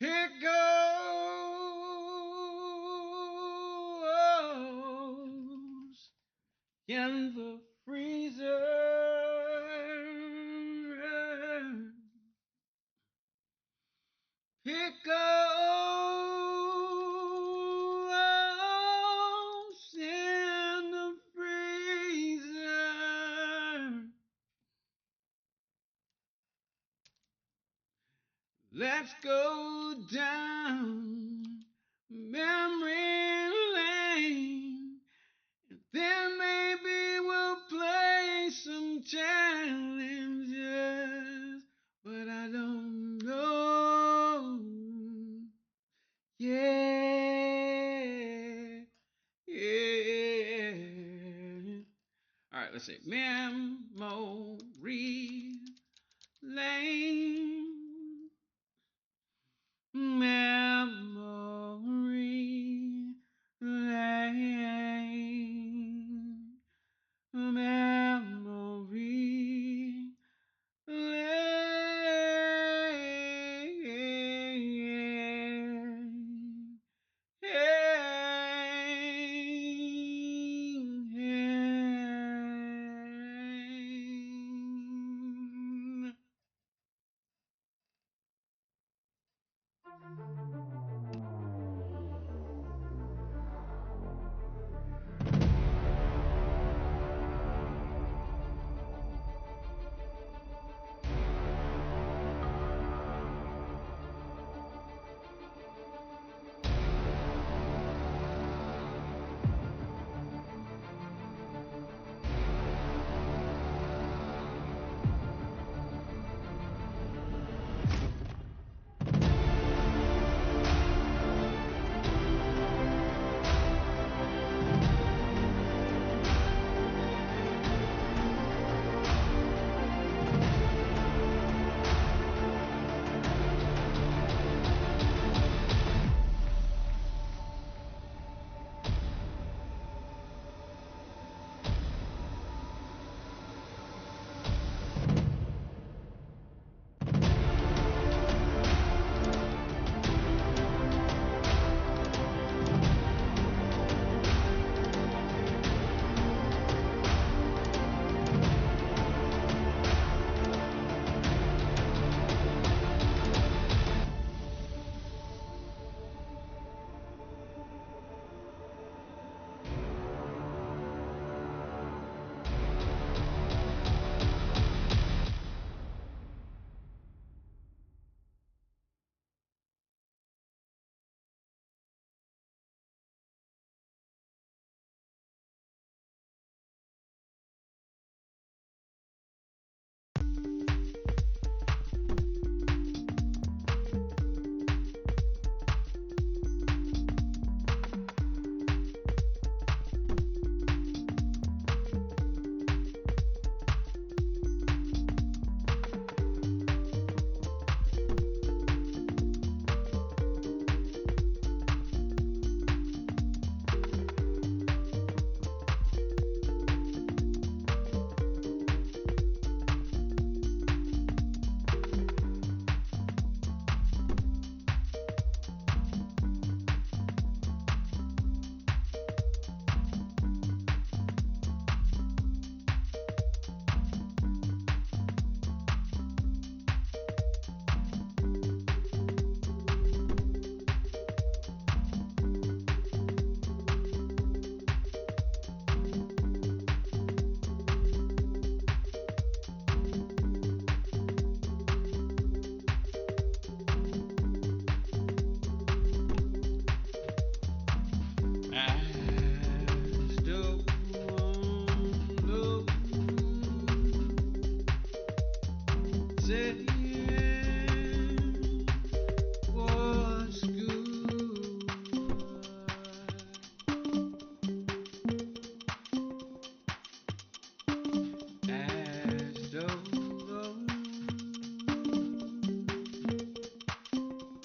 It goes in the freezer. It goes in the freezer. Let's go down memory lane. Then maybe we'll play some challenges, but I don't know. Yeah, yeah. All right, let's see. Memory lane. Memory lane. Memory lane.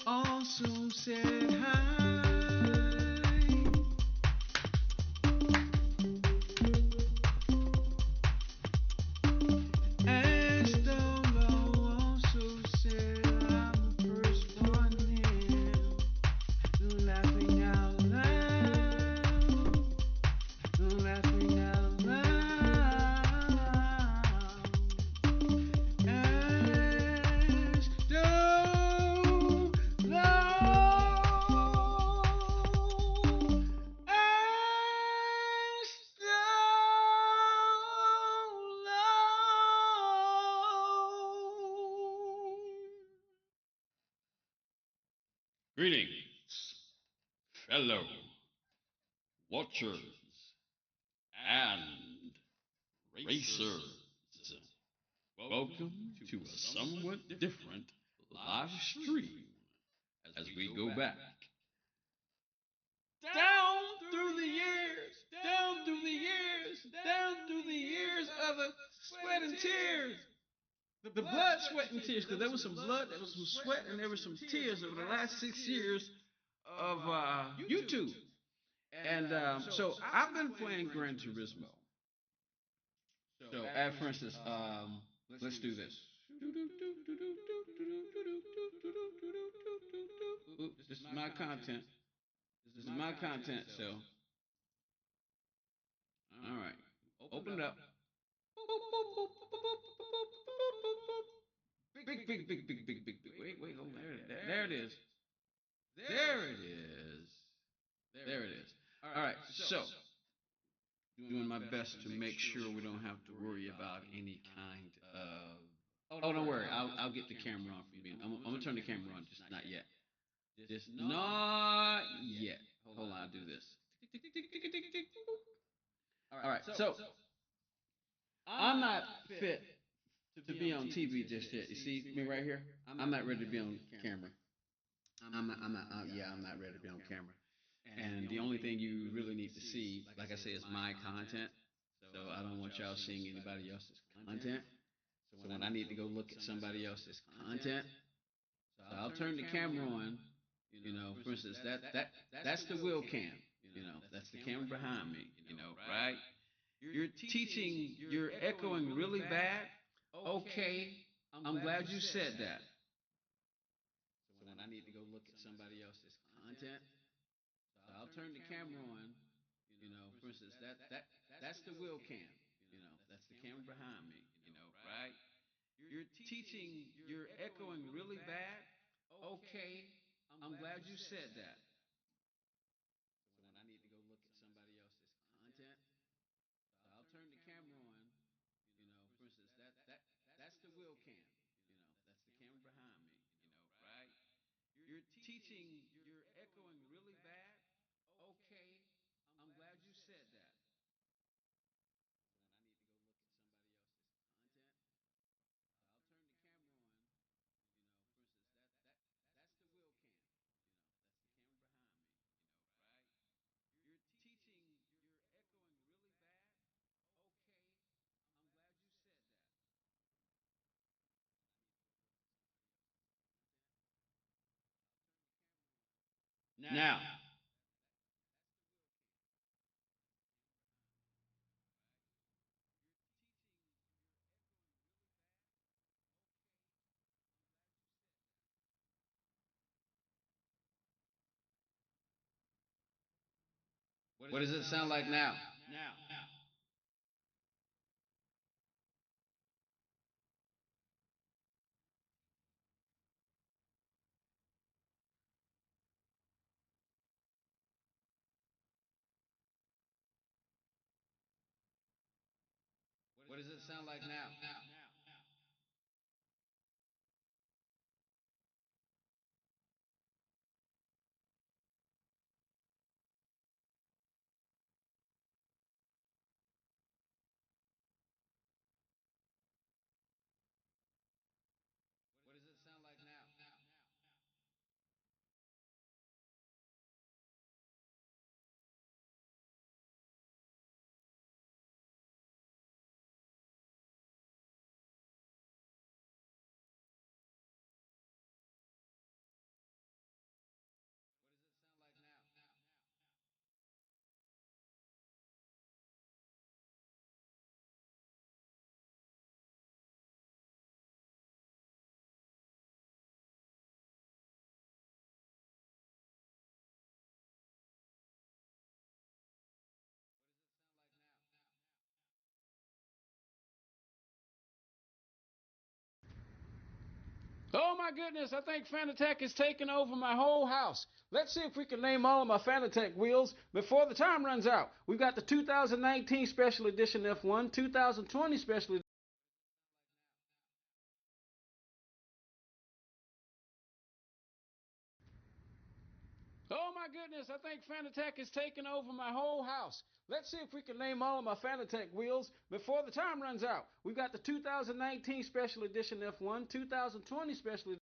Also said hi. As the law also said I'm the first one in. Greetings, fellow watchers and racers. Welcome to a somewhat different live stream as we go back down through the years, down through the years, down through the years of the sweat and tears. The blood, sweat, and tears, because there was some blood, there was some sweat, and there was some tears over the last 6 years of YouTube. And so I've been playing Gran Turismo. So, for instance, let's do this. This is my content. This is my content. So, all right, open it up. Big. Wait, hold on. There it is. There it is. There it is. All right, so doing my best to make sure we don't have to worry about any kind of. Oh, don't worry. I'll get the camera on for me. I'm gonna turn the camera on. Just not yet. Just not yet. Hold on. I'll do this. All right. So I'm not fit to be on TV just yet. You see me right here? I'm not ready to be on camera. I'm not ready to be on camera. And the only thing you really need to see, like I say, is my content. So I don't want y'all seeing anybody else's content. So when I need to go look at somebody else's content, so I'll turn the camera on. For instance, that's the wheel cam. That's the camera behind me. Right? You're teaching. You're echoing really bad. Okay, I'm glad you said that. So when I need to go look at somebody else's content, so I'll turn the camera on. For instance, that's the wheel cam. That's the camera behind me. Right? You're teaching. You're echoing really bad. Okay, I'm glad you said that. So when I need to go look at somebody else's content, so I'll turn the camera on. For instance, that's the wheel cam. That's the camera behind me. Right? You're teaching. You're echoing really bad. Okay, I'm glad you said that. So when I need to go look at somebody else's content, so I'll turn the camera on. For instance, that's the wheel cam. That's the camera behind me. Right? You're teaching. You're echoing really bad. Okay, I'm glad you said that. Now, what does it sound like now? What does it sound like now? What does it sound like now? What does it sound like now? Oh my goodness, I think Fanatec is taking over my whole house. Let's see if we can name all of my Fanatec wheels before the time runs out. We've got the 2019 Special Edition F1, 2020 Special Oh my goodness, I think Fanatec is taking over my whole house. Let's see if we can name all of my Fanatec wheels before the time runs out. We've got the 2019 Special Edition F1, 2020 Special Edition.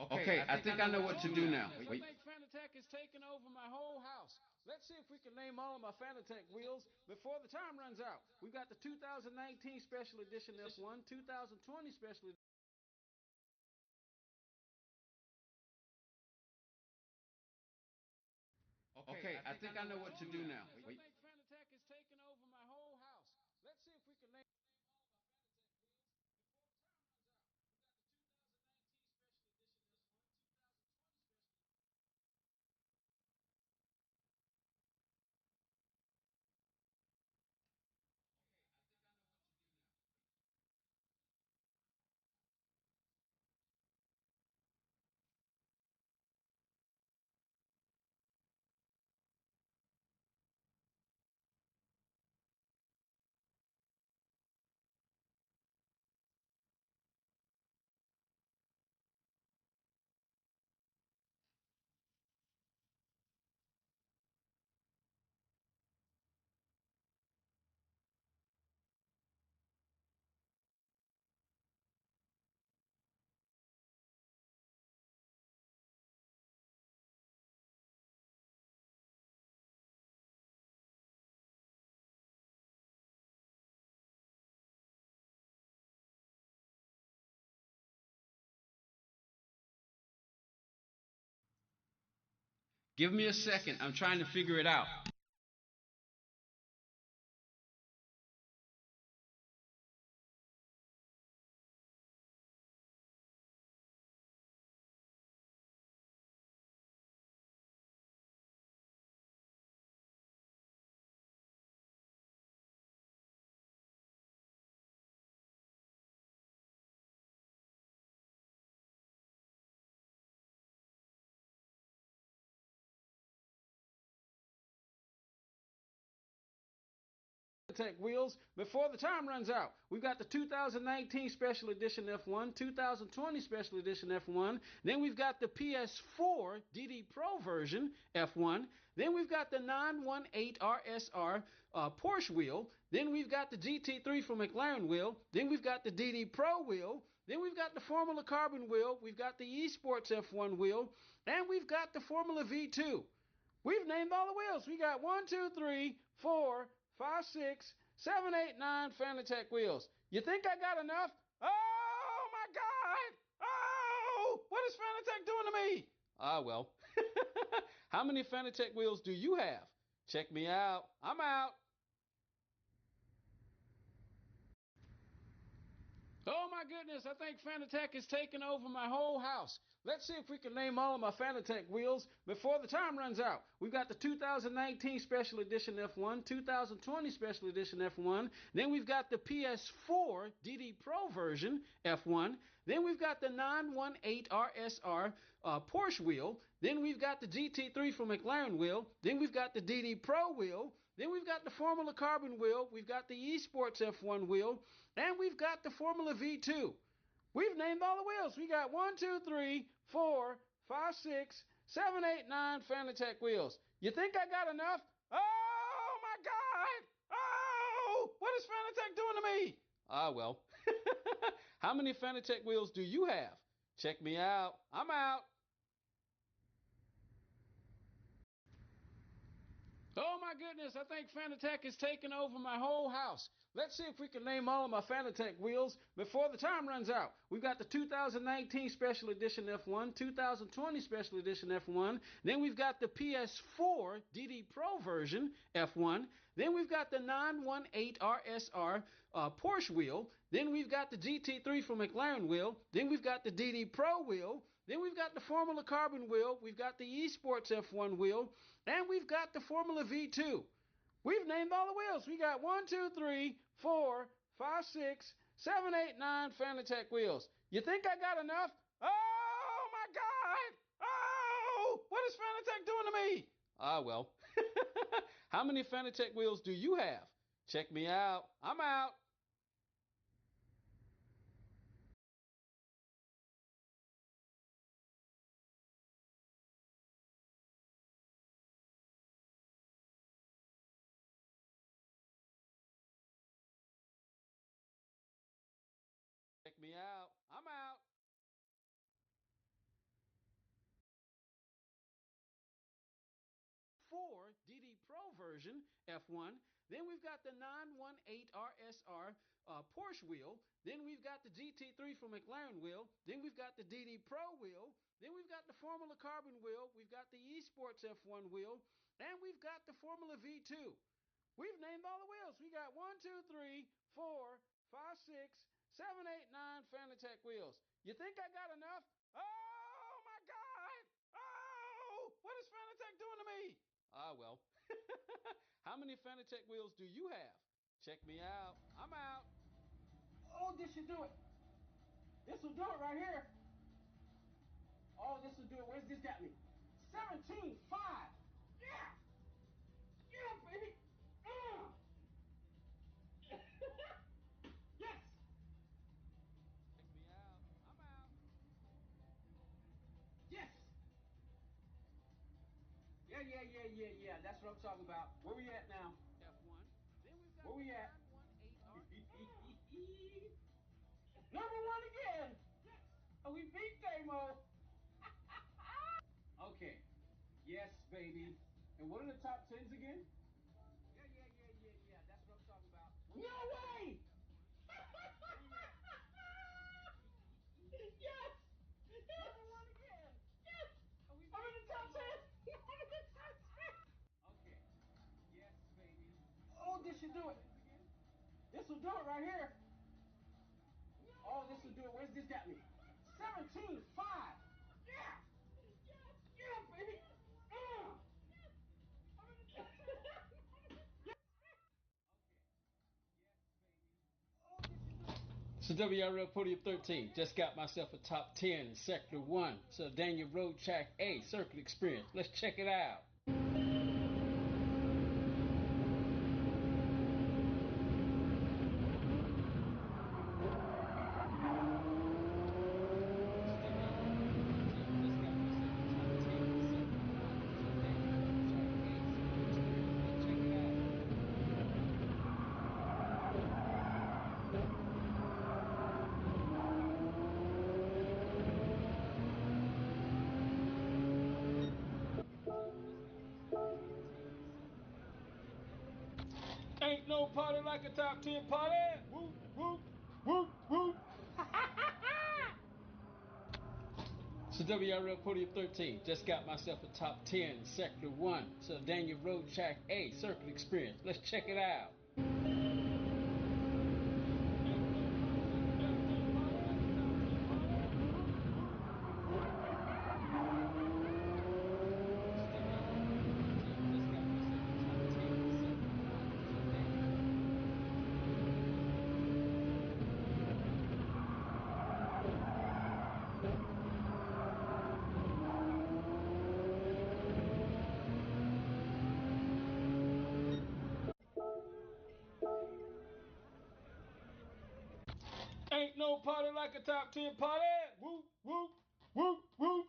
Okay, I think I know what to do now. Wait. I think Fanatec is taking over my whole house. Let's see if we can name all of my Fanatec wheels before the time runs out. We've got the 2019 Special Edition F1, 2020 Special Edition. Okay, I think I know what to do now. Wait. I think Fanatec is taking over my whole house. Let's see if we can name all of my Fanatec wheels before the time runs out. We've got the 2019 Special Edition F1, 2020 Special Edition. Give me a second. I'm trying to figure it out. Fanatec wheels before the time runs out. We've got the 2019 Special Edition F1, 2020 Special Edition F1. Then we've got the PS4 DD Pro version F1. Then we've got the 918 RSR Porsche wheel. Then we've got the GT3 from McLaren wheel. Then we've got the DD Pro wheel. Then we've got the Formula Carbon wheel. We've got the Esports F1 wheel. And we've got the Formula V2. We've named all the wheels. We got 1, 2, 3, 4, 5, 6, 7, 8, 9 Fanatec wheels. You think I got enough? Oh my God! Oh! What is Fanatec doing to me? Ah, well. How many Fanatec wheels do you have? Check me out. I'm out. Oh my goodness, I think Fanatec is taking over my whole house. Let's see if we can name all of my Fanatec wheels before the time runs out. We've got the 2019 Special Edition F1, 2020 Special Edition F1. Then we've got the PS4 DD Pro version F1. Then we've got the 918 RSR Porsche wheel. Then we've got the GT3 from McLaren wheel. Then we've got the DD Pro wheel. Then we've got the Formula Carbon wheel. We've got the Esports F1 wheel. And we've got the Formula V2. We've named all the wheels. We got 1, 2, 3, 4, 5, 6, 7, 8, 9 Fanatec wheels. You think I got enough? Oh my God! Oh! What is Fanatec doing to me? Ah, well. How many Fanatec wheels do you have? Check me out. I'm out. Oh my goodness, I think Fanatec is taking over my whole house. Let's see if we can name all of my Fanatec wheels before the time runs out. We've got the 2019 Special Edition F1, 2020 Special Edition F1. Then we've got the PS4 DD Pro version F1. Then we've got the 918 RSR Porsche wheel. Then we've got the GT3 from McLaren wheel. Then we've got the DD Pro wheel. Then we've got the Formula Carbon wheel. We've got the Esports F1 wheel. And we've got the Formula V2. We've named all the wheels. We got 1, 2, 3, 4, 5, 6, 7, 8, 9 Fanatec wheels. You think I got enough? Oh my God! Oh! What is Fanatec doing to me? Ah, well. How many Fanatec wheels do you have? Check me out. I'm out. me out. I'm out. For DD Pro version F1. Then we've got the 918 RSR Porsche wheel. Then we've got the GT3 from McLaren wheel. Then we've got the DD Pro wheel. Then we've got the Formula Carbon wheel. We've got the Esports F1 wheel. And we've got the Formula V2. We've named all the wheels. We got 1, 2, 3, 4, 5, 6, 7, 8, 9 Fanatec wheels. You think I got enough? Oh my God! Oh! What is Fanatec doing to me? Ah, well. How many Fanatec wheels do you have? Check me out. I'm out. Oh, this should do it. This will do it right here. Oh, this will do it. Where's this got me? 17.5. Yeah. Yeah, baby. Yes. Check me out. I'm out. Yes. Yeah. That's what I'm talking about. Where we at now? F1. Then we've got Where the we at? 918 R. Number one again. Yes. Oh, we beat Damo. Okay. Yes, baby. And what are the top tens again? Yeah. That's what I'm talking about. No way! Yes! Number one again! Yes! I'm in the top 10! I'm in the top 10! Okay. Yes, baby. Oh, this should do it. This will do it right here. Oh, this will do it. Where's this got me? 17.5. Yeah! Yeah, baby! I'm in the top 10! So WRL Podium 13, just got myself a top 10 in Sector 1. So Daniel Road Track A, Circle Experience. Let's check it out. Ain't no party like a top 10 party. Whoop, whoop, whoop, whoop. So WRL Podium 13, just got myself a top 10 in Sector 1. So Daniel Road Track A, Circle Experience. Let's check it out. Ain't no party like a top 10 party. Whoop, whoop, whoop, whoop.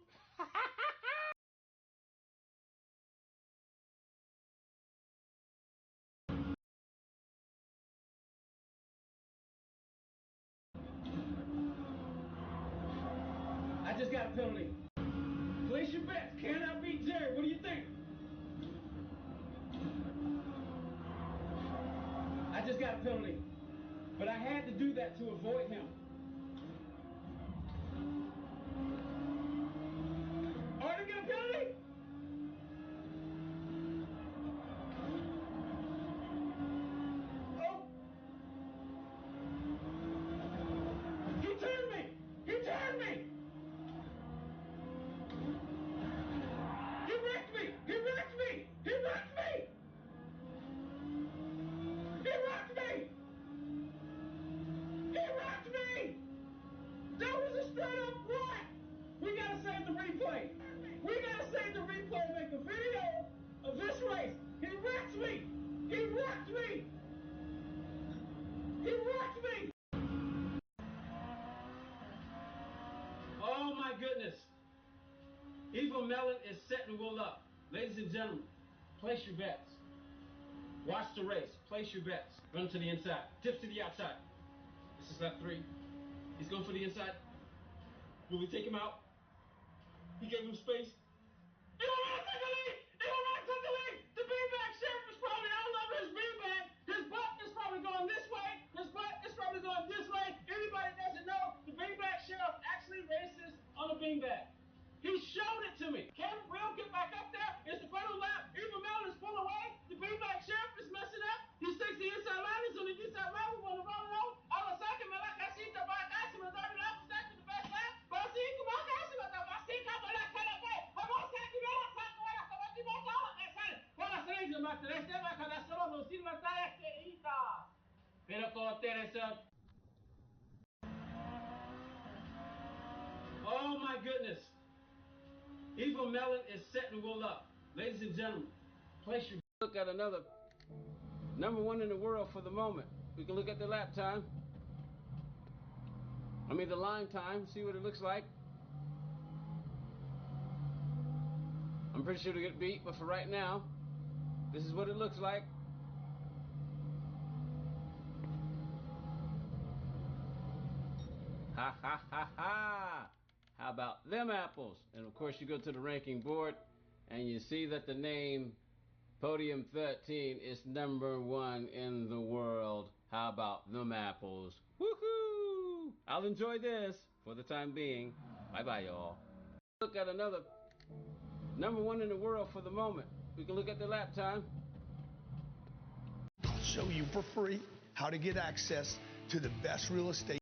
I just got a penalty. Place your bets. Can I beat Jerry? What do you think? I just got a penalty. But I had to do that to avoid him. Oh, I didn't get a penalty? Oh! He turned me! He turned me! He wrecked me! He wrecked me! He wrecked me! He wrecked me! He wrecked me! That was a straight up wreck! We gotta save the replay! We gotta save the replay and make a video of this race! He wrecked me! He wrecked me! He wrecked me! Oh my goodness! Evil Melon is setting Will up. Ladies and gentlemen, place your bets. Watch the race. Place your bets. Run to the inside. Tips to the outside. This is lap 3. He's going for the inside. Will we take him out? He gave him space. He don't want to take the lead! He don't want to take the lead! The beanbag sheriff is probably all over his beanbag. His butt is probably going this way. His butt is probably going this way. Anybody doesn't know, the beanbag sheriff actually races on a beanbag. He showed it to me. Can Will get back up there? It's the final lap. Even Mellon is pulled away. The beanbag sheriff is messing up. He takes the inside line. He's on the inside line. We want to roll it on. A la second, me la casita va a casa. Me da la second, the best lap. But I see you come on, casa. But I see you come on, I can't get. I'm all set. You know, I'm talking about it. I'm talking about it. Por la serie, más tres temas cada solo no sirve para este hita. Pero con Teresa. Oh my goodness. Evil Melon is setting Will up. Ladies and gentlemen, place your look at another number one in the world for the moment. We can look at the lap time. I mean the line time, see what it looks like. I'm pretty sure to get beat, but for right now, this is what it looks like. Ha ha ha ha! How about them apples? And of course you go to the ranking board and you see that the name Podium 13 is number one in the world. How about them apples? Woohoo! I'll enjoy this for the time being. Bye bye y'all. Look at another number one in the world for the moment. We can look at the lap time. I'll show you for free how to get access to the best real estate.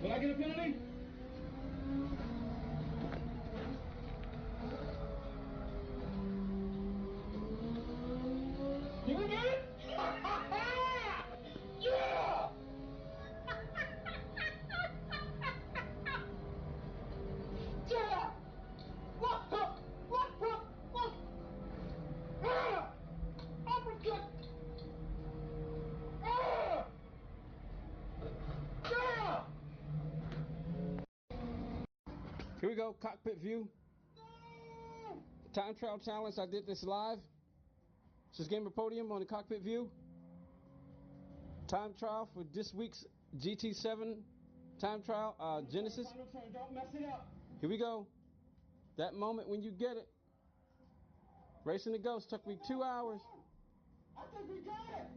Will I get a penalty? You get it? Yeah! Yeah! Lock up! Lock up! Lock! Ah! Uppercut! Ah! Yeah! Here we go, cockpit view. Time trial challenge, I did this live. This is Gamer Podium on the cockpit view. Time trial for this week's GT7 time trial, Genesis. Final turn, don't mess it up. Here we go. That moment when you get it. Racing the Ghost took me 2 hours. I think we got it.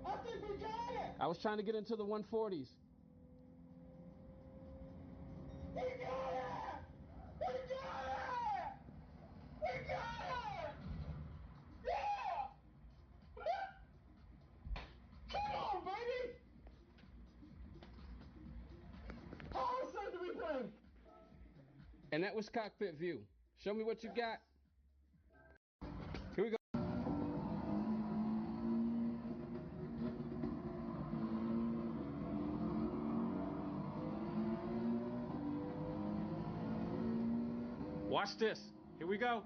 I think we got it. I was trying to get into the 140s. We got it. We got it. We got it. Yeah. Come on, baby. How soon do we play? And that was cockpit view. Show me what you got. Here we go. Watch this. Here we go.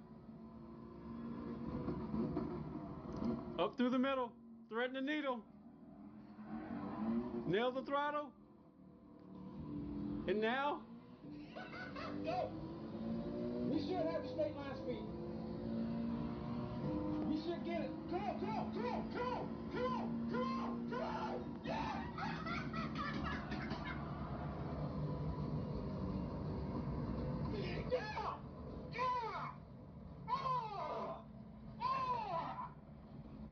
Up through the middle. Threading the needle. Nail the throttle. And now? Go. We should have straight line speed. We should get it. Come on, come on, come on, come on, come on, come on, come on. Yeah. Yeah. Yeah. Oh. Oh.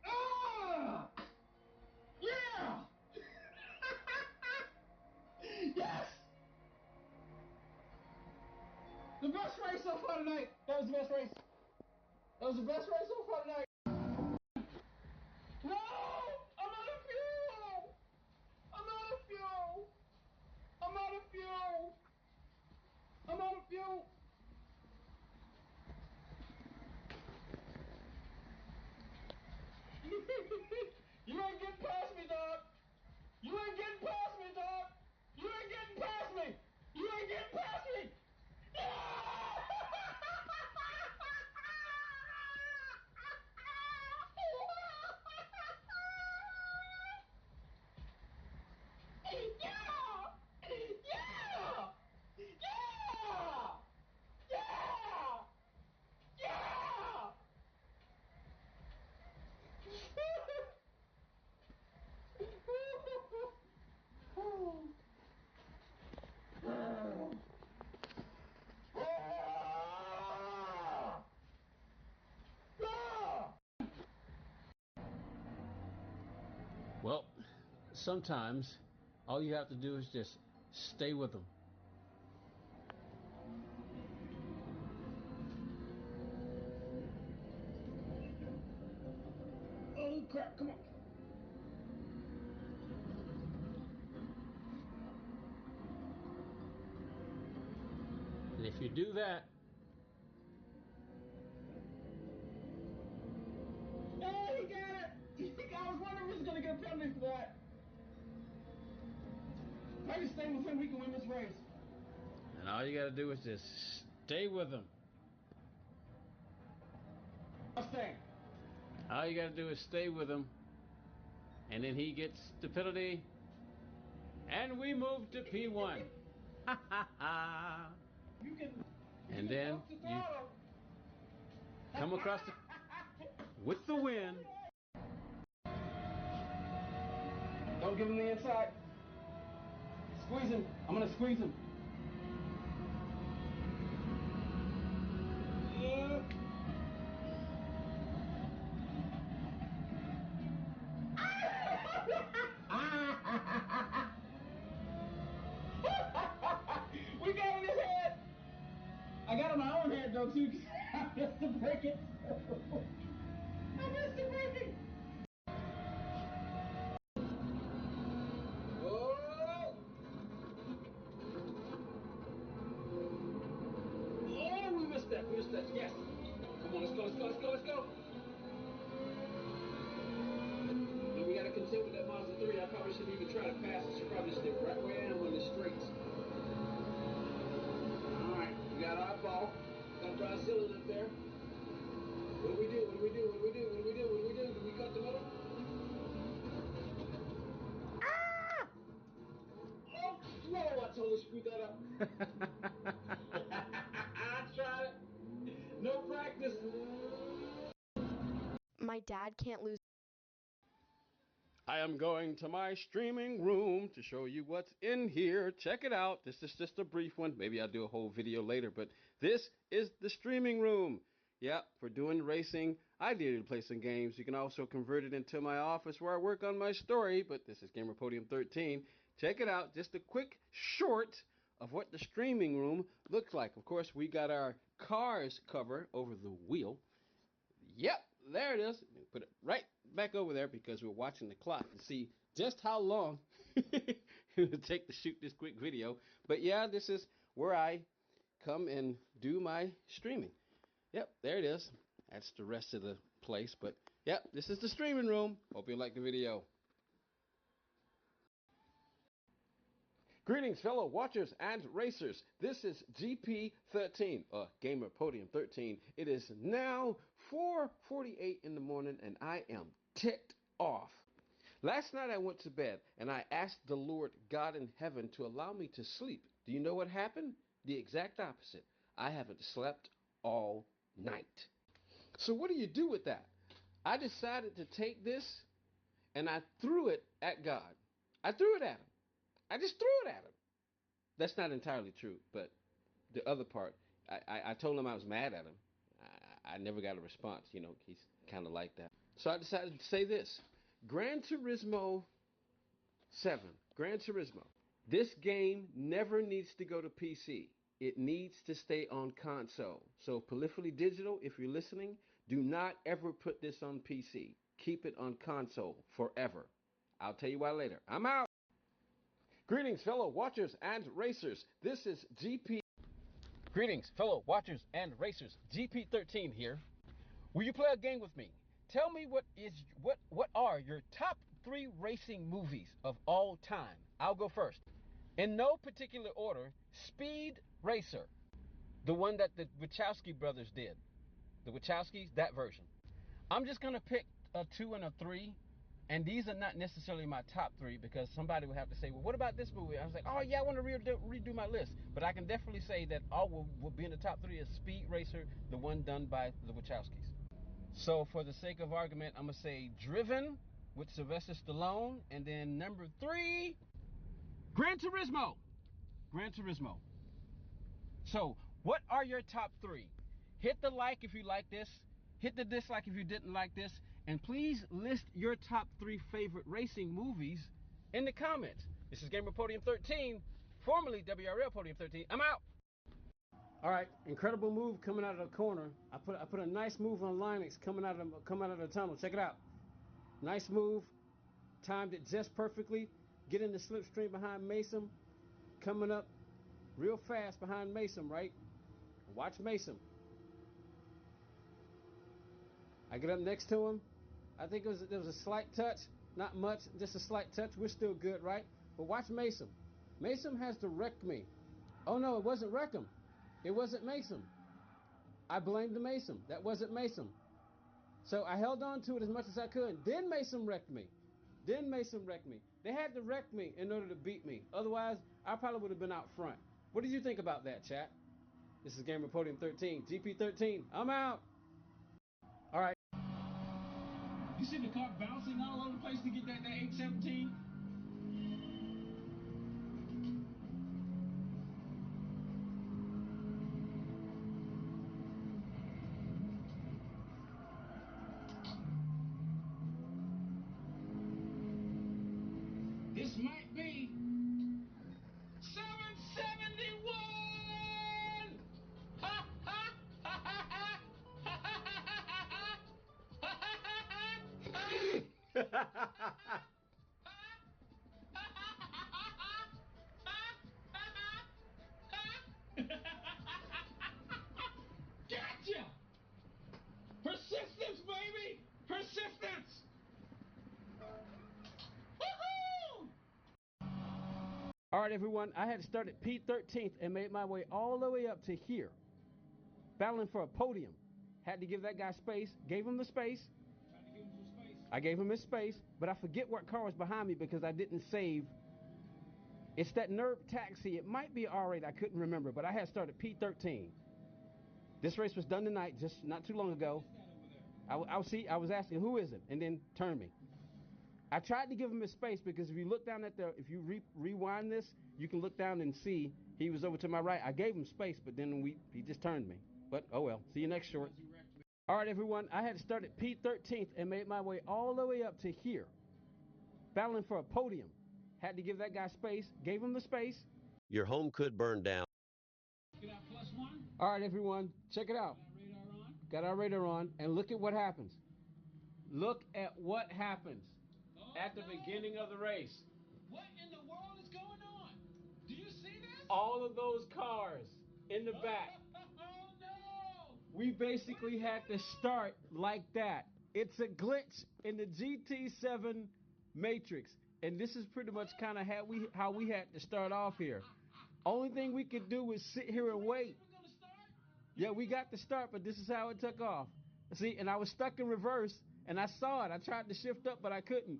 Oh. Yeah. Yes. The best race so far tonight. That was the best race. That was the best race so far tonight. No! I'm out of fuel! I'm out of fuel! I'm out of fuel! I'm out of fuel! You ain't getting past me, dog! You ain't getting past me, dog! You ain't getting past me! You ain't getting past me! sometimes all you have to do is just stay with them. Oh crap, come on. And if you do that, Hey, he got it! I was wondering if he was gonna get a penalty for that. If I can stay with him, we can win this race. and all you got to do is just stay with them. Mustang. All you got to do is stay with him, and then he gets the penalty, and we move to P1. You can. And then you come across with the win. Don't give him the inside. Squeeze him. I'm gonna squeeze him. Yeah. We got in his head. I got on my own head though too. I missed the braking. I missed the braking. Oh! Oh, we missed that. We missed that. Yes. Come on, let's go. Let's go. Let's go. Let's go. And we gotta contend with that Mazda 3. I probably shouldn't even try to pass it. Should probably stick right where I am on the straights. All right, we got our ball. Got dry ceiling up there. What do we do? What do we do? What do we do? What do we do? What do we do? Do we cut the middle? Ah! Oh, no, I totally screwed that up. I tried it. No practice. My dad can't lose. I am going to my streaming room to show you what's in here. Check it out. This is just a brief one. Maybe I'll do a whole video later, but this is the streaming room. Yep, for doing racing, ideally to play some games. You can also convert it into my office where I work on my story, but this is Gamer Podium 13. Check it out. Just a quick short of what the streaming room looks like. Of course, we got our cars cover over the wheel. Yep, there it is. Put it right back over there because we're watching the clock to see just how long it would take to shoot this quick video. But yeah, this is where I come and do my streaming. Yep, there it is. That's the rest of the place. But yep, this is the streaming room. Hope you like the video. Greetings, fellow watchers and racers. This is GP13, Gamer Podium 13. It is now 4:48 in the morning, and I am ticked off. Last night I went to bed, and I asked the Lord God in heaven to allow me to sleep. Do you know what happened? The exact opposite. I haven't slept all night. So what do you do with that? I decided to take this, and I threw it at God. I threw it at him. I just threw it at him. That's not entirely true, but the other part, I told him I was mad at him. I never got a response. You know, he's kind of like that. So I decided to say this. Gran Turismo 7. Gran Turismo. This game never needs to go to PC. It needs to stay on console. So Polyphony Digital, if you're listening, do not ever put this on PC. Keep it on console forever. I'll tell you why later. I'm out. Greetings, fellow watchers and racers. This is Greetings, fellow watchers and racers. GP13 here. Will you play a game with me? Tell me what are your top 3 racing movies of all time? I'll go first. In no particular order, Speed Racer, the one that the Wachowski brothers did. The Wachowskis, that version. I'm just gonna pick a 2 and a 3. And these are not necessarily my top 3 because somebody would have to say, well, what about this movie? I was like, oh, yeah, I want to redo my list. But I can definitely say that all will be in the top 3 is Speed Racer, the one done by the Wachowskis. So for the sake of argument, I'm going to say Driven with Sylvester Stallone. And then number 3, Gran Turismo. Gran Turismo. So what are your top 3? Hit the like if you like this. Hit the dislike if you didn't like this. And please list your top 3 favorite racing movies in the comments. This is Gamer Podium 13, formerly WRL Podium 13. I'm out. All right, incredible move coming out of the corner. I put a nice move on Linux coming out of the tunnel. Check it out. Nice move, timed it just perfectly. Getting the slipstream behind Mason, coming up real fast behind Mason, right? Watch Mason. I get up next to him. I think there was a slight touch, not much, just a slight touch. We're still good, right? But watch Mason. Mason has to wreck me. Oh no, it wasn't wreck him. It wasn't Mason. I blamed the Mason. That wasn't Mason. So I held on to it as much as I could. Then Mason wrecked me. They had to wreck me in order to beat me. Otherwise, I probably would have been out front. What did you think about that, chat? This is Gamer Podium 13, GP13. I'm out. All right. You see the car bouncing all over the place to get that 817? This might be 771! Ha ha ha ha ha ha ha ha ha. Gotcha! Persistence, baby! Persistence! Woohoo! All right, everyone. I had started P13th and made my way all the way up to here, battling for a podium. Had to give that guy space. Gave him the space. I gave him his space, but I forget what car was behind me because I didn't save. It's that Nerve Taxi. It might be R8. I couldn't remember, but I had started P13. This race was done tonight, just not too long ago. I was asking, who is it? And then turned me. I tried to give him his space because if you look down at if you rewind this, you can look down and see he was over to my right. I gave him space, but then he just turned me. But oh well. See you next short. All right, everyone. I had started P13th and made my way all the way up to here, battling for a podium. Had to give that guy space. Gave him the space. Your home could burn down. All right, everyone. Check it out. Got our radar on, and look at what happens. Look at what happens at the beginning of the race. What in the world is going on? Do you see this? All of those cars in the back. Oh no! We basically had to start like that. It's a glitch in the GT7 matrix, and this is pretty much kind of how we had to start off here. Only thing we could do was sit here and wait. Yeah, we got to start, but this is how it took off. See, and I was stuck in reverse, and I saw it. I tried to shift up, but I couldn't.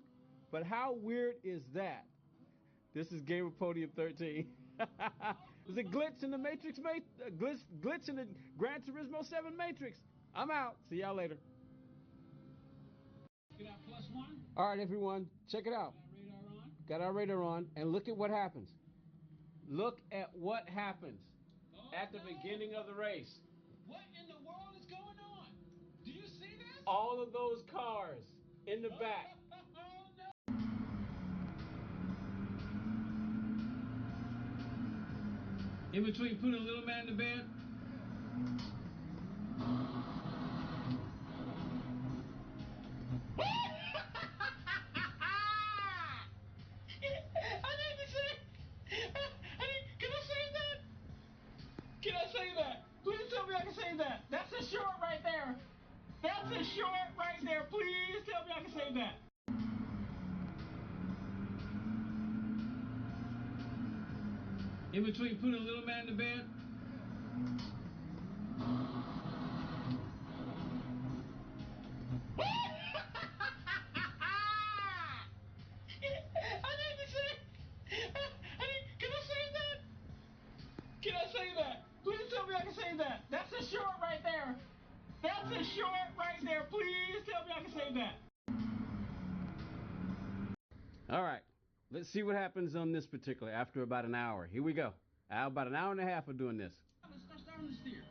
But how weird is that? This is Gamer Podium 13. There's a glitch in the Matrix, glitch in the Gran Turismo 7 Matrix. I'm out. See y'all later. All right, everyone, check it out. Got our radar on, and look at what happens. Look at what happens at the beginning of the race. What in the world is going on? Do you see this? All of those cars in the back. Oh, no. In between putting a little man to bed. Can I say that? Please tell me I can say that. That's a short right there. That's a short right there. Please tell me I can say that. In between putting a little man to bed. Can I say that? Please tell me I can say that. That's a short right there. That's a short right there. Please tell me I can say that. All right. Let's see what happens on this particular after about an hour. Here we go. About an hour and a half of doing this. Let's start starting to steer.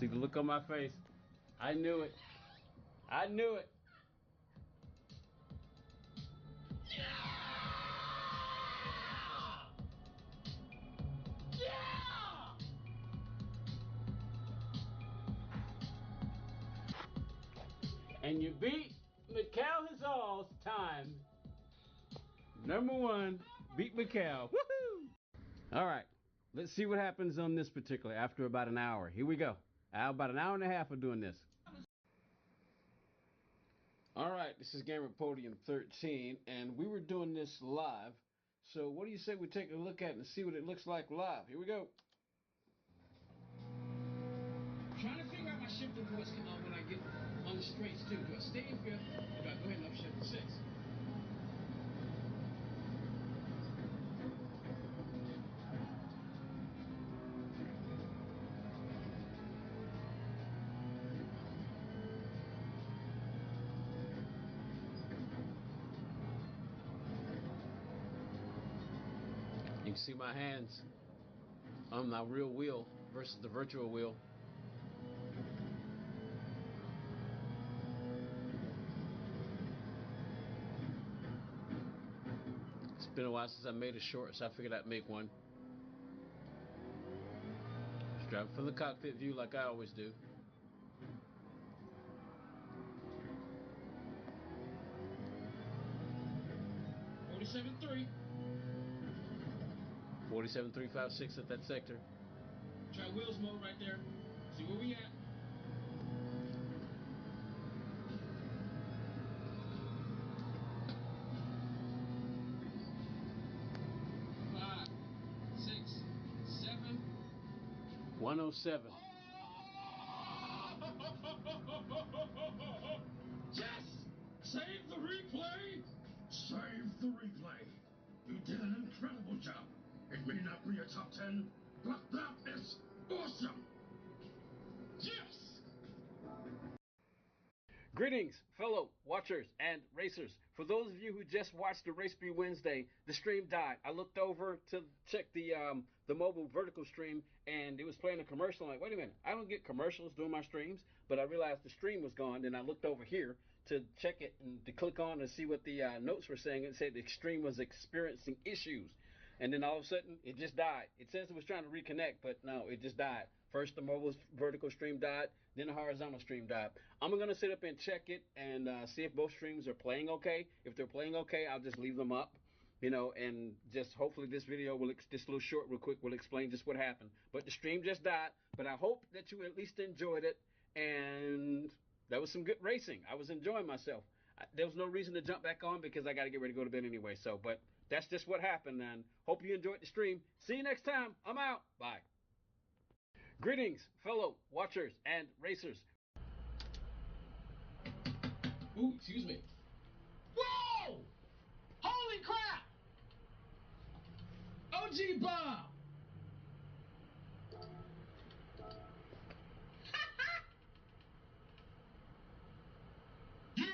See the look on my face? I knew it. I knew it. And you beat Mikhail Hazal's time. Number one, beat Mikhail. Woohoo! All right, let's see what happens on this particular after about an hour. Here we go. About an hour and a half of doing this. All right, this is Gamer Podium 13, and we were doing this live. So what do you say we take a look at it and see what it looks like live? Here we go. Trying to figure out my shifting voice when I get on the straights too. Do I stay in fifth or do I go ahead and upshift to sixth? You can see my hands on my real wheel versus the virtual wheel. It's been a while since I made a short, so I figured I'd make one. Just driving from the cockpit view like I always do. .47.3. 47.356 at that sector. Try wheels mode right there. See where we at. Five, 6, 7. 107. Yes! Save the replay! Save the replay! You did an incredible job. It may not be a top 10, but that is awesome! Yes! Greetings, fellow watchers and racers. For those of you who just watched the Race Be Wednesday, the stream died. I looked over to check the mobile vertical stream, and it was playing a commercial. I'm like, wait a minute, I don't get commercials during my streams, but I realized the stream was gone. Then I looked over here to check it and to click on and see what the notes were saying. It said the stream was experiencing issues. And then all of a sudden, it just died. It says it was trying to reconnect, but no, it just died. First, the mobile vertical stream died, then the horizontal stream died. I'm going to sit up and check it and see if both streams are playing okay. If they're playing okay, I'll just leave them up, and just hopefully this video this little short real quick will explain just what happened. But the stream just died, but I hope that you at least enjoyed it, and that was some good racing. I was enjoying myself. There was no reason to jump back on because I got to get ready to go to bed anyway. So, but that's just what happened, and hope you enjoyed the stream. See you next time. I'm out. Bye. Greetings, fellow watchers and racers. Ooh, excuse me. Whoa! Holy crap! OG Bob! US?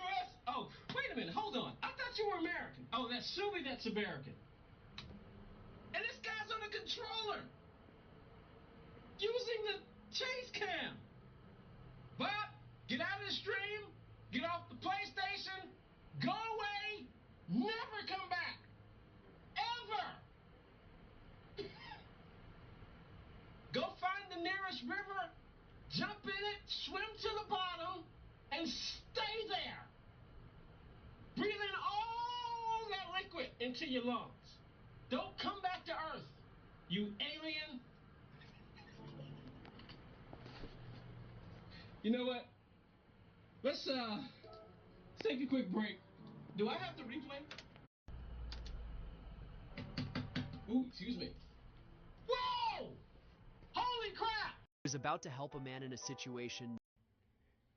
Oh, wait a minute, hold on. I thought you were American. Oh, that's Subi that's American. And this guy's on a controller using the chase cam. But get out of the stream, get off the PlayStation, go away, never come back. Ever. Go find the nearest river, jump in it, swim to the bottom, and stay there. Breathe in all that liquid into your lungs. Don't come back to Earth, you alien. You know what? Let's take a quick break. Do I have to replay? Ooh, excuse me. Whoa! Holy crap! Is about to help a man in a situation.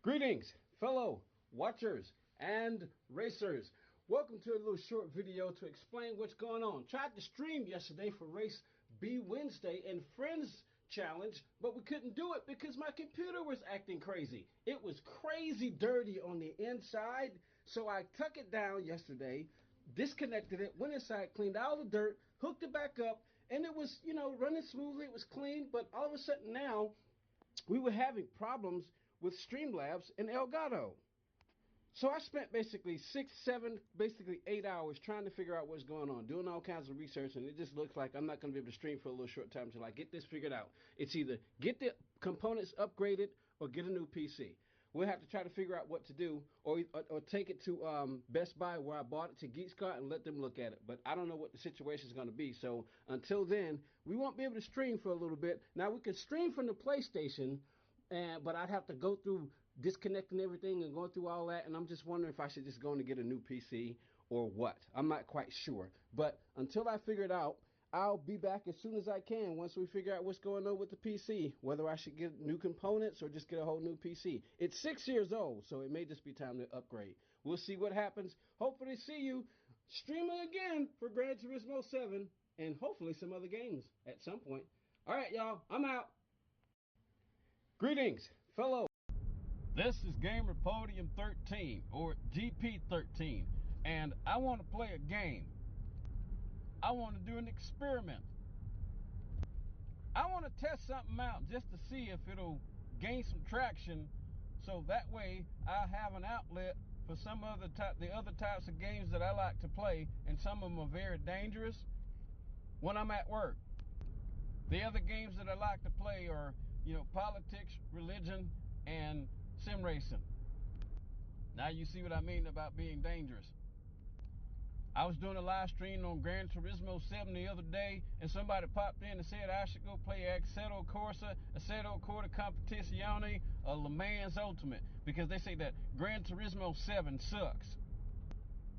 Greetings, fellow watchers and racers. Welcome to a little short video to explain what's going on. Tried to stream yesterday for Race B Wednesday and Friends Challenge, but we couldn't do it because my computer was acting crazy. It was crazy dirty on the inside, so I took it down yesterday, disconnected it, went inside, cleaned all the dirt, hooked it back up, and it was, running smoothly. It was clean, but all of a sudden now, we were having problems with Streamlabs and Elgato. So I spent basically 6, 7, basically 8 hours trying to figure out what's going on, doing all kinds of research, and it just looks like I'm not going to be able to stream for a little short time until I get this figured out. It's either get the components upgraded or get a new PC. We'll have to try to figure out what to do, or take it to Best Buy where I bought it, to GeekScott, and let them look at it. But I don't know what the situation is going to be. So until then, we won't be able to stream for a little bit. Now we can stream from the PlayStation, but I'd have to go through disconnecting everything and going through all that, and I'm just wondering if I should just go and get a new PC or what. I'm not quite sure. But until I figure it out, I'll be back as soon as I can once we figure out what's going on with the PC, whether I should get new components or just get a whole new PC. It's 6 years old, so it may just be time to upgrade. We'll see what happens. Hopefully see you streaming again for Gran Turismo 7 and hopefully some other games at some point. All right, y'all, I'm out. Greetings, fellow. This is Gamer Podium 13, or GP13, and I want to play a game. I want to do an experiment. I want to test something out just to see if it'll gain some traction, so that way I'll have an outlet for the other types of games that I like to play, and some of them are very dangerous when I'm at work. The other games that I like to play are, politics, religion, and sim racing. Now you see what I mean about being dangerous. I was doing a live stream on Gran Turismo 7 the other day, and somebody popped in and said I should go play Assetto Corsa, Assetto Corsa Competizione, or Le Mans Ultimate, because they say that Gran Turismo 7 sucks.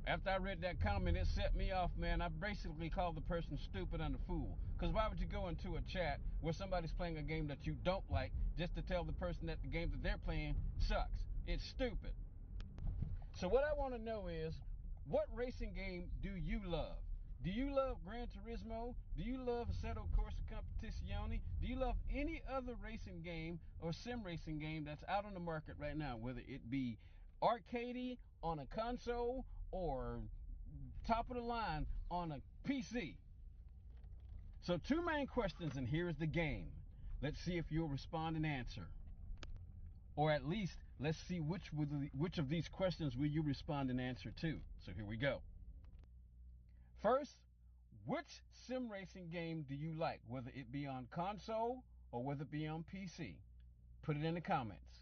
After I read that comment, it set me off, man. I basically called the person stupid and a fool. Because why would you go into a chat where somebody's playing a game that you don't like just to tell the person that the game that they're playing sucks? It's stupid. So what I want to know is, what racing game do you love? Do you love Gran Turismo? Do you love Assetto Corsa Competizione? Do you love any other racing game or sim racing game that's out on the market right now, whether it be arcadey on a console or top of the line on a PC? So 2 main questions, and here is the game. Let's see if you'll respond and answer. Or at least, let's see which of these questions will you respond and answer to. So here we go. First, which sim racing game do you like, whether it be on console or whether it be on PC? Put it in the comments.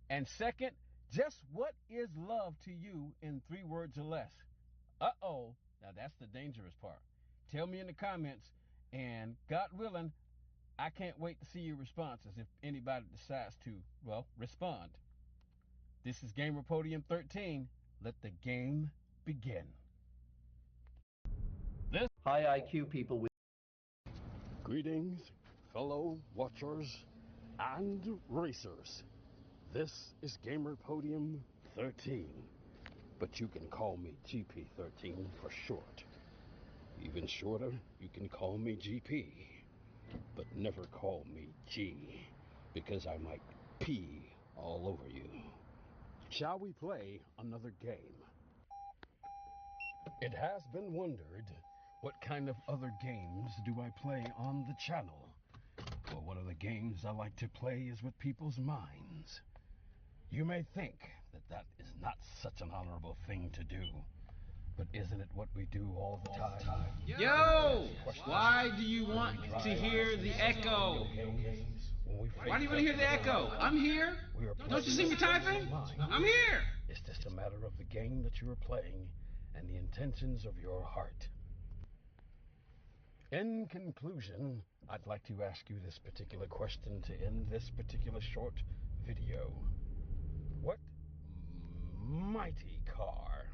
And second, just what is love to you in 3 words or less? Uh-oh, now that's the dangerous part. Tell me in the comments, and God willing, I can't wait to see your responses if anybody decides to, respond. This is Gamer Podium 13. Let the game begin. This High IQ people with Greetings, fellow watchers and racers. This is Gamer Podium 13, but you can call me GP13 for short. Even shorter, you can call me GP, but never call me G, because I might pee all over you. Shall we play another game? It has been wondered, what kind of other games do I play on the channel? Well, one of the games I like to play is with people's minds. You may think that that is not such an honorable thing to do, but isn't it what we do all the time? Yo! Why do you want to hear the echo? Why do you want to hear the echo? I'm here. Don't you see me typing? I'm here. It's just a matter of the game that you are playing and the intentions of your heart. In conclusion, I'd like to ask you this particular question to end this particular short video. What mighty car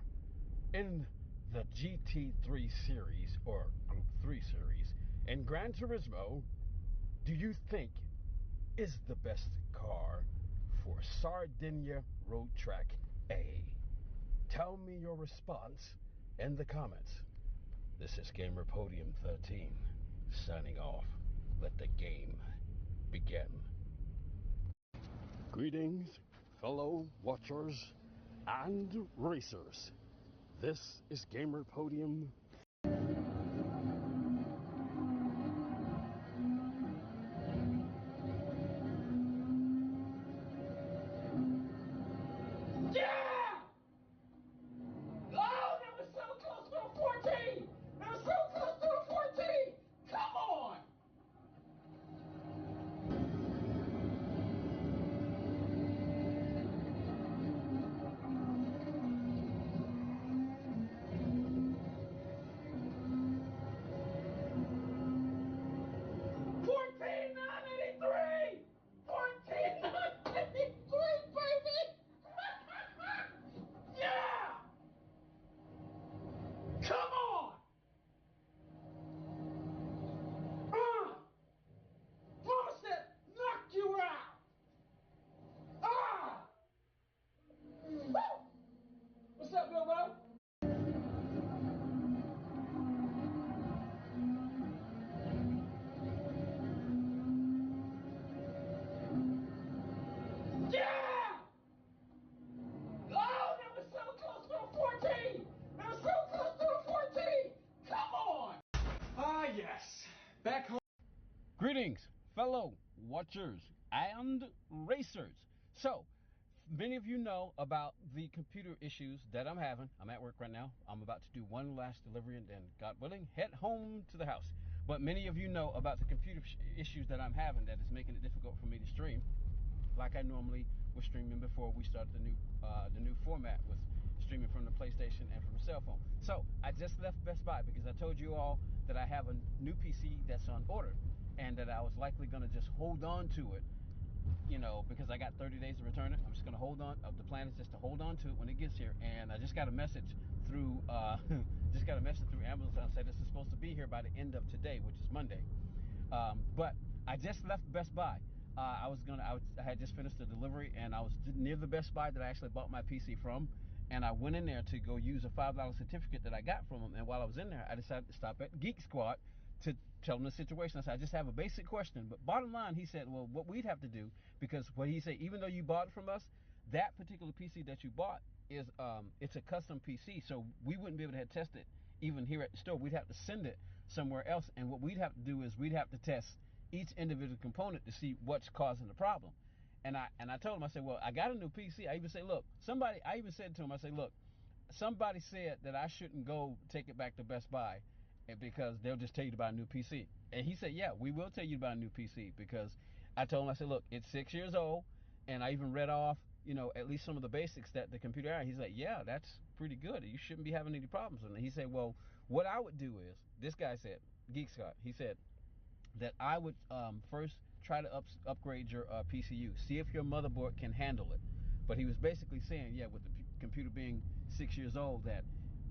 in the GT3 series, or Group 3 series, and Gran Turismo do you think is the best car for Sardinia Road Track A? Tell me your response in the comments. This is Gamer Podium 13, signing off. Let the game begin. Greetings, fellow watchers and racers. This is Gamer Podium. fellow watchers and racers. So, many of you know about the computer issues that I'm having. I'm at work right now. I'm about to do one last delivery and then, God willing, head home to the house. But many of you know about the computer issues that I'm having that is making it difficult for me to stream like I normally was streaming before we started the new format with streaming from the PlayStation and from the cell phone. So I just left Best Buy because I told you all that I have a new PC that's on order and that I was likely going to just hold on to it, you know, because I got 30 days to return it. I'm just going to hold on. The plan is just to hold on to it when it gets here. And I just got a message through Amazon said this is supposed to be here by the end of today, which is Monday. But I just left Best Buy. I had just finished the delivery, and I was near the Best Buy that I actually bought my PC from, and I went in there to go use a $5 certificate that I got from them. And while I was in there, I decided to stop at Geek Squad to tell them the situation. I said, I just have a basic question. But bottom line, he said, well, what we'd have to do, because what he said, even though you bought it from us, that particular PC that you bought is it's a custom PC, so we wouldn't be able to test it even here at the store. We'd have to send it somewhere else, and what we'd have to do is we'd have to test each individual component to see what's causing the problem. And I told him, I said, well, I got a new PC. I even said, look, I even said to him, I said, look, somebody said that I shouldn't go take it back to Best Buy because they'll just tell you to buy a new PC. And he said, yeah, we will tell you to buy a new PC, because I told him, I said, look, it's 6 years old, and I even read off, you know, at least some of the basics that the computer had. He's like, yeah, that's pretty good. You shouldn't be having any problems. And he said, well, what I would do is, this guy said, Geek Scott, he said that I would first try to upgrade your PCU, see if your motherboard can handle it. But he was basically saying, yeah, with the computer being 6 years old, that,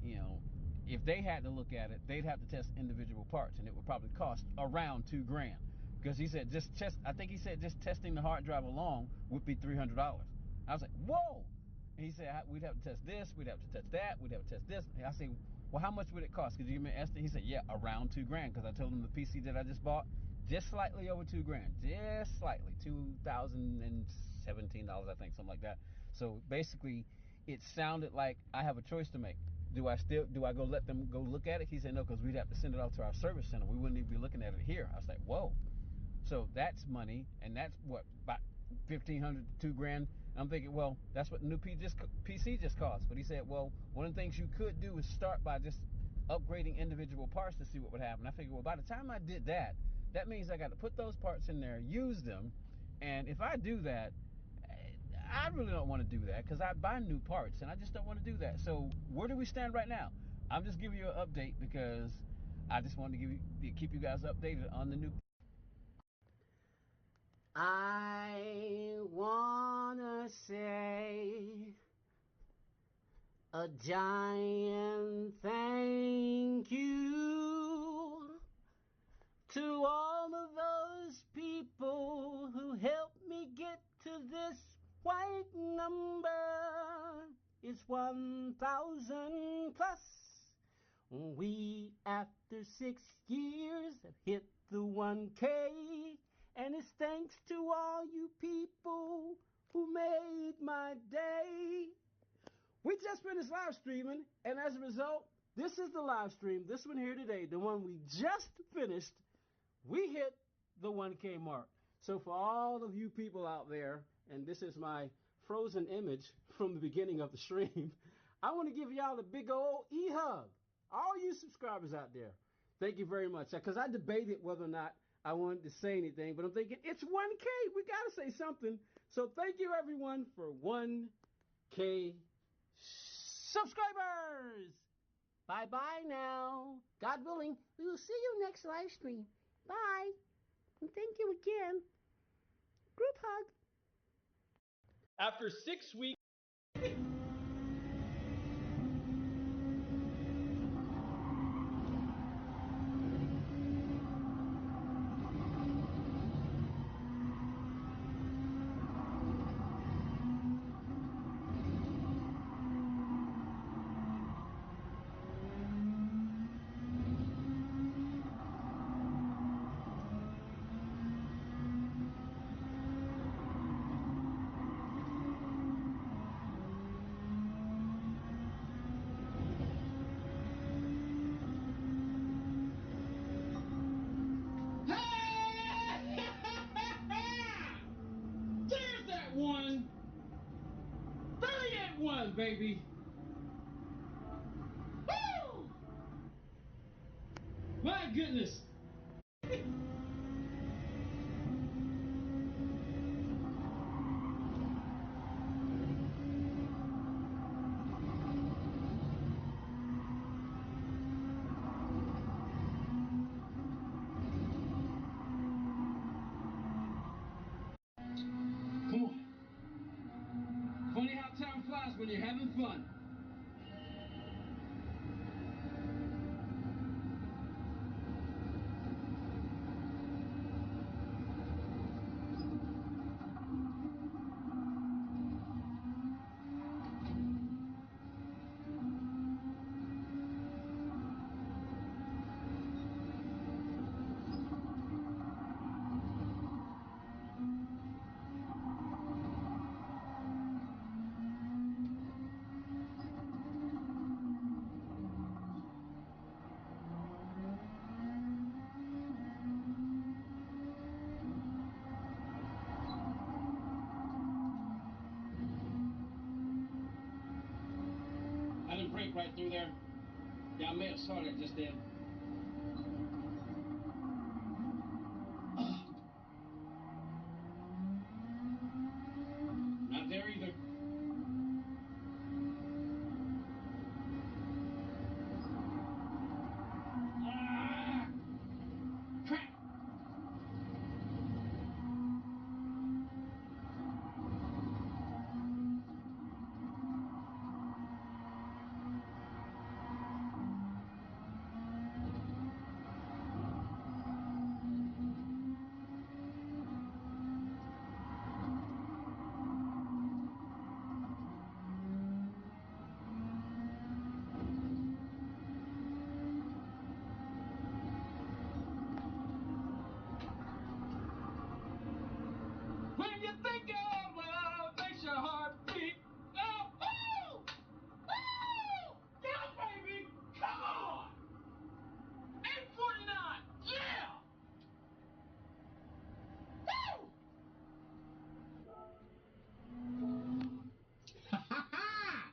you know, if they had to look at it, they'd have to test individual parts, and it would probably cost around $2,000. Because he said I think he said just testing the hard drive alone would be $300. I was like, whoa! And he said we'd have to test this, we'd have to test that, we'd have to test this. And I said, well, how much would it cost? Could you give me an estimate? He said, yeah, around $2,000. Because I told him the PC that I just bought, just slightly over $2,000, just slightly, $2,017, I think, something like that. So basically, it sounded like I have a choice to make. Do I go let them go look at it? He said no, because we'd have to send it off to our service center. We wouldn't even be looking at it here. I was like, whoa. So that's money, and that's what, about $1,500 to $2,000. I'm thinking, well, that's what the new PC just cost. But he said, well, one of the things you could do is start by just upgrading individual parts to see what would happen. I figured, well, by the time I did that, that means I got to put those parts in there, use them, and if I do that, I really don't want to do that, because I buy new parts, and I just don't want to do that. So where do we stand right now? I'm just giving you an update because I just wanted to keep you guys updated on the new. I wanna say a giant thank you to all of those people who helped me get to this white number. It's 1,000 plus. We, after 6 years, have hit the 1K, and it's thanks to all you people who made my day. We just finished live streaming, and as a result, this is the live stream, this one here today, the one we just finished. We hit the 1K mark. So for all of you people out there, and this is my frozen image from the beginning of the stream, I want to give y'all a big old e-hug. All you subscribers out there, thank you very much. Because I debated whether or not I wanted to say anything, but I'm thinking, it's 1K. We got to say something. So thank you, everyone, for 1K subscribers. Bye-bye now. God willing, we will see you next live stream. Bye. And thank you again. Group hug. After 6 weeks. fun, baby. Woo! My goodness. Come on. Funny how time flies when you're having fun. I didn't break right through there. Yeah, I may have saw that just then. Not there either. Ah! Crap! When you think of love, makes your heart beat. Oh, woo! Woo! Yeah, baby! Come on! 849! Yeah! Woo! Ha ha ha!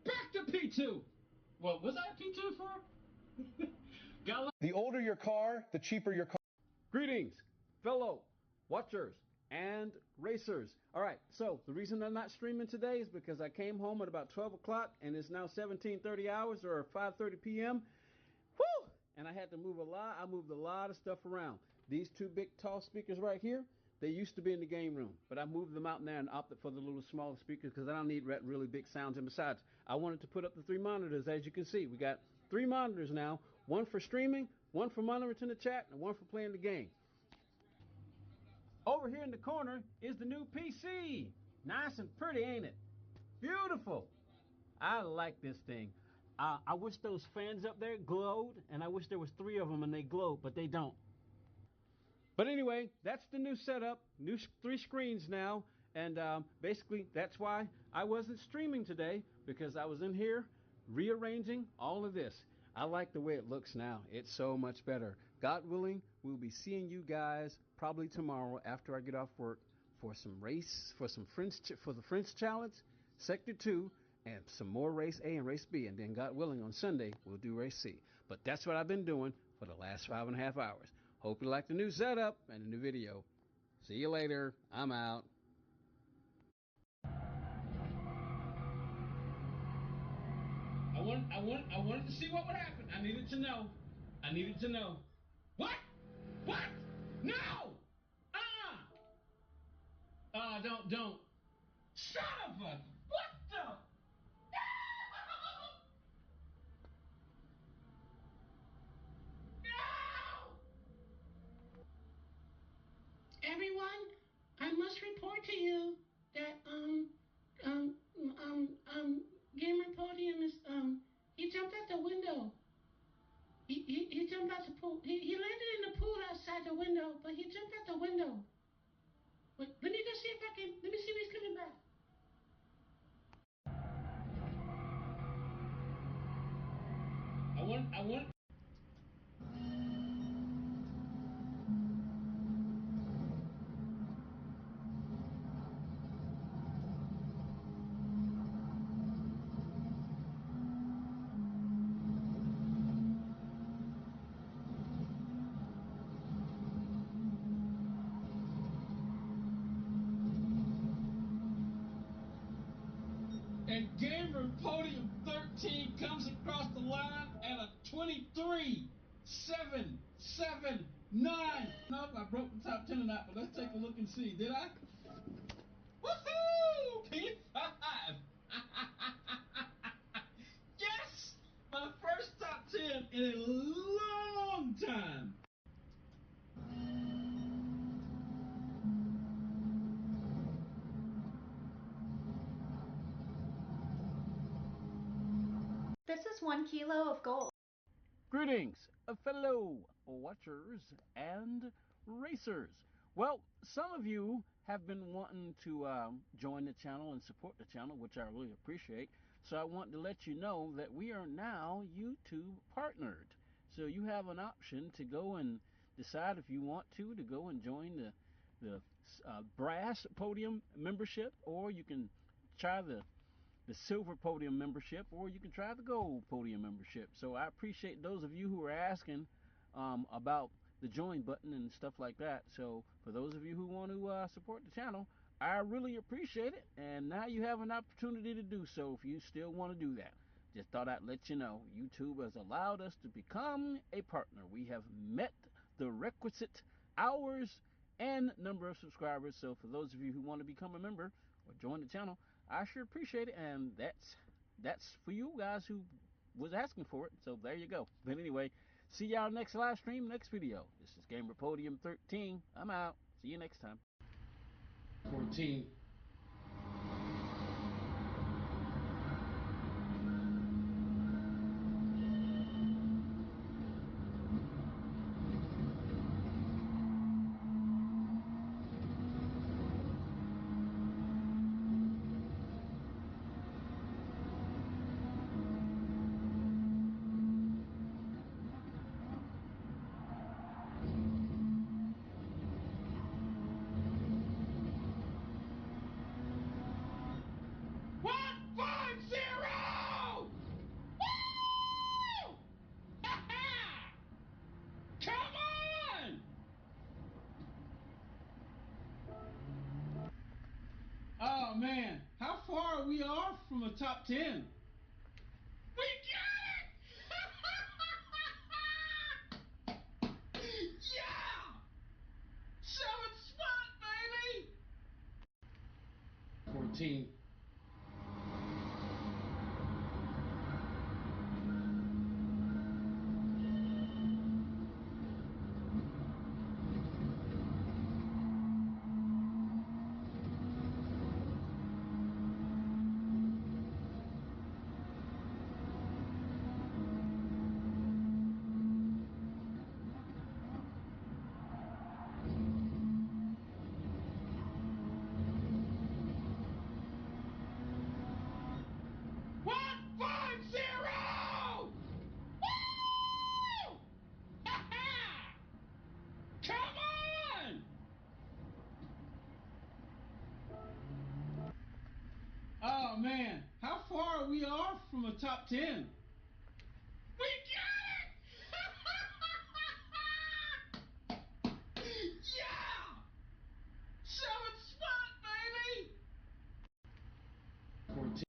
Back to P2! Well, was I P2 for? Got The older your car, the cheaper your car. Greetings, fellow watchers and racers. All right, so the reason I'm not streaming today is because I came home at about 12 o'clock and it's now 17:30 hours or 5:30 p.m. Whew! And I had to move a lot. I moved a lot of stuff around. These two big tall speakers right here, they used to be in the game room, but I moved them out in there and opted for the little smaller speakers because I don't need really big sounds. And besides, I wanted to put up the 3 monitors. As you can see, we got 3 monitors now, one for streaming, one for monitoring the chat, and one for playing the game. Over here in the corner is the new PC. Nice and pretty, ain't it? Beautiful. I like this thing. I wish those fans up there glowed, and I wish there was 3 of them and they glowed, but they don't. But anyway, that's the new setup, new 3 screens now, and basically that's why I wasn't streaming today, because I was in here rearranging all of this. I like the way it looks now. It's so much better. God willing, we'll be seeing you guys probably tomorrow after I get off work for some race, for the French Challenge, Sector 2, and some more Race A and Race B. And then, God willing, on Sunday, we'll do Race C. But that's what I've been doing for the last 5.5 hours. Hope you like the new setup and the new video. See you later. I'm out. I wanted to see what would happen. I needed to know. I needed to know. What? What? No! Don't. Son of a... What the... No! Everyone, I must report to you that Gamer Podium is he jumped out the window. He jumped out the pool. He landed in the pool outside the window, but he jumped out the window. But let me go see if let me see if he's coming back. I want And gamer Podium 13 comes across the line at a 23.779. Nope, I broke the top 10 or not, but let's take a look and see. Did I? Woohoo! P5! Yes! My first top 10 in a long time. This is 1 kilo of gold. Greetings, fellow watchers and racers. Well, some of you have been wanting to join the channel and support the channel, which I really appreciate. So I want to let you know that we are now YouTube partnered. So you have an option to go and decide if you want to go and join the brass podium membership, or you can try the silver podium membership, or you can try the gold podium membership. So I appreciate those of you who are asking about the join button and stuff like that. So for those of you who want to support the channel, I really appreciate it, and now you have an opportunity to do so if you still want to do that. Just thought I'd let you know YouTube has allowed us to become a partner. We have met the requisite hours and number of subscribers. So for those of you who want to become a member or join the channel, I sure appreciate it, and that's for you guys who was asking for it. So there you go. But anyway, see y'all next live stream, next video. This is Gamer Podium 13. I'm out. See you next time. 14. Oh man, how far are we off from a top 10? We got it! Yeah! 7th spot, baby! 14. Oh man, how far are we off from a top 10? We got it! Yeah! 7th spot, baby! 14.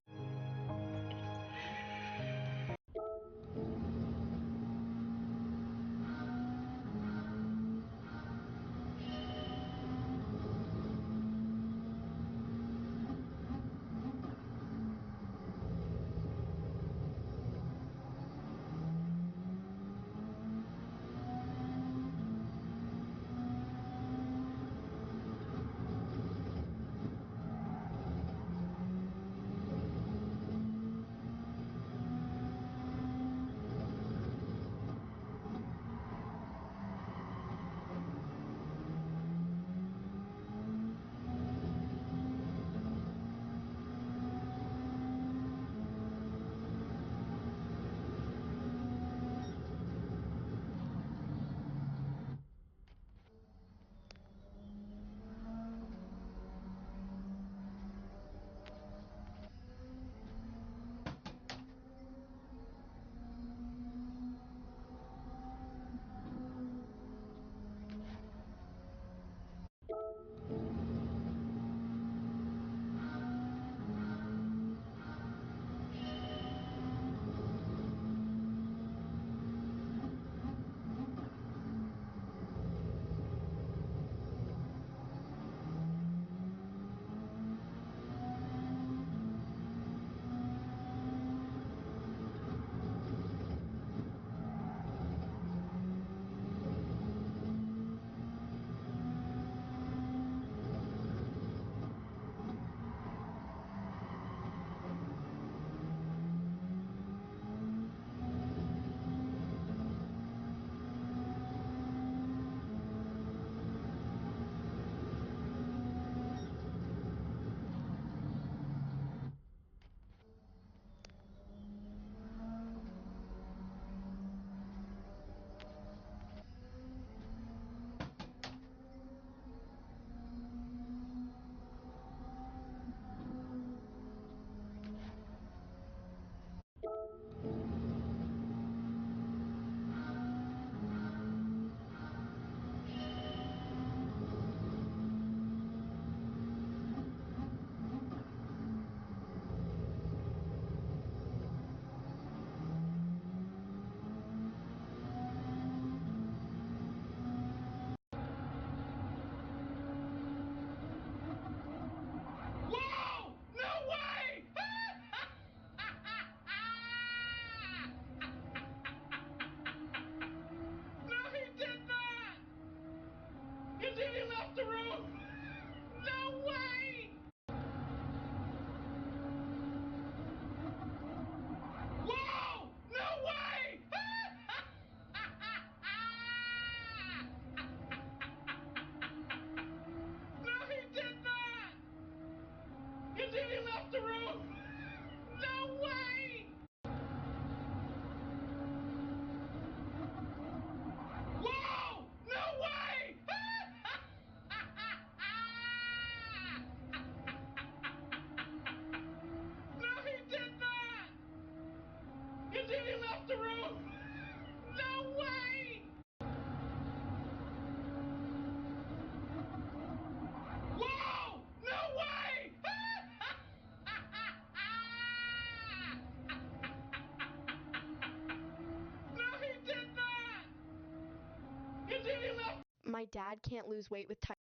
My dad can't lose weight with time.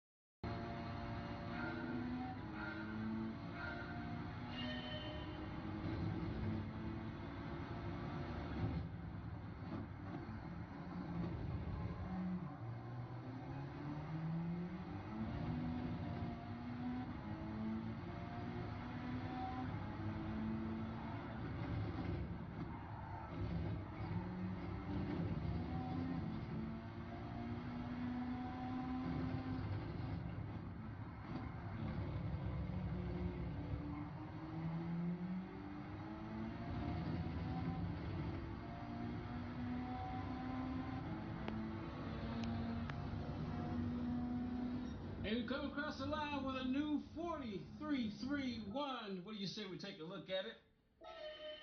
And we come across the line with a new 4331. What do you say we take a look at it?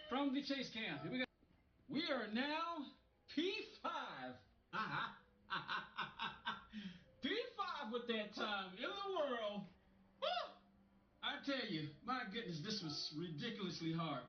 From the chase cam. Here we go. We are now P5. P5 with that time in the world. Woo! I tell you, my goodness, this was ridiculously hard.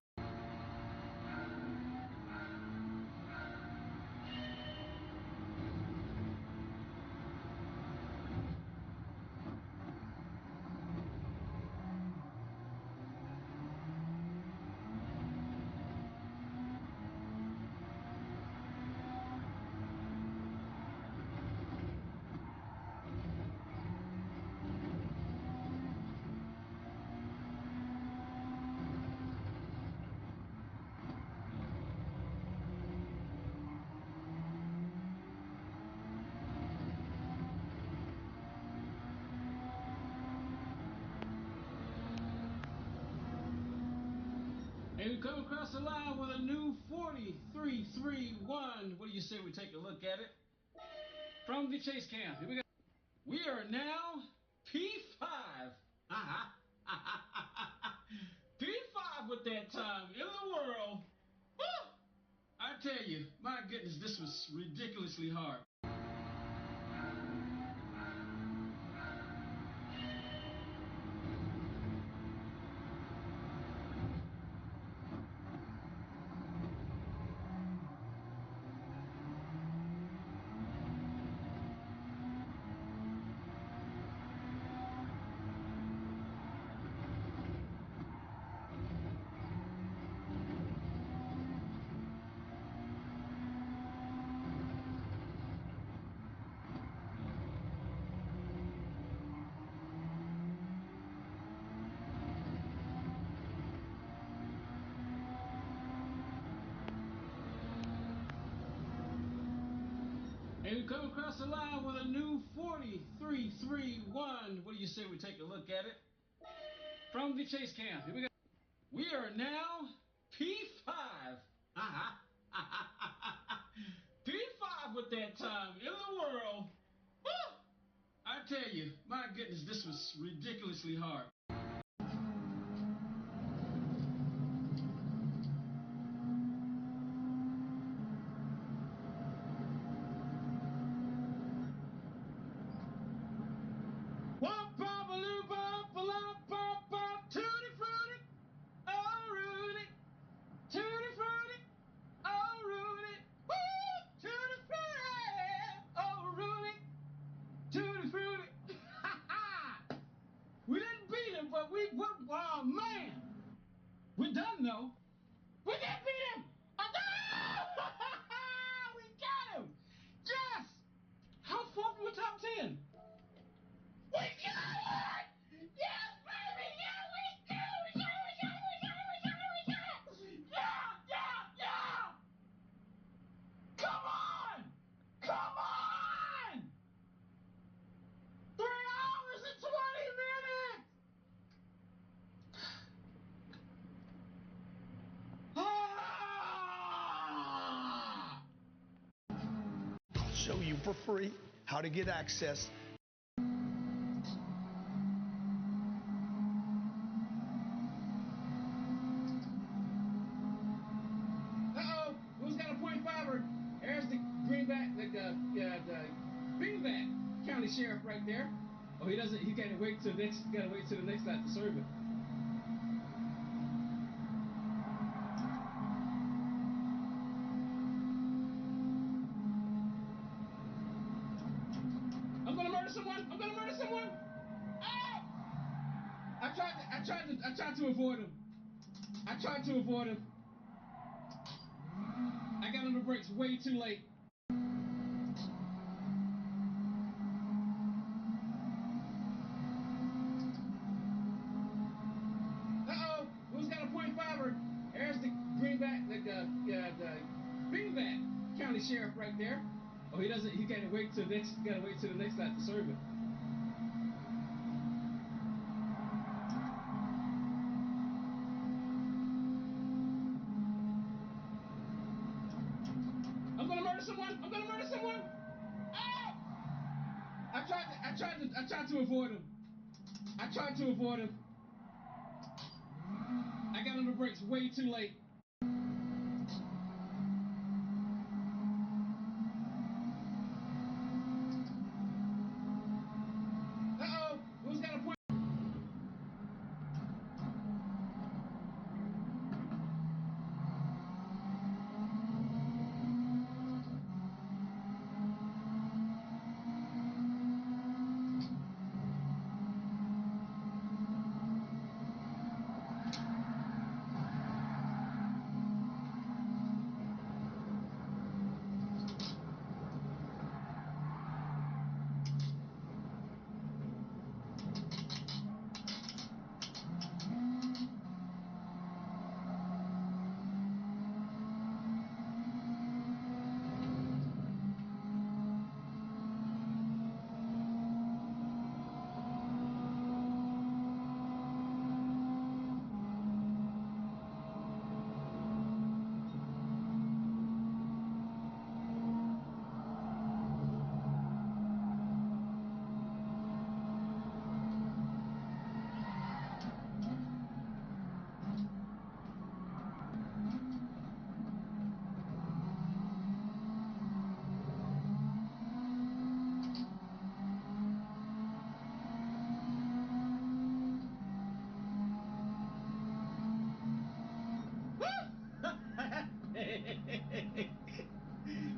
And we come across the line with a new 4331. What do you say we take a look at it? From the chase cam. Here we go. We are now P5. P5 with that time in the world. Woo! I tell you, my goodness, this was ridiculously hard. And we come across the line with a new 4331. What do you say we take a look at it? From the chase cam. Here we go. We are now P5. P5 with that time in the world. Woo! I tell you, my goodness, this was ridiculously hard. Tutti frutti, oh Rudy, tutti frutti, oh Rudy, woo! Tutti frutti, oh Rudy, tutti frutti. We didn't beat him, but oh man, we're done though. We did beat him. We got him. Yes. How far from the top 10? We got it! Yes, baby! Yeah, we got it! We got it! We got it! We got it! We got it! We got it! Yeah! Come on! Come on! 3 hours and 20 minutes! I'll show you for free how to get access. Uh-oh, who's got a .5er? There's the Greenback, the Greenback County Sheriff right there. Oh, he doesn't. He gotta wait till the next lap to serve it. I'm I'm gonna murder someone. Ah! I tried to avoid him. I tried to avoid him. I got on the brakes way too late. Uh-oh, who's got a .5er? There's the Greenback, the Greenback County Sheriff right there. Oh, he doesn't. He gotta wait till next. Gotta wait till the next lap to serve it. I'm gonna murder someone. I'm gonna murder someone. Ah! I tried to avoid him. I tried to avoid him. I got on the brakes way too late. Uh-oh, who's got a point?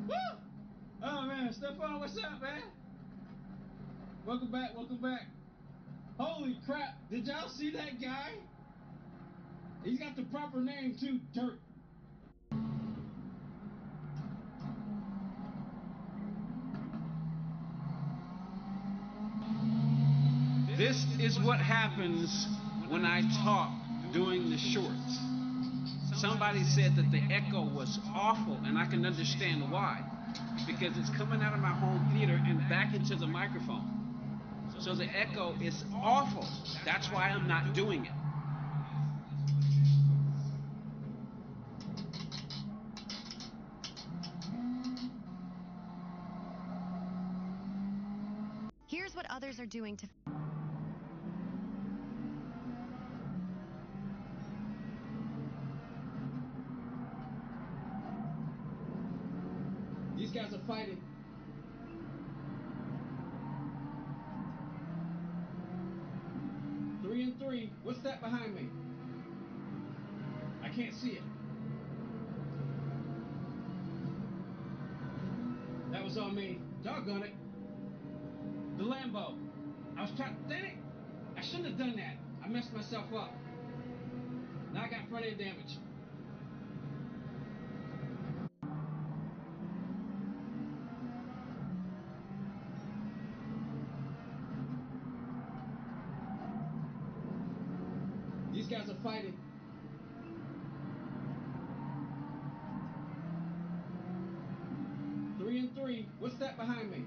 Woo! Oh man, Stephon, what's up, man? Welcome back, welcome back. Holy crap, did y'all see that guy? He's got the proper name too, Dirt. This is what happens when I talk during the shorts. Somebody said that the echo was awful, and I can understand why. Because it's coming out of my home theater and back into the microphone. So the echo is awful. That's why I'm not doing it. Here's what others are doing to... These guys are fighting. Three and three. What's that behind me? I can't see it. That was on me. Doggone it. The Lambo. I was trying. Dang it! I shouldn't have done that. I messed myself up. Now I got front end damage. These guys are fighting. Three and three. What's that behind me?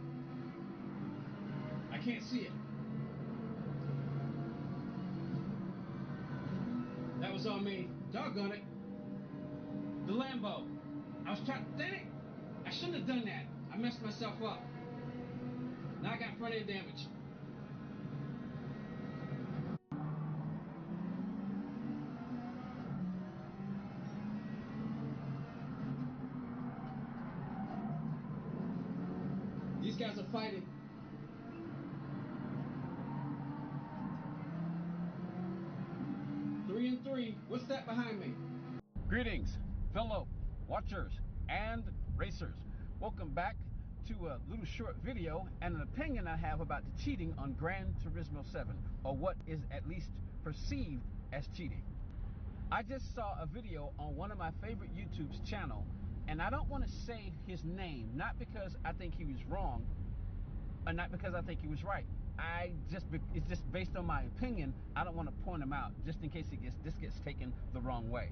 I can't see it. That was on me. Doggone it. The Lambo. I was trying. Dang it! I shouldn't have done that. I messed myself up. Now I got front end damage. These guys are fighting. Three and three. What's that behind me? Greetings, fellow watchers and racers. Welcome back to a little short video and an opinion I have about the cheating on Gran Turismo 7, or what is at least perceived as cheating. I just saw a video on one of my favorite YouTube's channel, and I don't want to say his name, not because I think he was wrong, or not because I think he was right. It's just based on my opinion. I don't want to point him out just in case this gets taken the wrong way.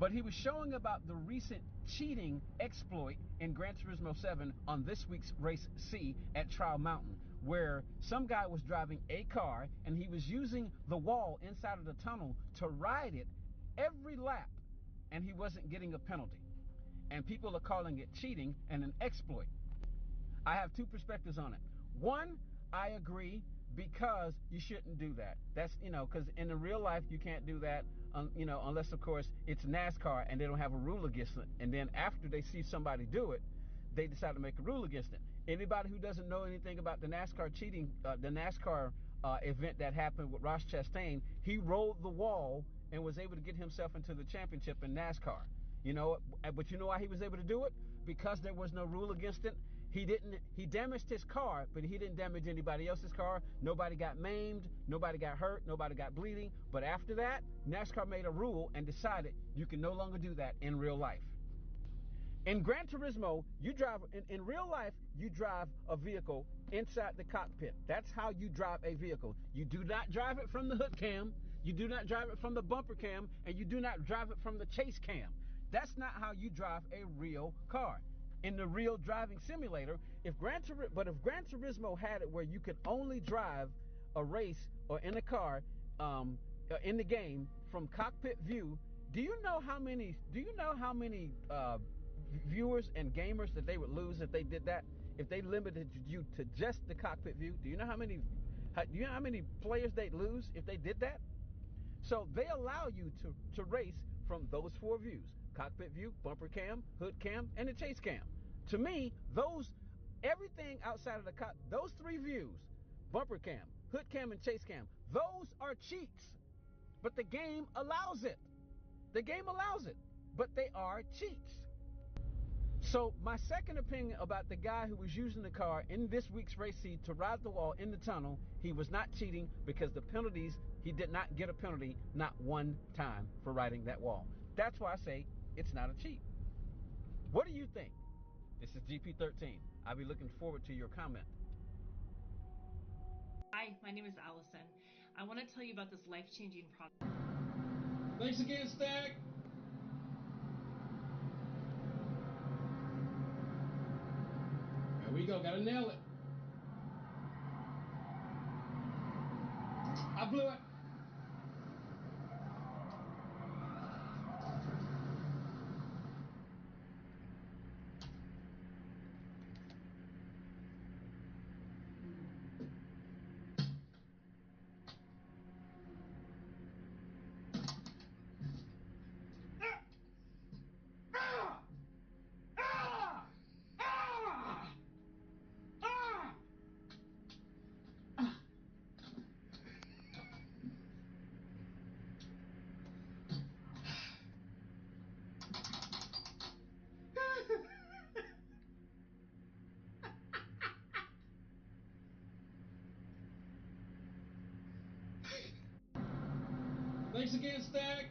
But he was showing about the recent cheating exploit in Gran Turismo 7 on this week's race C at Trial Mountain, where some guy was driving a car and he was using the wall inside of the tunnel to ride it every lap, and he wasn't getting a penalty. And people are calling it cheating and an exploit. I have two perspectives on it. One, I agree, because you shouldn't do that. That's, because in the real life you can't do that, unless of course it's NASCAR and they don't have a rule against it. And then after they see somebody do it, they decide to make a rule against it. Anybody who doesn't know anything about the NASCAR cheating, the NASCAR event that happened with Ross Chastain, he rolled the wall and was able to get himself into the championship in NASCAR. But you know why he was able to do it? Because there was no rule against it. He damaged his car, but he didn't damage anybody else's car. Nobody got maimed, nobody got hurt, nobody got bleeding. But after that, NASCAR made a rule and decided you can no longer do that in real life. In Gran Turismo, in real life, you drive a vehicle inside the cockpit. That's how you drive a vehicle. You do not drive it from the hood cam, you do not drive it from the bumper cam, and you do not drive it from the chase cam. That's not how you drive a real car. In the real driving simulator, if Gran Turismo had it where you could only drive a race or in a car in the game from cockpit view, do you know how many viewers and gamers that they would lose if they did that? If they limited you to just the cockpit view, do you know how many players they'd lose if they did that? So they allow you to race from those four views: cockpit view, bumper cam, hood cam, and the chase cam. To me, everything outside of those three views, bumper cam, hood cam, and chase cam, those are cheats. But the game allows it. The game allows it, but they are cheats. So my second opinion about the guy who was using the car in this week's race C to ride the wall in the tunnel, he was not cheating, because the penalties, he did not get a penalty, not one time, for riding that wall. That's why I say it's not a cheat. What do you think? This is GP13. I'll be looking forward to your comment. Hi, my name is Allison. I want to tell you about this life-changing product. Thanks again, Stack. There we go. Gotta nail it. I blew it. Thanks again, Stack.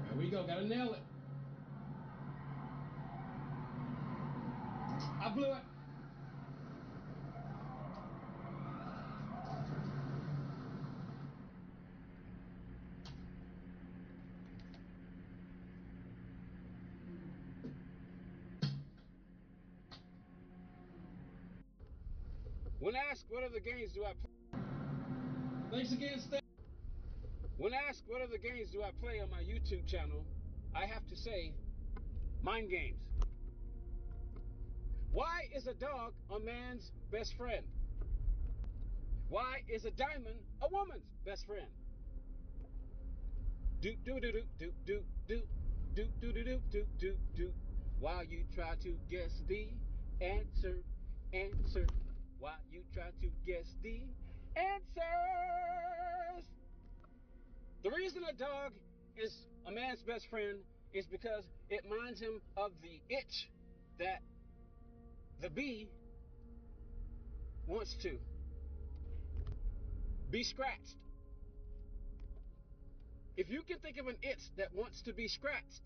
There we go. Gotta nail it. I blew it. When asked what other games do I play, thanks again, Steph. When asked what other games do I play on my YouTube channel, I have to say, mind games. Why is a dog a man's best friend? Why is a diamond a woman's best friend? Do do do do do do do do do do do do do do. While you try to guess the answer. While you try to guess the answers. The reason a dog is a man's best friend is because it reminds him of the itch that the bee wants to be scratched. If you can think of an itch that wants to be scratched,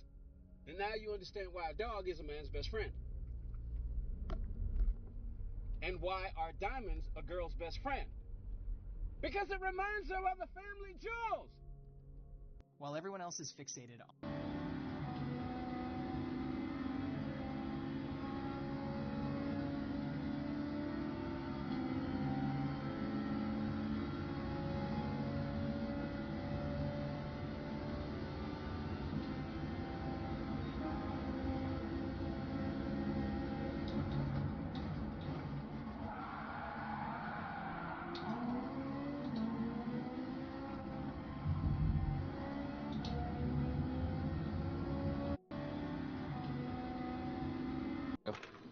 then now you understand why a dog is a man's best friend. And why are diamonds a girl's best friend? Because it reminds her of the family jewels. While everyone else is fixated on...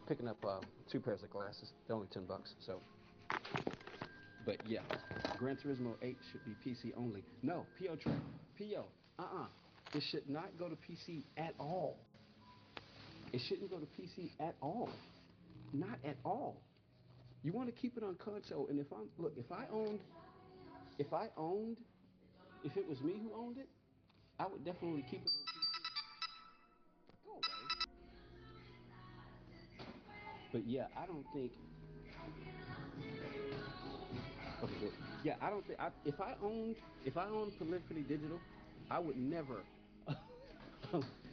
Picking up 2 pairs of glasses. They're only $10, so. But yeah, Gran Turismo 8 should be PC only. No, PO track. PO. It should not go to PC at all. It shouldn't go to PC at all. Not at all. You want to keep it on console. And if it was me who owned it, I would definitely keep it on PC. Go away. But yeah, I don't think. Okay, good. Yeah, I don't think. If I owned Prolifically Digital, I would never.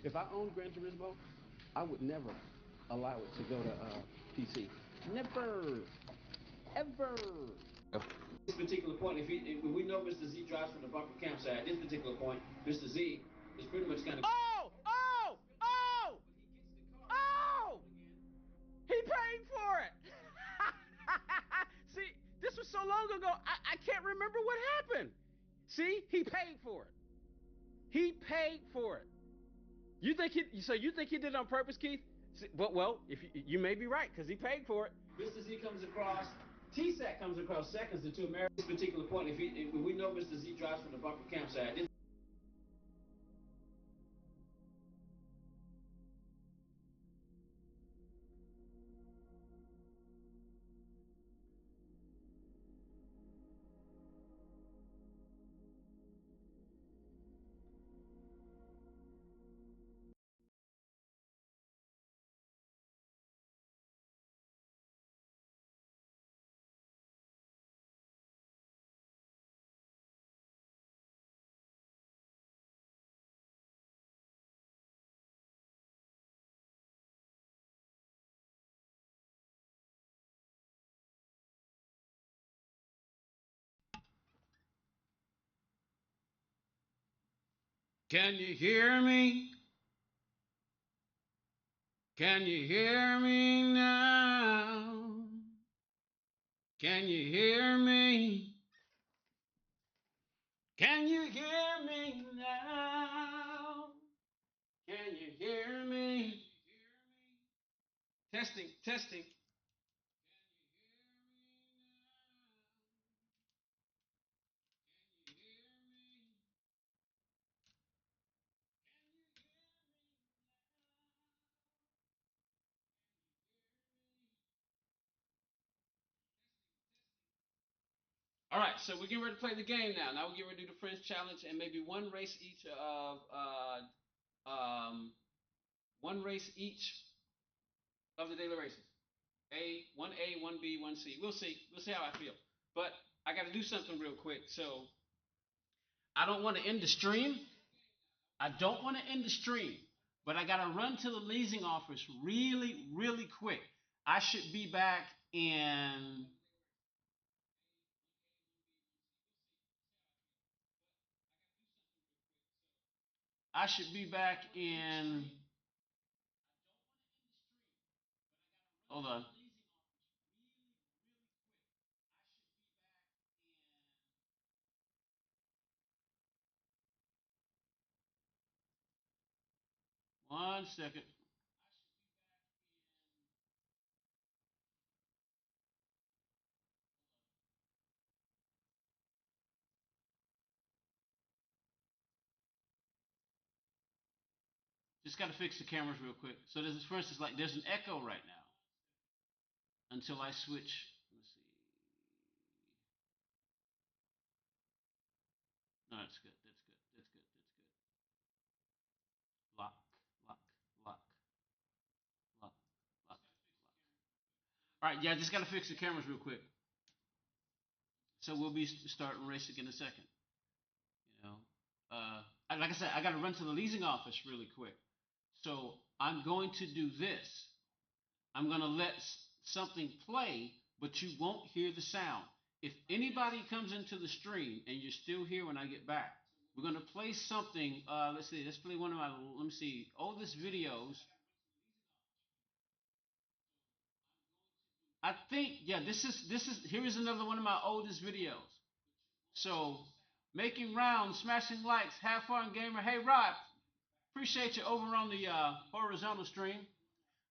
If I owned Gran Turismo, I would never allow it to go to PC. Never, ever. This particular point, if we know Mr. Z drives from the bumper campsite, at this particular point, Mr. Z is pretty much kind of. Oh! He paid for it. See, this was so long ago, I can't remember what happened. See, he paid for it. He paid for it. You think he did it on purpose, Keith? See, well, if you may be right, because he paid for it. Mr. Z comes across. TSAT comes across seconds to America. At this particular point, if we know Mr. Z drives from the bumper campsite. Can you hear me? Can you hear me now? Can you hear me? Can you hear me now? Can you hear me? Testing, testing. All right, so we're getting ready to play the game now. Now we're getting ready to do the Friends Challenge and maybe one race each of the daily races. One A, one B, one C. We'll see. We'll see how I feel. But I got to do something real quick. So I don't want to end the stream. But I got to run to the leasing office really, really quick. I should be back in. Hold on. One second. just got to fix the cameras real quick. So there's, for instance, like there's an echo right now until I switch. Let's see. No, that's good. That's good. That's good. That's good. Lock, lock, lock, lock, lock, lock. All right, yeah, I just got to fix the cameras real quick. So we'll be starting racing in a second. You know, like I said, I got to run to the leasing office really quick. So I'm going to do this. I'm going to let something play, but you won't hear the sound. If anybody comes into the stream and you're still here when I get back, we're going to play something. Let's see. Let's play one of my, let me see, oldest videos. I think, yeah, here is another one of my oldest videos. So, making rounds, smashing likes, have fun, gamer. Hey, Rod, appreciate you over on the horizontal stream.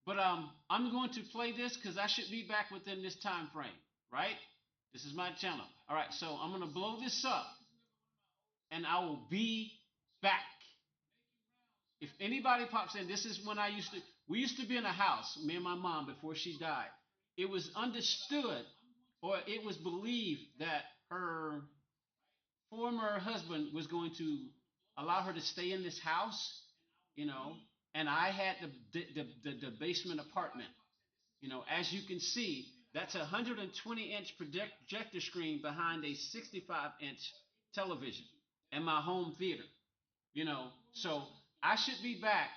But I'm going to play this because I should be back within this time frame, right? This is my channel. All right, so I'm going to blow this up, and I will be back. If anybody pops in, this is when we used to be in a house, me and my mom, before she died. It was understood, or it was believed that her former husband was going to allow her to stay in this house, you know, and I had the basement apartment. You know, as you can see, that's a 120-inch projector screen behind a 65-inch television in my home theater. You know, so I should be back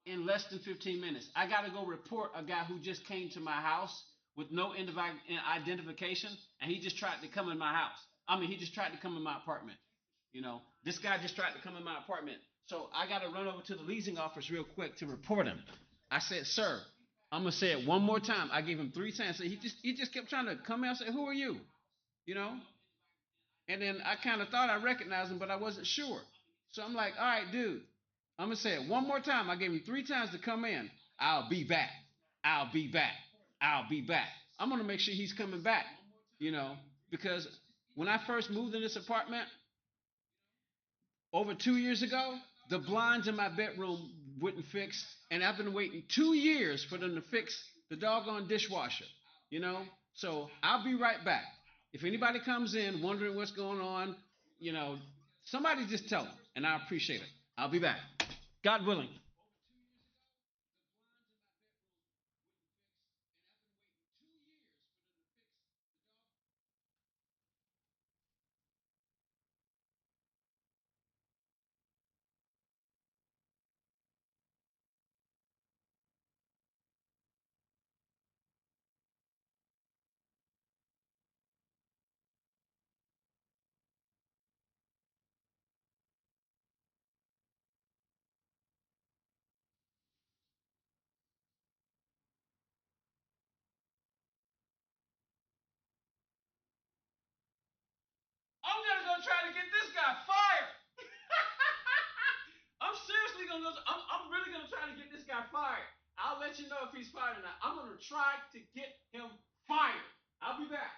in less than 15 minutes. I got to go report a guy who just came to my house with no identification, and he just tried to come in my house. I mean, he just tried to come in my apartment. You know, this guy just tried to come in my apartment. So I got to run over to the leasing office real quick to report him. I said, sir, I'm gonna say it one more time. I gave him 3 times. So he just kept trying to come in. I said, who are you? You know? And then I kind of thought I recognized him, but I wasn't sure. So I'm like, all right, dude, I'm gonna say it one more time. I gave him 3 times to come in. I'll be back. I'll be back. I'll be back. I'm gonna make sure he's coming back. You know, because when I first moved in this apartment, over 2 years ago, the blinds in my bedroom wouldn't fix, and I've been waiting 2 years for them to fix the doggone dishwasher. You know, so I'll be right back. If anybody comes in wondering what's going on, you know, somebody just tell them, and I appreciate it. I'll be back. God willing. I'm gonna go try to get this guy fired. I'm seriously gonna go. I'm really gonna try to get this guy fired. I'll let you know if he's fired or not. I'm gonna try to get him fired. I'll be back.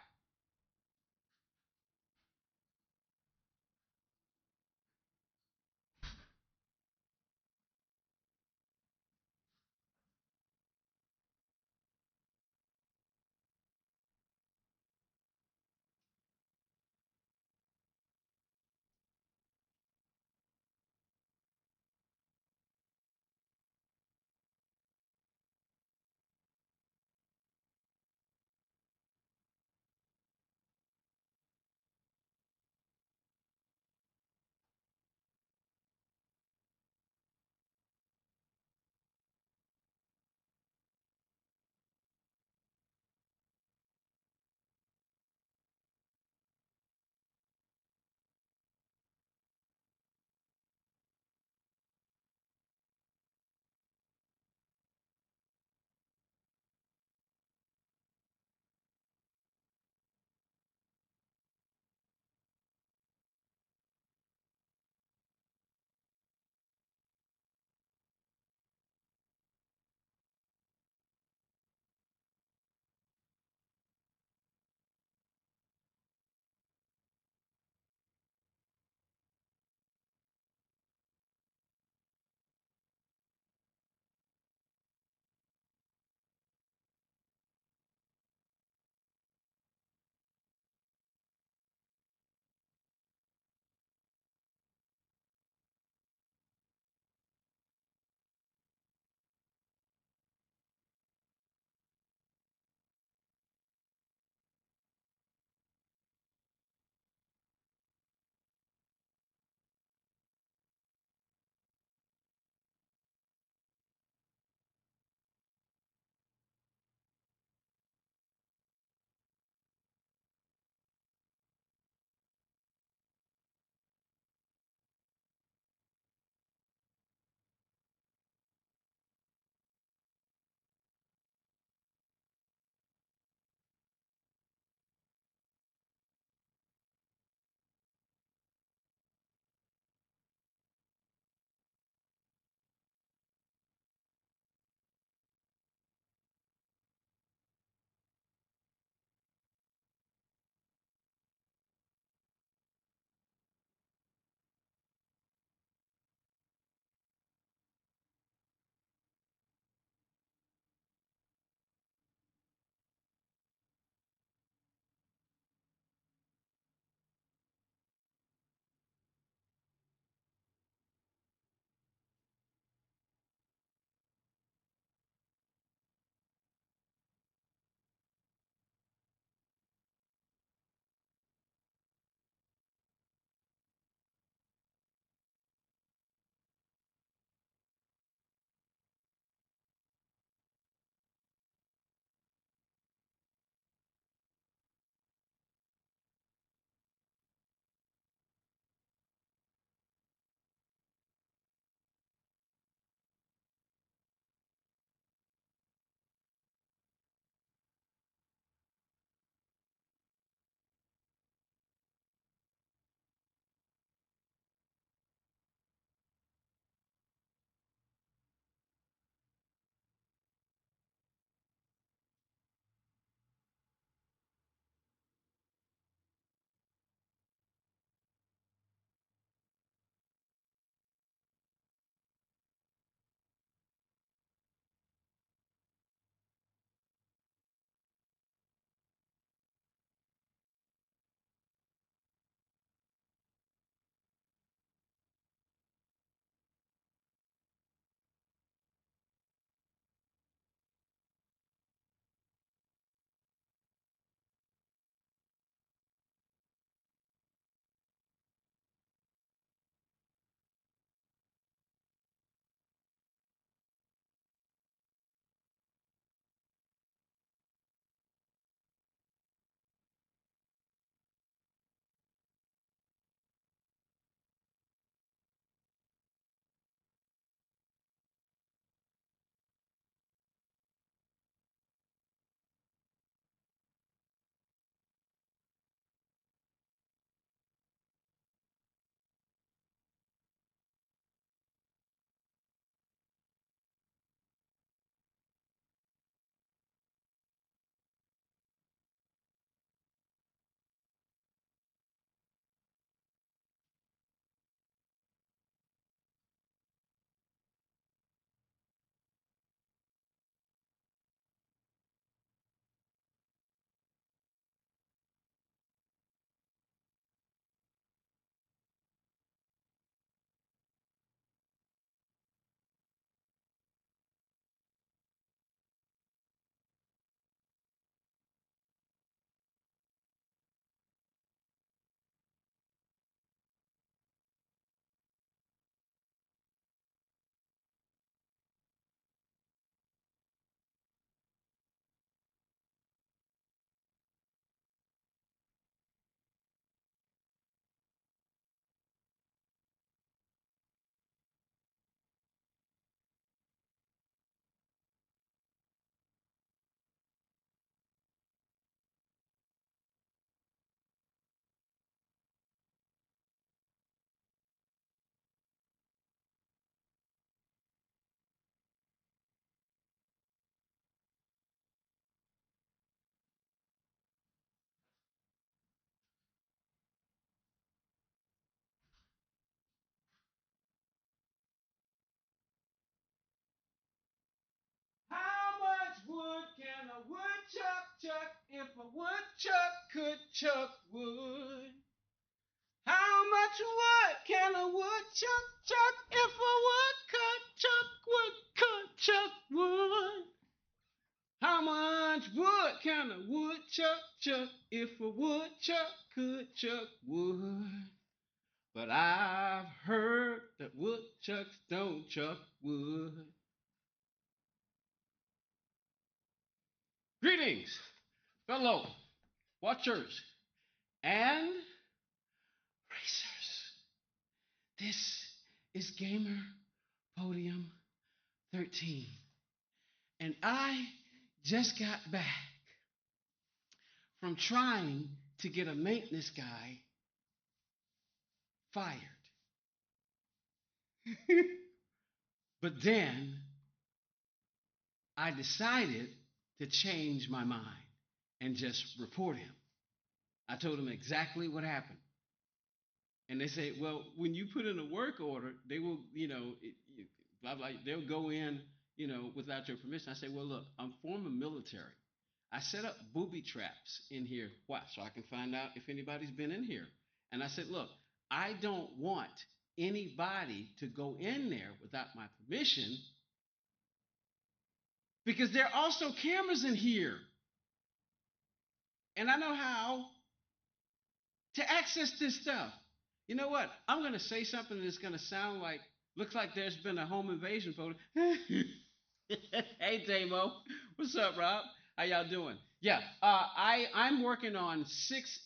if a woodchuck could chuck wood. How much wood can a woodchuck chuck if a wood could chuck wood? How much wood can a woodchuck chuck if a woodchuck could chuck wood? But I've heard that woodchucks don't chuck wood. Greetings, fellow watchers and racers. This is Gamer Podium 13. And I just got back from trying to get a maintenance guy fired. But then I decided to change my mind and just report him. I told him exactly what happened. And they say, well, when you put in a work order, they will, blah, blah, they'll go in, without your permission. I say, well, look, I'm former military. I set up booby traps in here. Why? So I can find out if anybody's been in here. And I said, look, I don't want anybody to go in there without my permission because there are also cameras in here. And I know how to access this stuff. You know what? I'm going to say something that's going to sound like, looks like there's been a home invasion photo. Hey, Damo. What's up, Rob? How y'all doing? Yeah, I'm working on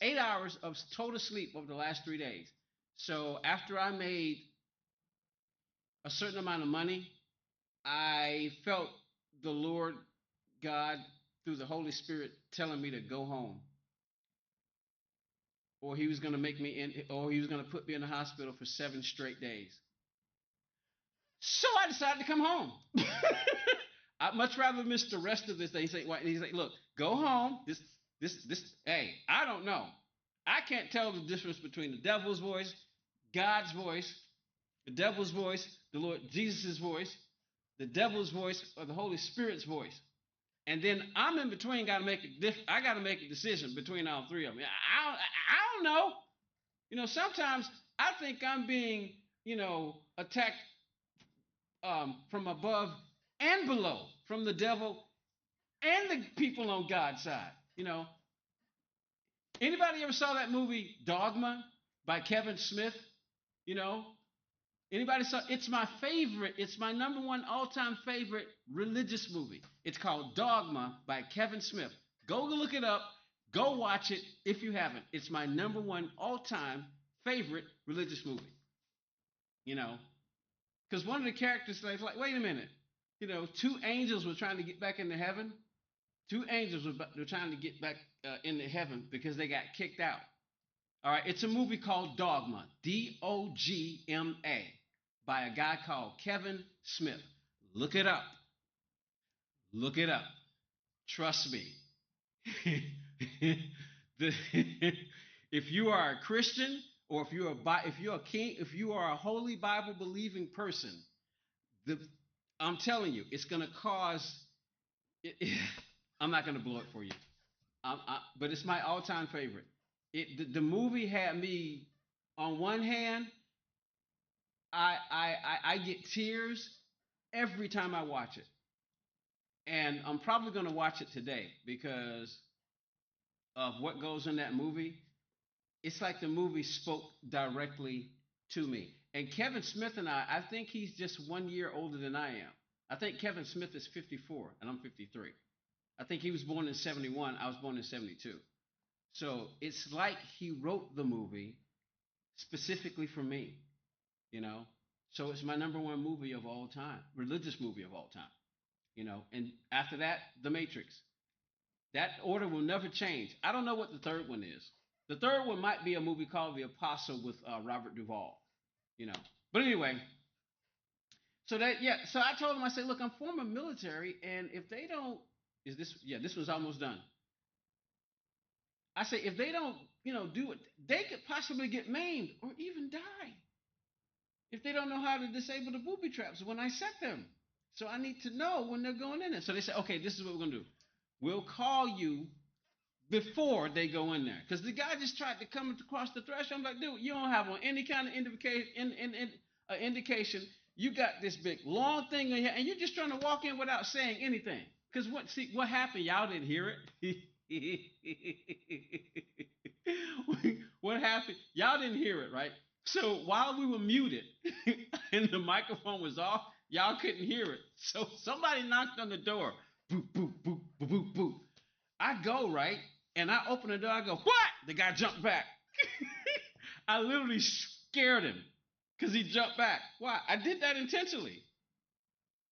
8 hours of total sleep over the last 3 days. So after I made a certain amount of money, I felt the Lord God through the Holy Spirit telling me to go home. Or he was going to put me in the hospital for 7 straight days. So I decided to come home. I'd much rather miss the rest of this day. He's like, look, go home. Hey, I don't know. I can't tell the difference between the devil's voice, God's voice, the devil's voice, the Lord Jesus' voice, the devil's voice, or the Holy Spirit's voice. And then I'm in between. I got to make a decision between all three of them. I don't know. Sometimes I think I'm being, attacked from above and below, from the devil and the people on God's side. Anybody ever saw that movie Dogma by Kevin Smith? Anybody saw? It's my favorite. It's my number one all-time favorite religious movie. It's called Dogma by Kevin Smith. Go look it up. Go watch it if you haven't. It's my number one all-time favorite religious movie. Because one of the characters is like, wait a minute. 2 angels were trying to get back into heaven. 2 angels were trying to get back into heaven because they got kicked out. All right, it's a movie called Dogma, Dogma, by a guy called Kevin Smith. Look it up. Look it up. Trust me. If you are a Christian or if you are a holy Bible believing person, I'm telling you, it's going to cause. I'm not going to blow it for you, but it's my all-time favorite. The movie had me. On one hand, I get tears every time I watch it, and I'm probably going to watch it today because of what goes in that movie. It's like the movie spoke directly to me. And Kevin Smith and I think he's just 1 year older than I am. I think Kevin Smith is 54 and I'm 53. I think he was born in 71. I was born in 72. So it's like he wrote the movie specifically for me, So it's my number one movie of all time, religious movie of all time, And after that, The Matrix. That order will never change. I don't know what the third one is. The third one might be a movie called The Apostle with Robert Duvall, But anyway, so I told him, I said, look, I'm former military, and if they don't, this was almost done. I say, if they don't, do it, they could possibly get maimed or even die if they don't know how to disable the booby traps when I set them. So I need to know when they're going in there. So they said, okay, this is what we're going to do. We'll call you before they go in there. Because the guy just tried to come across the threshold. I'm like, dude, you don't have on any kind of indication. You got this big long thing in here, and you're just trying to walk in without saying anything. Because what happened? Y'all didn't hear it. What happened? Y'all didn't hear it, right? So while we were muted and the microphone was off, y'all couldn't hear it. So somebody knocked on the door. Boop, boop, boop, boop, boop, boop. I go, right? And I open the door. I go, what? The guy jumped back. I literally scared him because he jumped back. Why? I did that intentionally.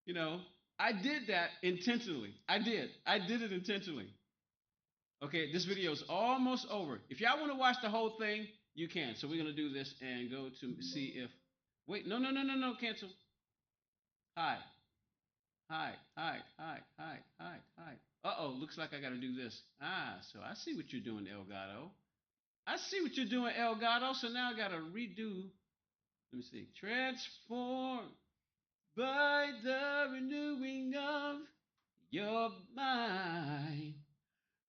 You know, I did that intentionally. I did. I did it intentionally. Okay, this video is almost over. If y'all want to watch the whole thing, you can. So we're gonna do this and go to see if. Wait, no, no, no, no, no, cancel. Hi, hi, hi, hi, hi, hi, hi. Uh-oh, looks like I gotta do this. Ah, so I see what you're doing, Elgato. I see what you're doing, Elgato. So now I gotta redo. Let me see. Transform by the renewing of your mind.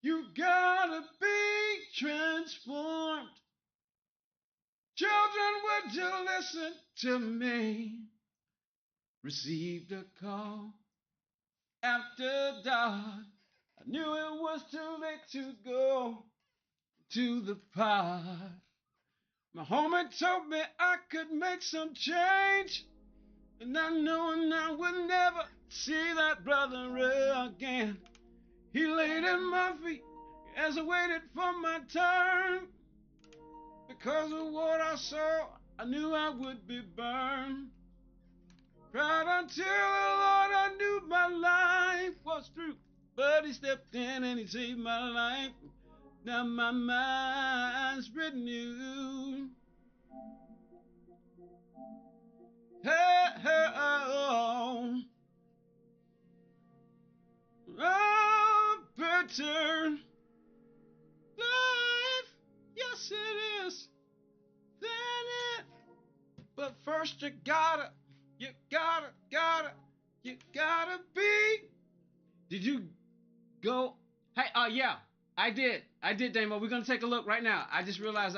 You gotta be transformed. Children, would you listen to me? Received a call after dark. I knew it was too late to go to the park. My homie told me I could make some change, and I know I would never see that brother again. He laid at my feet as I waited for my turn. Because of what I saw, I knew I would be burned. Cried until the Lord, I knew my life was through. But he stepped in and he saved my life. Now my mind's renewed. Hey, hey, oh, oh, better life. Yes, it is. Then it. But first you gotta be. Did you go? Hey, yeah, I did, Damo. We're gonna take a look right now. I just realized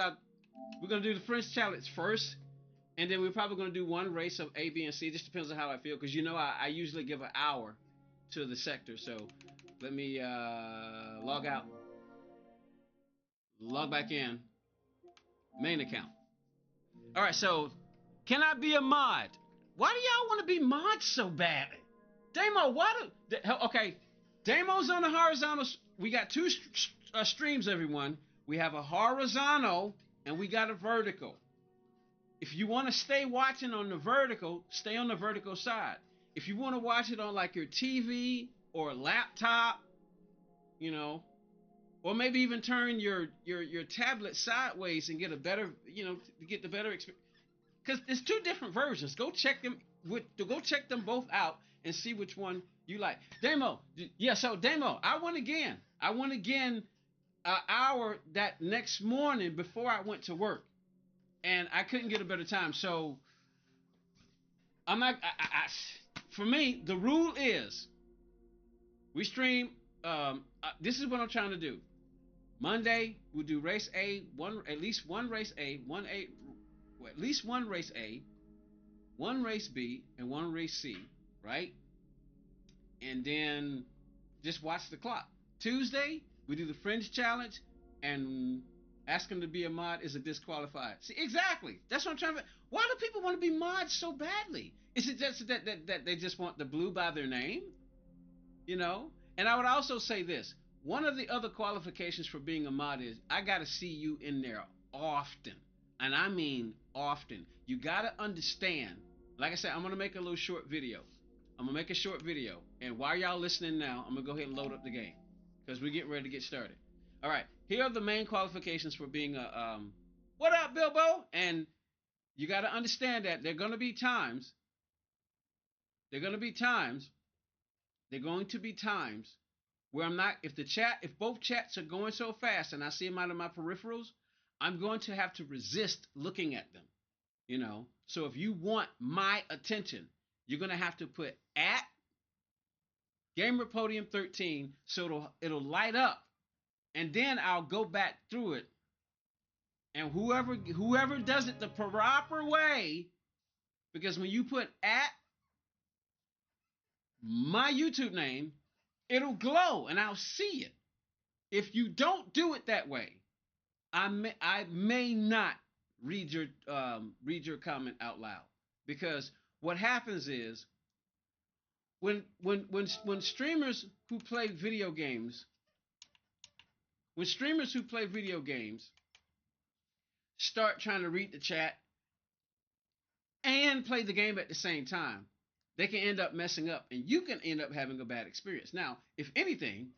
we're gonna do the French challenge first, and then we're probably gonna do one race of A, B, and C. Just depends on how I feel, because you know I usually give an hour to the sector. So let me log out, log back in, main account. All right, so can I be a mod? Why do y'all want to be mods so badly? Damo, okay, Damo's on the horizontal. We got two streams, everyone. We have a horizontal and we got a vertical. If you want to stay watching on the vertical, stay on the vertical side. If you want to watch it on like your TV or laptop, you know, or maybe even turn your tablet sideways and get a better, to get the better experience. Because there's two different versions. Go check them both out and see which one you like. Damo, yeah. So Damo, I went again an hour that next morning before I went to work, and I couldn't get a better time. So I'm not. For me, the rule is we stream. This is what I'm trying to do. Monday we'll do race A, at least one race A, at least one race A, one race B, and one race C, right? And then just watch the clock. Tuesday, we do the Fringe Challenge, and asking to be a mod is a disqualified. See, exactly. That's what I'm trying to. Why do people want to be mods so badly? Is it just that they just want the blue by their name? You know? And I would also say this. One of the other qualifications for being a mod is I got to see you in there often. And I mean often. You got to understand. Like I said, I'm going to make a little short video. I'm going to make a short video. And while y'all listening now, I'm going to go ahead and load up the game. Because we're getting ready to get started. All right. Here are the main qualifications for being a... what up, Bilbo? And you got to understand that there are going to be times... There are going to be times where I'm not, if both chats are going so fast and I see them out of my peripherals, I'm going to have to resist looking at them, So if you want my attention, you're going to have to put at Gamer Podium 13 so it'll light up and then I'll go back through it, and whoever does it the proper way, because when you put at my YouTube name, it'll glow and I'll see it. If you don't do it that way, I may not read your comment out loud, because what happens is when streamers who play video games start trying to read the chat and play the game at the same time, they can end up messing up and you can end up having a bad experience. Now, if anything,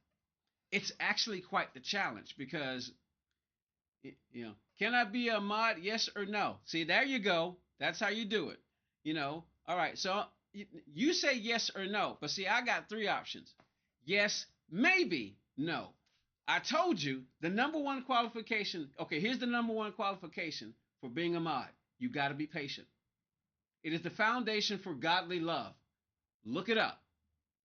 it's actually quite the challenge, because can I be a mod, yes or no? See, there you go. That's how you do it. All right, so you say yes or no, but see, I got three options: yes, maybe, no. I told you the number one qualification. Okay, here's the number one qualification for being a mod: you got to be patient. It is the foundation for godly love. Look it up.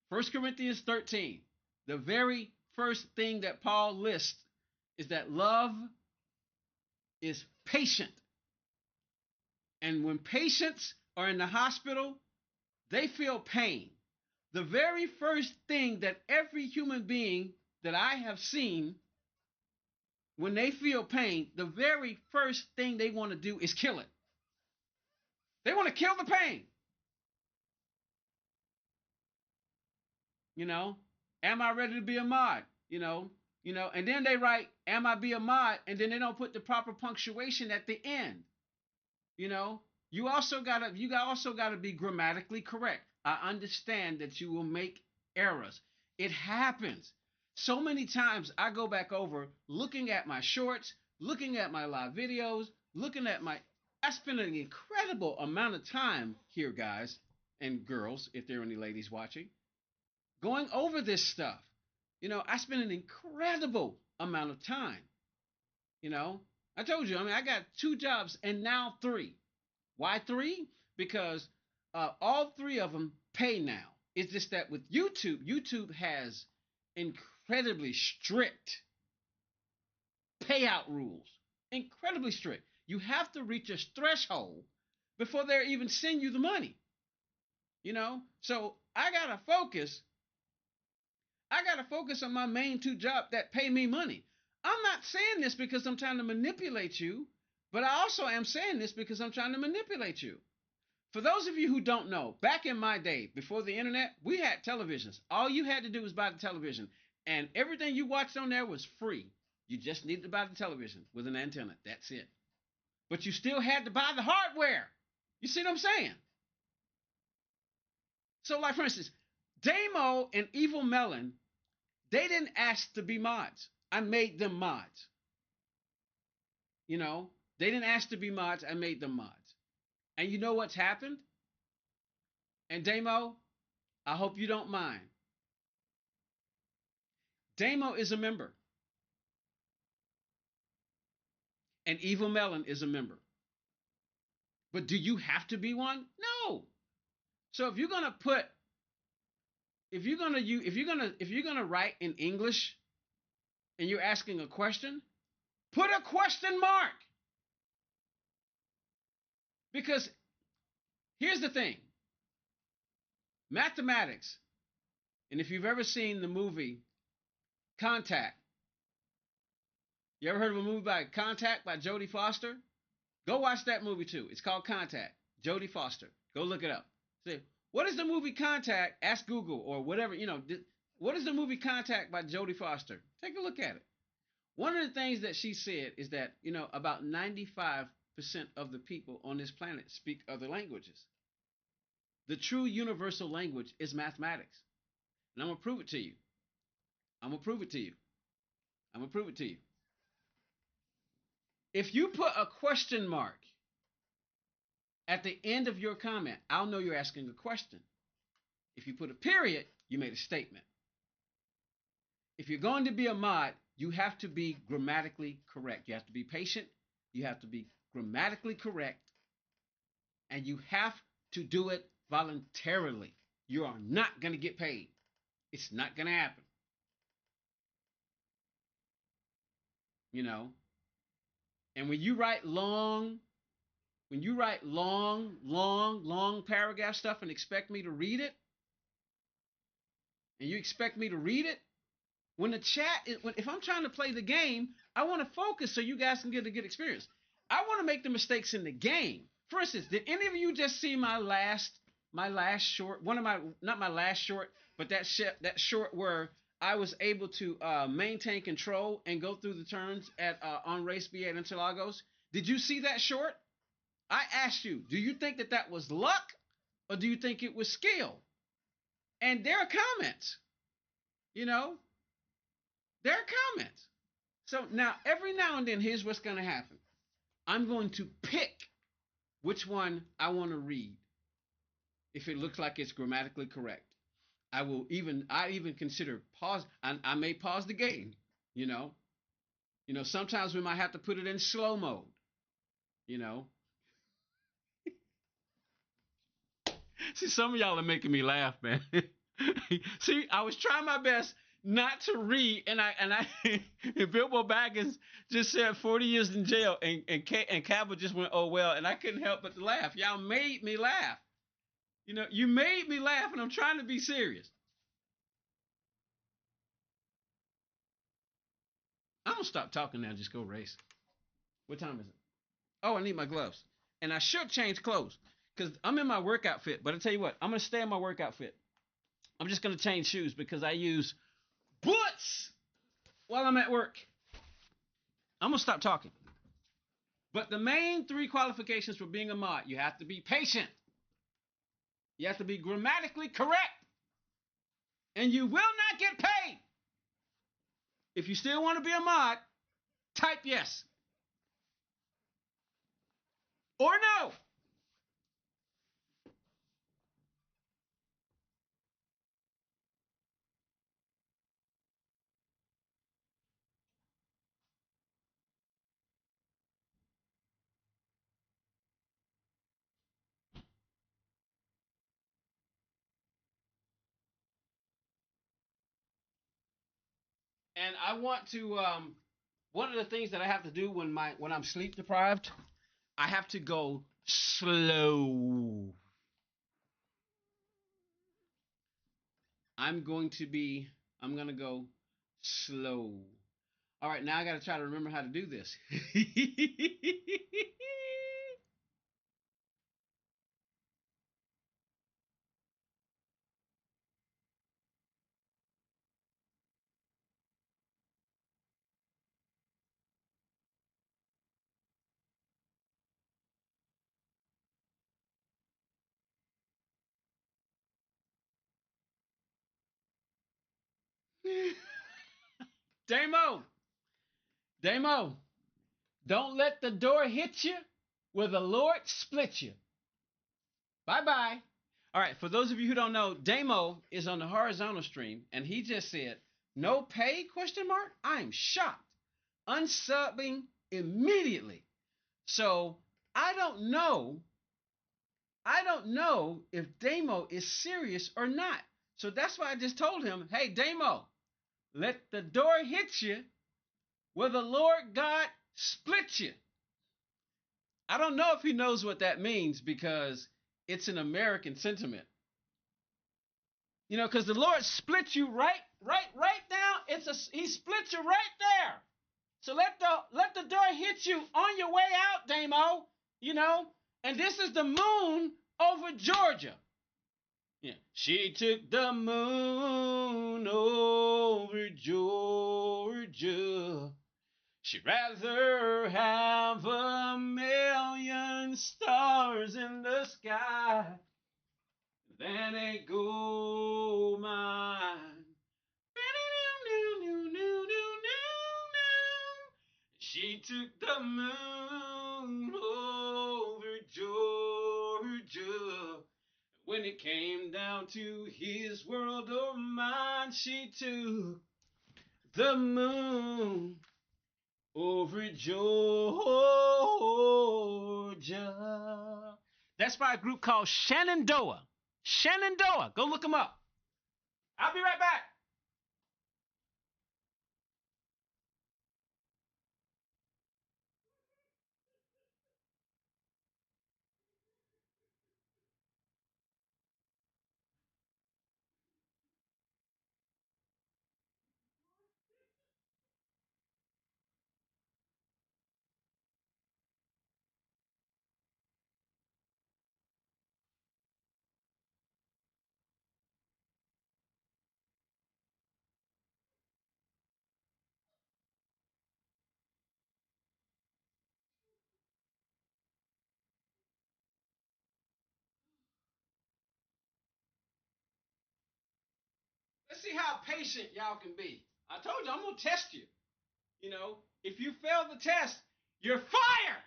1 Corinthians 13. The very first thing that Paul lists is that love is patient. And when patients are in the hospital, they feel pain. The very first thing that every human being that I have seen, when they feel pain, the very first thing they want to do is kill it. They want to kill the pain. Am I ready to be a mod? And then they write, am I be a mod? And then they don't put the proper punctuation at the end. You also gotta be grammatically correct. I understand that you will make errors. It happens. So many times I go back over looking at my shorts, looking at my live videos, I spend an incredible amount of time here, guys and girls, if there are any ladies watching, going over this stuff. I spend an incredible amount of time. I told you, I got 2 jobs and now 3. Why 3? Because all 3 of them pay now. It's just that with YouTube has incredibly strict payout rules. Incredibly strict. You have to reach a threshold before they even send you the money. So I gotta focus on my main 2 jobs that pay me money. I'm not saying this because I'm trying to manipulate you, but I also am saying this because I'm trying to manipulate you. For those of you who don't know, back in my day, before the internet, we had televisions. All you had to do was buy the television, and everything you watched on there was free. You just needed to buy the television with an antenna. That's it. But you still had to buy the hardware. You see what I'm saying? So, like, for instance, Damo and Evil Melon, they didn't ask to be mods. I made them mods. They didn't ask to be mods. I made them mods. And you know what's happened? And Damo, I hope you don't mind. Damo is a member. And Evil Melon is a member. But do you have to be one? No. So if you're gonna write in English and you're asking a question, put a question mark. Because here's the thing. Mathematics, and if you've ever seen the movie Contact, you ever heard of a movie by Contact by Jodie Foster? Go watch that movie too. It's called Contact. Jodie Foster. Go look it up. See, what is the movie Contact? Ask Google or whatever, what is the movie Contact by Jodie Foster? Take a look at it. One of the things that she said is that, about 95% of the people on this planet speak other languages. The true universal language is mathematics. And I'm going to prove it to you. If you put a question mark at the end of your comment, I'll know you're asking a question. If you put a period, you made a statement. If you're going to be a mod, you have to be grammatically correct. You have to be patient. You have to be grammatically correct. And you have to do it voluntarily. You are not going to get paid. It's not going to happen. you know. And when you write long, long paragraph stuff and expect me to read it, and you expect me to read it, when the chat is, if I'm trying to play the game, I want to focus so you guys can get a good experience. I want to make the mistakes in the game. For instance, did any of you just see my last short? One of my, not my last short, but that short where I was able to maintain control and go through the turns at on race B at Interlagos. Did you see that short? I asked you, do you think that was luck or do you think it was skill? And there are comments, you know, there are comments. So now, every now and then, here's what's going to happen. I'm going to pick which one I want to read. If it looks like it's grammatically correct, I even consider pause. I may pause the game, you know. Sometimes we might have to put it in slow mode, you know. See, some of y'all are making me laugh, man. See, I was trying my best not to read, and Bilbo Baggins just said 40 years in jail, and Cabell just went, oh well, and I couldn't help but to laugh. Y'all made me laugh. You made me laugh, and I'm trying to be serious. I don't stop talking now. Just go race. What time is it? Oh, I need my gloves, and I should change clothes because I'm in my workout fit. But I tell you what, I'm gonna stay in my workout fit. I'm just gonna change shoes because I use boots while I'm at work. I'm gonna stop talking. But the main 3 qualifications for being a mod: you have to be patient, you have to be grammatically correct, and you will not get paid. If you still want to be a mod, type yes or no. And I want to. One of the things that I have to do when I'm sleep deprived, I have to go slow. I'm going to go slow. All right, now I got to try to remember how to do this. Damo, don't let the door hit you where the Lord split you. Bye-bye. All right, for those of you who don't know, Damo is on the horizontal stream, and he just said, no pay, question mark? I'm shocked. Unsubbing immediately. So I don't know if Damo is serious or not. So that's why I just told him, hey, Damo, let the door hit you where the Lord God split you. I don't know if he knows what that means because it's an American sentiment. Because the Lord split you right down. He split you right there. So let the door hit you on your way out, Damo. And this is the moon over Georgia. Yeah. She took the moon over Georgia. She'd rather have 1,000,000 stars in the sky than a gold mine. She took the moon over Georgia. When it came down to his world or mine, she took the moon over Georgia. That's by a group called Shenandoah. Shenandoah. Go look them up. I'll be right back. see how patient y'all can be. I told you I'm gonna test you. You know, if you fail the test, you're fired.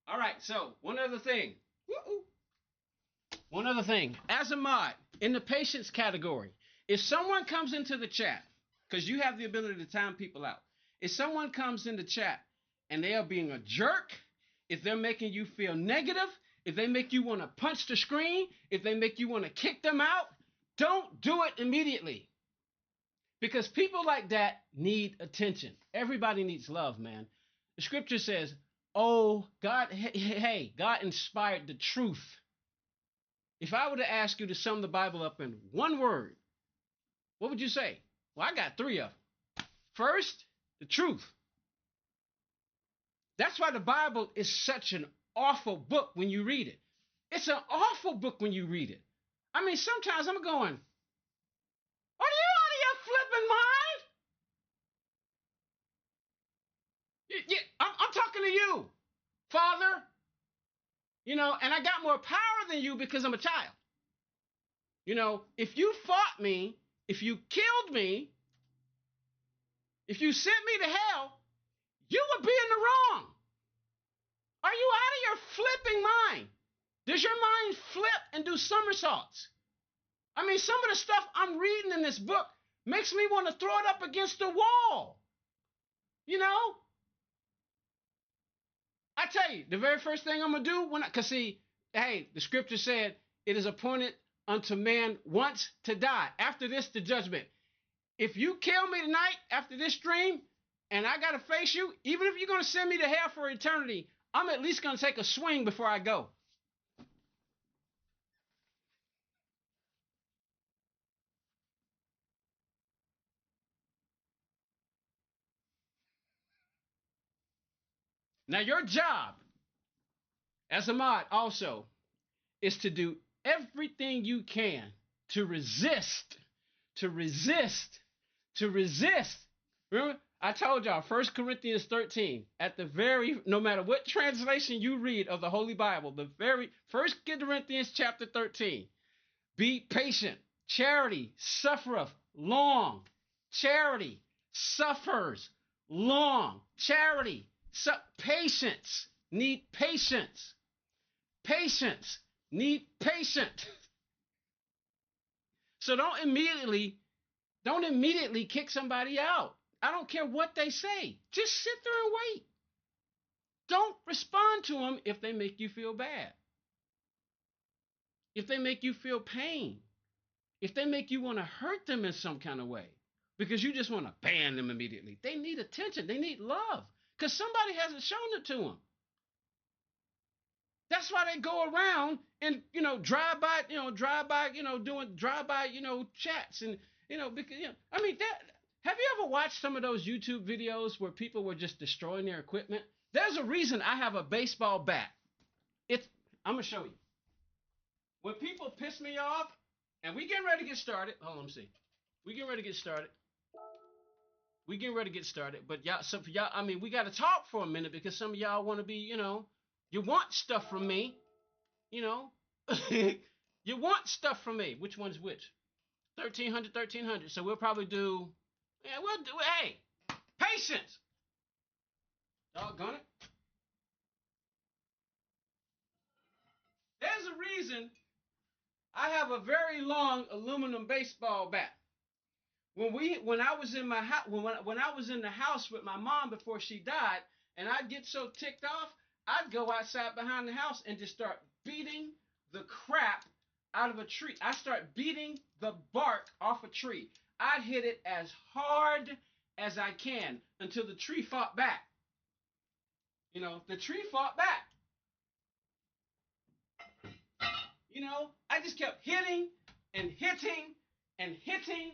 All right. So one other thing. Woo-oo. One other thing. As a mod in the patience category, if someone comes into the chat, because you have the ability to time people out, if someone comes in the chat and they are being a jerk, if they're making you feel negative, if they make you want to punch the screen, if they make you want to kick them out, don't do it immediately. Because people like that need attention. Everybody needs love, man. The scripture says, oh, God, hey, God inspired the truth. If I were to ask you to sum the Bible up in one word, what would you say? Well, I got three of them. First, the truth. That's why the Bible is such an awful book when you read it. It's an awful book when you read it. I mean, sometimes I'm going, are you out of your flipping mind? Yeah, I'm talking to you, Father. You know, and I got more power than you because I'm a child. You know, if you fought me, if you killed me, if you sent me to hell, you would be in the wrong. Are you out of your flipping mind? Does your mind flip and do somersaults? I mean, some of the stuff I'm reading in this book makes me want to throw it up against the wall. You know? I tell you, the very first thing I'm going to do, because see, hey, the scripture said, it is appointed unto man once to die. After this, the judgment. If you kill me tonight after this stream, and I got to face you, even if you're going to send me to hell for eternity, I'm at least going to take a swing before I go. Now, your job as a mod also is to do everything you can to resist, to resist, to resist. Remember, I told y'all, 1 Corinthians 13, no matter what translation you read of the Holy Bible, the very 1 Corinthians chapter 13, be patient. Charity suffereth long. Charity suffers long. Charity, patience, need patience. Patience, need patience. So don't immediately kick somebody out. I don't care what they say. Just sit there and wait. Don't respond to them if they make you feel bad. If they make you feel pain. If they make you want to hurt them in some kind of way. Because you just want to ban them immediately. They need attention. They need love. Because somebody hasn't shown it to them. That's why they go around and, doing drive-by, chats and, because, I mean, have you ever watched some of those YouTube videos where people were just destroying their equipment? There's a reason I have a baseball bat. I'm going to show you. When people piss me off, and we getting ready to get started. Hold on, let me see. We getting ready to get started. But y'all, I mean, we got to talk for a minute because some of y'all want to be, you want stuff from me, you want stuff from me. Which one's which? 1300. So we'll probably do, hey, patience. Doggone it. There's a reason I have a very long aluminum baseball bat. When I was in my house, when I was in the house with my mom before she died, and I'd get so ticked off, I'd go outside behind the house and just start beating the crap out of a tree. I start beating the bark off a tree. I'd hit it as hard as I can until the tree fought back. The tree fought back. I just kept hitting and hitting and hitting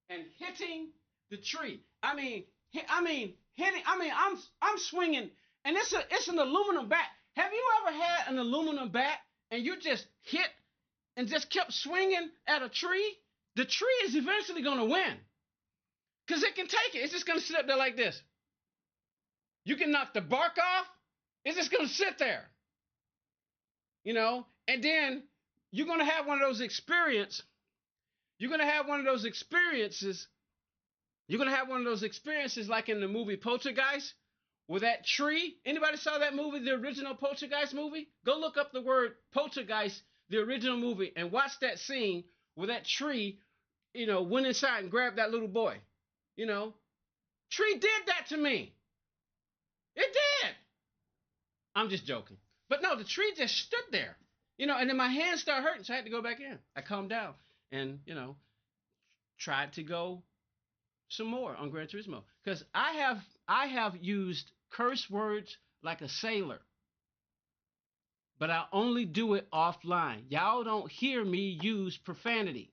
and hitting the tree. I'm swinging, and it's an aluminum bat. Have you ever had an aluminum bat and you just hit and just kept swinging at a tree? The tree is eventually going to win because it can take it. It's just going to sit up there like this. You can knock the bark off. It's just going to sit there, and then you're gonna have one of those experiences. You're gonna have one of those experiences. You're gonna have one of those experiences like in the movie Poltergeist, where that tree. Anybody saw that movie, the original Poltergeist movie? Go look up the word Poltergeist, the original movie, and watch that scene where that tree, went inside and grabbed that little boy. Tree did that to me. It did. I'm just joking. But no, the tree just stood there. And then my hands started hurting, so I had to go back in. I calmed down and, tried to go some more on Gran Turismo. Because I have used curse words like a sailor. But I only do it offline. Y'all don't hear me use profanity.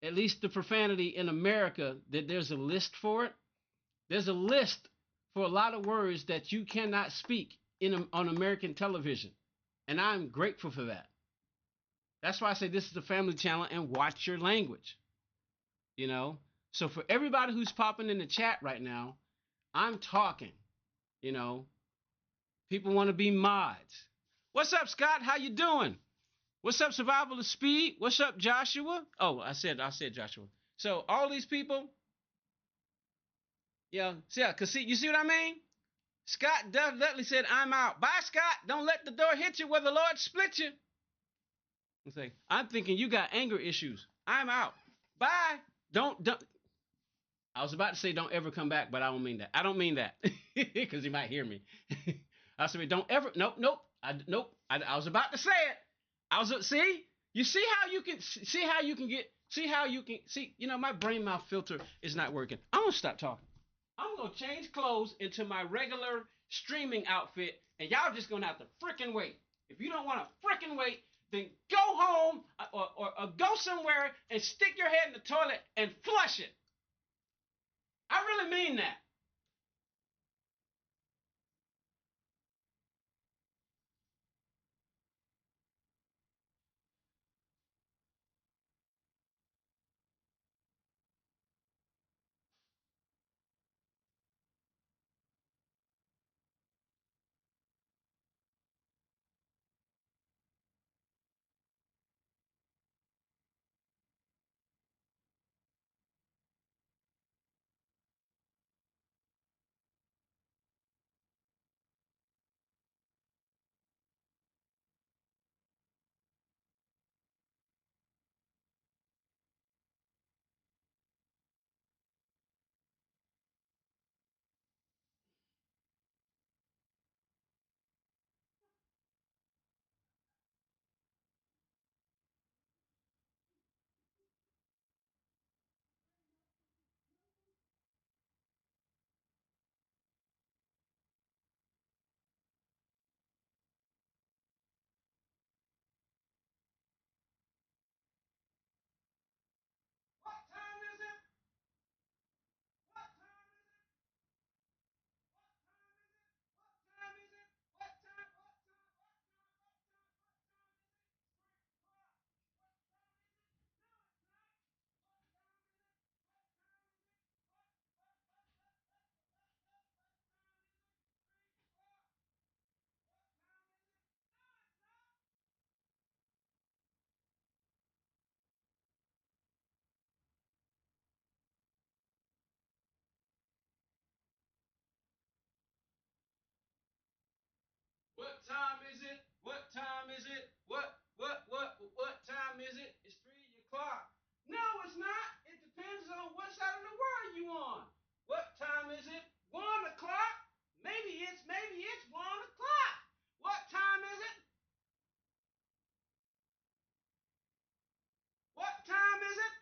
At least the profanity in America, that there's a list for it. There's a list for a lot of words that you cannot speak on American television. And I'm grateful for that. That's why I say this is a family channel and watch your language. So for everybody who's popping in the chat right now, I'm talking. People want to be mods. What's up, Scott? How you doing? What's up, Survival of Speed? What's up, Joshua? Oh, I said Joshua. So all these people, cause you see what I mean? Scott Dudley said, "I'm out." Bye, Scott. Don't let the door hit you where the Lord split you. I'm thinking you got anger issues. I'm out. Bye. Don't. I was about to say don't ever come back, but I don't mean that. I don't mean that because he might hear me. I said don't ever. Nope. Nope. I was about to say it. See. You see how you can see. My brain mouth filter is not working. I'm gonna stop talking. I'm gonna change clothes into my regular streaming outfit, and y'all just gonna have to frickin' wait. If you don't want to frickin' wait, then go home or go somewhere and stick your head in the toilet and flush it. I really mean that. What time is it? What time is it? What time is it? It's 3 o'clock. No, it's not. It depends on what side of the world you on. What time is it? 1 o'clock? Maybe it's 1 o'clock. What time is it? What time is it?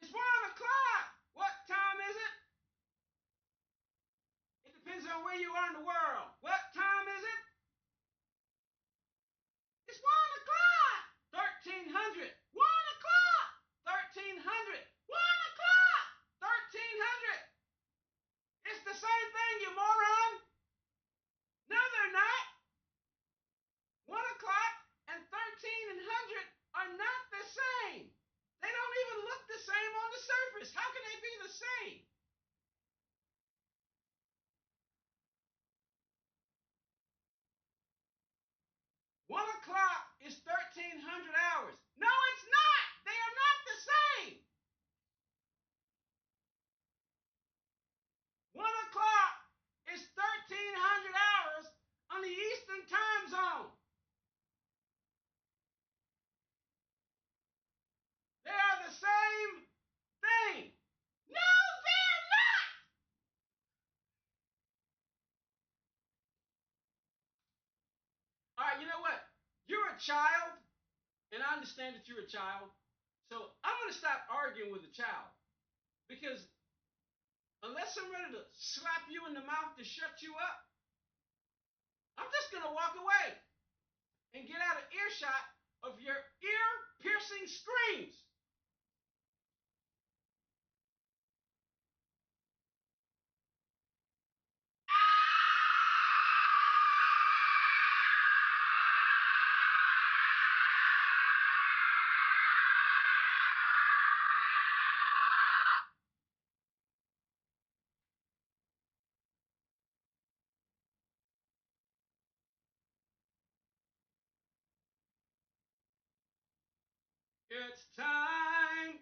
It's 1 o'clock. What time is it? It depends on where you are in the world. What time is it? It's 1 o'clock. 1300. 1 o'clock. 1300. 1 o'clock. 1300. It's the same thing, you moron. No, they're not. 1 o'clock and 1300 are not the same. They don't even look the same on the surface. How can they be the same? child, and I understand that you're a child. So I'm going to stop arguing with a child because unless I'm ready to slap you in the mouth to shut you up, I'm just going to walk away and get out of earshot of your ear-piercing screams. It's time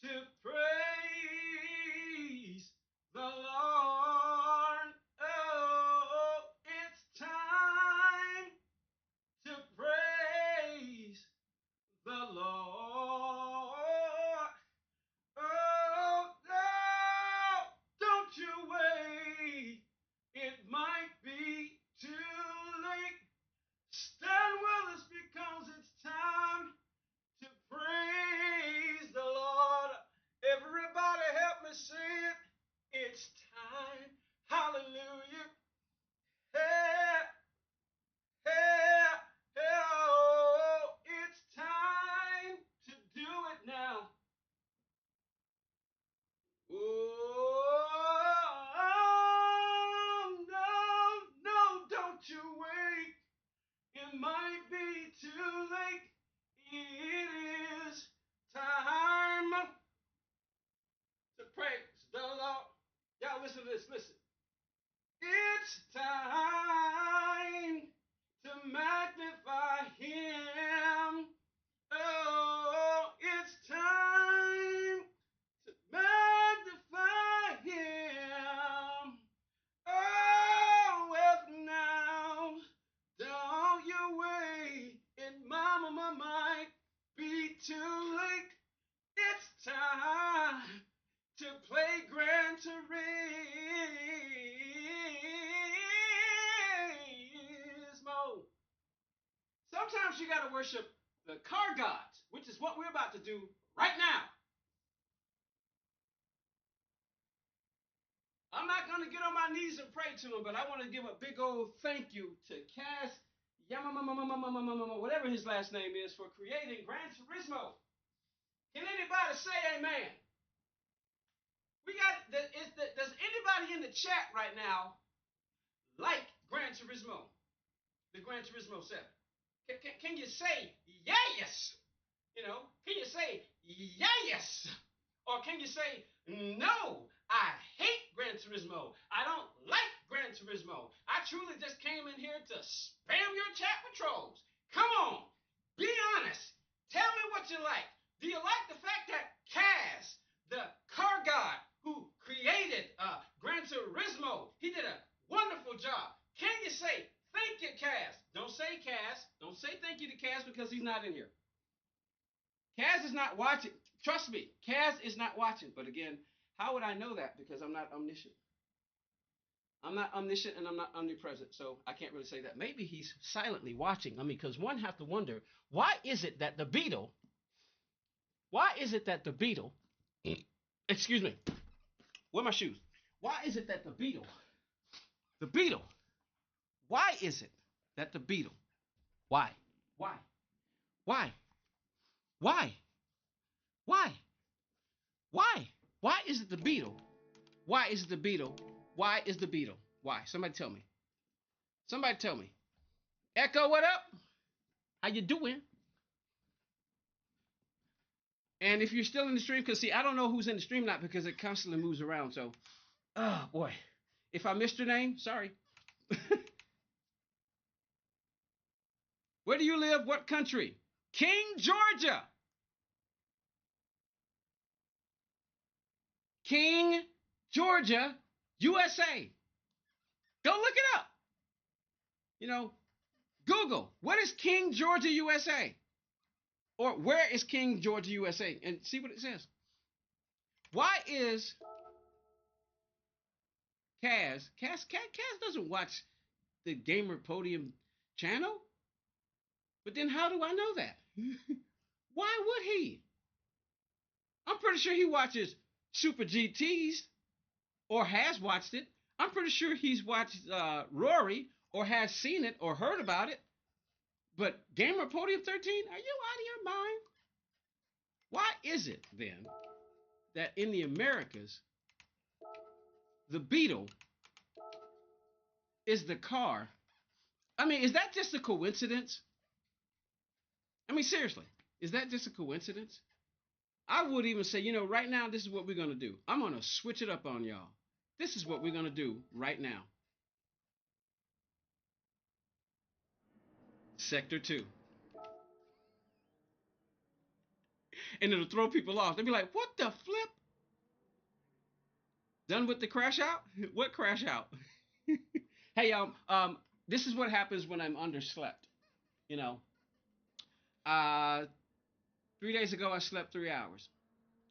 to praise the Lord. Oh, it's time to praise the Lord. Oh, no, don't you wait. It might be too late. Stand with us because it's time to praise the Lord. Everybody help me sing it. It's time. Hallelujah. Hey, hey, hey, oh, it's time to do it now. Oh, no, no, don't you wait. It might be too late. It is time to praise the Lord. Y'all listen to this, listen. It's time to magnify Him. Oh, it's time to magnify Him. Oh, if now, don't you wait. It might be too late. It's time to play Gran Turismo. Sometimes you got to worship the car gods, which is what we're about to do right now. I'm not going to get on my knees and pray to him, but I want to give a big old thank you to Cass Yamamamamamamamamamama, whatever his last name is, for creating Gran Turismo. Can anybody say amen? Does anybody in the chat right now like Gran Turismo? The Gran Turismo 7? Can you say yes? You know, can you say yes? Or can you say no? I hate Gran Turismo. I don't like Gran Turismo. I truly just came in here to spam your chat with trolls. Come on, be honest. Tell me what you like. Do you like the fact that Kaz, the car god who created Gran Turismo, he did a wonderful job? Can you say thank you, Kaz? Don't say Kaz. Don't say thank you to Kaz because he's not in here. Kaz is not watching. Trust me, Kaz is not watching. But again, how would I know that? Because I'm not omniscient. I'm not omniscient and I'm not omnipresent, so I can't really say that. Maybe he's silently watching. I mean, because one have to wonder, why is it that the Beetle, excuse me, where are my shoes? Why is it that the Beetle, why is it that the Beetle, why? Why is it the Beetle? Why is it the Beetle? Why is the Beetle? Why? Somebody tell me. Somebody tell me. Echo, what up? How you doing? And if you're still in the stream, because see, I don't know who's in the stream not because it constantly moves around. So, oh boy. If I missed your name, sorry. Where do you live? What country? King, Georgia. King, Georgia, USA. Go look it up. You know, Google, what is King, Georgia, USA? Or where is King, Georgia, USA? And see what it says. Why is Kaz doesn't watch the Gamer Podium channel? But then how do I know that? Why would he? I'm pretty sure he watches Super GTs or has watched it. I'm pretty sure he's watched Rory or has seen it or heard about it. But Gamer Podium 13, are you out of your mind? Why is it then that in the Americas, the Beetle is the car? I mean, is that just a coincidence? I mean, seriously, is that just a coincidence? I would even say, right now, this is what we're going to do. I'm going to switch it up on y'all. This is what we're going to do right now. Sector 2. And it'll throw people off. They'll be like, what the flip? Done with the crash out? What crash out? Hey, y'all, this is what happens when I'm underslept. You know, uh, 3 days ago, I slept 3 hours.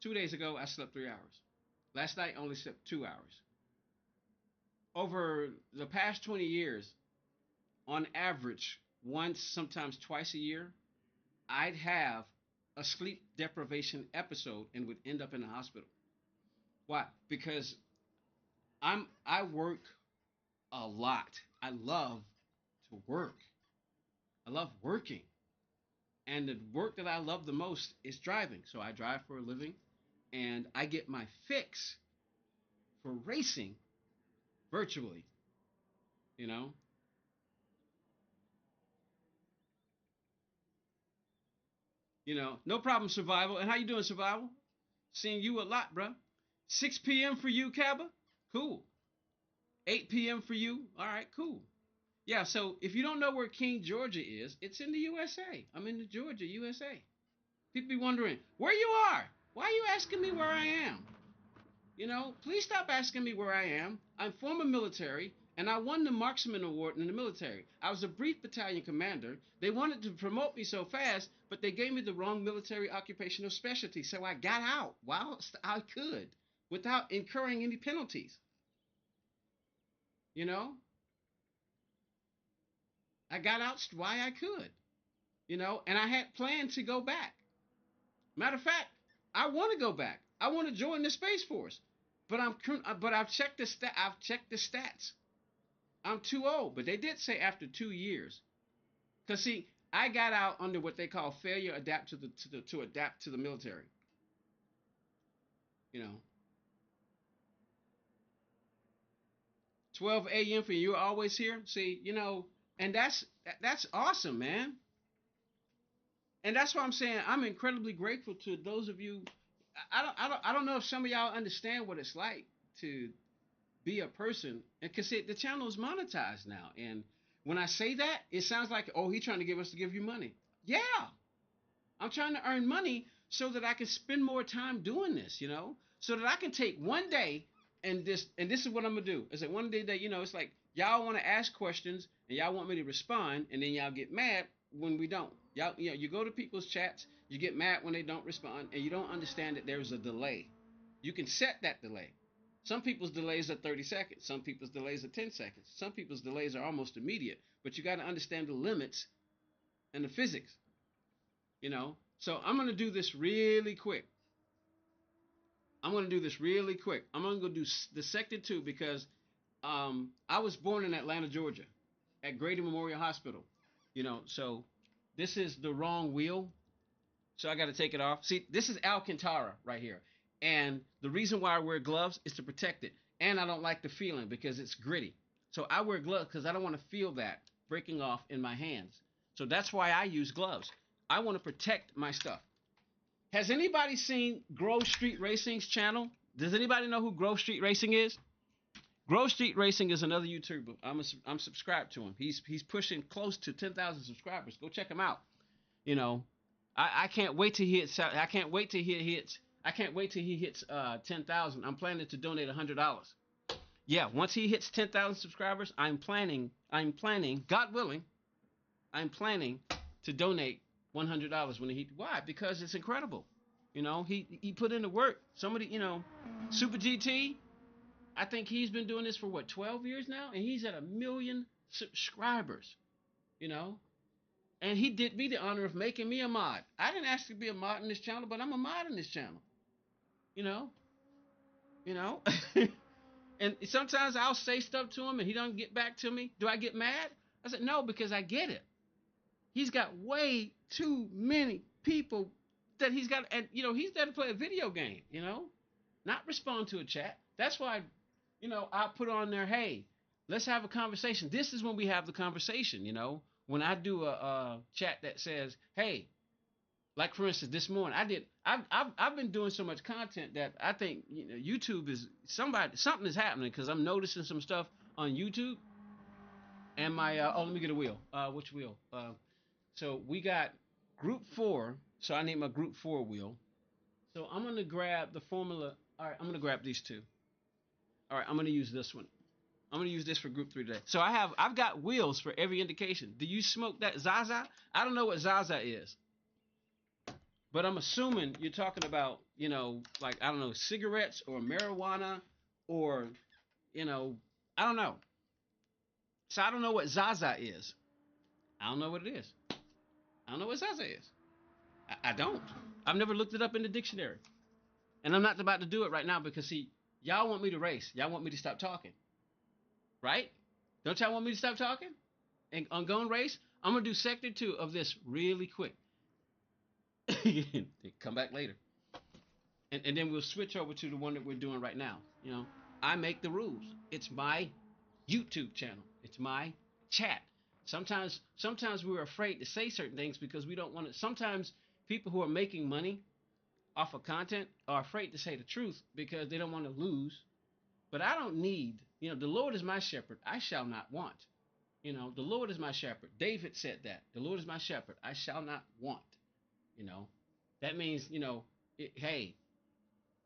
2 days ago, I slept 3 hours. Last night, I only slept 2 hours. Over the past 20 years, on average, once, sometimes twice a year, I'd have a sleep deprivation episode and would end up in the hospital. Why? Because I work a lot. I love to work. I love working. And the work that I love the most is driving. So I drive for a living and I get my fix for racing virtually, you know? No problem, Survival. And how you doing, Survival? Seeing you a lot, bruh. 6 p.m. for you, Kaba? Cool. 8 p.m. for you? All right, cool. Yeah, so if you don't know where King, Georgia is, it's in the USA. I'm in the Georgia, USA. People be wondering, where you are? Why are you asking me where I am? Please stop asking me where I am. I'm former military, and I won the Marksman Award in the military. I was a brief battalion commander. They wanted to promote me so fast, but they gave me the wrong military occupational specialty, so I got out whilst I could without incurring any penalties. You know? I got out why I could. And I had planned to go back. Matter of fact, I want to go back. I want to join the Space Force. But I've checked the stats. I'm too old, but they did say after 2 years. Cause see, I got out under what they call failure adapt to adapt to the military. You know, 12 a.m. for you, always here. See, and that's awesome, man. And that's why I'm saying I'm incredibly grateful to those of you. I don't know if some of y'all understand what it's like to be a person, and because the channel is monetized now. And when I say that, it sounds like, oh, he's trying to give you money. Yeah, I'm trying to earn money so that I can spend more time doing this, so that I can take one day and this is what I'm gonna do. It's like one day that it's like y'all want to ask questions and y'all want me to respond, and then y'all get mad when we don't. Y'all, you go to people's chats, you get mad when they don't respond, and you don't understand that there's a delay. You can set that delay. Some people's delays are 30 seconds. Some people's delays are 10 seconds. Some people's delays are almost immediate. But you got to understand the limits and the physics. So I'm going to do this really quick. I'm going to go do the Sector 2 because I was born in Atlanta, Georgia at Grady Memorial Hospital. So this is the wrong wheel. So I got to take it off. See, this is Alcantara right here. And the reason why I wear gloves is to protect it. And I don't like the feeling because it's gritty. So I wear gloves because I don't want to feel that breaking off in my hands. So that's why I use gloves. I want to protect my stuff. Has anybody seen Grove Street Racing's channel? Does anybody know who Grove Street Racing is? Grove Street Racing is another YouTuber. I'm subscribed to him. He's pushing close to 10,000 subscribers. Go check him out. I can't wait till he hits. I can't wait till he hits 10,000. I'm planning to donate $100. Yeah, once he hits 10,000 subscribers, I'm planning, God willing, I'm planning to donate $100 when he. Why? Because it's incredible. He put in the work. Somebody, Super GT. I think he's been doing this for what, 12 years now, and he's at 1 million subscribers. And he did me the honor of making me a mod. I didn't ask to be a mod in this channel, but I'm a mod in this channel. You know, you know. And sometimes I'll say stuff to him and he don't get back to me. Do I get mad? I said, no, because I get it. He's got way too many people that he's got, and he's there to play a video game, not respond to a chat. That's why, I put on there, hey, let's have a conversation. This is when we have the conversation, when I do a chat that says, hey, like for instance, this morning I've been doing so much content that I think YouTube is something is happening because I'm noticing some stuff on YouTube. And my let me get a wheel. Which wheel? So we got group 4. So I need my group 4 wheel. So I'm gonna grab the formula. All right, I'm gonna grab these two. All right, I'm gonna use this one. I'm gonna use this for group 3 today. So I've got wheels for every indication. Do you smoke that Zaza? I don't know what Zaza is. But I'm assuming you're talking about, like, I don't know, cigarettes or marijuana or, I don't know. So I don't know what Zaza is. I don't know what it is. I don't know what Zaza is. I don't. I've never looked it up in the dictionary. And I'm not about to do it right now because, see, y'all want me to race. Y'all want me to stop talking. Right? Don't y'all want me to stop talking? And on Gone Race, I'm going to do sector 2 of this really quick. Come back later. And then we'll switch over to the one that we're doing right now. I make the rules. It's my YouTube channel. It's my chat. Sometimes we're afraid to say certain things because we don't want to. Sometimes people who are making money off of content are afraid to say the truth because they don't want to lose. But I don't need, the Lord is my shepherd. I shall not want. The Lord is my shepherd. David said that. The Lord is my shepherd. I shall not want. That means, hey,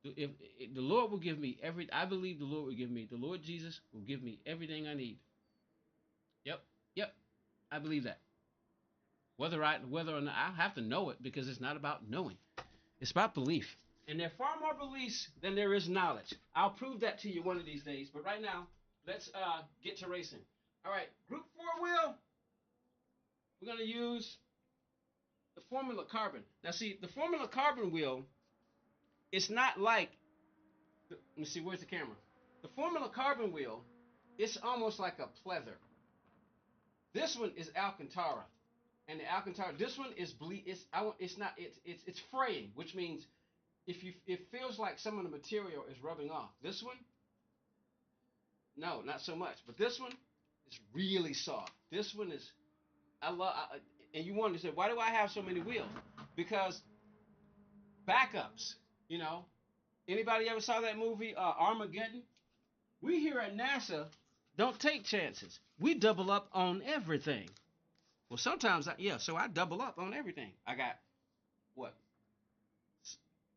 if the Lord will give me I believe the Lord will give me, the Lord Jesus will give me everything I need. Yep, I believe that. Whether or not I have to know it because it's not about knowing, it's about belief. And there are far more beliefs than there is knowledge. I'll prove that to you one of these days. But right now, let's get to racing. All right, Group 4 wheel. We're gonna use the Formula Carbon. Now, see, the Formula Carbon wheel. It's not like. Let me see. Where's the camera? The Formula Carbon wheel. It's almost like a pleather. This one is Alcantara, and the Alcantara. This one is It's not. It's fraying, which means it feels like some of the material is rubbing off. This one, no, not so much. But this one is really soft. This one is. And you wonder, say, why do I have so many wheels? Because backups. Anybody ever saw that movie Armageddon? We here at NASA don't take chances. We double up on everything. Well, sometimes, so I double up on everything. I got what?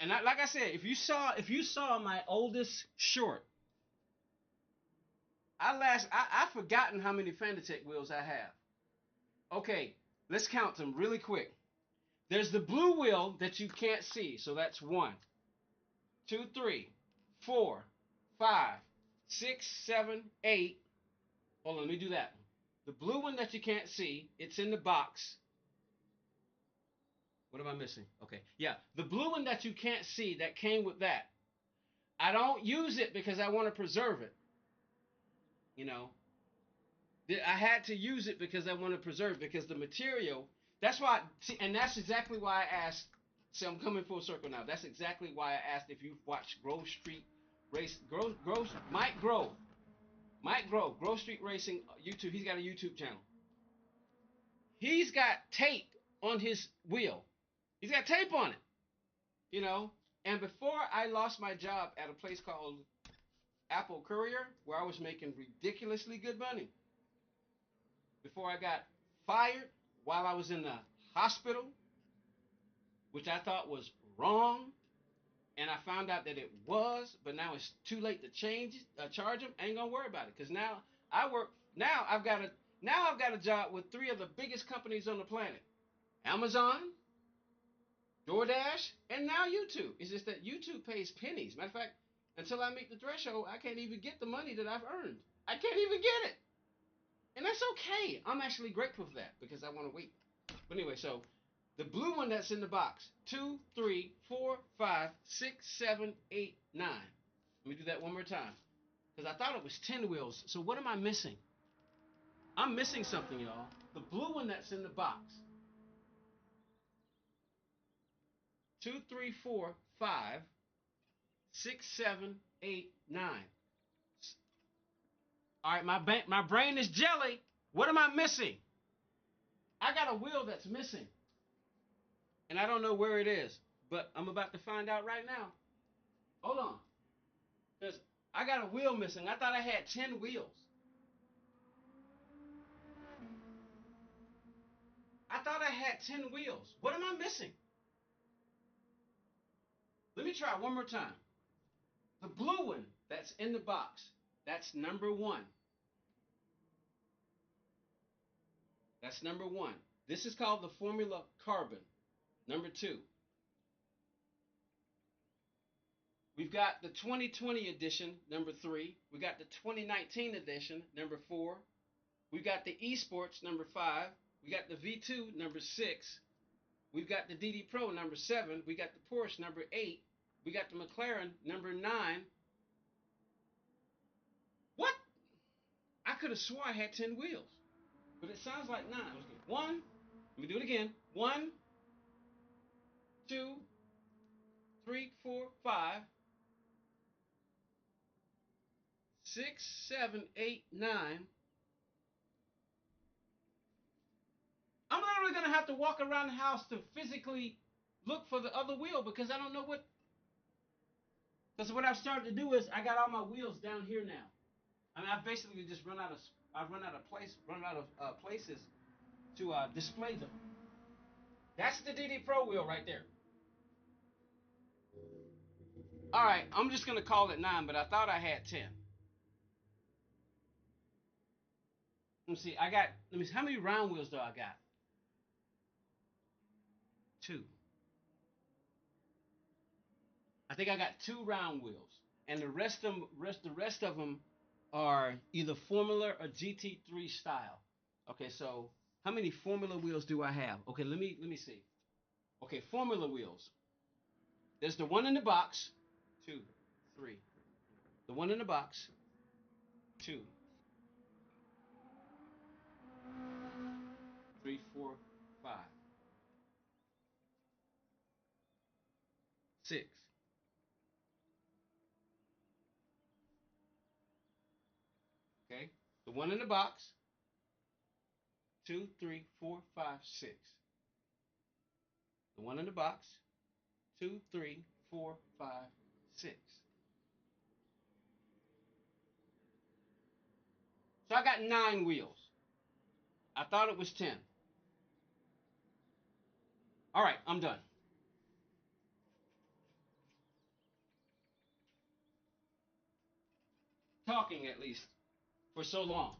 And like I said, if you saw my oldest short, I've forgotten how many Fanatec wheels I have. Okay, let's count them really quick. There's the blue wheel that you can't see, so that's 1, 2, 3, 4, 5, 6, 7, 8. Hold on, let me do that. The blue one that you can't see, it's in the box. What am I missing? Okay, yeah, the blue one that you can't see that came with that. I don't use it because I want to preserve it. I had to use it because I want to preserve it because the material. That's why. See, and that's exactly why I asked. See, I'm coming full circle now. That's exactly why I asked if you've watched Grove Street Race. Mike Grove Street Racing YouTube. He's got a YouTube channel. He's got tape on his wheel. He's got tape on it. And before I lost my job at a place called Apple Courier, where I was making ridiculously good money. Before I got fired while I was in the hospital, which I thought was wrong, and I found out that it was, but now it's too late to charge them. I ain't gonna worry about it because now I work. Now I've got a job with 3 of the biggest companies on the planet: Amazon, DoorDash, and now YouTube. It's just that YouTube pays pennies. Matter of fact, until I meet the threshold, I can't even get the money that I've earned. I can't even get it. And that's okay. I'm actually grateful for that because I want to wait. But anyway, so the blue one that's in the box, 2, 3, 4, 5, 6, 7, 8, 9. Let me do that one more time. Because I thought it was 10 wheels. So what am I missing? I'm missing something, y'all. The blue one that's in the box. 2, 3, 4, 5, 6, 7, 8, 9. All right, my brain is jelly. What am I missing? I got a wheel that's missing. And I don't know where it is. But I'm about to find out right now. Hold on. Because I got a wheel missing. I thought I had 10 wheels. I thought I had 10 wheels. What am I missing? Let me try one more time. The blue one that's in the box, that's number 1. That's number 1. This is called the Formula Carbon. Number 2. We've got the 2020 edition, number 3. We got the 2019 edition, number 4. We got the Esports, number 5. We got the V2, number 6. We've got the DD Pro, number 7. We got the Porsche, number 8. We got the McLaren, number 9. What? I could have swore I had 10 wheels. But it sounds like 9. Okay. 1. Let me do it again. 1, 2, 3, 4, 5, 6, 7, 8, 9. I'm literally going to have to walk around the house to physically look for the other wheel because I don't know what. Because what I've started to do is I got all my wheels down here now. I mean, I've basically just run out of places to display them. That's the DD Pro wheel right there. All right, I'm just going to call it 9, but I thought I had 10. Let me see. How many round wheels do I got? 2. I think I got 2 round wheels, and the rest of them are either Formula or GT3 style. Okay, so how many Formula wheels do I have? Okay, let me see. Okay, Formula wheels. There's the one in the box, 2, 3. The one in the box, 2, 3, 4, 5, 6. Okay, the one in the box, 2, 3, 4, 5, 6. The one in the box, 2, 3, 4, 5, 6. So I got 9 wheels. I thought it was 10. All right, I'm done. Talking at least for so long.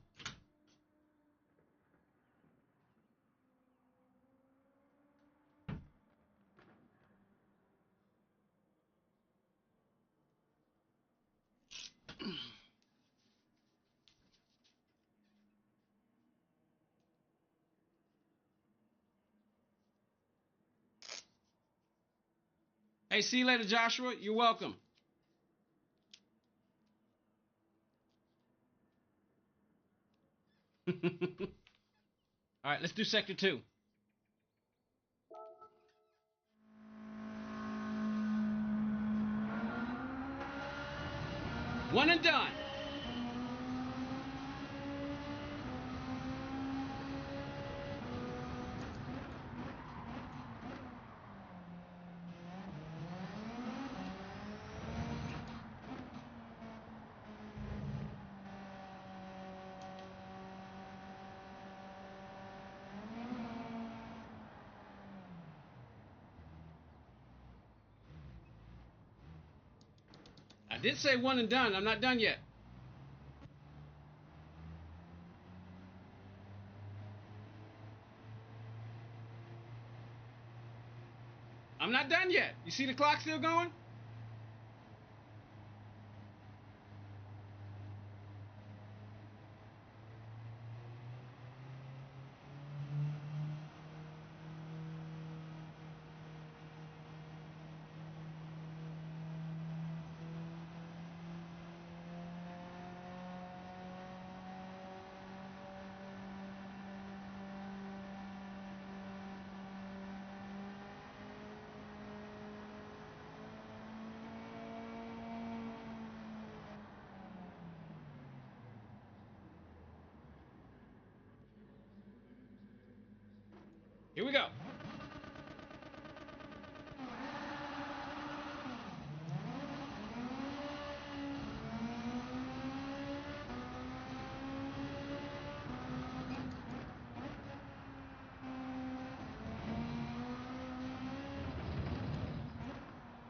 Hey, see you later, Joshua. You're welcome. All right, let's do sector 2. One and done. I did say one and done. I'm not done yet. I'm not done yet. You see the clock still going? Here we go.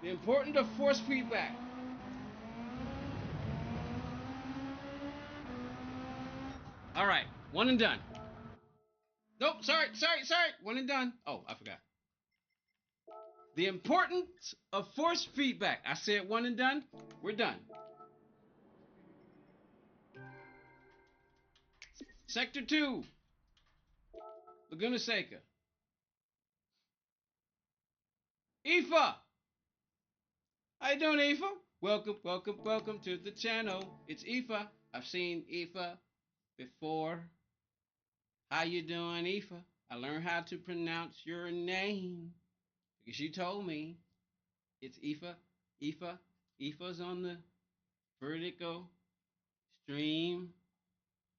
The importance of force feedback. All right, one and done. Nope, sorry. One and done. Oh, I forgot. The importance of force feedback. I said one and done. We're done. Sector 2, Laguna Seca. Aoife! How you doing, Aoife? Welcome to the channel. It's Aoife. I've seen Aoife before. How you doing, Aoife? I learned how to pronounce your name because you told me. It's Aoife. Aoife. Aoife's on the vertical stream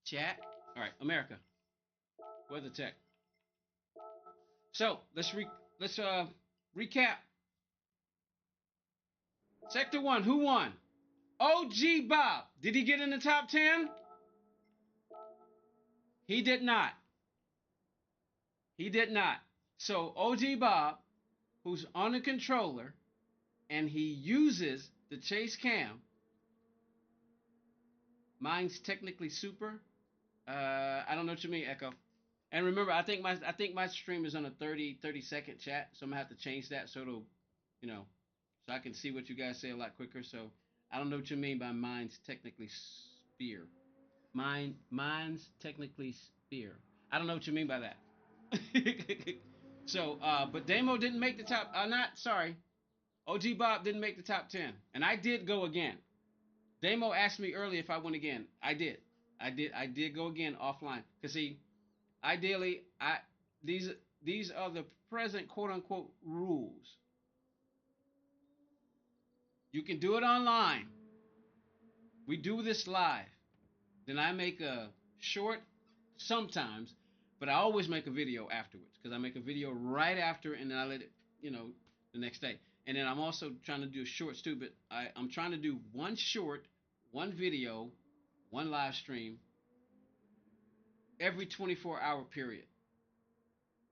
chat. All right, America. Weather tech. So let's recap. Sector 1, who won? OG Bob. Did he get in the top 10? He did not. He did not. So OG Bob, who's on the controller, and he uses the chase cam. Mine's technically super. I don't know what you mean, Echo. And remember, I think my stream is on a 30-second chat, so I'm gonna have to change that so it'll, so I can see what you guys say a lot quicker. So I don't know what you mean by mine's technically spear. Mine's technically spear. I don't know what you mean by that. So, but Damo didn't make the top. Sorry. OG Bob didn't make the top 10, and I did go again. Damo asked me earlier if I went again. I did. I did go again offline. Cause see, ideally, these are the present quote unquote rules. You can do it online. We do this live. Then I make a short sometimes, but I always make a video afterwards because I make a video right after and then I let it, the next day. And then I'm also trying to do shorts too, but I'm trying to do one short, one video, one live stream every 24-hour period.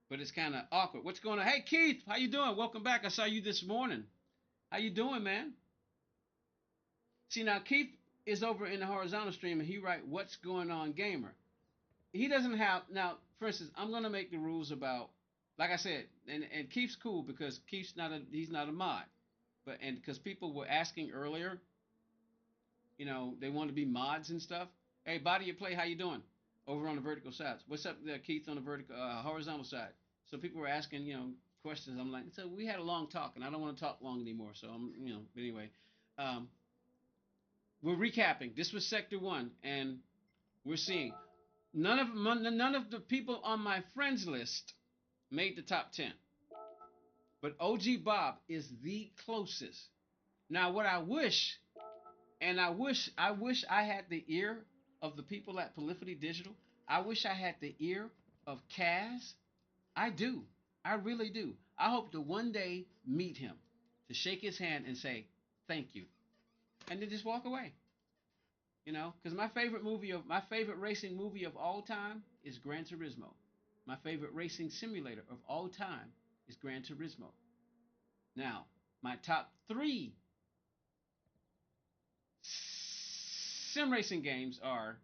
But it's kind of awkward. What's going on? Hey, Keith, how you doing? Welcome back. I saw you this morning. How you doing, man? See, now Keith is over in the horizontal stream and he write, what's going on, gamer? He doesn't have, now, for instance, I'm going to make the rules about, like I said, and Keith's cool because he's not a mod. But, and because people were asking earlier, they want to be mods and stuff. Hey, Body of Play, how you doing? Over on the vertical sides. What's up there, Keith, on the vertical, horizontal side? So people were asking, questions. I'm like, so we had a long talk, and I don't want to talk long anymore. So I'm, but anyway, we're recapping. This was Sector 1, and we're seeing none of the people on my friends list made the top 10. But OG Bob is the closest. Now, what I wish, and I wish I had the ear of the people at Polyphony Digital. I wish I had the ear of Kaz. I do. I really do. I hope to one day meet him, to shake his hand and say, thank you. And then just walk away. Because my favorite racing movie of all time is Gran Turismo. My favorite racing simulator of all time is Gran Turismo. Now, my top 3 sim racing games are,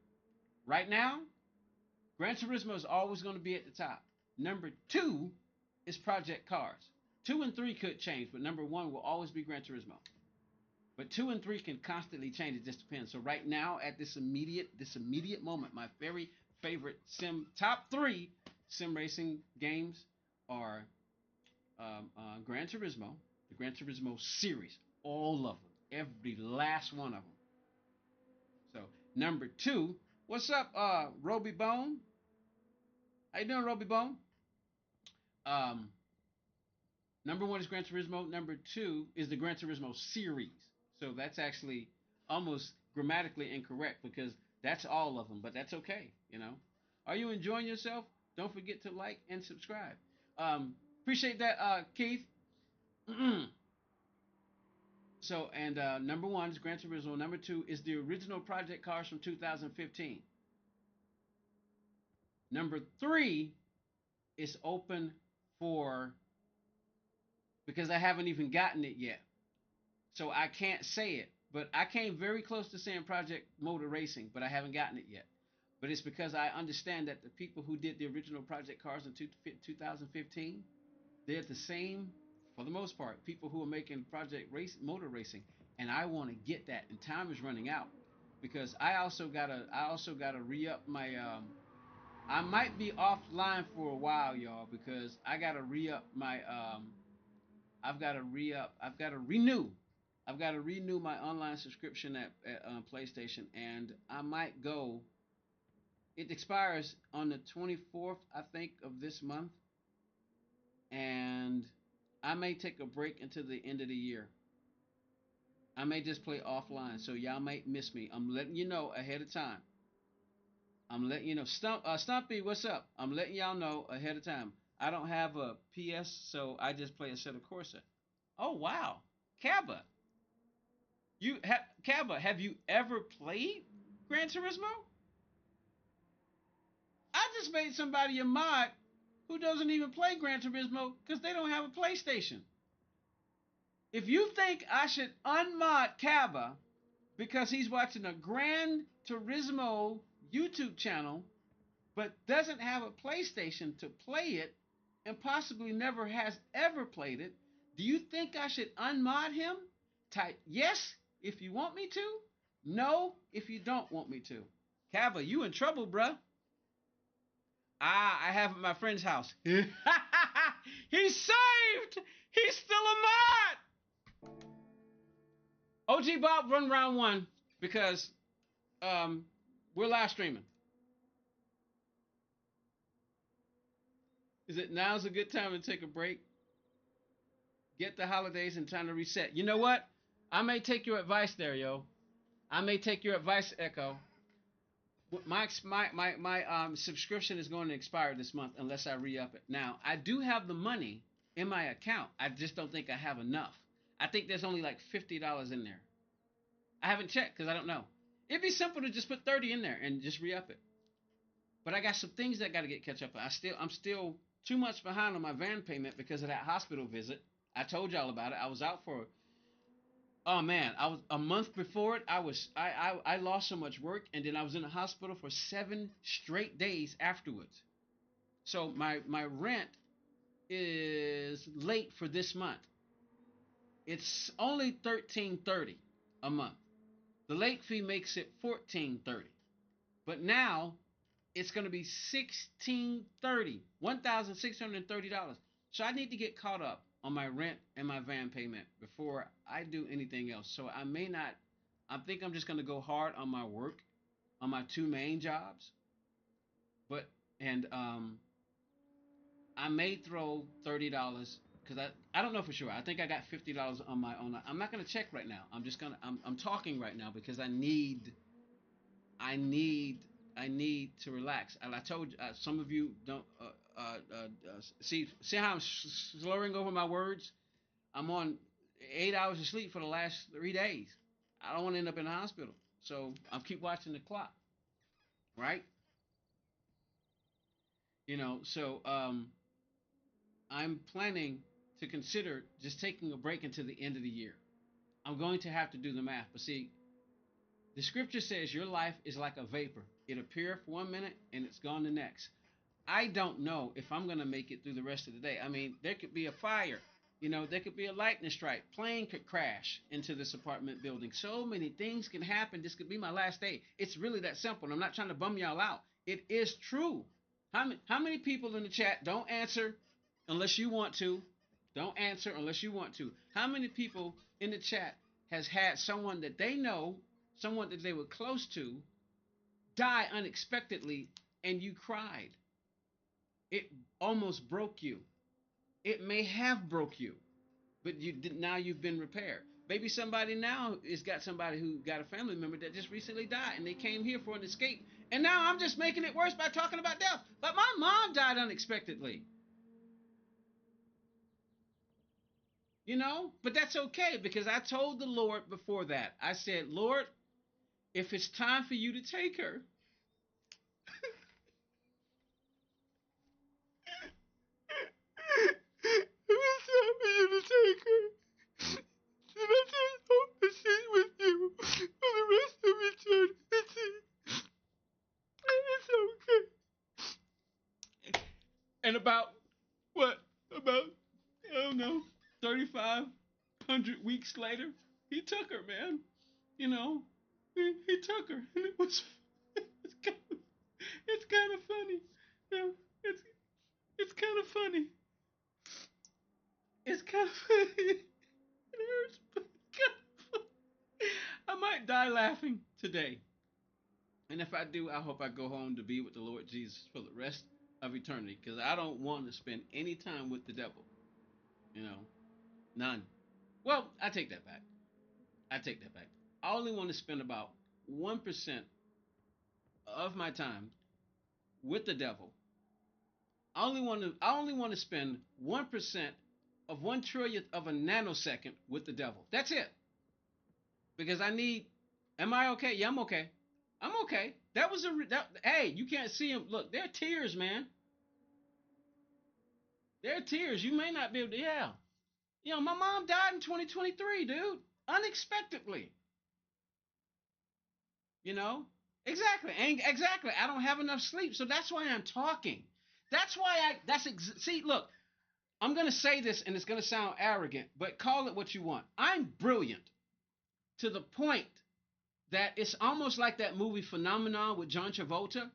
right now, Gran Turismo is always going to be at the top. Number 2 is Project Cars. 2 and 3 could change, but number 1 will always be Gran Turismo. But 2 and 3 can constantly change. It just depends. So right now, at this immediate moment, my very favorite top 3 sim racing games are Gran Turismo, the Gran Turismo series, all of them, every last one of them. So number 2, what's up, Roby Bone? How you doing, Roby Bone? Number 1 is Gran Turismo. Number 2 is the Gran Turismo series. So that's actually almost grammatically incorrect because that's all of them, but that's okay, Are you enjoying yourself? Don't forget to like and subscribe. Appreciate that, Keith. So, and number one is Gran Turismo. Number two is the original project cars from 2015. Number three is open for, because I haven't even gotten it yet. So I can't say it. But I came very close to saying Project Motor Racing, but I haven't gotten it yet. But it's because I understand that the people who did the original Project Cars in 2015, they're the same, for the most part, people who are making Motor Racing, and I want to get that. And time is running out because I also gotta re up my. I might be offline for a while, y'all, because I gotta re up my. I've got to re up. I've got to renew. I've got to renew my online subscription at PlayStation, and I might go. It expires on the 24th, I think, of this month, and I may take a break until the end of the year. I may just play offline, so y'all might miss me. I'm letting you know ahead of time. I'm letting you know. Stumpy, what's up? I'm letting y'all know ahead of time. I don't have a PS, so I just play a set of Corsa. Oh wow, Kaba, Kaba, have you ever played Gran Turismo? I just made somebody a mod who doesn't even play Gran Turismo because they don't have a PlayStation. If you think I should unmod Kaba because he's watching a Gran Turismo YouTube channel but doesn't have a PlayStation to play it and possibly never has ever played it, do you think I should unmod him? Type yes if you want me to, no if you don't want me to. Kava, you in trouble, bruh. I have at my friend's house. He's saved! He's still a mod! OG Bob, run round one because we're live streaming. Is it now's a good time to take a break? Get the holidays and time to reset. You know what? I may take your advice there, yo. I may take your advice, Echo. My subscription is going to expire this month unless I re-up it. Now, I do have the money in my account. I just don't think I have enough. I think there's only like $50 in there. I haven't checked because I don't know. It'd be simple to just put 30 in there and just re-up it. But I got some things that got to get catch up on. I'm still too much behind on my van payment because of that hospital visit. I told y'all about it. I was out for, oh man, I was a month before it. I lost so much work, and then I was in the hospital for 7 straight days afterwards. So my rent is late for this month. It's only $13.30 a month. The late fee makes it $14.30. But now it's going to be $1,630. So I need to get caught up on my rent and my van payment before I do anything else. So I may not. I think I'm just going to go hard on my work, on my two main jobs. But and I may throw $30 because I don't know for sure. I think I got $50 on my own. I'm not going to check right now. I'm talking right now because I need to relax. And I told you, some of you don't see how I'm slurring over my words. I'm on 8 hours of sleep for the last 3 days. I don't want to end up in the hospital, so I'll keep watching the clock. Right? So I'm planning to consider just taking a break until the end of the year. I'm going to have to do the math, but see, the scripture says your life is like a vapor. It appears for 1 minute and it's gone the next. I don't know if I'm going to make it through the rest of the day. I mean, there could be a fire. There could be a lightning strike. Plane could crash into this apartment building. So many things can happen. This could be my last day. It's really that simple. And I'm not trying to bum y'all out. It is true. How many people in the chat don't answer unless you want to? Don't answer unless you want to. How many people in the chat has had someone that they know, someone that they were close to, die unexpectedly and you cried? It almost broke you. It may have broke you, but now you've been repaired. Maybe somebody now has got somebody who got a family member that just recently died and they came here for an escape. And now I'm just making it worse by talking about death. But my mom died unexpectedly. But that's okay because I told the Lord before that. I said, Lord, if it's time for you to take her, if it's time for you to take her, then I just hope that she's with you for the rest of eternity. And it's okay. And about what? About, I don't know, 3,500 weeks later, he took her, man. He took her, and it was it's kind of funny. It's it's kind of funny. It's kind of funny. It hurts, but it's kind of funny. I might die laughing today, and if I do, I hope I go home to be with the Lord Jesus for the rest of eternity, because I don't want to spend any time with the devil. You know, none. Well, I take that back. I take that back. I only want to spend about 1% of my time with the devil. I only want to spend 1% of 1 trillionth of a nanosecond with the devil. That's it. Because I need. Am I okay? Yeah, I'm okay. I'm okay. That was a. Hey, you can't see him. Look, there are tears, man. There are tears. You may not be able to. Yeah. My mom died in 2023, dude. Unexpectedly. You know. Exactly. Exactly. I don't have enough sleep, so that's why I'm talking. That's why I. See. Look. I'm going to say this and it's going to sound arrogant, but call it what you want. I'm brilliant to the point that it's almost like that movie Phenomenon with John Travolta.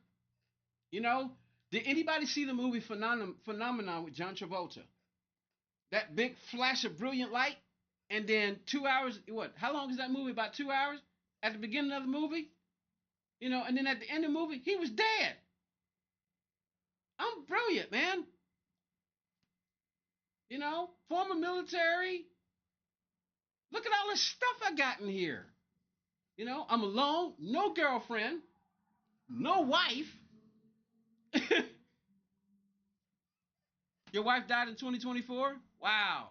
You know, did anybody see the movie Phenomenon with John Travolta? That big flash of brilliant light, and then 2 hours. What? How long is that movie? About 2 hours. At the beginning of the movie, and then at the end of the movie, he was dead. I'm brilliant, man. Former military. Look at all the stuff I got in here. I'm alone, no girlfriend, no wife. Your wife died in 2024? Wow.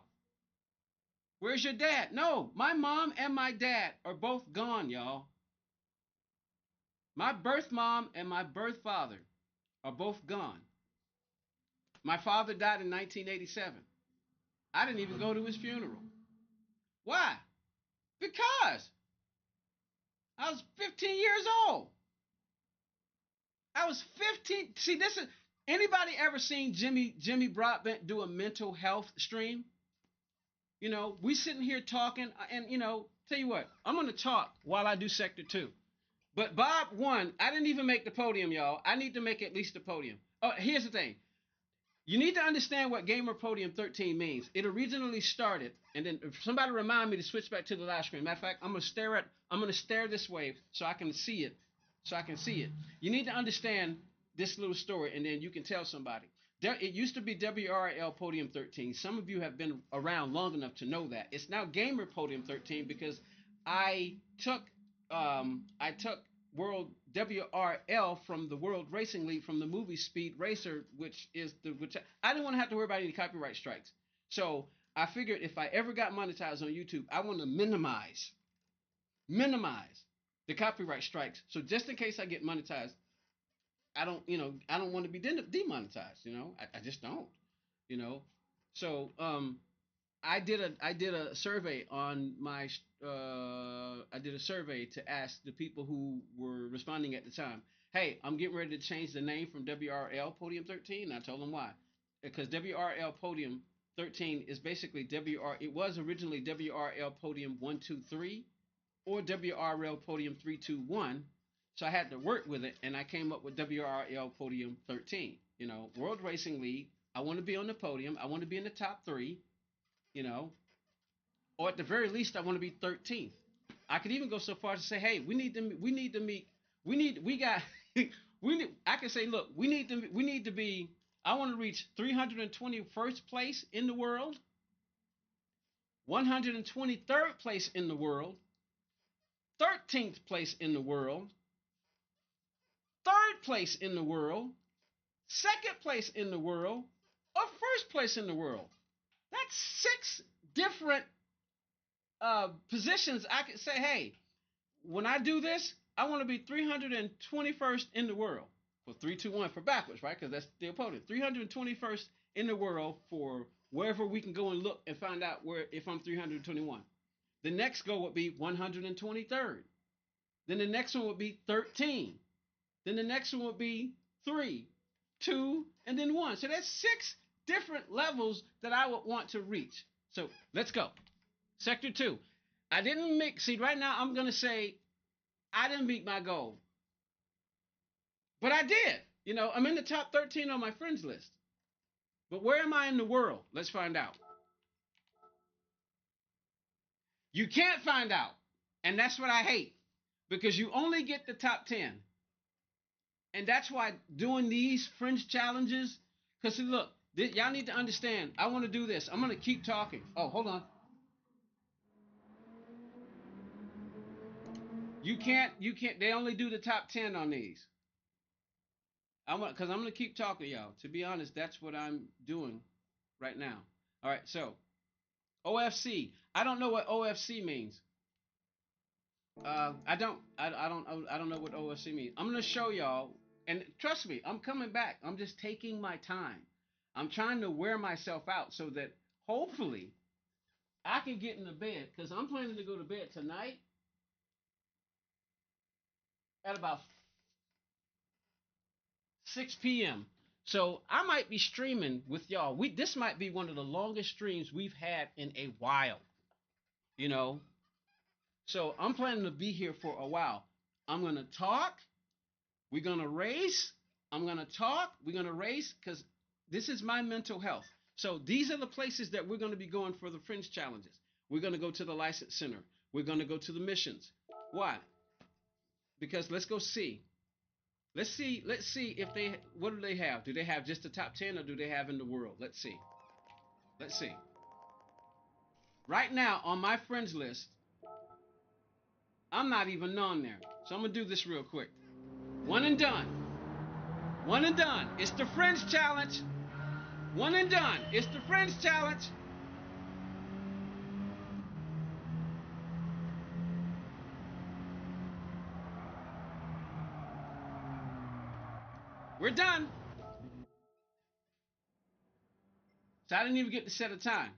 Where's your dad? No, my mom and my dad are both gone, y'all. My birth mom and my birth father are both gone. My father died in 1987. I didn't even go to his funeral. Why? Because I was 15 years old. I was 15. See, this is anybody ever seen Jimmy Broadbent do a mental health stream? We sitting here talking, and tell you what, I'm gonna talk while I do Sector 2. But Bob won. I didn't even make the podium, y'all. I need to make at least the podium. Oh, here's the thing. You need to understand what Gamer Podium 13 means. It originally started, and then somebody remind me to switch back to the live screen. Matter of fact, I'm gonna stare this way so I can see it. You need to understand this little story, and then you can tell somebody. It used to be WRL Podium 13. Some of you have been around long enough to know that. It's now Gamer Podium 13 because I took World WRL from the World Racing League from the movie Speed Racer, which I didn't want to have to worry about any copyright strikes. So I figured if I ever got monetized on YouTube, I want to minimize the copyright strikes. So just in case I get monetized, I don't want to be demonetized. I just don't. You know, so I did a survey on my I did a survey to ask the people who were responding at the time. Hey, I'm getting ready to change the name from WRL Podium 13. And I told them why. Because WRL Podium 13 is basically It was originally WRL Podium 123 or WRL Podium 321. So I had to work with it, and I came up with WRL Podium 13. World Racing League. I want to be on the podium. I want to be in the top three. You know, or at the very least, I want to be 13th. I could even go so far as to say, hey, we need to meet. We got. I can say, look, we need to be. I want to reach 321st place in the world, 123rd place in the world, 13th place in the world, third place in the world, second place in the world, or first place in the world. That's 6 different positions, I could say, hey, when I do this, I want to be 321st in the world for 321 for backwards, right? Because that's the opponent. 321st in the world for wherever we can go and look and find out where if I'm 321. The next goal would be 123rd. Then the next one would be 13. Then the next one would be 3, 2, and then 1. So that's 6 different levels that I would want to reach. So let's go. Sector 2. I didn't make, see, right now I'm going to say I didn't meet my goal. But I did. You know, I'm in the top 13 on my friends list. But where am I in the world? Let's find out. You can't find out. And that's what I hate. Because you only get the top 10. And that's why doing these fringe challenges, because look, y'all need to understand, I want to do this. I'm going to keep talking. Oh, hold on. You can't, they only do the top 10 on these. Because I'm going to keep talking, y'all. To be honest, that's what I'm doing right now. All right, so OFC. I don't know what OFC means. I don't know what OFC means. I'm going to show y'all, and trust me, I'm coming back. I'm just taking my time. I'm trying to wear myself out so that hopefully I can get into bed, because I'm planning to go to bed tonight at about 6 p.m. So I might be streaming with y'all. This might be one of the longest streams we've had in a while, you know. So I'm planning to be here for a while. I'm going to talk. We're going to race. I'm going to talk. We're going to race, because this is my mental health. So these are the places that we're going to be going for the fringe challenges. We're going to go to the license center. We're going to go to the missions. Why? Because let's go see. Let's see if what do they have? Do they have just the top 10 or do they have in the world? Let's see. Let's see. Right now on my friends list, I'm not even on there. So I'm going to do this real quick. One and done. One and done. It's the Friends Challenge. One and done. It's the Friends Challenge. We're done. So I didn't even get to set a time.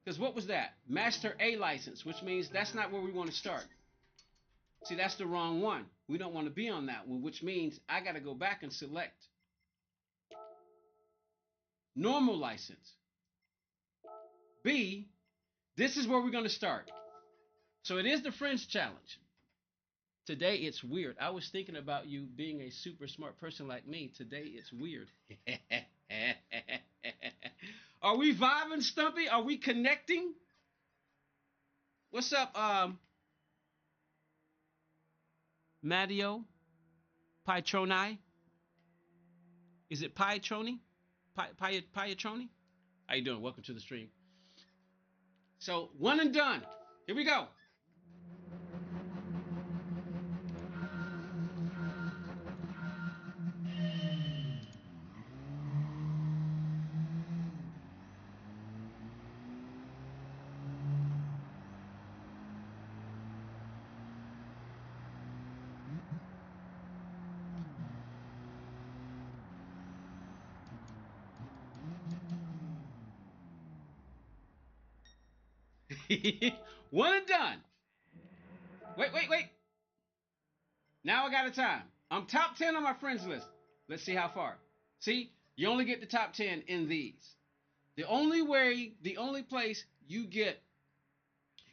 Because what was that? Master A license, which means that's not where we want to start. See, that's the wrong one. We don't want to be on that one, which means I got to go back and select normal license. B, this is where we're going to start. So it is the Friends Challenge. Today it's weird. I was thinking about you being a super smart person like me. Today it's weird. Are we vibing, Stumpy? Are we connecting? What's up, Matteo? Pietroni? Is it Pietroni? Pietroni? How you doing? Welcome to the stream. So, one and done. Here we go. One and done. Wait. Now I got a time. I'm top 10 on my friends list. Let's see how far. See, you only get the top 10 in these. The only place you get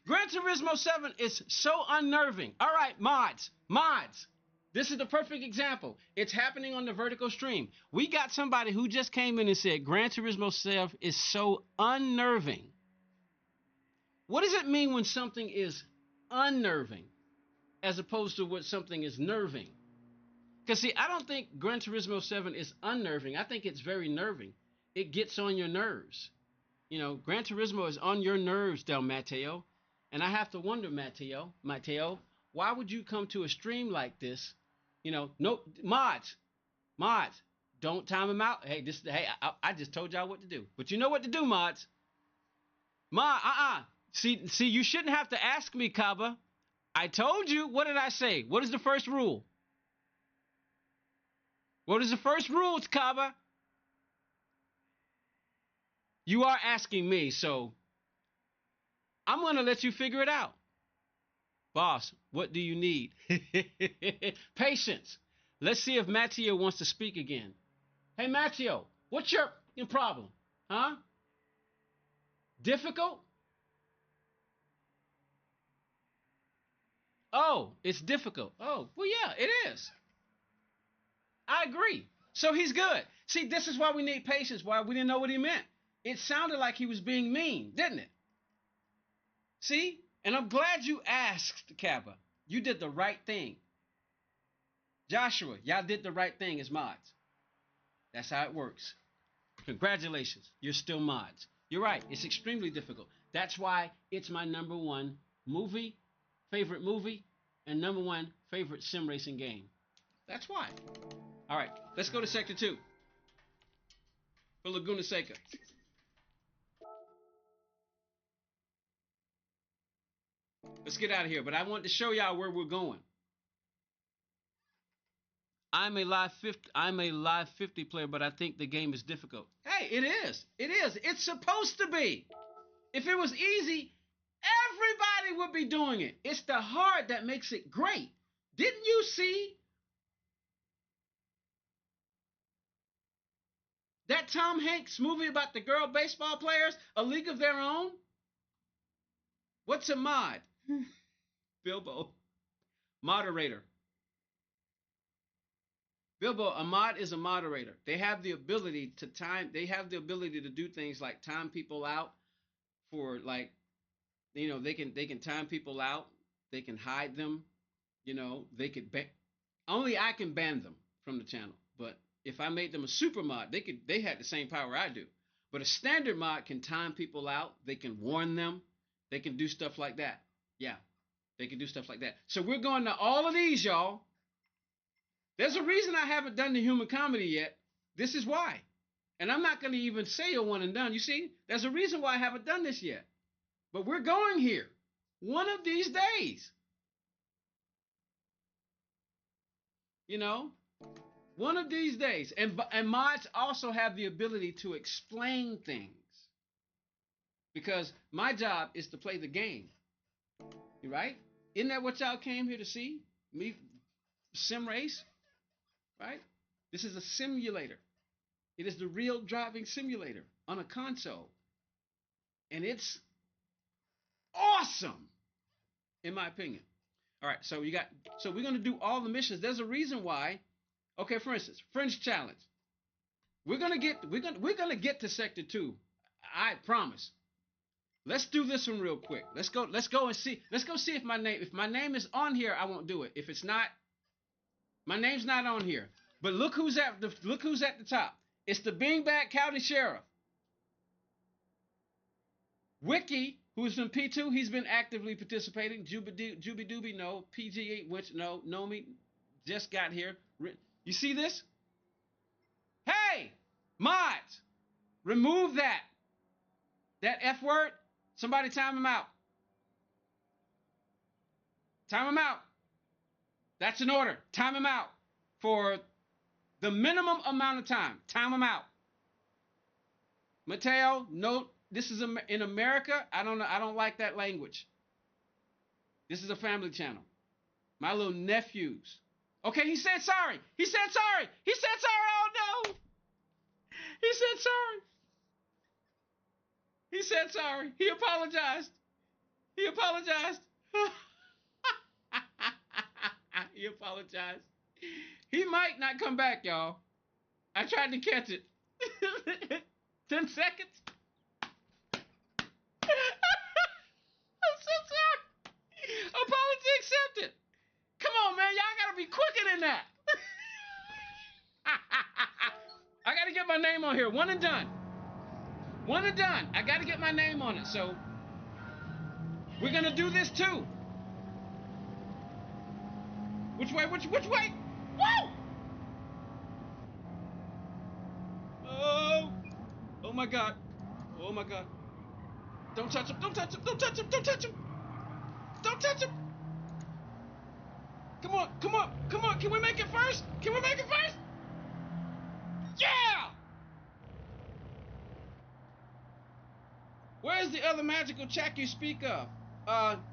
Gran Turismo 7 is so unnerving. All right, mods. This is the perfect example. It's happening on the vertical stream. We got somebody who just came in and said Gran Turismo 7 is so unnerving. What does it mean when something is unnerving as opposed to what something is nerving? Because, see, I don't think Gran Turismo 7 is unnerving. I think it's very nerving. It gets on your nerves. You know, Gran Turismo is on your nerves, Del Matteo. And I have to wonder, Matteo, why would you come to a stream like this? You know, no, mods, don't time him out. Hey, I just told y'all what to do. But you know what to do, mods. See, you shouldn't have to ask me, Kaba. I told you. What did I say? What is the first rule? What is the first rule, Kaba? You are asking me, so I'm going to let you figure it out. Boss, what do you need? Patience. Let's see if Matteo wants to speak again. Hey, Matteo, what's your problem? Huh? Difficult? Oh, it's difficult. Oh, well, yeah, it is. I agree. So he's good. See, this is why we need patience, why we didn't know what he meant. It sounded like he was being mean, didn't it? See? And I'm glad you asked, Kappa. You did the right thing. Joshua, y'all did the right thing as mods. That's how it works. Congratulations. You're still mods. You're right. It's extremely difficult. That's why it's my number one favorite movie, and number one favorite sim racing game. That's why. All right. Let's go to Sector 2 for Laguna Seca. Let's get out of here. But I want to show y'all where we're going. I'm a live 50 player, but I think the game is difficult. Hey, it is. It is. It's supposed to be. If it was easy, everybody would be doing it. It's the hard that makes it great. Didn't you see that Tom Hanks movie about the girl baseball players, A League of Their Own? What's a mod? Bilbo. Moderator. Bilbo, a mod is a moderator. They have the ability to do things like time people out for, like, they can time people out. They can hide them. They could only I can ban them from the channel. But if I made them a super mod, they had the same power I do. But a standard mod can time people out. They can warn them. They can do stuff like that. Yeah, they can do stuff like that. So we're going to all of these, y'all. There's a reason I haven't done the human comedy yet. This is why. And I'm not going to even say a one and done. You see, there's a reason why I haven't done this yet. But we're going here one of these days. One of these days. And mods also have the ability to explain things. Because my job is to play the game. Right? Isn't that what y'all came here to see? Me sim race? Right? This is a simulator. It is the real driving simulator on a console. And it's awesome, in my opinion. All right, so we're going to do all the missions. There's a reason why. Okay, for instance, French challenge. We're going to get to Sector 2. I promise. Let's do this one real quick. Let's go and see. Let's go see if my name is on here, I won't do it. If it's not, my name's not on here. But look who's at the top. It's the Beanbag County Sheriff. Wiki, who's from P2, he's been actively participating. Juby Doobie, no. PG8, which no. Nomi just got here. You see this? Hey, mods, remove that F word. Somebody time him out. Time him out. That's an order. Time him out for the minimum amount of time. Time him out. Mateo, no, this is in America. I don't like that language. This is a family channel. My little nephews. Okay, he said sorry. He said sorry. He said sorry. Oh no. He said sorry. He said sorry. He apologized. He apologized. He apologized. He might not come back, y'all. I tried to catch it. 10 seconds. I'm so sorry. Apology accepted. Come on, man. Y'all gotta be quicker than that. I gotta get my name on here. One and done. One and done. I gotta get my name on it. So we're gonna do this too. Which way? Which way? Whoa! Oh! Oh my God! Oh my God! Don't touch him. Don't touch him. Don't touch him. Don't touch him. Don't touch him. Come on. Come on. Come on. Can we make it first? Can we make it first? Yeah! Where's the other magical check you speak of?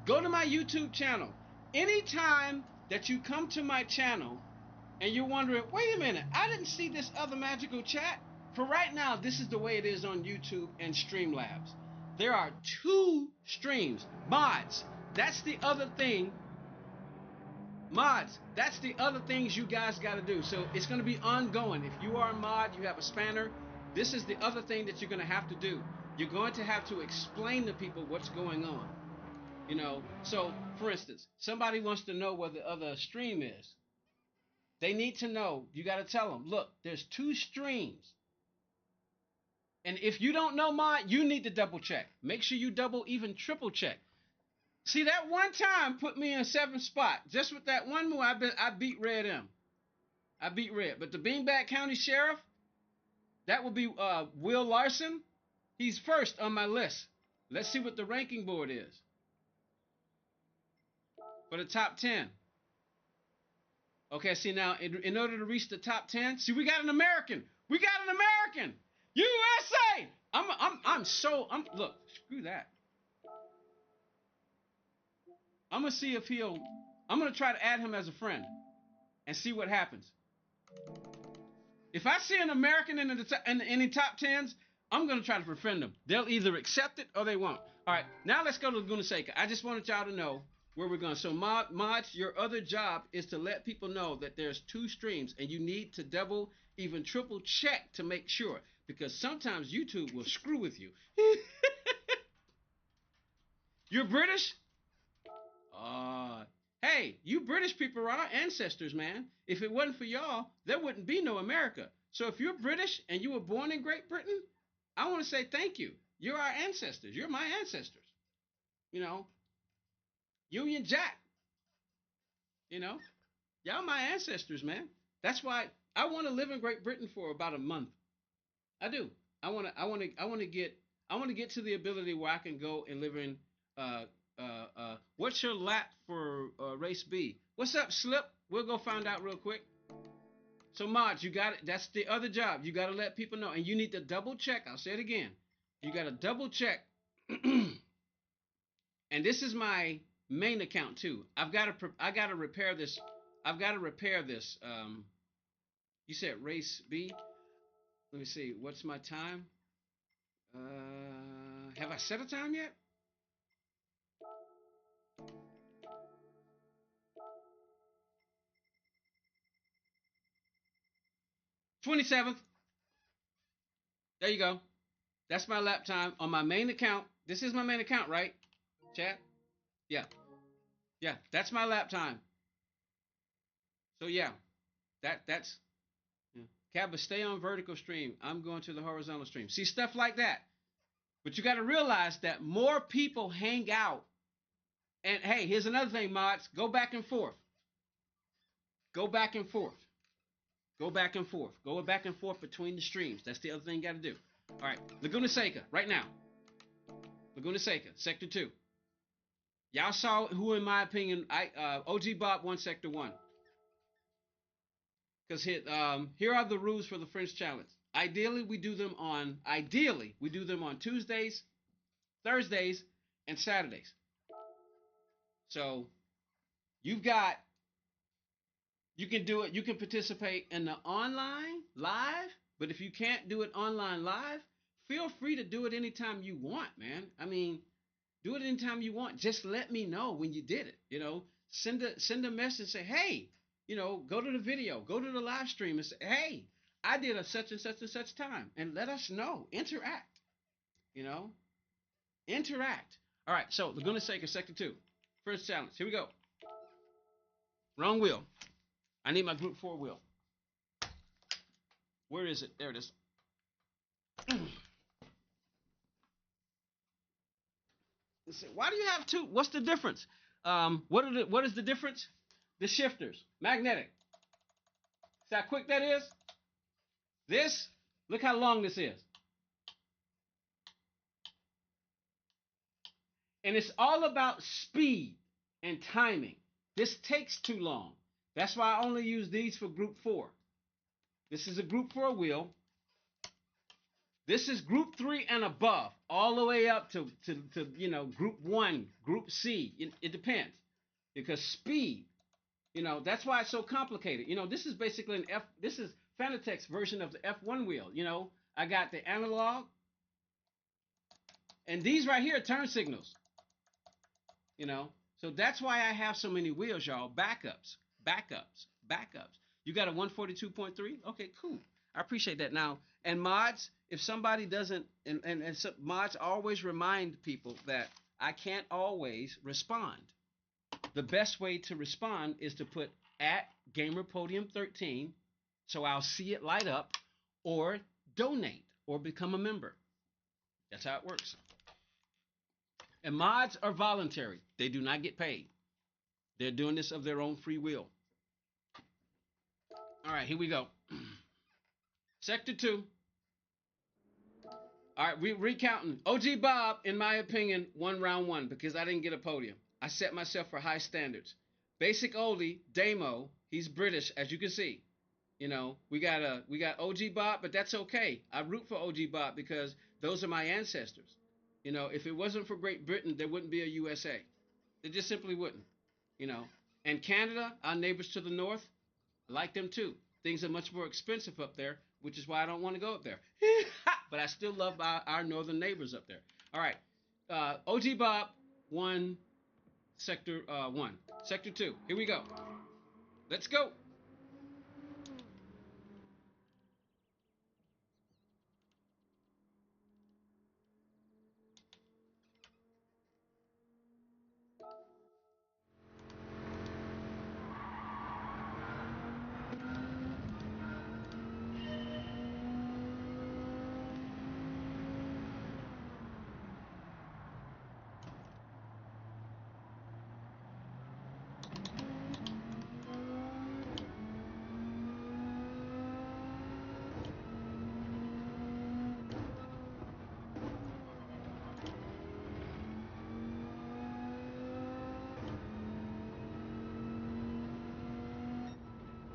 Go to my YouTube channel. Anytime that you come to my channel and you're wondering, wait a minute, I didn't see this other magical chat. For right now, this is the way it is on YouTube and Streamlabs. There are 2 streams. Mods, that's the other thing. Mods, that's the other things you guys got to do. So it's going to be ongoing. If you are a mod, you have a spanner, this is the other thing that you're going to have to do. You're going to have to explain to people what's going on. You know, so for instance, somebody wants to know where the other stream is. They need to know. You got to tell them, look, there's 2 streams. And if you don't know mod, you need to double check. Make sure you double, even triple check. See, that one time put me in 7th spot. Just with that one move, I beat Red M. I beat Red. But the Beanbag County Sheriff, that would be Will Larson. He's first on my list. Let's see what the ranking board is for the top 10. Okay, see now, in order to reach the top 10, see, we got an American. We got an American. USA. Look, screw that. I'm gonna see if I'm gonna try to add him as a friend and see what happens. If I see an American in the top 10s, I'm gonna try to befriend them. They'll either accept it or they won't. All right, now let's go to Laguna Seca. I just wanted y'all to know where we're going. So mods, your other job is to let people know that there's 2 streams, and you need to double, even triple check to make sure, because sometimes YouTube will screw with you. You're British? Hey, you British people are our ancestors, man. If it wasn't for y'all, there wouldn't be no America. So if you're British and you were born in Great Britain, I want to say thank you. You're our ancestors. You're my ancestors. You know, Union Jack. You know, y'all my ancestors, man. That's why I want to live in Great Britain for about a month. I do. I want to get to the ability where I can go and live in what's your lap for race B? What's up, Slip? We'll go find out real quick. So mods, you got it. That's the other job. You got to let people know, and you need to double check. I'll say it again. You got to double check. And this is my main account too. I got to repair this. I've got to repair this. You said race B. Let me see. What's my time? Have I set a time yet? '27th. There you go. That's my lap time on my main account. This is my main account, right? Chat? Yeah. Yeah, that's my lap time. So yeah, that's yeah. Cabba, stay on vertical stream. I'm going to the horizontal stream. See, stuff like that. But you got to realize that more people hang out. And hey, here's another thing, mods. Go back and forth. Go back and forth. Go back and forth. Go back and forth between the streams. That's the other thing you got to do. All right, Laguna Seca, right now. Laguna Seca, Sector 2. Y'all saw who, in my opinion, OG Bob won Sector 1. Because here are the rules for the French Challenge. Ideally, we do them on Tuesdays, Thursdays, and Saturdays. So you can do it. You can participate in the online live, but if you can't do it online live, feel free to do it anytime you want, man. I mean, do it anytime you want. Just let me know when you did it. You know, send a message, say, hey, you know, go to the video, go to the live stream and say, hey, I did a such and such and such time, and let us know. Interact. You know, interact. All right, so Laguna Seca, Sector 2. First challenge. Here we go. Wrong wheel. I need my Group 4 wheel. Where is it? There it is. Why do you have 2? What's the difference? What is the difference? The shifters. Magnetic. See how quick that is? This, look how long this is. And it's all about speed and timing. This takes too long. That's why I only use these for group 4. This is a group 4 wheel. This is group 3 and above, all the way up to group 1, group C. It depends. Because speed, that's why it's so complicated. This is basically this is Fanatec's version of the F1 wheel. I got the analog, and these right here are turn signals. So that's why I have so many wheels, y'all. Backups. You got a 142.3? Okay, cool. I appreciate that. Now, and mods, if somebody doesn't, and so mods always remind people that I can't always respond. The best way to respond is to put at GamerPodium13, so I'll see it light up, or donate, or become a member. That's how it works. And mods are voluntary. They do not get paid. They're doing this of their own free will. All right, here we go. Sector 2. All right, we're recounting. OG Bob, in my opinion, won round 1 because I didn't get a podium. I set myself for high standards. Basic Oldie, Damo, he's British, as you can see. We got OG Bob, but that's okay. I root for OG Bob because those are my ancestors. If it wasn't for Great Britain, there wouldn't be a USA. There just simply wouldn't. And Canada, our neighbors to the north, I like them too. Things are much more expensive up there, which is why I don't want to go up there. But I still love our northern neighbors up there. All right. OG Bob won Sector 1. Sector 2. Here we go. Let's go.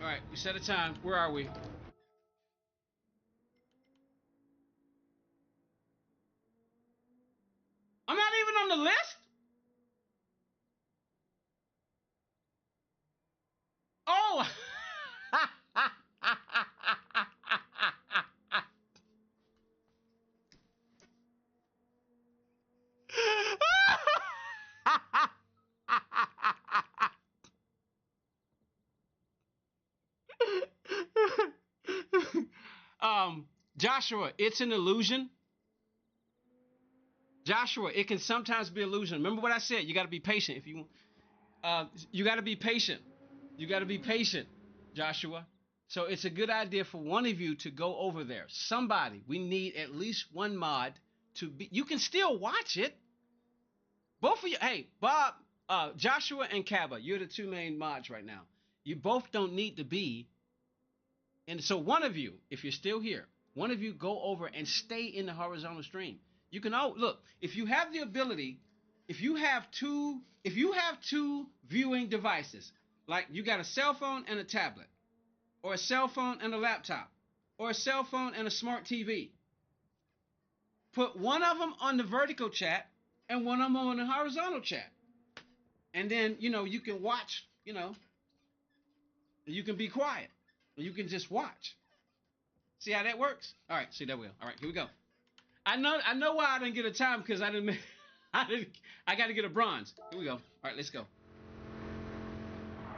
All right, we set a time. Where are we? I'm not even on the list? Oh! Joshua, it's an illusion. Joshua, it can sometimes be illusion. Remember what I said? You got to be patient if you want. You got to be patient. You got to be patient, Joshua. So it's a good idea for one of you to go over there. Somebody, we need at least one mod to be. You can still watch it. Both of you. Hey, Bob, Joshua, and Kaba, you're the 2 main mods right now. You both don't need to be. And so one of you, if you're still here, one of you go over and stay in the horizontal stream. You can look, if you have the ability, if you have two viewing devices, like you got a cell phone and a tablet, or a cell phone and a laptop, or a cell phone and a smart TV, put one of them on the vertical chat and one of them on the horizontal chat. And then, you can watch, you can be quiet. You can just watch. See how that works? All right, see that will. All right, here we go. I know why I didn't get a time because I got to get a bronze. Here we go. All right, let's go.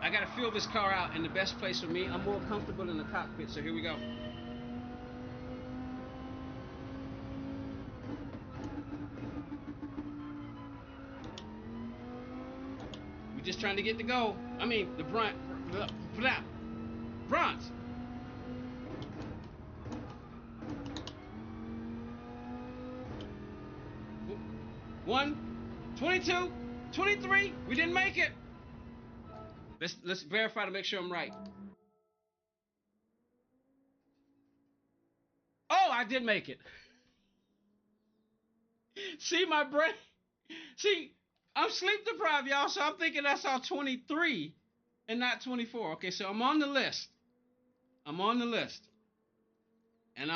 I got to fill this car out in the best place for me. I'm more comfortable in the cockpit, so here we go. We're just trying to get the goal. I mean, the bronze. Bronze. One, 22, 23. We didn't make it. Let's verify to make sure I'm right. Oh, I did make it. See my brain. See, I'm sleep deprived, y'all, so I'm thinking I saw 23 and not 24. Okay, so I'm on the list. I'm on the list. And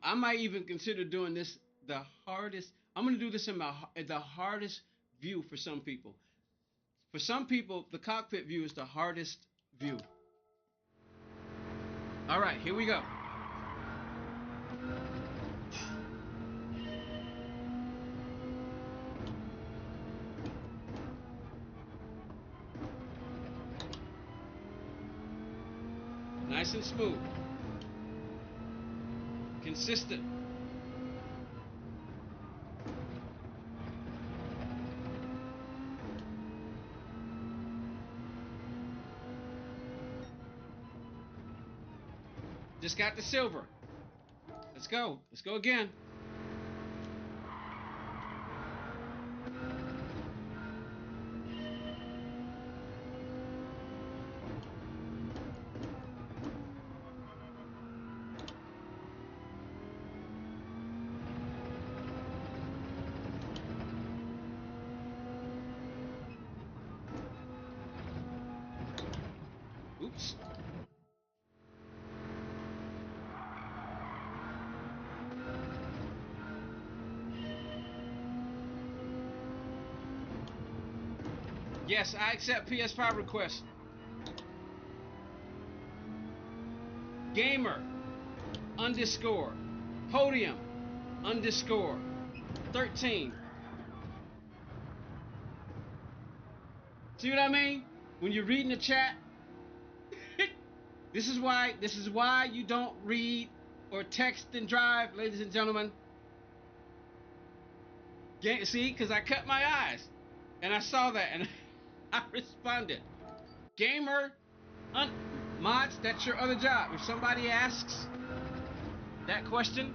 I might even consider doing this the hardest. I'm going to do this in the hardest view for some people. For some people, the cockpit view is the hardest view. All right, here we go. Nice and smooth. Consistent. Just got the silver. Let's go. Let's go again. Oops. Yes, I accept PS5 requests. Gamer underscore Podium underscore 13. See what I mean? When you're reading the chat, this is why you don't read or text and drive, ladies and gentlemen. See, because I cut my eyes and I saw that and I responded. Gamer mods, that's your other job. If somebody asks that question,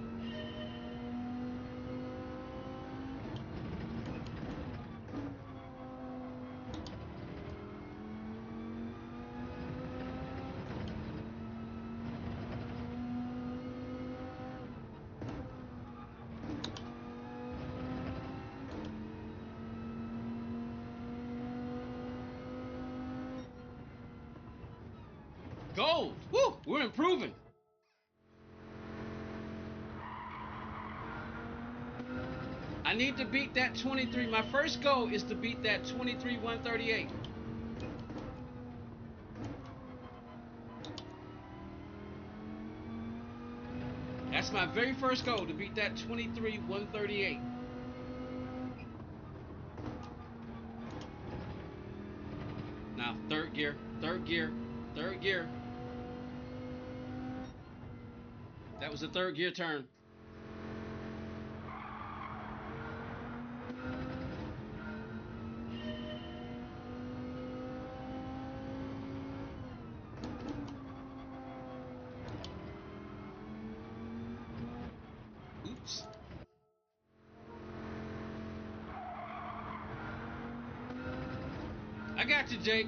gold. Woo, we're improving. I need to beat that 23. My first goal is to beat that 23-138. That's my very first goal, to beat that 23-138. Now, third gear, third gear, third gear. That was the third gear turn. Oops. I got you, Jake.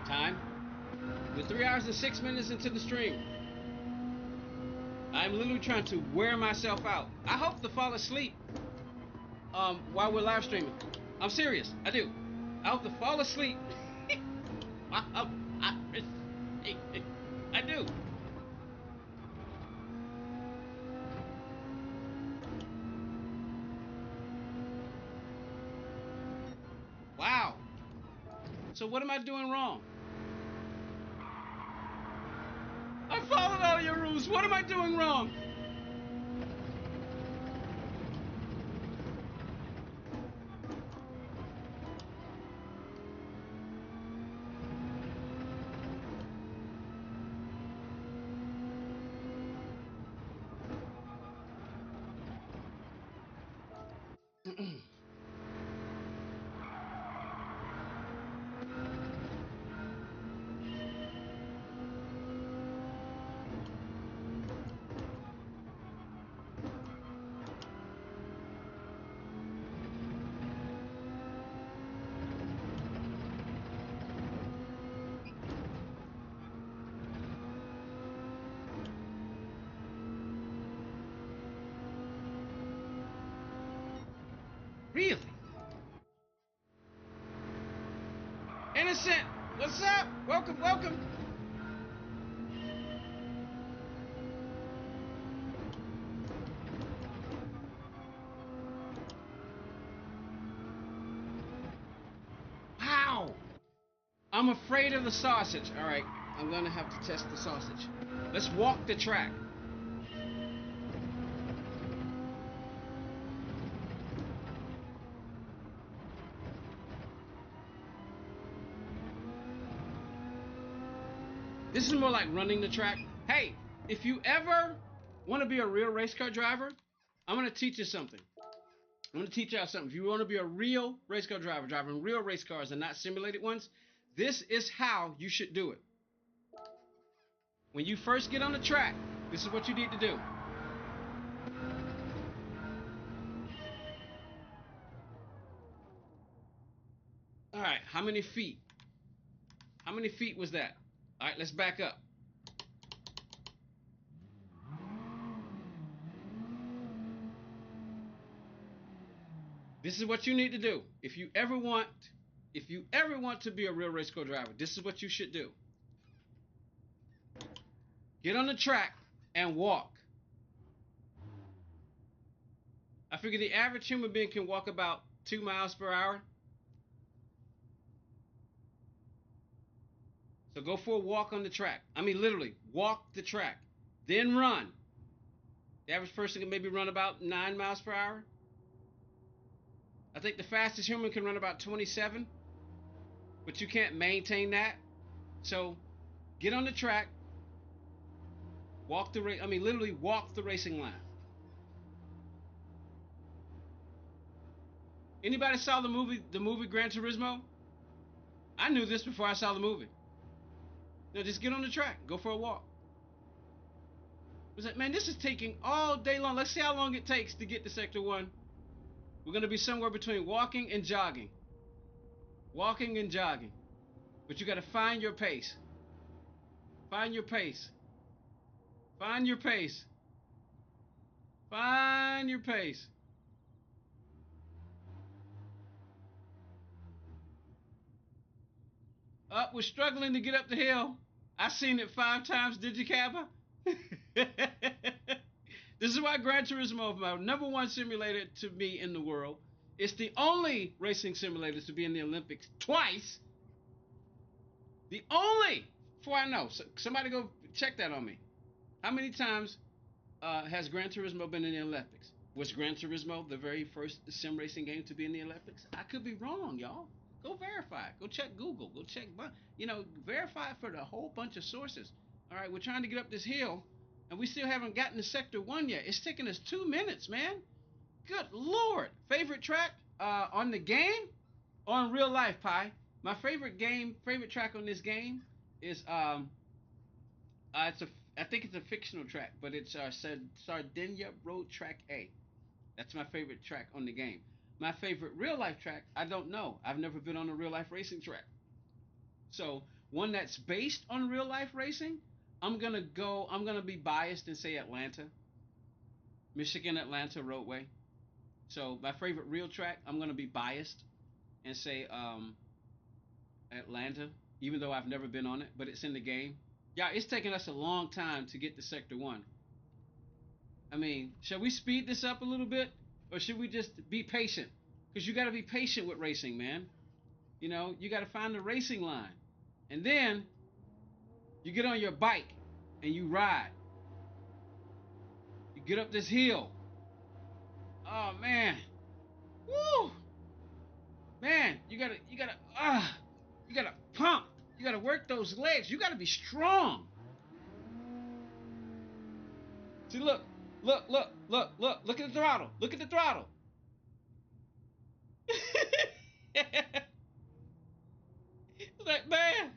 Time. We're 3 hours and 6 minutes into the stream. I'm literally trying to wear myself out. I hope to fall asleep while we're live streaming. I'm serious. I do. I hope to fall asleep while I'm live streaming. I do. Wow. So what am I doing wrong? I followed all your rules. What am I doing wrong? Really? Innocent, what's up? Welcome, welcome. Wow. I'm afraid of the sausage. All right, I'm gonna have to test the sausage. Let's walk the track. This is more like running the track. Hey, if you ever want to be a real race car driver, I'm gonna teach you something. I'm gonna teach y'all something. If you want to be a real race car driver, driving real race cars and not simulated ones, this is how you should do it. When you first get on the track, this is what you need to do. All right, how many feet? How many feet was that? All right, let's back up. This is what you need to do. If you ever want to be a real race car driver, this is what you should do. Get on the track and walk. I figure the average human being can walk about 2 miles per hour. So go for a walk on the track. I mean, literally, walk the track. Then run. The average person can maybe run about 9 miles per hour. I think the fastest human can run about 27. But you can't maintain that. So get on the track. Walk the race. I mean, literally walk the racing line. Anybody saw the movie Gran Turismo? I knew this before I saw the movie. No, just get on the track. Go for a walk. Was that, man, this is taking all day long. Let's see how long it takes to get to Sector 1. We're going to be somewhere between walking and jogging. Walking and jogging. But you got to find your pace. Find your pace. Find your pace. Find your pace. Up, we're struggling to get up the hill. I've seen it 5 times, did you, Kappa? This is why Gran Turismo is my #1 simulator to me in the world. It's the only racing simulator to be in the Olympics twice. The only, before I know. So somebody go check that on me. How many times has Gran Turismo been in the Olympics? Was Gran Turismo the very first sim racing game to be in the Olympics? I could be wrong, y'all. Go verify it. Go check Google. Go check, verify it for the whole bunch of sources. All right, we're trying to get up this hill, and we still haven't gotten to Sector 1 yet. It's taking us 2 minutes, man. Good Lord. Favorite track on the game or in real life, Pi? My favorite track on this game is I think it's a fictional track, but it's Sardinia Road Track A. That's my favorite track on the game. My favorite real life track, I don't know. I've never been on a real life racing track. So one that's based on real life racing, I'm gonna be biased and say Atlanta. Michigan Atlanta Roadway. So my favorite real track, I'm gonna be biased and say Atlanta, even though I've never been on it, but it's in the game. Yeah, it's taken us a long time to get to Sector 1. I mean, shall we speed this up a little bit? Or should we just be patient? Because you got to be patient with racing, man. You got to find the racing line. And then you get on your bike and you ride. You get up this hill. Oh, man. Woo! Man, you gotta pump. You gotta work those legs. You gotta be strong. See, look at the throttle. Look at the throttle. It's like, man.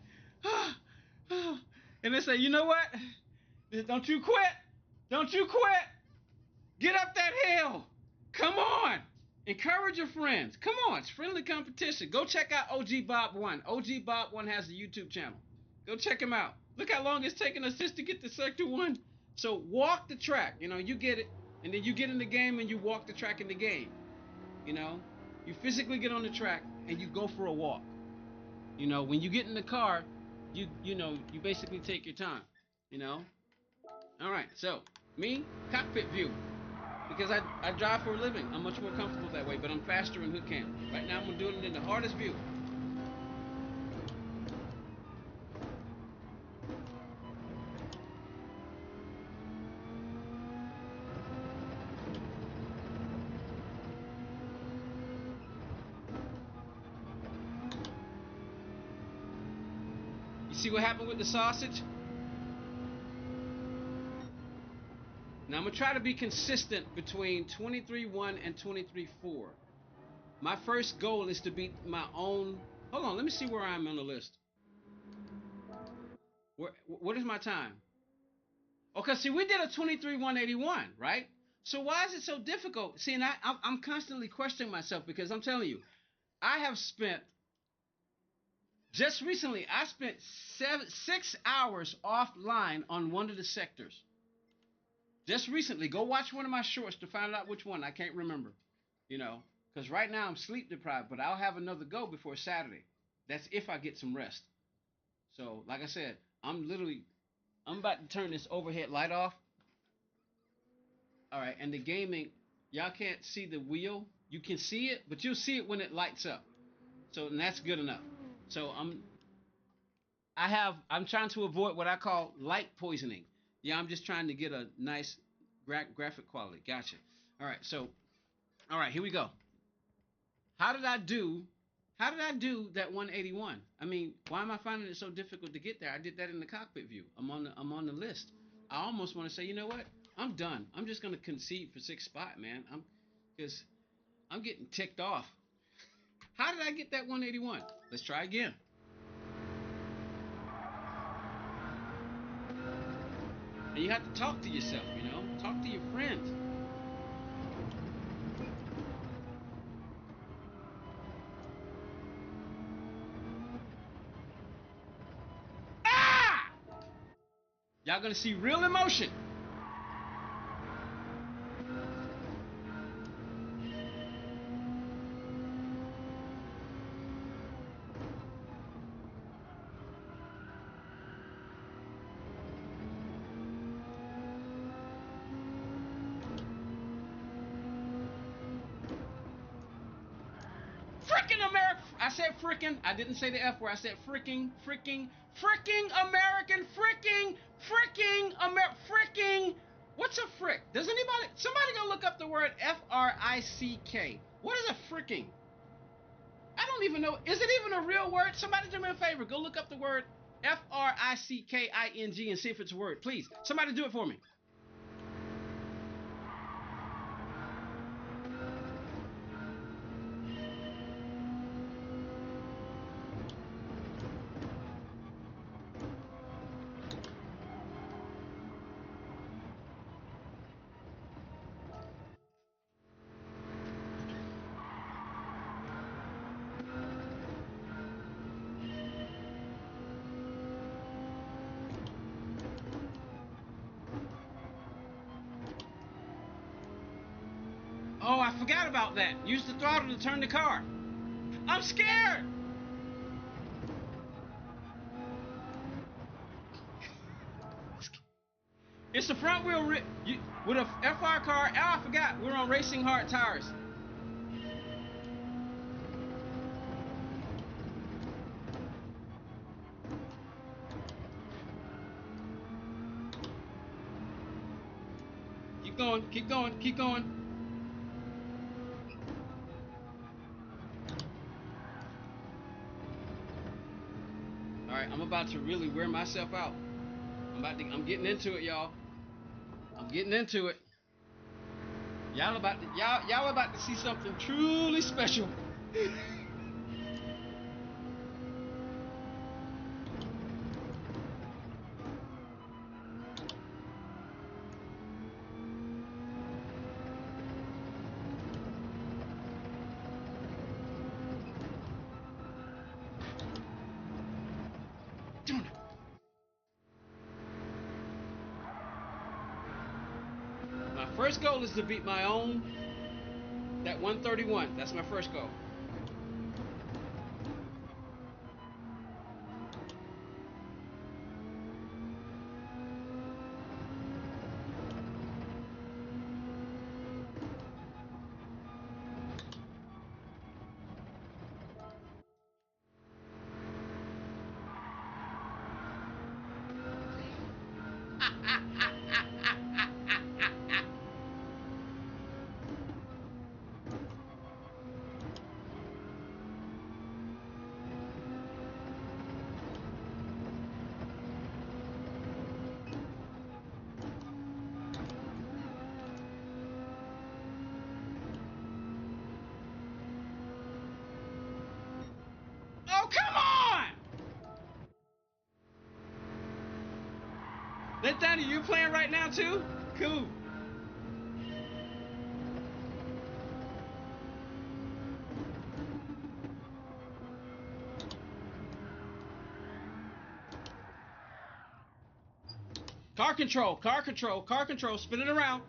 And they say, you know what? Don't you quit. Don't you quit. Get up that hill. Come on. Encourage your friends. Come on. It's friendly competition. Go check out OG Bob 1. OG Bob 1 has a YouTube channel. Go check him out. Look how long it's taken us just to get to Sector 1. So walk the track. You get it. And then you get in the game and you walk the track in the game. You physically get on the track and you go for a walk. You know, when you get in the car, you basically take your time. You know. All right. So me, cockpit view, because I drive for a living. I'm much more comfortable that way, but I'm faster in hood cam. Right now I'm doing it in the hardest view. You see what happened with the sausage? Now I'm gonna try to be consistent between 23.1 and 23.4. My first goal is to beat my own. Hold on, let me see where I am on the list. What is my time? Okay, see, we did a 23.181, right? So why is it so difficult? See, and I'm constantly questioning myself because I'm telling you, I have spent just recently. I spent 6 hours offline on one of the sectors. Just recently, go watch one of my shorts to find out which one. I can't remember, you know, because right now I'm sleep deprived, but I'll have another go before Saturday. That's if I get some rest. So, like I said, I'm about to turn this overhead light off. All right, and the gaming, y'all can't see the wheel. You can see it, but you'll see it when it lights up. So, and that's good enough. So I'm trying to avoid what I call light poisoning. Yeah, I'm just trying to get a nice graphic quality. Gotcha. All right, so all right, here we go. How did I do? How did I do that 181? I mean, why am I finding it so difficult to get there? I did that in the cockpit view. I'm on the list. I almost want to say, you know what? I'm done. I'm just gonna concede for 6th spot, man. Because I'm getting ticked off. How did I get that 181? Let's try again. And you have to talk to yourself, you know? Talk to your friends. Ah! Y'all gonna see real emotion. Frickin' America! I said frickin'. I didn't say the F word. I said fricking, fricking, fricking American, fricking. What's a frick? Does anybody? Somebody go look up the word Frick. What is a fricking? I don't even know. Is it even a real word? Somebody do me a favor. Go look up the word Fricking and see if it's a word. Please, somebody do it for me. Oh, I forgot about that. Use the throttle to turn the car. I'm scared. It's the front wheel with a FR car. Oh, I forgot. We're on racing hard tires. Keep going. Keep going. Keep going. All right, I'm about to really wear myself out. I'm getting into it, y'all. I'm getting into it. Y'all about to see something truly special. My first goal is to beat my own. 131. That's my first goal. Oh, come on! Nathaniel, you playing right now too? Cool. Car control, car control, car control, spin it around.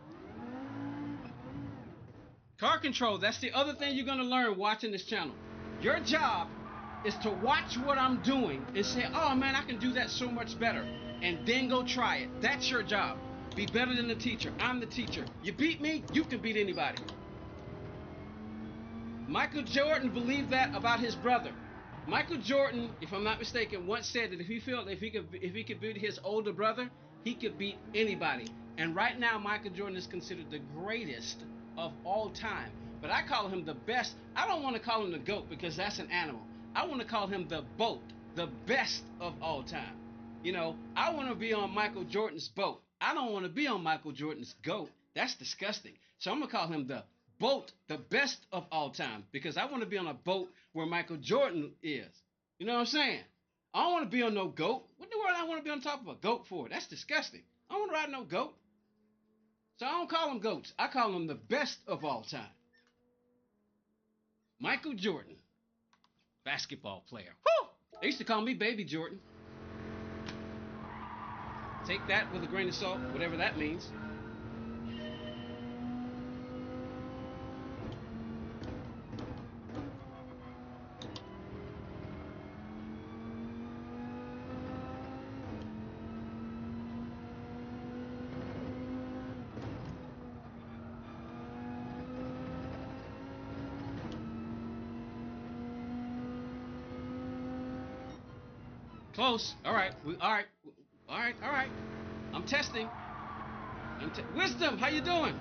Car control, that's the other thing you're gonna learn watching this channel. Your job is to watch what I'm doing and say, oh man, I can do that so much better. And then go try it. That's your job. Be better than the teacher. I'm the teacher. You beat me, you can beat anybody. Michael Jordan believed that about his brother. Michael Jordan, if I'm not mistaken, once said that if he felt if he could beat his older brother, he could beat anybody. And right now, Michael Jordan is considered the greatest of all time. But I call him the best. I don't want to call him the GOAT because that's an animal. I want to call him the BOAT, the best of all time. You know, I want to be on Michael Jordan's boat. I don't want to be on Michael Jordan's GOAT. That's disgusting. So I'm going to call him the BOAT, the best of all time, because I want to be on a boat where Michael Jordan is. You know what I'm saying? I don't want to be on no goat. What in the world I want to be on top of a goat for? That's disgusting. I don't want to ride no goat. So I don't call them goats. I call them the best of all time. Michael Jordan, basketball player. Woo! They used to call me Baby Jordan. Take that with a grain of salt, whatever that means. Close. All right. All right. I'm testing. Wisdom, how you doing?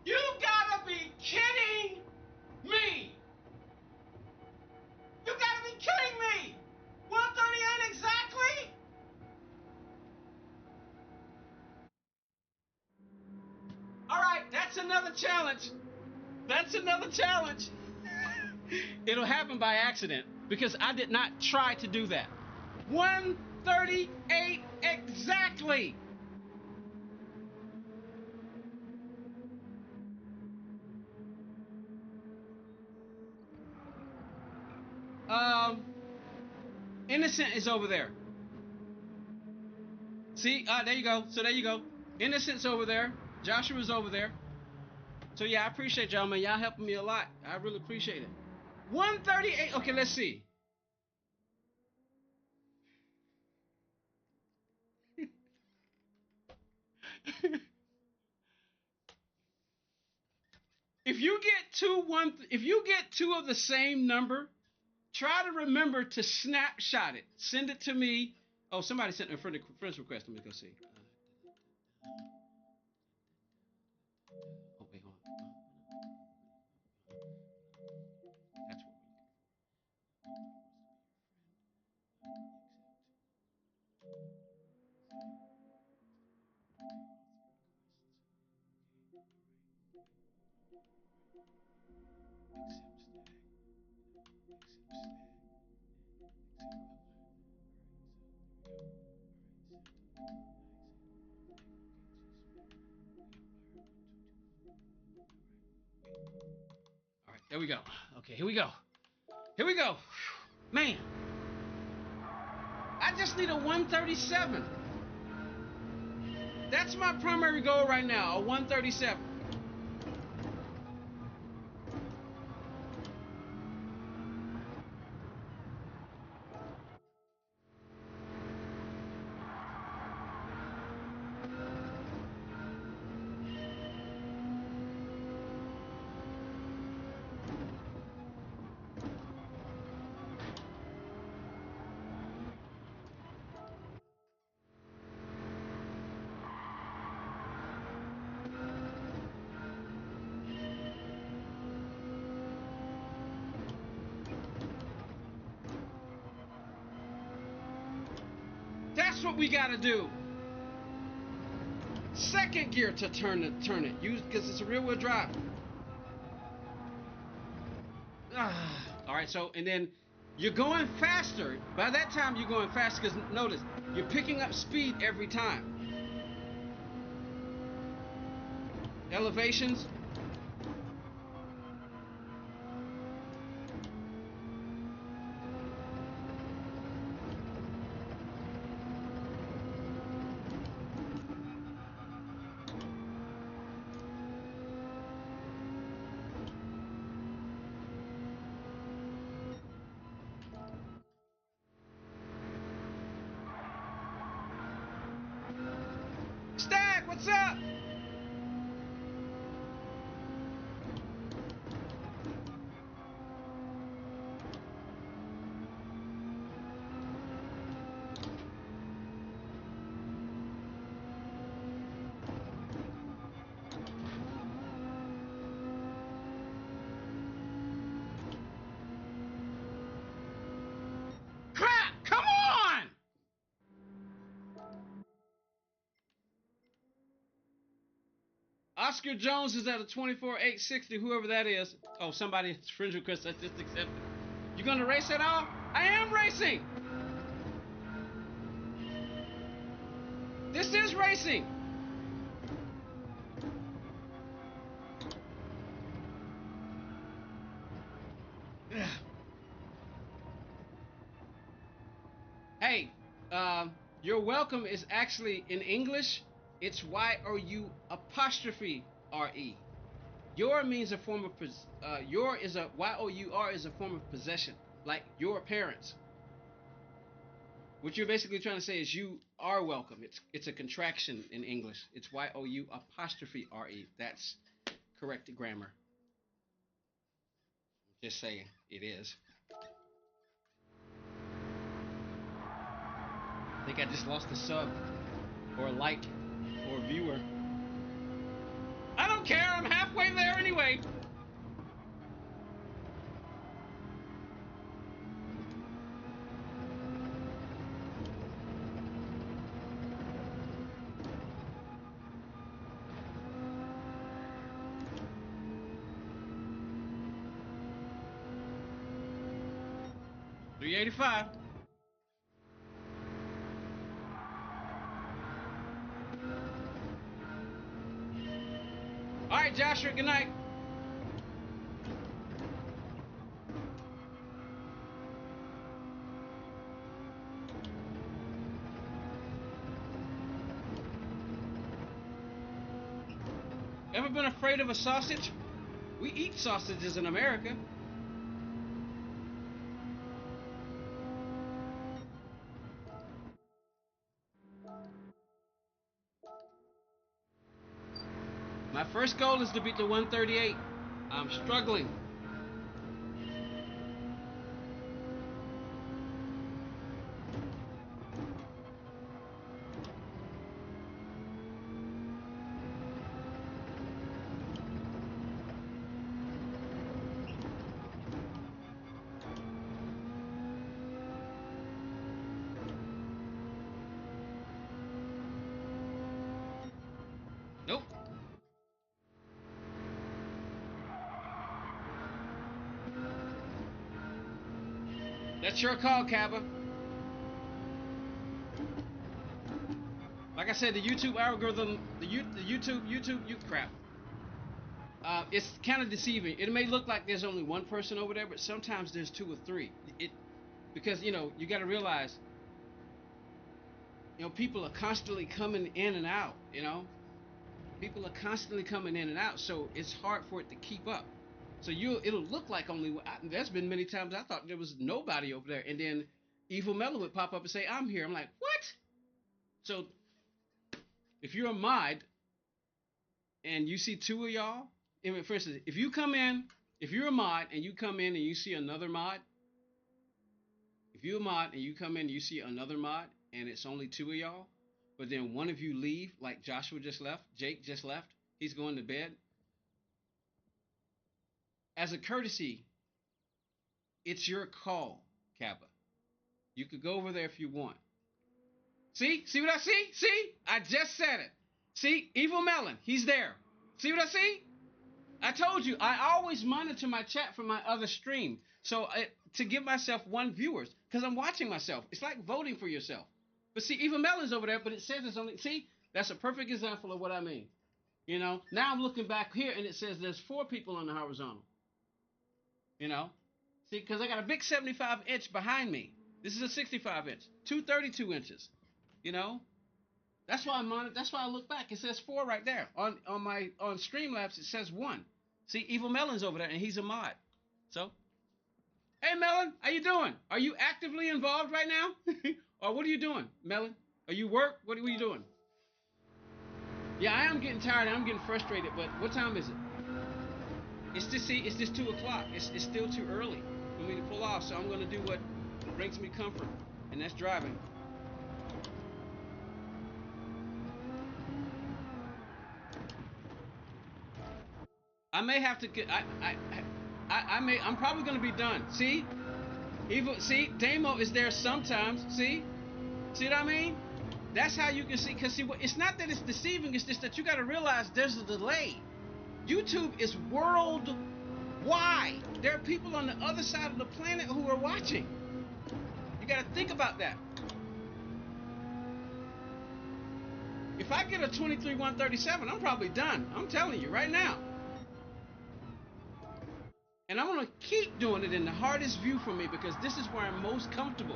You gotta be kidding me! You gotta be kidding me! 138 exactly? Alright, that's another challenge. That's another challenge. It'll happen by accident because I did not try to do that. 138 exactly. Innocent is over there. See, there you go. So there you go. Innocent's over there. Joshua's over there. So yeah, I appreciate y'all, man. Y'all helping me a lot. I really appreciate it. 138. Okay, let's see. If you get two of the same number, try to remember to snapshot it. Send it to me. Oh, somebody sent me a friend request. Let me go see. Oh, wait, hold on. That's what All right, there we go. Okay, here we go. Here we go. Man, I just need a 137. That's my primary goal right now, a 137. That's what we gotta do. Second gear to turn it. Use because it's a rear wheel drive. All right, so and then you're going faster. By that time, you're going faster because notice you're picking up speed every time. Elevations. Stag, what's up? Crap! Come on! Oscar Jones is at a 24,860, whoever that is. Oh, somebody friend request I just accepted. You gonna race at all? I am racing! This is racing! Hey, your welcome is actually in English. It's Y-O-U apostrophe R-E. Your means a form of your is a Y-O-U-R is a form of possession, like your parents. What you're basically trying to say is you are welcome. It's a contraction in English. It's Y-O-U apostrophe R-E. That's correct grammar. Just saying, it is. I think I just lost a sub, or a like, or a viewer. I don't care, I'm halfway there anyway. $385. All right, Joshua, good night. Ever been afraid of a sausage? We eat sausages in America. My first goal is to beat the 138. I'm struggling. Nope. That's your call, Cabba. Like I said, the YouTube algorithm, the YouTube, you crap. It's kind of deceiving. It may look like there's only one person over there, but sometimes there's two or three. Because you got to realize, people are constantly coming in and out. People are constantly coming in and out, so it's hard for it to keep up. So it'll look like only. There's been many times I thought there was nobody over there, and then Evil Melon would pop up and say, "I'm here." I'm like, "What?" So if you're a mod and you see two of y'all, for instance, if you're a mod and you come in and you see another mod, if you're a mod and you come in and you see another mod and it's only two of y'all, but then one of you leave, like Joshua just left, Jake just left, he's going to bed. As a courtesy, it's your call, Kappa. You could go over there if you want. See what I see? See? I just said it. See? Evil Melon, he's there. See what I see? I told you, I always monitor my chat from my other stream. So to give myself one viewers, because I'm watching myself. It's like voting for yourself. But see, Evil Melon's over there, but it says it's only, see? That's a perfect example of what I mean. Now I'm looking back here and it says there's 4 people on the horizontal. See, because I got a big 75-inch behind me. This is a 65-inch, 232 inches. That's why That's why I look back. It says 4 right there. On Streamlabs, it says 1. See, Evil Melon's over there, and he's a mod. So, hey Melon, how you doing? Are you actively involved right now, or what are you doing, Melon? Are you work? What are you doing? Yeah, I am getting tired. I'm getting frustrated. But what time is it? It's just 2 o'clock. It's still too early for me to pull off. So I'm gonna do what brings me comfort, and that's driving. I may have to get. I'm probably gonna be done. See, Damo is there sometimes. See what I mean? That's how you can see. Cause see, it's not that it's deceiving. It's just that you got to realize there's a delay. YouTube is worldwide. There are people on the other side of the planet who are watching. You got to think about that. If I get a 23-137, I'm probably done. I'm telling you right now. And I'm going to keep doing it in the hardest view for me because this is where I'm most comfortable.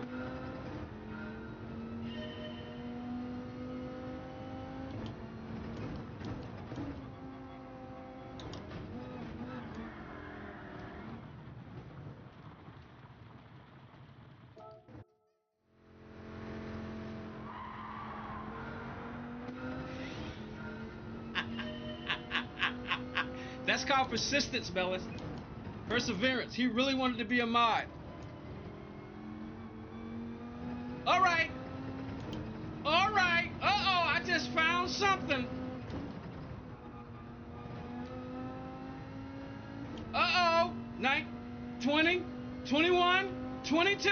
That's called persistence, Bellis. Perseverance. He really wanted to be a mod. All right. All right. Uh-oh, I just found something. Uh-oh. 9, 20, 21, 22.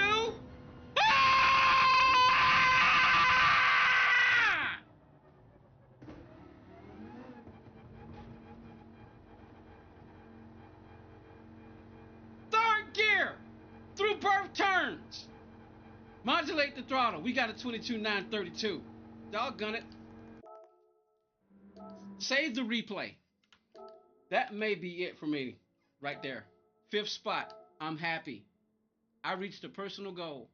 Third gear. Through birth turns. Modulate the throttle. We got a 22.932. Doggone it. Save the replay. That may be it for me. Right there. 5th spot. I'm happy. I reached a personal goal.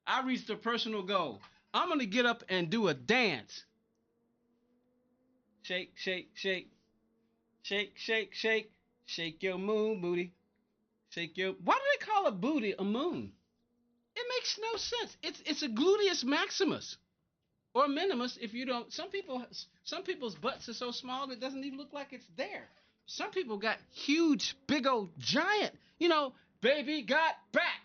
I reached a personal goal. I'm going to get up and do a dance. Shake, shake, shake. Shake, shake, shake. Shake your moon booty. Shake your... Why do they call a booty a moon? It makes no sense. It's a gluteus maximus. Or minimus if you don't... Some people's butts are so small that it doesn't even look like it's there. Some people got huge, big old giant. Baby got back.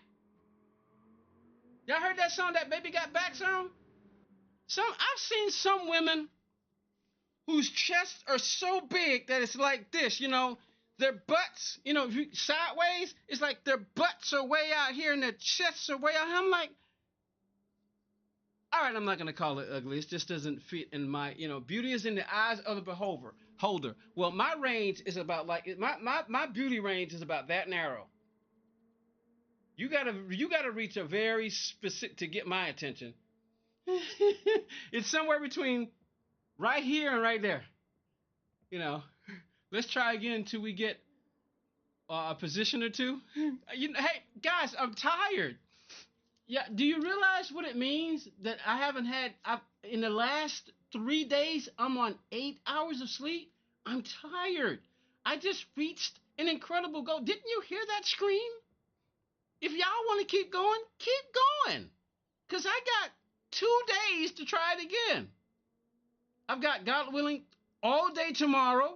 Y'all heard that song, that Baby Got Back song? I've seen some women whose chests are so big that it's like this, their butts, sideways, it's like their butts are way out here and their chests are way out. I'm like, all right, I'm not going to call it ugly. It just doesn't fit in my, beauty is in the eyes of the beholder. Well, my range is about like, my beauty range is about that narrow. You gotta reach a very specific to get my attention. It's somewhere between right here and right there. You know, let's try again until we get a position or two. Hey guys, I'm tired. Yeah, do you realize what it means that I haven't had? In the last 3 days, I'm on 8 hours of sleep. I'm tired. I just reached an incredible goal. Didn't you hear that scream? If y'all want to keep going, keep going. Because I got 2 days to try it again. I've got, God willing, all day tomorrow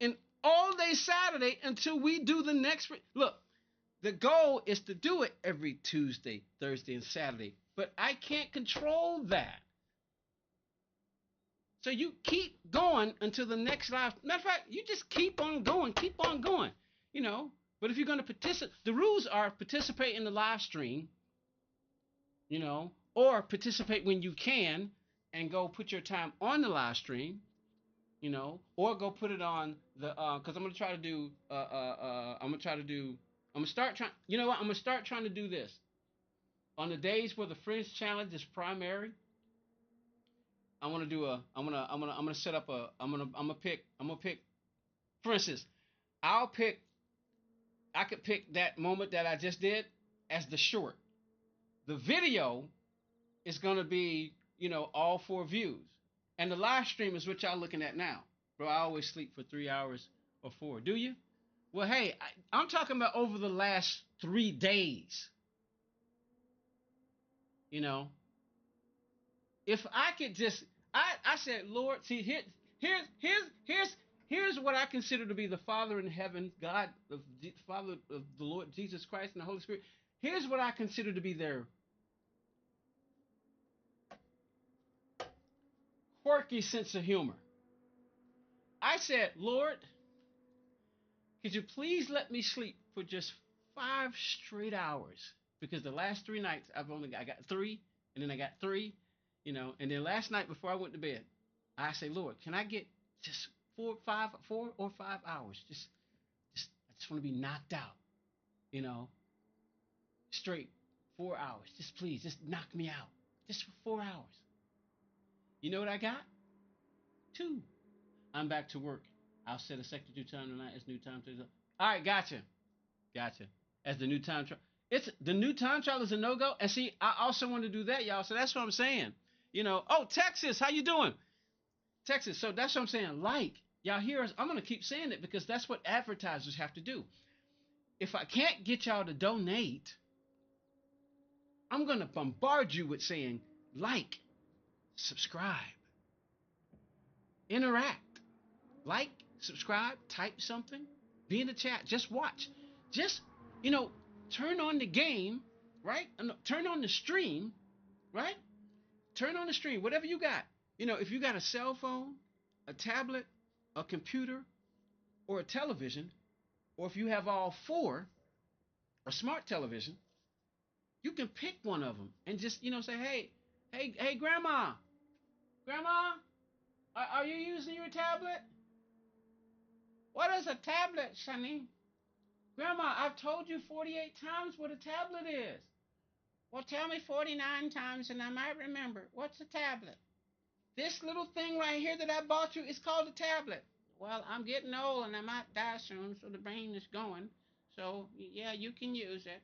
and all day Saturday until we do the next. Look, the goal is to do it every Tuesday, Thursday, and Saturday. But I can't control that. So you keep going until the next live. Matter of fact, you just keep on going, keep on going. You know, but if you're going to participate, the rules are participate in the live stream, you know, or participate when you can and go put your time on the live stream, you know, or go put it on the because I'm gonna try to do I'm gonna start trying. You know what? I'm gonna start trying to do this on the days where the Fringe Challenge is primary. I want to do a. I'm gonna set up a. I'm gonna pick. For instance, I'll pick. I could pick that moment that I just did as the short. The video is gonna be, you know, all 4 views, and the live stream is what y'all looking at now. Bro, I always sleep for 3 hours or 4. Do you? Well, hey, I'm talking about over the last 3 days. You know, if I could just, I said, Lord, see, here's what I consider to be the Father in heaven, God, the Father of the Lord Jesus Christ and the Holy Spirit. Here's what I consider to be their quirky sense of humor. I said, Lord, could you please let me sleep for just 5 straight hours? Because the last 3 nights I got 3, and then I got 3, you know, and then last night before I went to bed, I say, Lord, can I get just 4 or 5 hours? I just want to be knocked out, you know, straight 4 hours. Just please, just knock me out, just for 4 hours. You know what I got? 2. I'm back to work. I'll set a sector due time tonight as new time. All right, gotcha. As the new time trial. It's the new time trial is a no-go. And see, I also want to do that, y'all. So that's what I'm saying. You know, oh, Texas, how you doing? Texas. So that's what I'm saying. Like, y'all hear us. I'm going to keep saying it because that's what advertisers have to do. If I can't get y'all to donate, I'm going to bombard you with saying like, subscribe, interact, like, subscribe, type something, be in the chat, just watch. Just, you know, turn on the game, right? Turn on the stream, right? Turn on the stream, whatever you got. You know, if you got a cell phone, a tablet, a computer, or a television, or if you have all 4, a smart television, you can pick one of them and just, you know, say, hey, grandma, are you using your tablet? What is a tablet, Sonny? Grandma, I've told you 48 times what a tablet is. Well, tell me 49 times and I might remember. What's a tablet? This little thing right here that I bought you is called a tablet. Well, I'm getting old and I might die soon, so the brain is going. So, yeah, you can use it.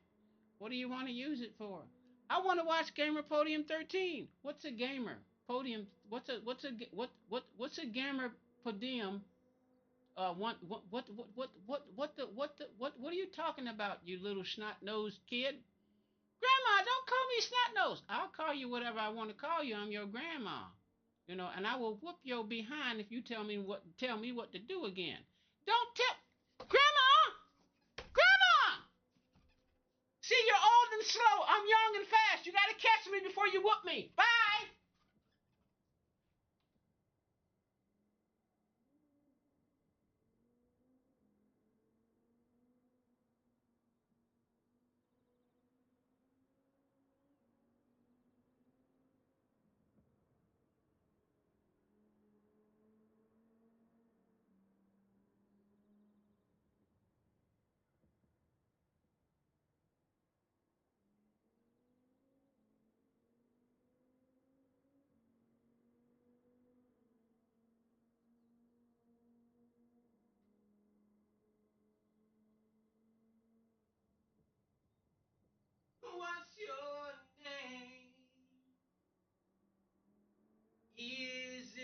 What do you want to use it for? I want to watch Gamer Podium 13. What's a gamer? Podium. What's a gamer podium? What are you talking about, you little snot-nosed kid? Grandma, don't call me snot-nosed. I'll call you whatever I want to call you. I'm your grandma. You know, and I will whoop your behind if you tell me what to do again. Don't tell Grandma! See, you're old and slow. I'm young and fast. You gotta catch me before you whoop me. Bye!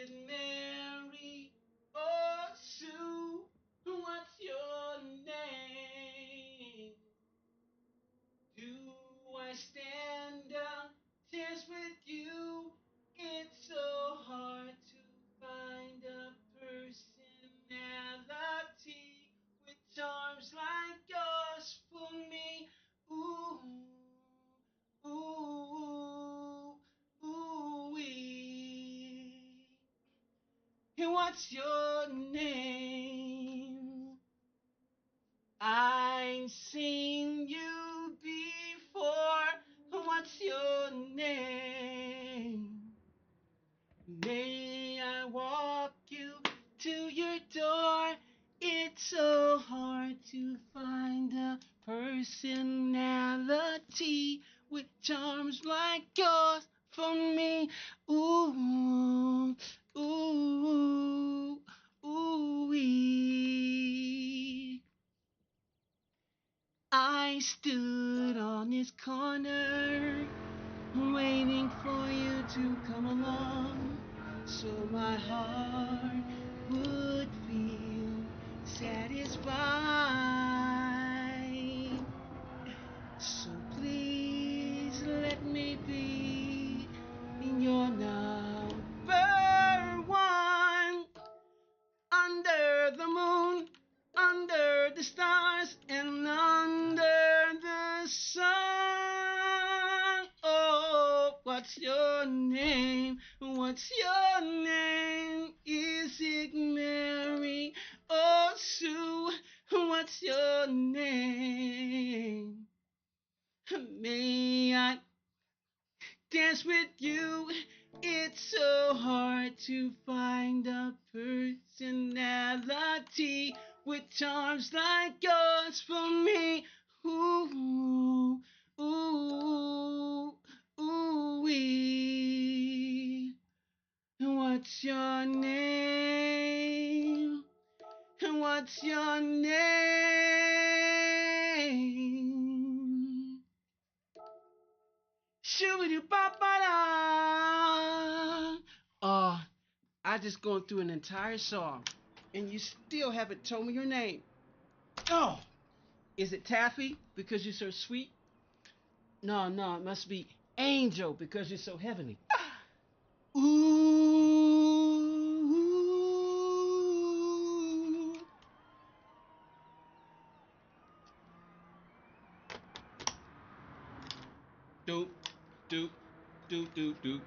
it Mary or Sue? What's your name? Do I stand a chance with you? It's so hard to find a personality with charms like yours for me. Ooh, ooh, ooh, wee. And what's your name? I've seen you before. What's your name? May I walk you to your door? It's so hard to find a personality with charms like yours for me. Ooh, ooh, ooh, wee. I stood on this corner waiting for you to come along so my heart would feel satisfied. So please let me be your number one. Under the moon, under the stars, and under the sun. Oh, what's your name? What's your name? Is it Mary or Sue? What's your name? May I dance with you? It's so hard to find a personality with charms like yours for me. Ooh, ooh, ooh, wee. What's your name? What's your name? Shoo-ba-doo-ba-ba-da. Oh, I just going through an entire song, and you still haven't told me your name. Oh, is it Taffy because you're so sweet? No, no, it must be Angel because you're so heavenly. Ooh. Doop, doop, doop, doop, doop,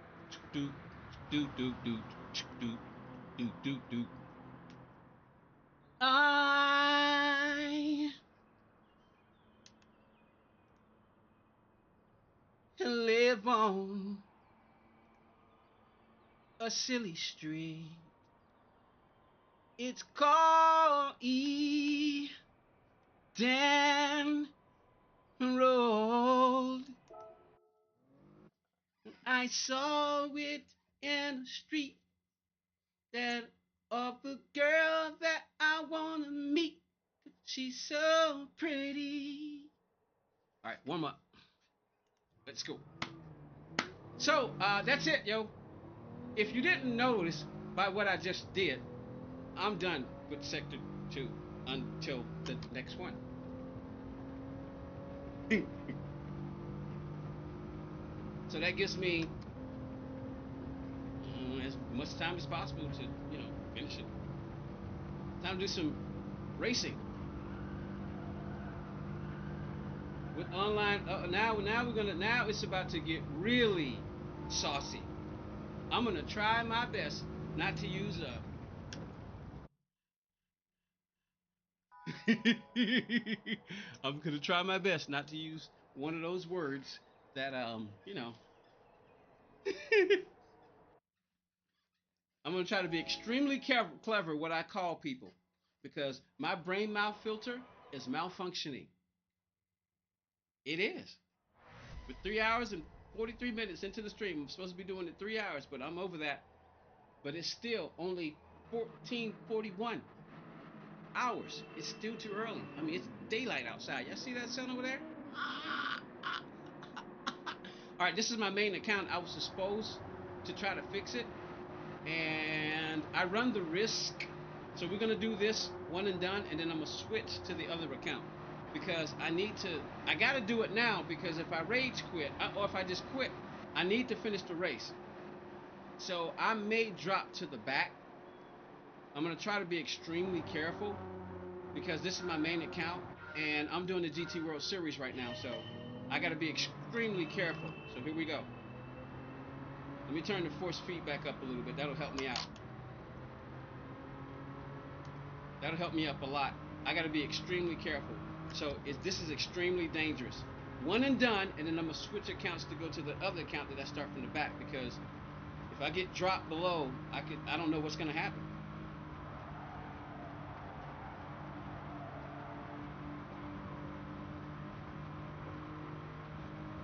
doop, doop, doop, doop, doop, doop, doop, doop. I live on a silly street. It's called Eden Road. I saw it in the street that of a girl that I wanna meet. She's so pretty. All right, warm up. Let's go. So that's it, yo. If you didn't notice by what I just did, I'm done with Sector 2 until the next one. So that gives me as much time as possible to, finish it. Time to do some racing. With online, now it's about to get really saucy. I'm gonna try my best not to use I'm gonna try my best not to use one of those words that I'm gonna try to be extremely clever what I call people, because my brain mouth filter is malfunctioning. It is. With 3 hours and 43 minutes into the stream, I'm supposed to be doing it 3 hours, but I'm over that. But it's still only 14:41 hours. It's still too early. I mean, it's daylight outside. Y'all see that sun over there? All right, this is my main account. I was supposed to try to fix it, and I run the risk. So we're gonna do this one and done, and then I'm gonna switch to the other account because I gotta do it now because if I rage quit or if I just quit, I need to finish the race. So I may drop to the back. I'm gonna try to be extremely careful because this is my main account and I'm doing the GT World Series right now, so I gotta be extremely careful. So here we go. Let me turn the force feedback up a little bit. That'll help me out. That'll help me up a lot. I got to be extremely careful. So this is extremely dangerous. One and done, and then I'm going to switch accounts to go to the other account that I start from the back because if I get dropped below, I don't know what's going to happen.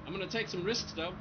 I'm going to take some risks though.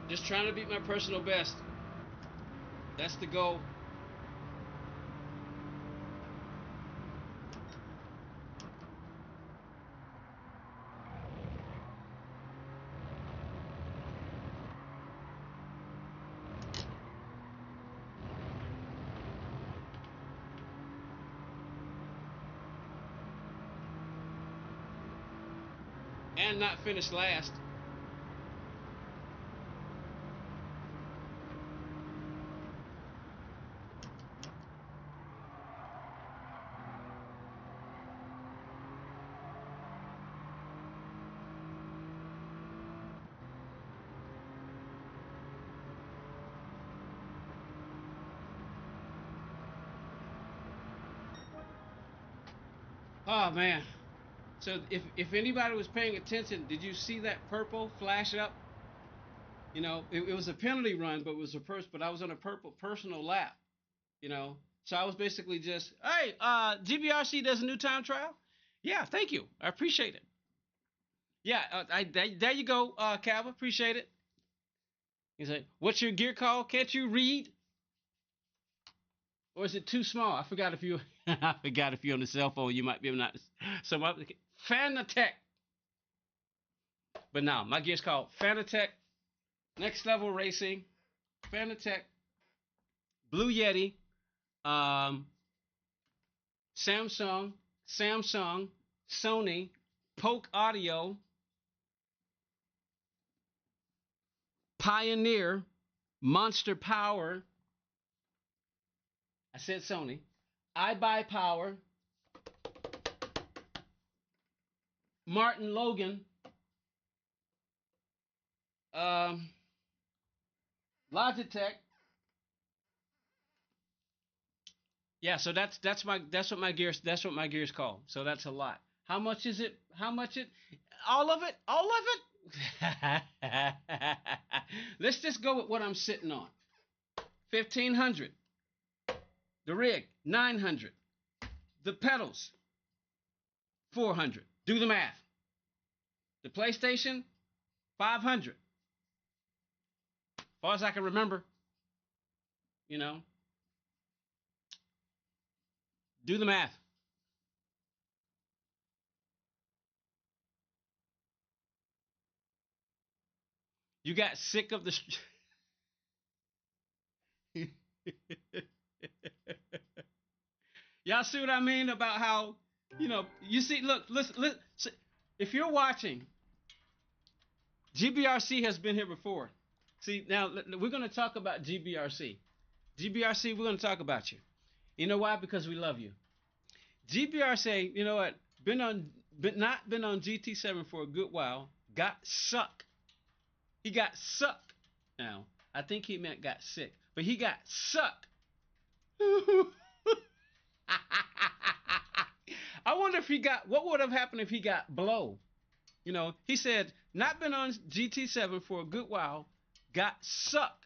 Just trying to beat my personal best. That's the goal. And not finish last. Oh man. So if anybody was paying attention, did you see that purple flash up? You know, it was a penalty run, but it was a but I was on a purple personal lap, you know. So I was basically just, hey, GBRC does a new time trial? Yeah, thank you. I appreciate it. Yeah, there you go, Calvin. Appreciate it. He said, what's your gear called? Can't you read? Or is it too small? I forgot if you I forgot if you're on the cell phone, you might be able not. So my Fanatec. But now my gear's called Fanatec Next Level Racing, Fanatec, Blue Yeti, Samsung, Sony, Polk Audio, Pioneer, Monster Power. I said Sony. I Buy Power, Martin Logan, Logitech. Yeah, so that's what my gear's called. So that's a lot. How much is it? How much it? All of it? All of it? Let's just go with what I'm sitting on. 1,500. The rig 900. The pedals 400. Do the math. The PlayStation 500. As far as I can remember, you know. Do the math. You got sick of the. Y'all see what I mean about how, you know, you see, look, listen, if you're watching, GBRC has been here before. See, now we're going to talk about GBRC. GBRC, we're going to talk about you. You know why? Because we love you. GBRC, you know what? Not been on GT7 for a good while. Got suck. He got suck. Now, I think he meant got sick, but he got suck. I wonder if he got, what would have happened if he got blow? You know, he said, not been on GT7 for a good while, got suck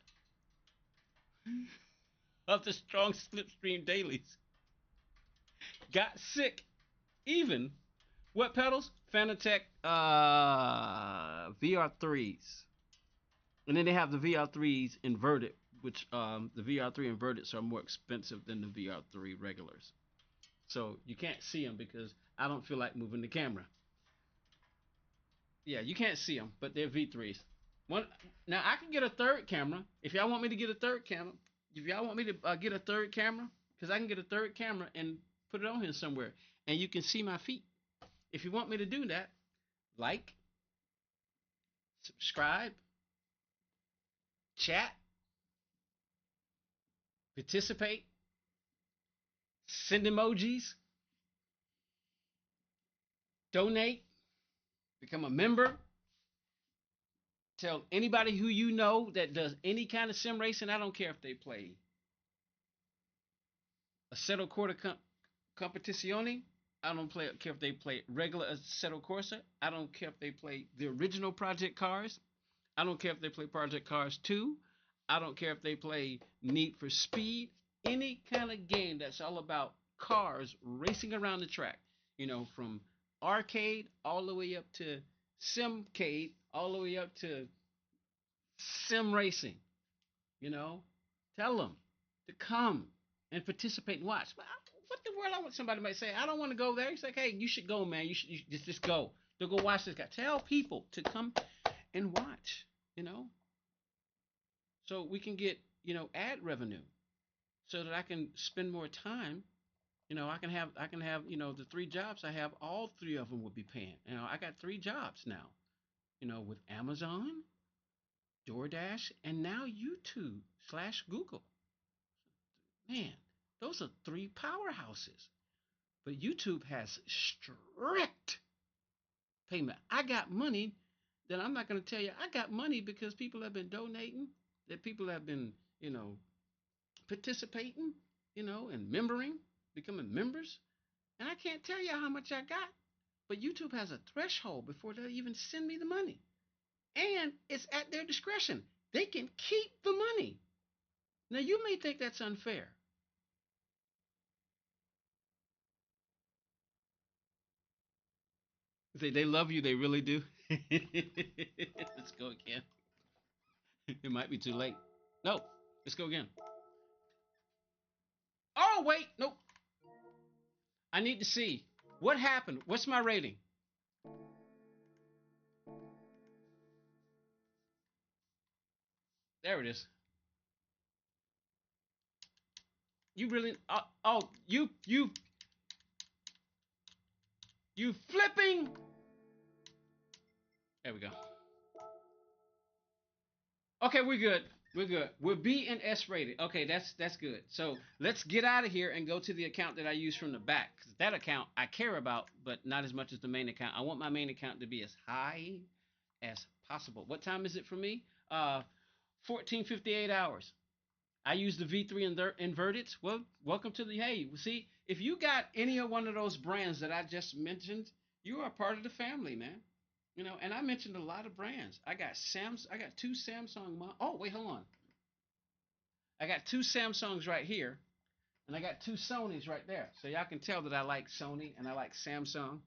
of the strong slipstream dailies. Got sick, even. What pedals? Fanatec VR3s. And then they have the VR3s inverted, which the VR3 inverteds are more expensive than the VR3 regulars. So you can't see them because I don't feel like moving the camera. Yeah, you can't see them, but they're V3s. One now I can get a third camera if y'all want me to get a third camera. If y'all want me to get a third camera, because I can get a third camera and put it on here somewhere, and you can see my feet. If you want me to do that, like, subscribe, chat, participate, send emojis, donate, become a member. Tell anybody who you know that does any kind of sim racing. I don't care if they play Assetto Corsa Competizione. I don't care if they play regular Assetto Corsa. I don't care if they play the original Project Cars. I don't care if they play Project Cars 2. I don't care if they play Need for Speed. Any kind of game that's all about cars racing around the track. You know, from arcade all the way up to simcade, all the way up to sim racing. You know, tell them to come and participate and watch. What the world? I want somebody might say, I don't want to go there. He's like, hey, you should go, man. You should just go. They'll go watch this guy. Tell people to come and watch. You know, so we can get ad revenue, so that I can spend more time. I can have the 3 jobs I have. All 3 of them would be paying. I got 3 jobs now. With Amazon, DoorDash, and now YouTube/Google. Man, those are 3 powerhouses. But YouTube has strict payment. I got money that I'm not going to tell you. I got money because people have been donating, that people have been, participating, and membering, becoming members. And I can't tell you how much I got. But YouTube has a threshold before they even send me the money. And it's at their discretion. They can keep the money. Now, you may think that's unfair. They love you. They really do. Let's go again. It might be too late. No, let's go again. Oh, wait. Nope. I need to see. What happened? What's my rating? There it is. You really... you flipping... There we go. Okay, we're good. We're good. We're B and S rated. Okay, that's good. So let's get out of here and go to the account that I use from the back. Because that account I care about, but not as much as the main account. I want my main account to be as high as possible. What time is it for me? 14:58 hours. I use the V3 inverted. Well, welcome to the... Hey, see, if you got any of one of those brands that I just mentioned, you are part of the family, man. And I mentioned a lot of brands. I got 2 Samsung. Oh, wait, hold on. I got 2 Samsungs right here, and I got 2 Sonys right there. So y'all can tell that I like Sony, and I like Samsung,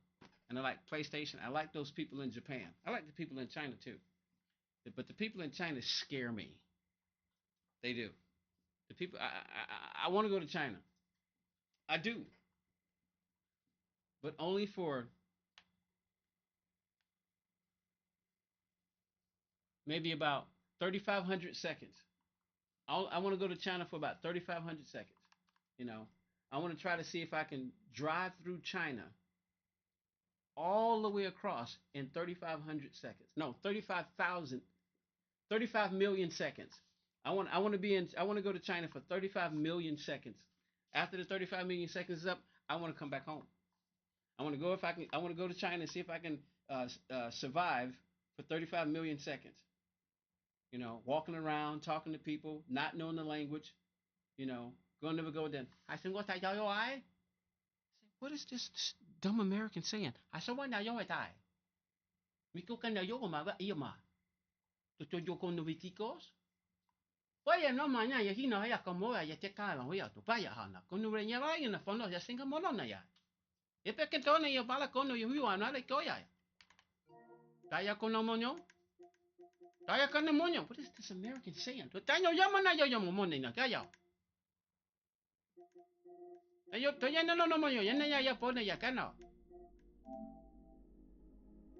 and I like PlayStation. I like those people in Japan. I like the people in China too. But the people in China scare me. They do. The people. I want to go to China. I do, but only for maybe about 3,500 seconds. I want to go to China for about 3,500 seconds. I want to try to see if I can drive through China all the way across in 3,500 seconds. No, 35 million seconds. I want to go to China for 35 million seconds. After the 35 million seconds is up, I want to come back home. I want to go to China and see if I can survive for 35 million seconds. Walking around, talking to people, not knowing the language. Gonna never go then. I said, what is this dumb American saying? I said, what now you die? Miko kan yo ma ba iyo ma. To yo con noviticos. Oye, no mañana ya hino ya como ya te kala hoya to pa ya hana. Con no renya ba na fondo ya singa mono na ya. E pe que tone yo bala con no yo hu na le ko ya. Kaya con no monyo. Kaya con no monyo. What is this American saying? To taño ya mana yo mo money na kaya. Yo to ya no monyo ya na ya pone ya kana.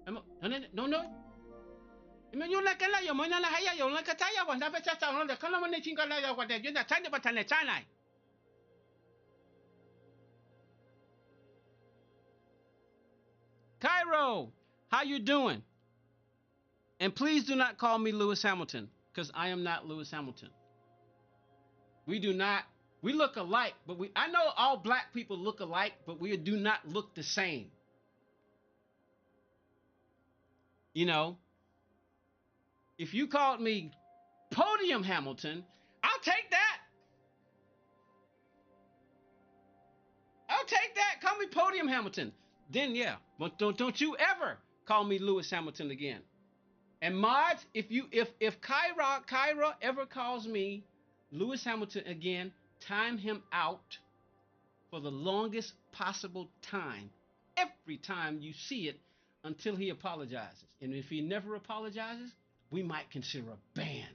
No, no. Yung la kala yo mo na la haya yo la kataya wa na beta sa no de kala mo ne chinga la yo wa de yunda tande batane chana. Cairo, how you doing? And please do not call me Lewis Hamilton, because I am not Lewis Hamilton. We do not. We look alike, but I know all black people look alike, but we do not look the same. You know, if you called me Podium Hamilton, I'll take that. I'll take that. Call me Podium Hamilton. Then yeah, but don't you ever call me Lewis Hamilton again. And mods, if Kyra ever calls me Lewis Hamilton again, time him out for the longest possible time. Every time you see it until he apologizes. And if he never apologizes, we might consider a ban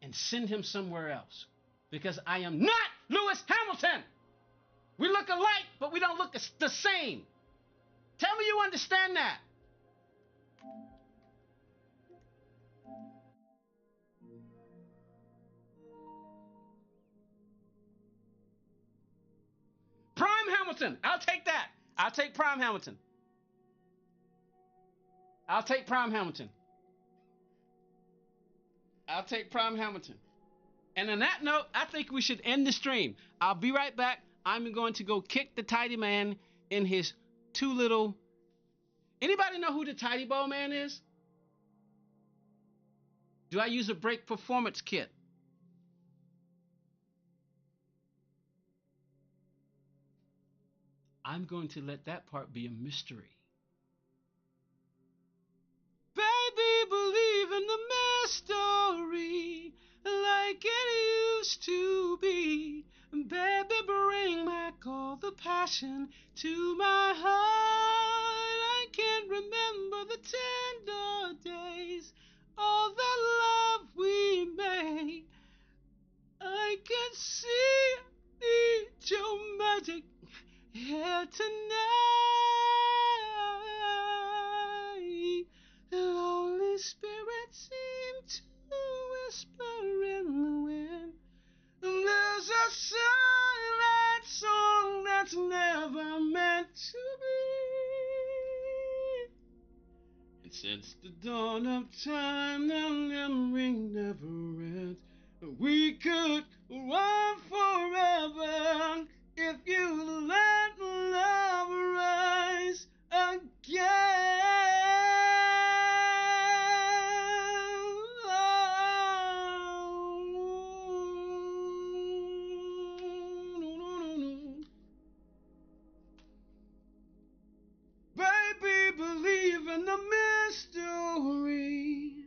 and send him somewhere else. Because I am not Lewis Hamilton. We look alike, but we don't look the same. Tell me you understand that. Prime Hamilton. I'll take that. I'll take Prime Hamilton. I'll take Prime Hamilton. I'll take Prime Hamilton. And on that note, I think we should end the stream. I'll be right back. I'm going to go kick the tidy man in his two little... Anybody know who the tidy ball man is? Do I use a brake performance kit? I'm going to let that part be a mystery. Baby, believe in the mystery like it used to be. Baby, bring back all the passion to my heart. I can't remember the tender days, all the love we made. I can see your magic here tonight. Lonely spirits seem to whisper in the wind. There's a silent song that's never meant to be. And since the dawn of time, the memory never ends. We could run forever if you let love rise again. Baby, believe in the mystery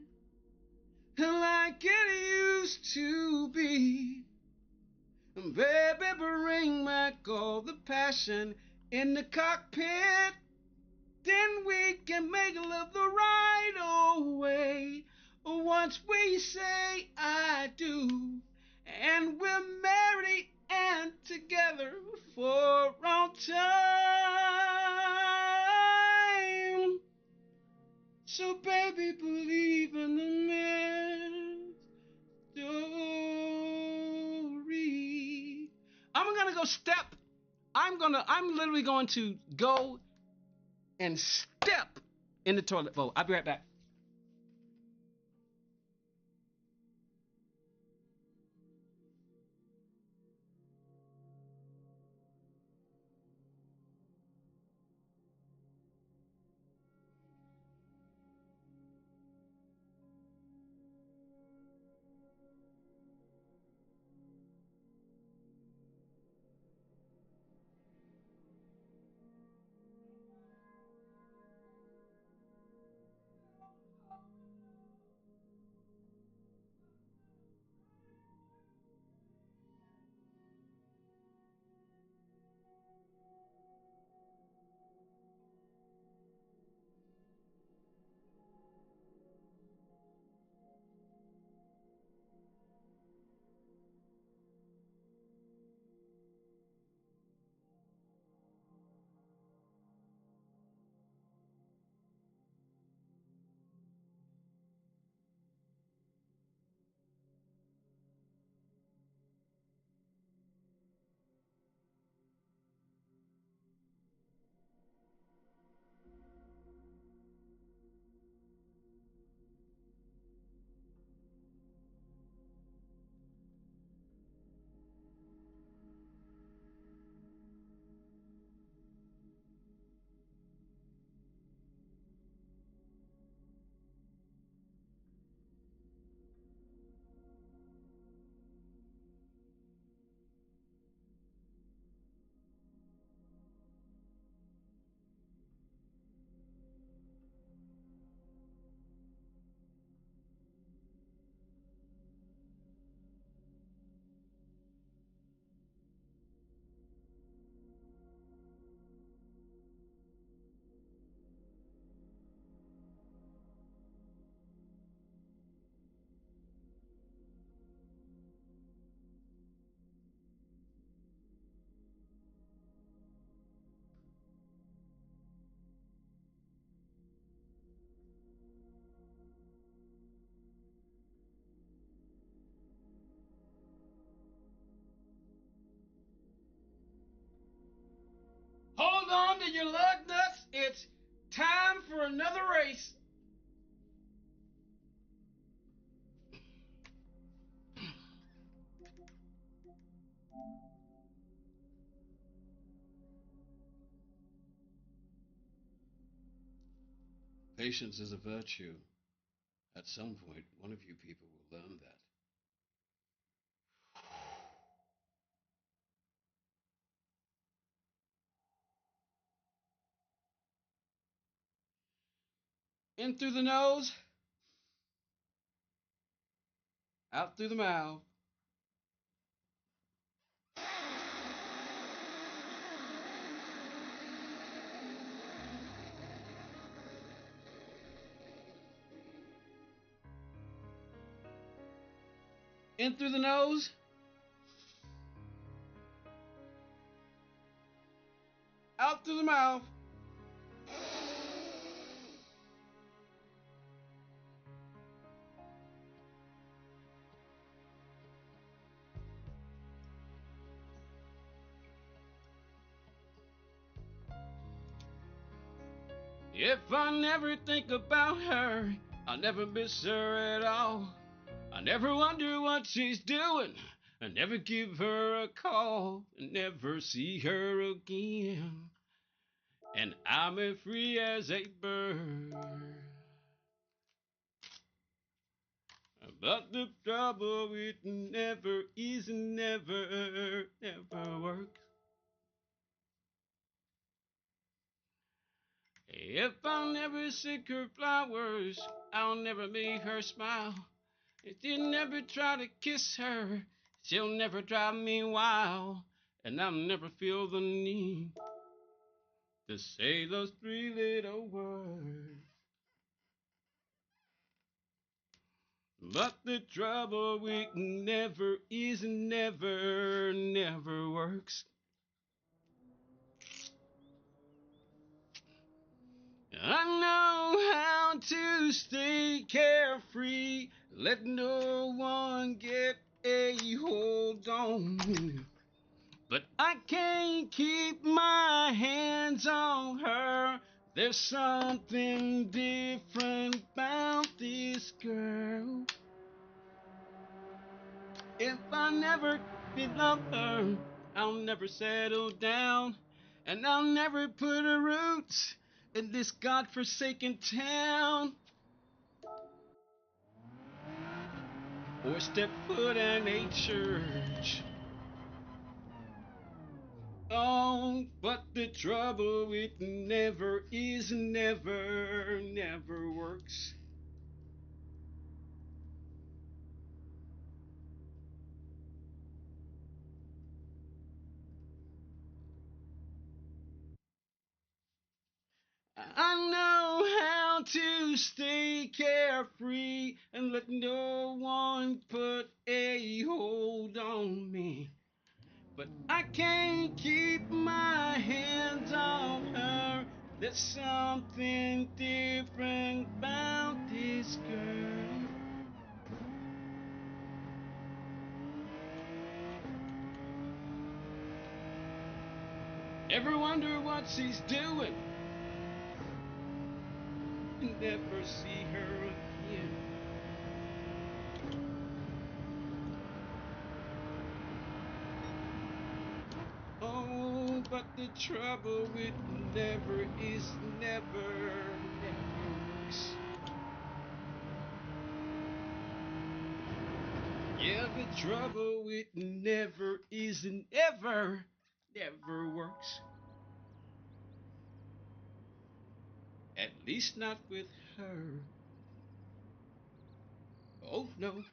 like it used to be. Baby, bring back all the passion in the cockpit. Then we can make love the right away. Once we say I do, and we're married and together for all time. So baby, believe in the mystery. I'm gonna go step. I'm literally going to go and step in the toilet bowl. I'll be right back. to your lug nuts. It's time for another race. Patience is a virtue. At some point, one of you people will learn that. In through the nose, out through the mouth. In through the nose, out through the mouth. If I never think about her, I'll never miss her at all. I never wonder what she's doing. I never give her a call and never see her again. And I'm as free as a bird. But the trouble with never is never works. If I'll never sing her flowers, I'll never make her smile. If you never try to kiss her, she'll never drive me wild. And I'll never feel the need to say those three little words. But the trouble with never is never works. I know how to stay carefree, let no one get a hold on me. But I can't keep my hands on her. There's something different about this girl. If I never did love her, I'll never settle down. And I'll never put a roots in this godforsaken town. Or step foot in a church. Oh, but the trouble with never is never works. I know how to stay carefree and let no one put a hold on me. But I can't keep my hands on her. There's something different about this girl. Ever wonder what she's doing? Never see her again. Oh, but the trouble with never is never works. Yeah, the trouble with never is never works. At least not with her. Oh no.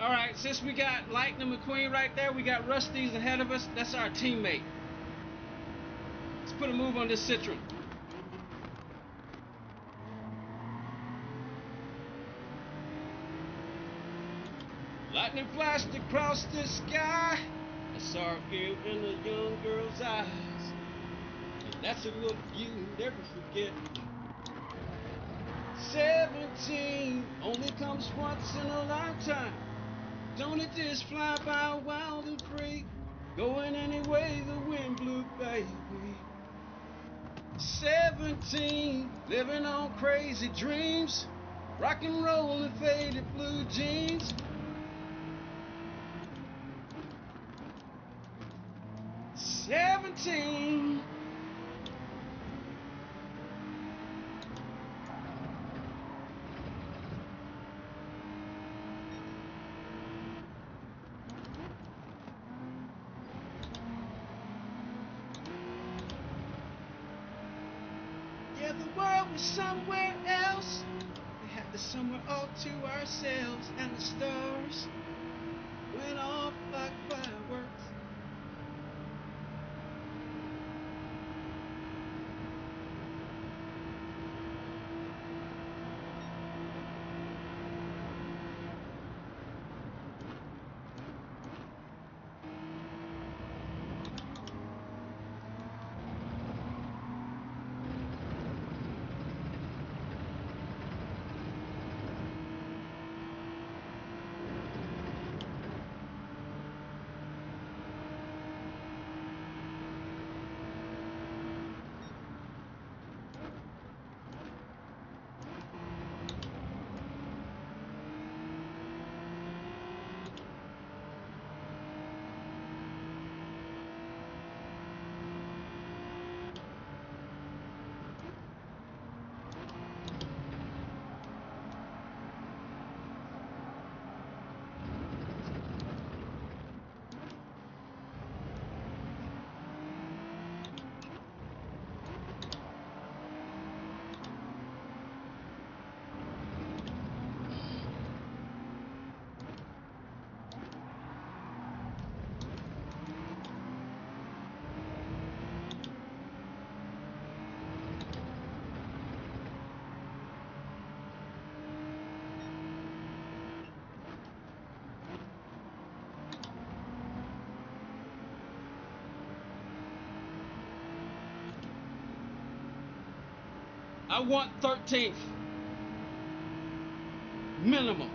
All right, since we got Lightning McQueen right there, we got Rusty's ahead of us. That's our teammate. Let's put a move on this Citroen. Lightning flashed across the sky. I saw it in a young girl's eyes. And that's a look you never forget. 17 only comes once in a lifetime. Don't it just fly by wild and free? Going any way the wind blew, baby. 17, living on crazy dreams. Rock and roll and faded blue jeans. 17. Yeah, the world was somewhere else. We had the summer all to ourselves, and the stars went off like fireworks. I want 13th. Minimum.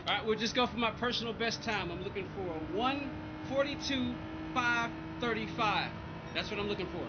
All right, we'll just go for my personal best time. I'm looking for a 1:42.535. That's what I'm looking for.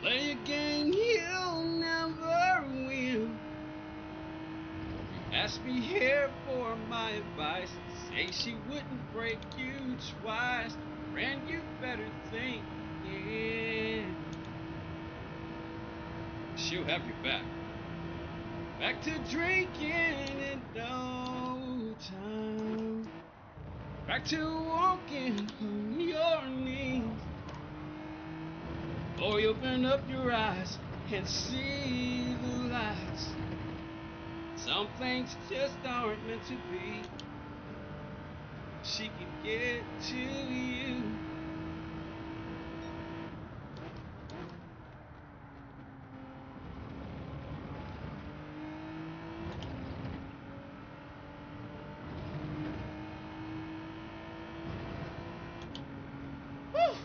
Play a game you'll never win. Ask me here for my advice. Say she wouldn't break you twice. Friend, you better think, yeah. She'll have your back. Back to drinking in no time. Back to walking on your knees. Boy, open up your eyes and see the lights. Some things just aren't meant to be. She can get to you. Woo!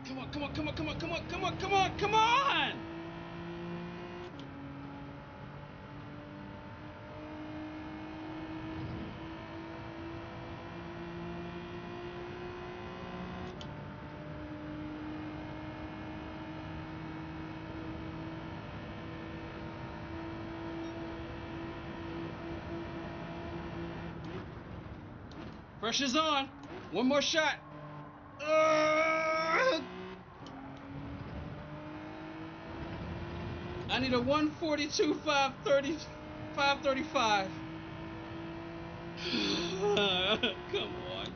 Come on, come on, come on, come on, come on, come on, come on, come on! Pressure's on. One more shot. I need a 142, 530, 535. Come on.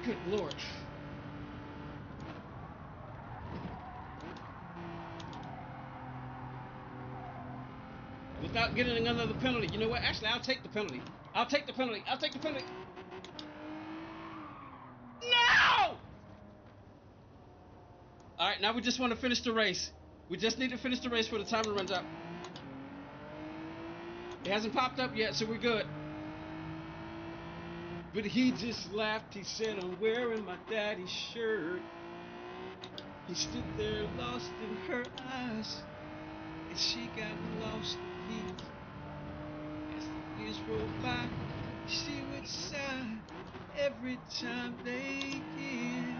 Good Lord. Without getting another penalty. You know what? Actually, I'll take the penalty. I'll take the penalty. I'll take the penalty. No! All right, now we just want to finish the race. We just need to finish the race before the timer runs up. It hasn't popped up yet, so we're good. But he just laughed. He said, I'm wearing my daddy's shirt. He stood there lost in her eyes, and she got lost in his. As the years rolled by, she would sigh every time they did.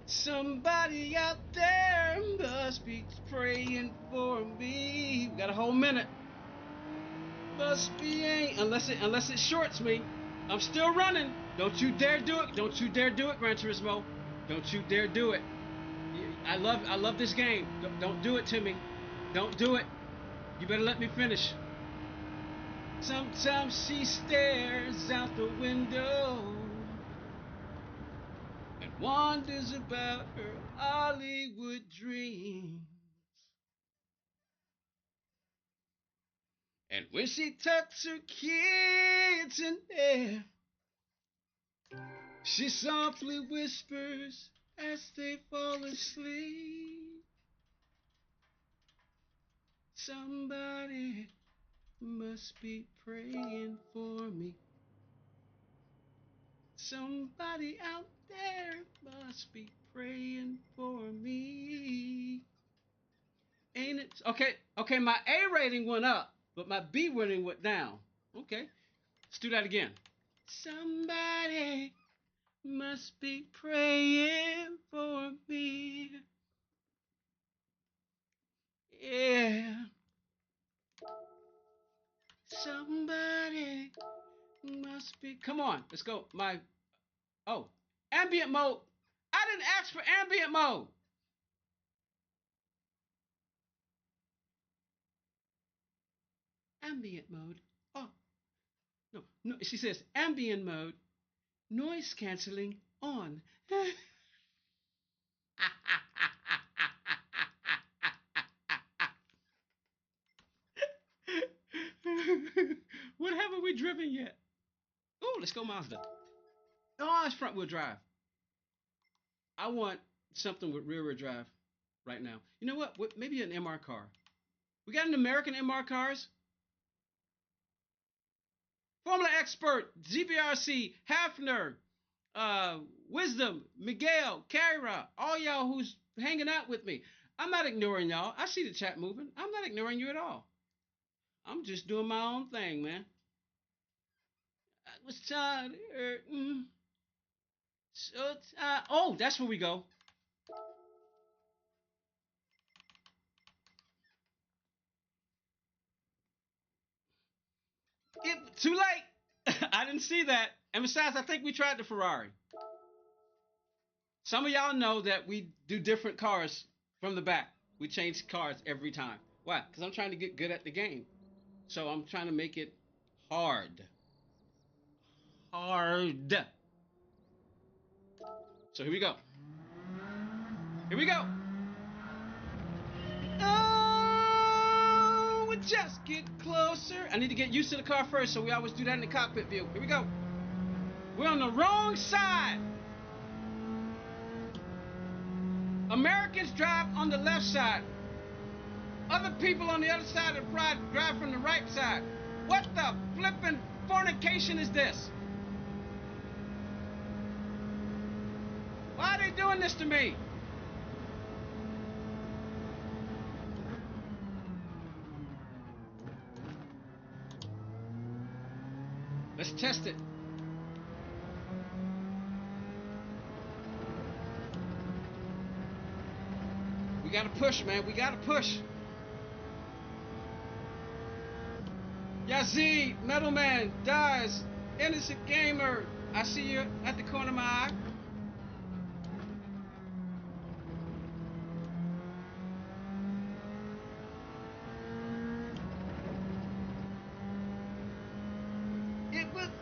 Somebody out there must be praying for me. We got a whole minute. Must be ain't unless it shorts me. I'm still running. Don't you dare do it. Don't you dare do it, Gran Turismo. Don't you dare do it. I love this game. Don't do it to me. Don't do it. You better let me finish. Sometimes she stares out the window and wonders about her Hollywood dreams. And when she tucks her kids in there, she softly whispers as they fall asleep. Somebody must be praying for me. Somebody out there must be praying for me. Ain't it? Okay, my A rating went up, but my B rating went down. Okay, let's do that again. Somebody must be praying for me. Yeah. Somebody must be. Come on, let's go. Ambient mode. I didn't ask for ambient mode. ambient mode. Oh, no. She says ambient mode, noise canceling on. What haven't we driven yet? Oh, let's go Mazda. Oh, it's front wheel drive. I want something with rear wheel drive right now. You know what? Maybe an MR car. We got an American MR cars. Formula Expert, GBRC, Hafner, Wisdom, Miguel, Kyra, all y'all who's hanging out with me. I'm not ignoring y'all. I see the chat moving. I'm not ignoring you at all. I'm just doing my own thing, man. I was tired. So tired. Oh, that's where we go. Too late. I didn't see that. And besides, I think we tried the Ferrari. Some of y'all know that we do different cars from the back. We change cars every time. Why? Because I'm trying to get good at the game. So I'm trying to make it hard. Hard. So here we go. Here we go. Oh, we just get closer. I need to get used to the car first, so we always do that in the cockpit view. Here we go. We're on the wrong side. Americans drive on the left side. Other people on the other side of the pride drive from the right side. What the flippin' fornication is this? Why are they doing this to me? Let's test it. We gotta push, man. We gotta push. Yazid, Metalman, Dies, Innocent Gamer. I see you at the corner of my eye.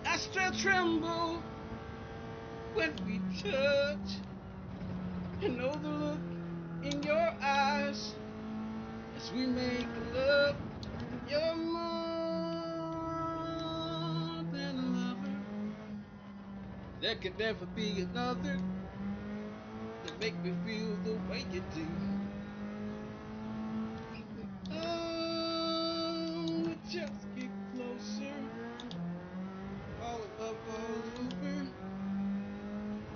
I still tremble when we touch. I know the look in your eyes as we make love. You're more than a lover. There could never be another to make me feel the way you do. Oh, we just get closer. All of love all over.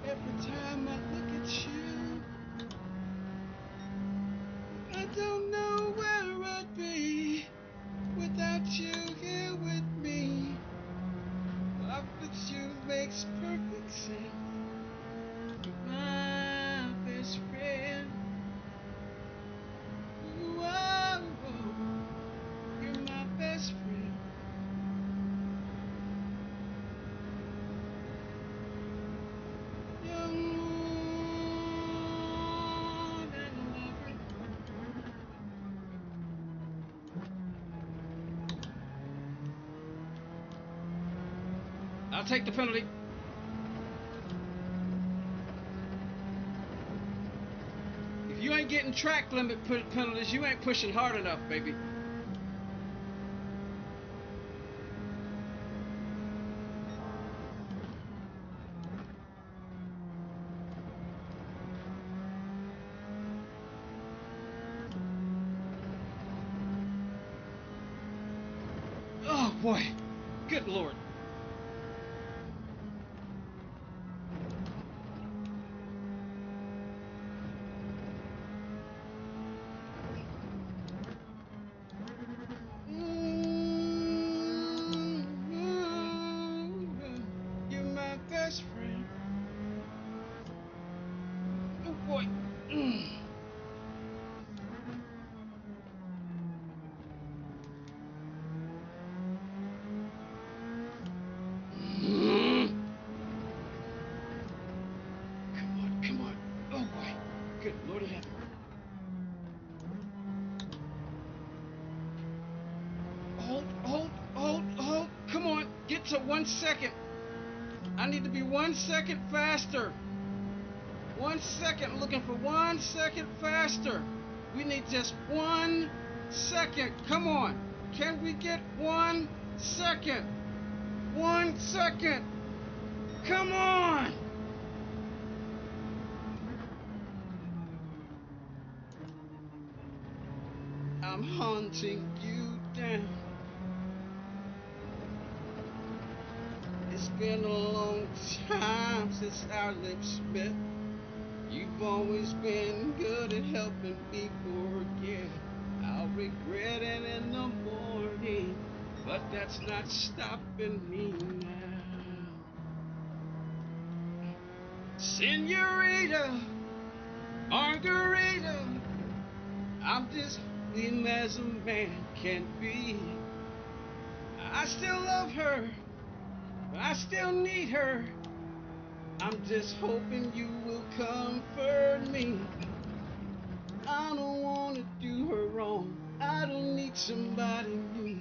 Every time I look at you, I don't know where I'd be without you here with me. Life with you makes perfect sense. You're my best friend. Whoa, you're my best friend. You're more than a lover. I'll take the penalty. If you ain't getting track limit penalties, you ain't pushing hard enough, baby. Oh boy, good Lord. You're my best friend. Oh boy. Come on. Oh boy. Good Lord of heaven. Hold to 1 second. I need to be 1 second faster. 1 second, looking for 1 second faster. We need just 1 second. Come on. Can we get 1 second? 1 second. Come on. I'm hunting you down. It's been a long time since our lips met. You've always been good at helping me forget. I'll regret it in the morning, but that's not stopping me now. Senorita, Margarita, I'm just lame as a man can be. I still love her, but I still need her. I'm just hoping you will comfort me. I don't want to do her wrong. I don't need somebody new.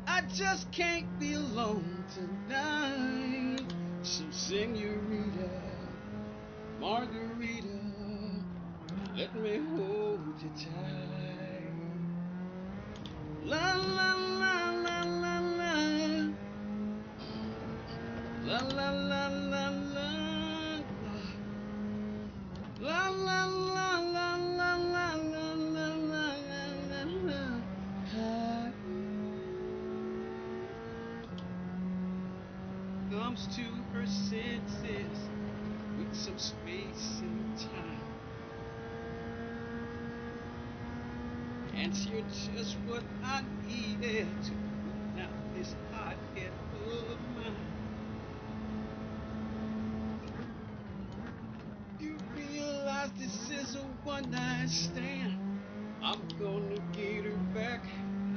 I just can't be alone tonight. So senorita, Margarita, let me hold you tight. La la la la la la. La la la la la. La la la la la la la la la la. Comes to her senses with some space and time. And you're just what I needed to cool down this hot head of mine. You realize this is a one-night stand. I'm gonna get her back,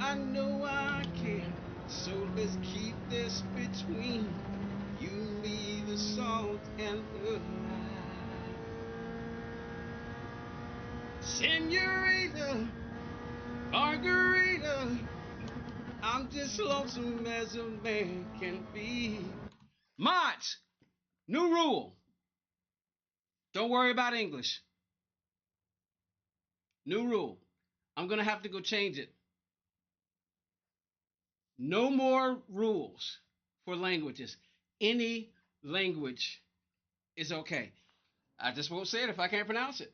I know I can. So let's keep this between you, me, the salt, and the lime. Senorita, Margarita, I'm just lonesome as a man can be. Mods, new rule. Don't worry about English. New rule. I'm going to have to go change it. No more rules for languages. Any language is okay. I just won't say it if I can't pronounce it.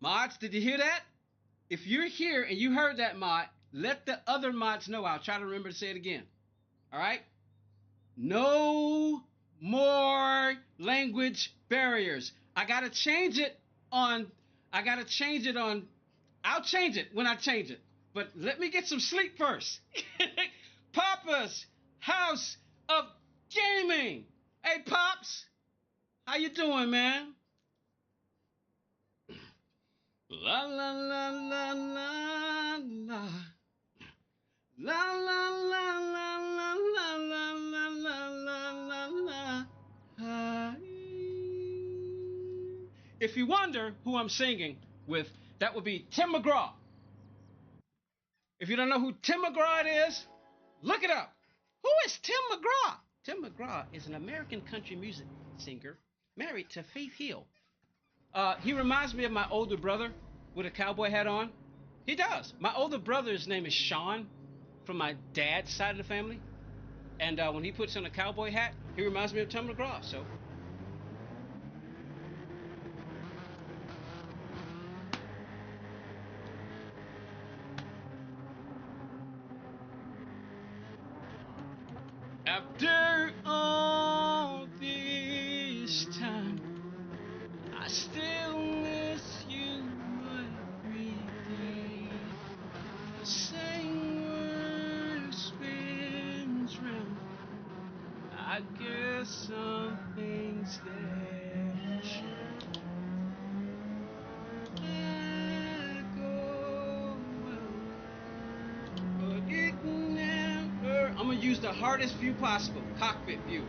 Mods, did you hear that? If you're here and you heard that, mod, let the other mods know. I'll try to remember to say it again. All right? No more language barriers. I got to change it on. I'll change it when I change it. But let me get some sleep first. Papa's House of Gaming. Hey, Pops. How you doing, man? La la la la la la. La la la la la la la la la la la la. If you wonder who I'm singing with, that would be Tim McGraw. If you don't know who Tim McGraw is, look it up. Who is Tim McGraw? Tim McGraw is an American country music singer married to Faith Hill. He reminds me of my older brother with a cowboy hat on. He does. My older brother's name is Sean from my dad's side of the family. And when he puts on a cowboy hat, he reminds me of Tim McGraw. So. After all this time, I still miss you every day. The same word spins round. I guess some things that change. I go well, but it never. I'm gonna use the hardest view possible, cockpit view.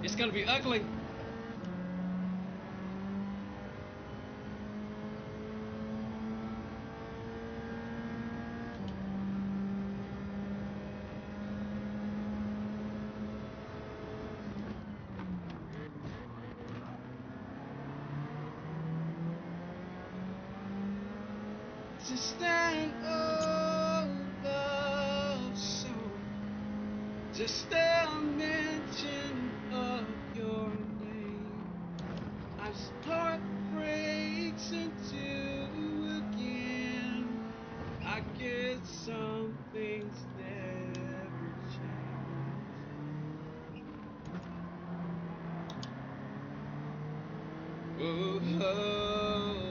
It's gonna be ugly. to stand, oh love song. Just a mention of your name. My heart breaks into again. I guess some things never change. Oh, oh.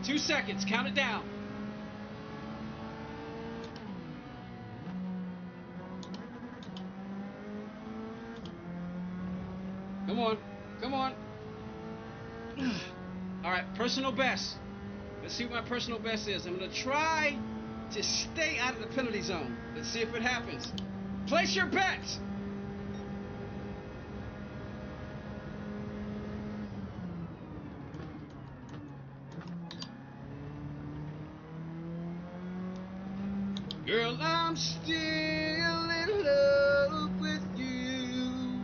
2 seconds, count it down. Come on, come on. All right, personal best. Let's see what my personal best is. I'm gonna try to stay out of the penalty zone. Let's see if it happens. Place your bets. Girl, I'm still in love with you.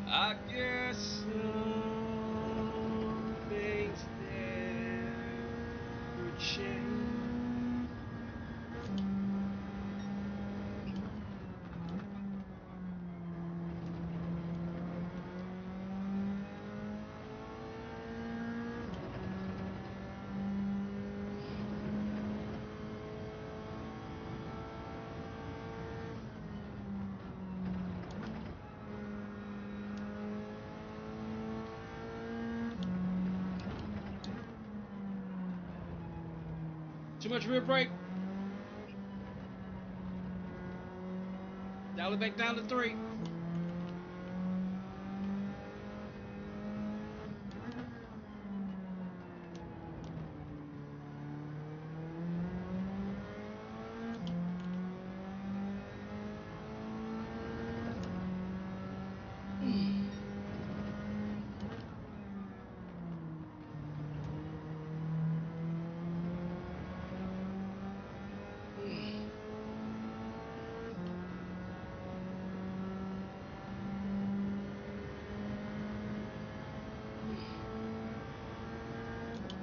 I guess some things never change. Too much rear brake. Dial it back down to 3.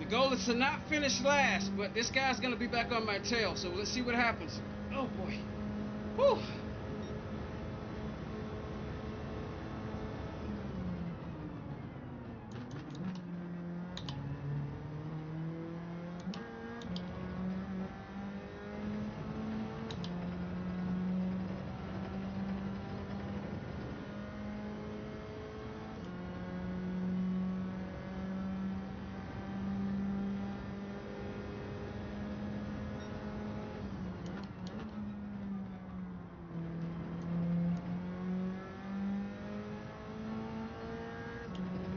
The goal is to not finish last, but this guy's going to be back on my tail, so let's see what happens. Oh, boy. Whew.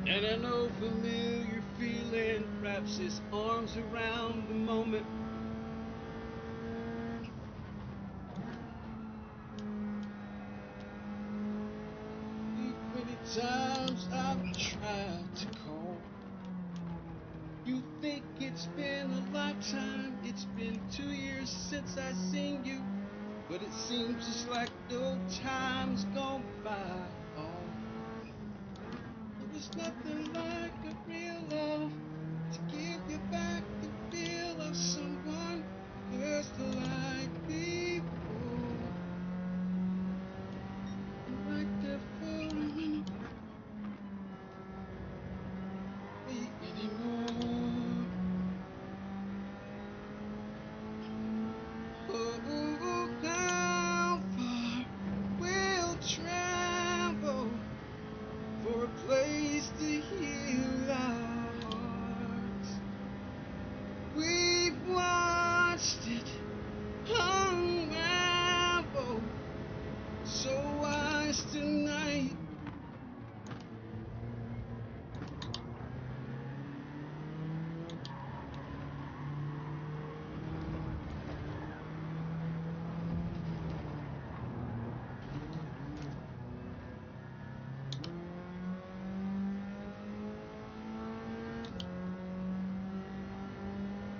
And an old familiar feeling wraps its arms around the moment. Many times I've tried to call. You think it's been a lifetime. It's been 2 years since I seen you, but it seems just like no time's gone by. Oh, there's nothing like a real love to give you back the feel of someone just like before. Right there for me. Wait anymore. Oh, how far we'll travel for a place to hear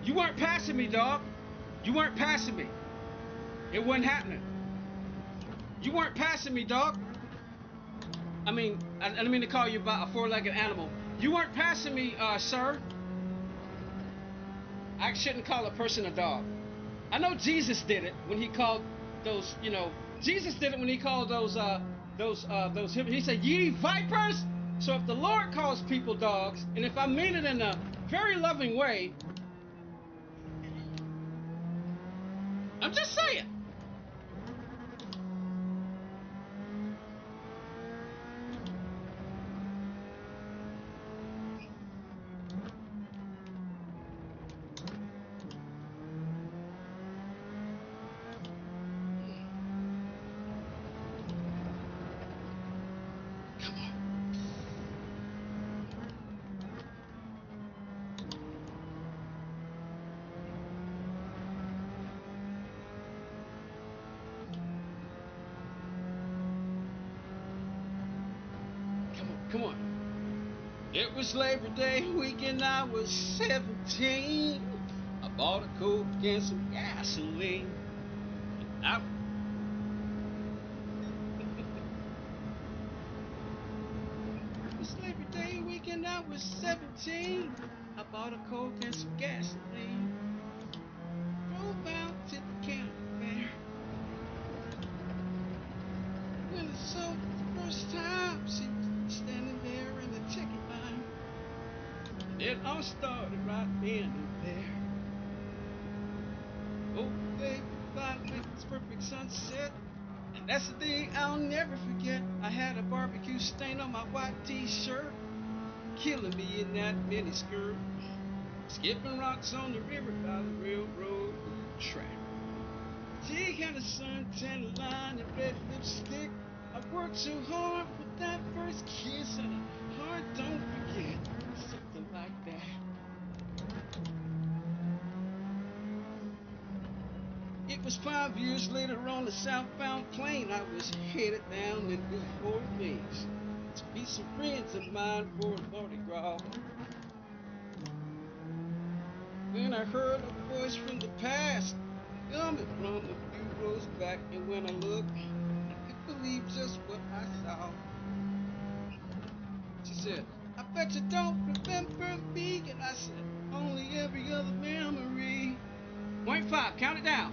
You weren't passing me, dog. You weren't passing me. It wasn't happening. You weren't passing me, dog. I didn't mean to call you a four-legged animal. You weren't passing me, sir. I shouldn't call a person a dog. I know Jesus did it when he called those, Jesus did it when he called those, he said, ye vipers. So if the Lord calls people dogs, and if I mean it in a very loving way, I'm just saying. Come on. It was Labor Day weekend, I was 17. I bought a Coke and some gasoline. It was Labor Day weekend, I was 17. I bought a Coke and some gasoline. Drove out to the county fair. When I saw her the first time, she was standing there in the ticket line. And it all started right then and there. Oh, baby, fly like this perfect sunset. And that's the thing I'll never forget. I had a barbecue stain on my white t-shirt, killing me in that mini skirt. Skipping rocks on the river by the railroad track. She had a suntan line and red lipstick. I worked so hard for that first kiss, and a heart don't forget. Something like that. It was 5 years later on the southbound plane. I was headed down in New Orleans to meet some friends of mine for a Mardi Gras. When I heard a voice from the past, coming from a few rows back, and when I looked, I couldn't believe just what I saw. She said, I bet you don't remember me. And I said, only every other memory. 0.5, count it down.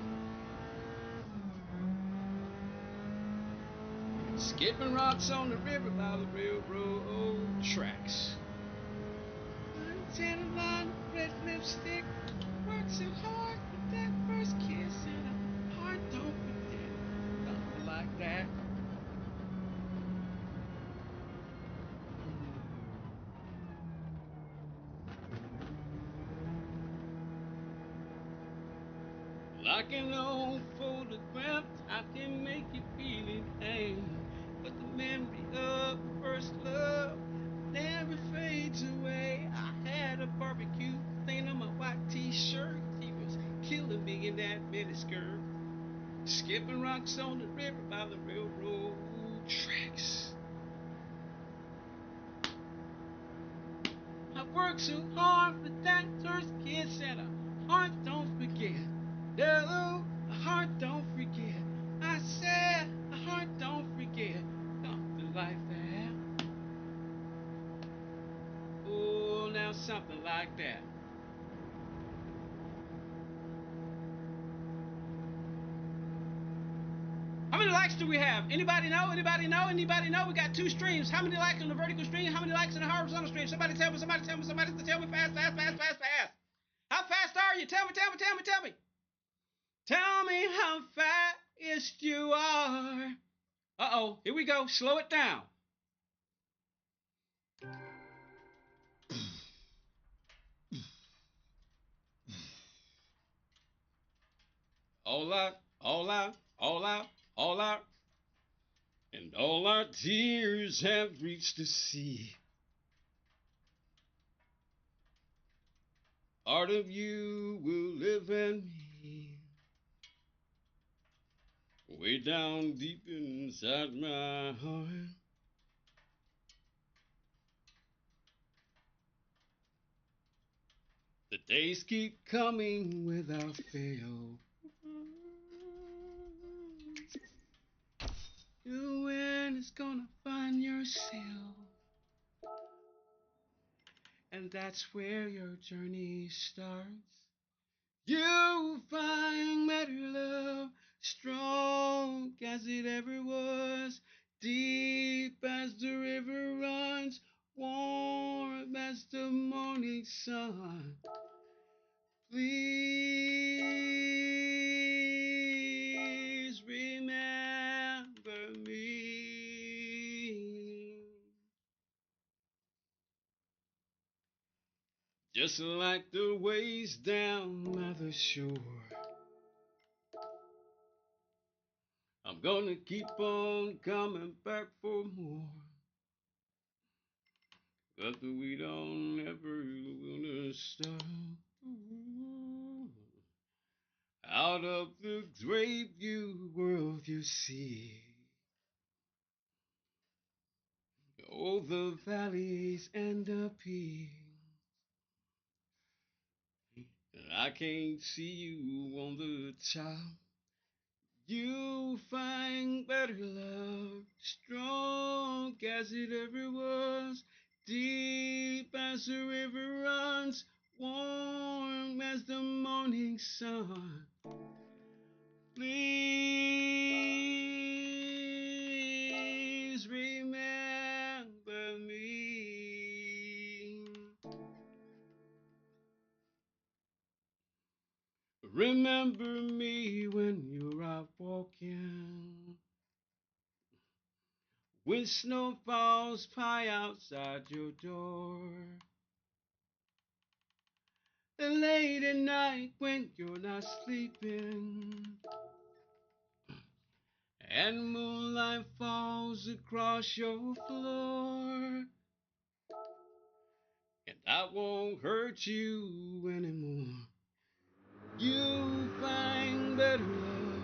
Skipping rocks on the river by the railroad tracks. Tanner line, red lipstick. Worked so hard with that first kiss, and a heart don't forget. Something like that. Like an old photograph, I can make you feel anything. But the memory of first love never fades away. I had a barbecue stain on my white t-shirt. He was killing me in that miniskirt. Skipping rocks on the river by the railroad tracks. I worked so hard for that first kiss, and a heart don't forget. No, a heart don't forget. I said a heart don't forget. Something like that. Oh, now something like that. How many likes do we have? Anybody know? Anybody know? Anybody know? We got 2 streams. How many likes on the vertical stream? How many likes on the horizontal stream? Somebody tell me, somebody tell me, somebody tell me fast, fast, fast, fast, fast. How fast are you? Tell me, tell me, tell me, tell me. Tell me how fast you are. Uh-oh, here we go. Slow it down. All out, all out, all out, all out. And all our tears have reached the sea. Part of you will live in me. Way down deep inside my heart. The Days keep coming without fail. You when it's gonna find yourself. And that's where your journey starts. You find better love, strong as it ever was, deep as the river runs, warm as the morning sun. Please remember me. Just like the waves down by the shore, I'm gonna keep on coming back for more. But we don't ever gonna stop. Out of the great view world you see, oh, the valleys and the peaks. I can't see you on the top. You find better love, strong as it ever was, deep as the river runs, warm as the morning sun. Please remember me. Remember me when you're out walking, when snow falls high outside your door, and late at night when you're not sleeping, and moonlight falls across your floor, and I won't hurt you anymore. You find better love,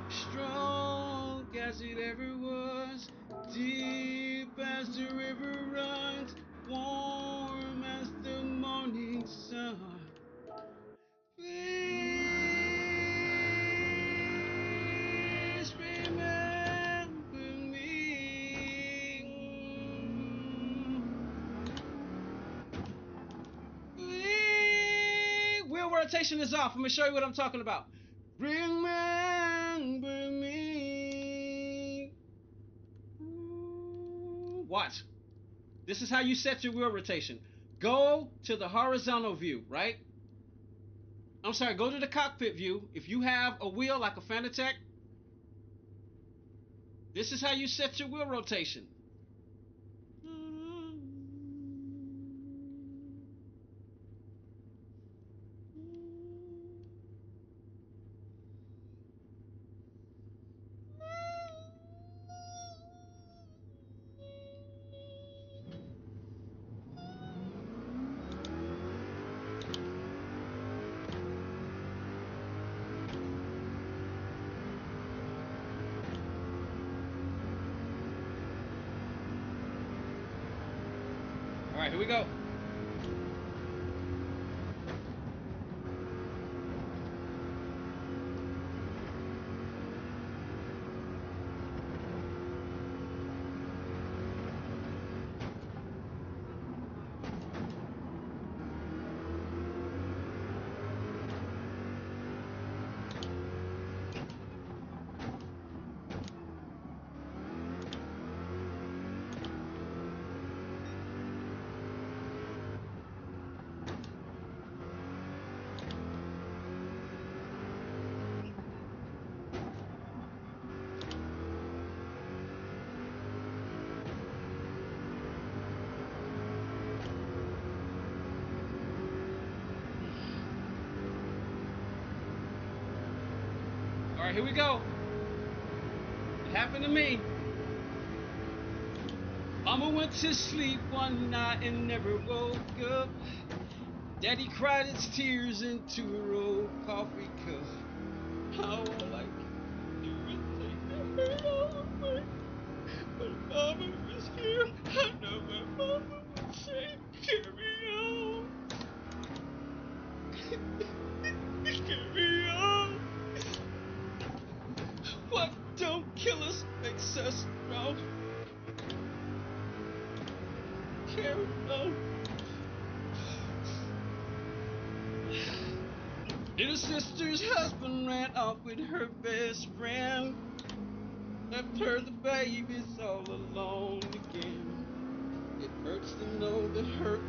strong as it ever was, deep as the river runs, warm as the morning sun. Please remember me. Wheel rotation is off. I'm going to show you what I'm talking about. Remember me. Watch. This is how you set your wheel rotation. Go to the horizontal view, right? I'm sorry, go to the cockpit view. If you have a wheel like a Fanatec, this is how you set your wheel rotation. All right, here we go. All right, here we go. It happened to me. Mama went to sleep one night and never woke up. Daddy cried his tears into her old coffee cup. How all I could do is take the hurt away. But Mama was here. I know my Mama would say, carry on. Carry on. What don't kill us makes us strong. Carry on. Little sister's husband ran off with her best friend. Left her the babies all alone again. It hurts to know the hurt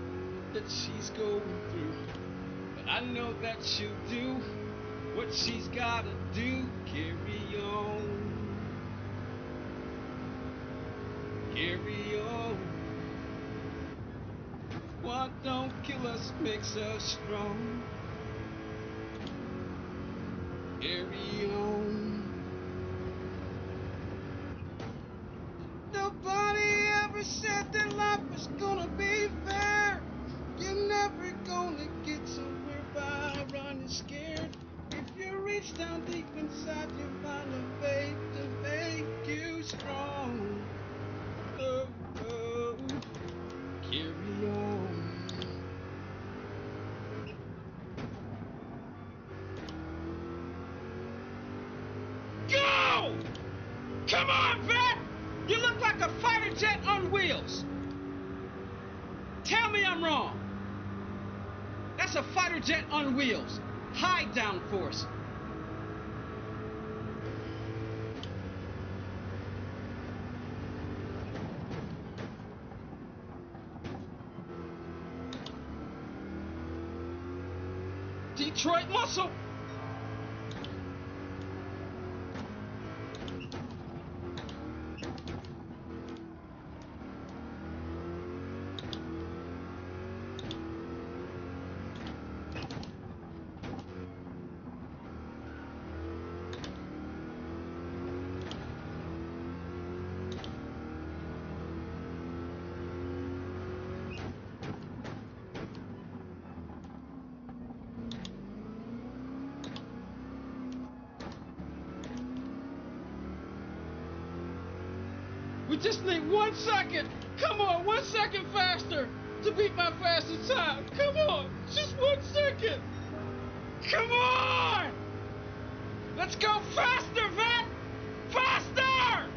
that she's going through, but I know that she'll do what she's gotta do. Carry on. Carry on. What don't kill us makes us strong. Carry on. Nobody ever said that life was gonna be fair. You're never gonna get somewhere by running scared. If you reach down deep inside, you'll find a faith to make you strong. Oh, oh. Carry on. Go! Come on, Vet! You look like a fighter jet on wheels. Tell me I'm wrong. That's a fighter jet on wheels. High downforce. Detroit muscle. We just need 1 second. Come on, 1 second faster to beat my fastest time. Come on, just 1 second. Come on! Let's go faster, Vet! Faster!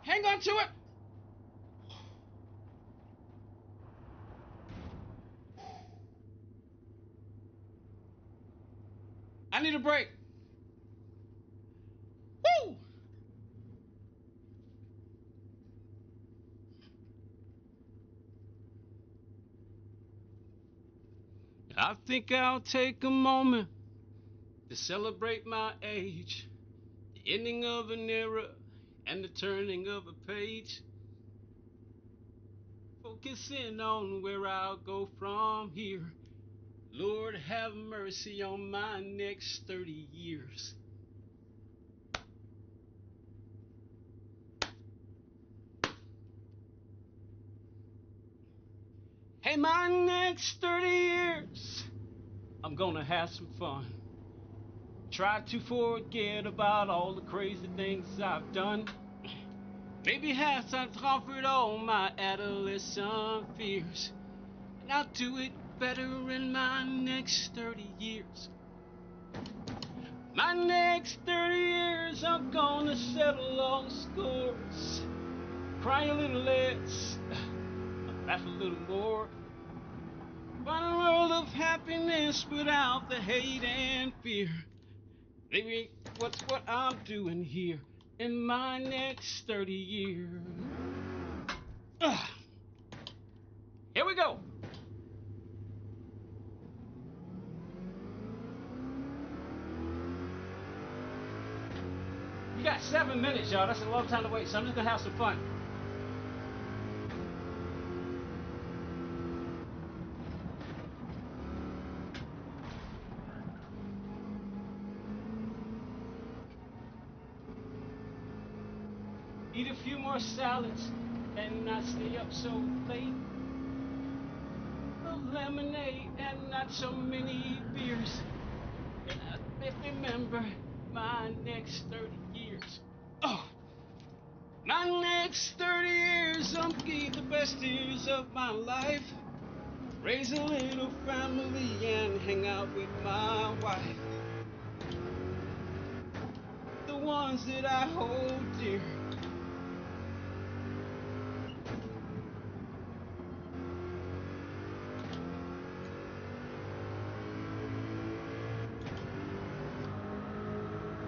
Hang on to it. I need a break. Woo! I think I'll take a moment to celebrate my age, the ending of an era and the turning of a page. Focusing on where I'll go from here. Lord, have mercy on my next 30 years. Hey, my next 30 years, I'm gonna have some fun. Try to forget about all the crazy things I've done. Maybe have time to comfort all my adolescent fears. And I'll do it better in my next 30 years. My next 30 years, I'm gonna settle all the scores. Cry a little less, laugh a little more. Find a world of happiness without the hate and fear. Maybe what's what I'm doing here in my next 30 years. Here we go. You got 7 minutes, y'all. That's a long time to wait, so I'm just gonna have some fun. Eat a few more salads and not stay up so late. A lemonade and not so many beers. And I remember my next 30 years. Oh. My next 30 years, I'm gonna give the best years of my life. Raise a little family and hang out with my wife. The ones that I hold dear.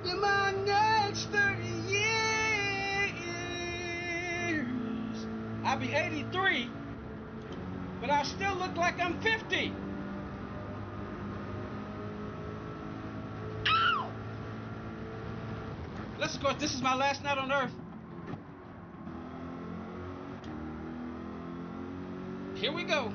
In my next 30 years, I'll be 83, but I still look like I'm 50. Ow! Let's go. This is my last night on earth. Here we go.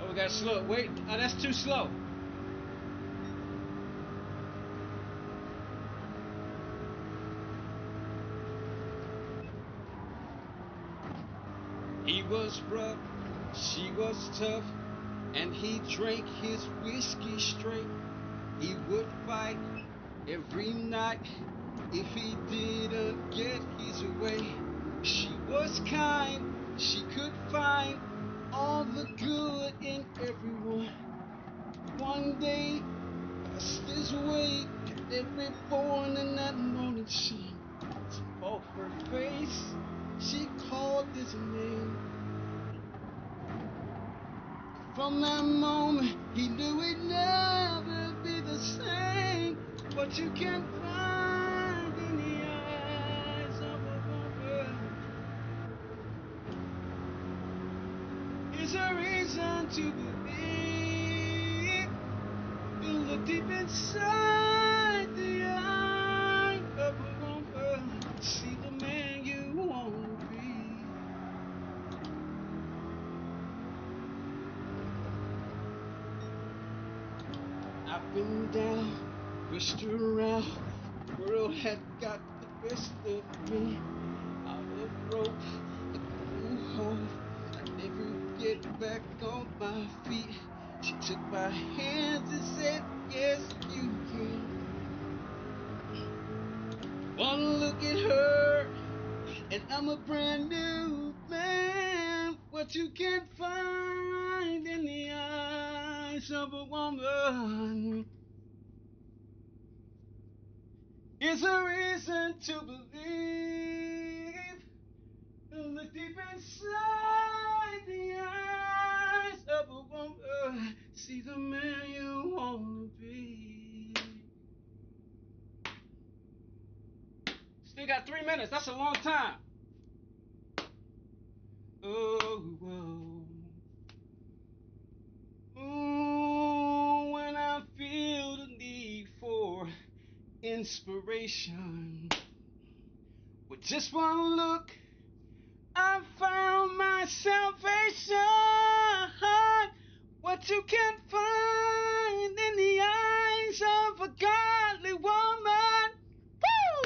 Oh, we gotta slow. Wait, oh, that's too slow. He was rough, she was tough, and he drank his whiskey straight. He would fight every night if he didn't get his way. She was kind, she could find all the good in everyone. One day, past his way, every born in that morning sun. Off her face, she called his name. From that moment, he knew he'd never be the same. What you can find in the eyes of a woman is a reason to believe. You look deep inside the eye of a woman, see the man you want to be. I've been down, pushed around, the world had got the best of me. Out of rope, I grew home, I never get back on my feet. She took my hands and said, yes, you can. One look at her, and I'm a brand new man. What you can find in the eyes of a woman is a reason to believe. Look deep inside the eyes of a woman, see the man you want to be. Still got 3 minutes, that's a long time. Oh, whoa. Ooh, when I feel the need for inspiration, with just one look, I found my salvation. What you can find in the eyes of a godly woman,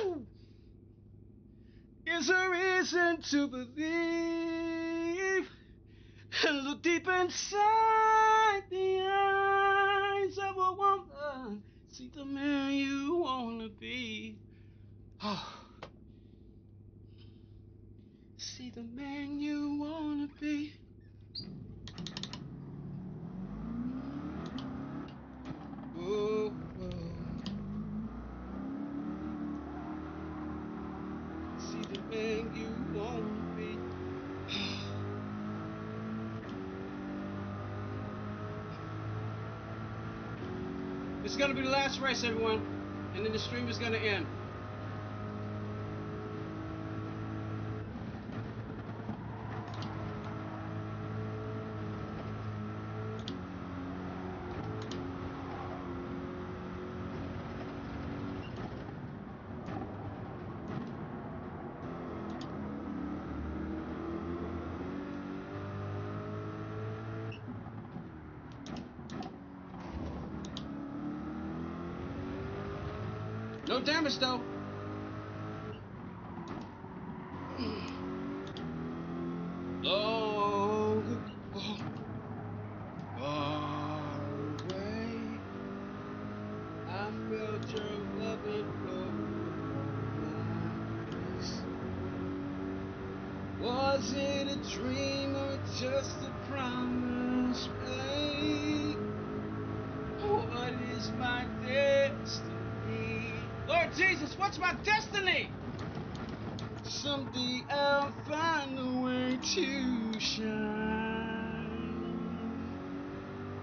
woo, is a reason to believe. Look deep inside the eyes of a woman, see the man you wanna be. Oh. See the man you wanna be. Whoa, whoa. See the man you wanna be. It's gonna be the last race, everyone, and then the stream is gonna end. No damage though. Long ago, far away, I felt your loving flow over my face. Was it a dream or just a promise made? What is my destiny? Lord Jesus, what's my destiny? Someday I'll find a way to shine.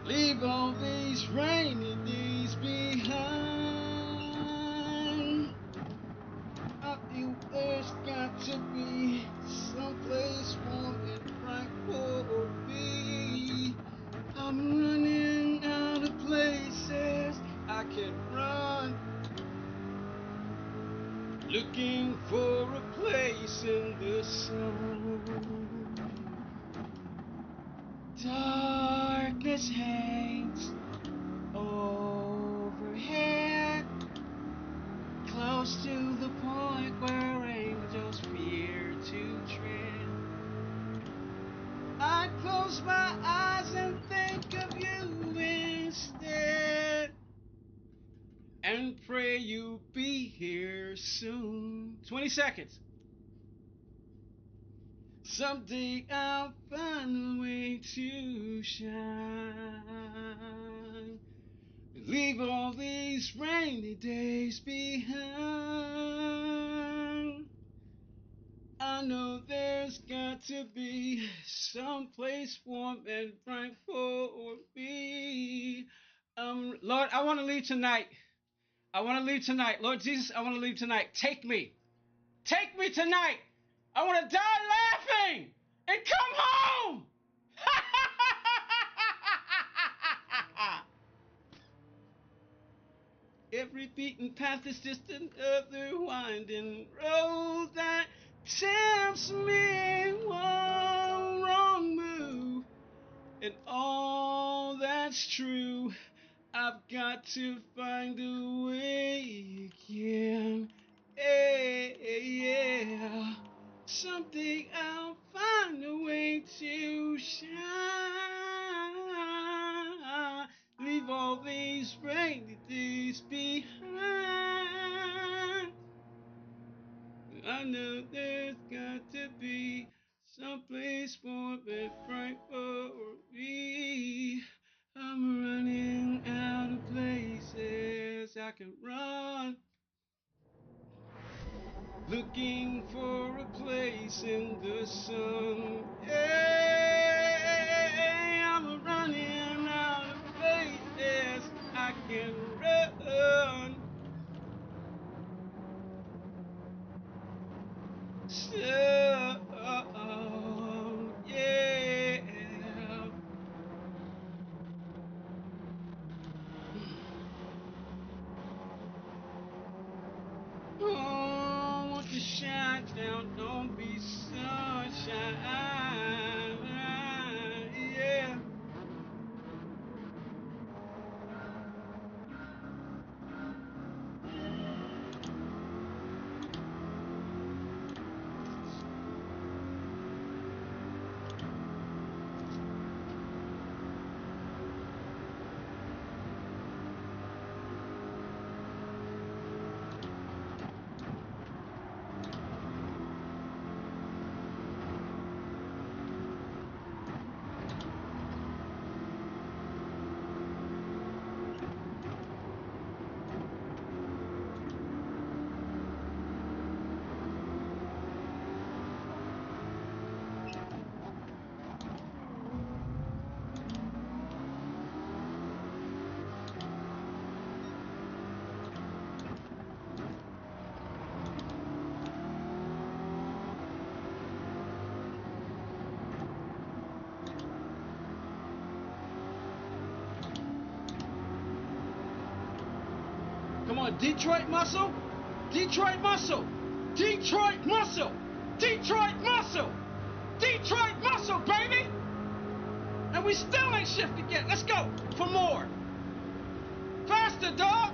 Leave all these rainy days behind. I feel there's got to be someplace warm and bright for me. I'm running out of places I can run, looking for a place in the sun. Darkness hangs overhead, close to the point where angels fear to tread. I close my eyes and think of you instead, and pray you'll be here soon. 20 seconds. Someday I'll find a way to shine, leave all these rainy days behind. I know there's got to be some place warm and bright for me. Lord, I want to leave tonight. I want to leave tonight. Lord Jesus, I want to leave tonight. Take me. Take me tonight. I want to die laughing and come home. Every beaten path is just another winding road that tempts me one wrong move. And all that's true, I've got to find a way again. Yeah. Someday I'll find a way to shine. Leave all these rainy days behind. I know there's got to be someplace warm and bright for me. I'm running out of places I can run, looking for a place in the sun. Hey, I'm running out of places I can run. So, yeah. Oh, won't you shine down, don't be sunshine, yeah. Come on, Detroit muscle, Detroit muscle, Detroit muscle, Detroit muscle, Detroit muscle, baby! And we still ain't shifted yet. Let's go for more. Faster, dog.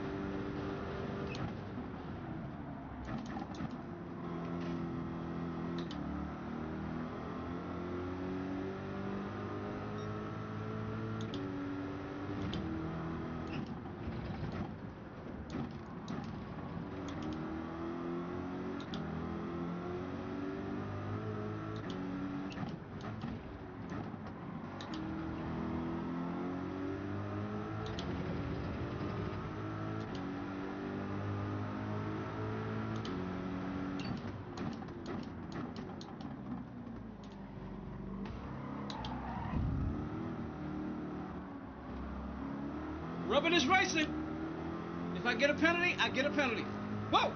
Rubbing is racing. If I get a penalty, I get a penalty. Whoa!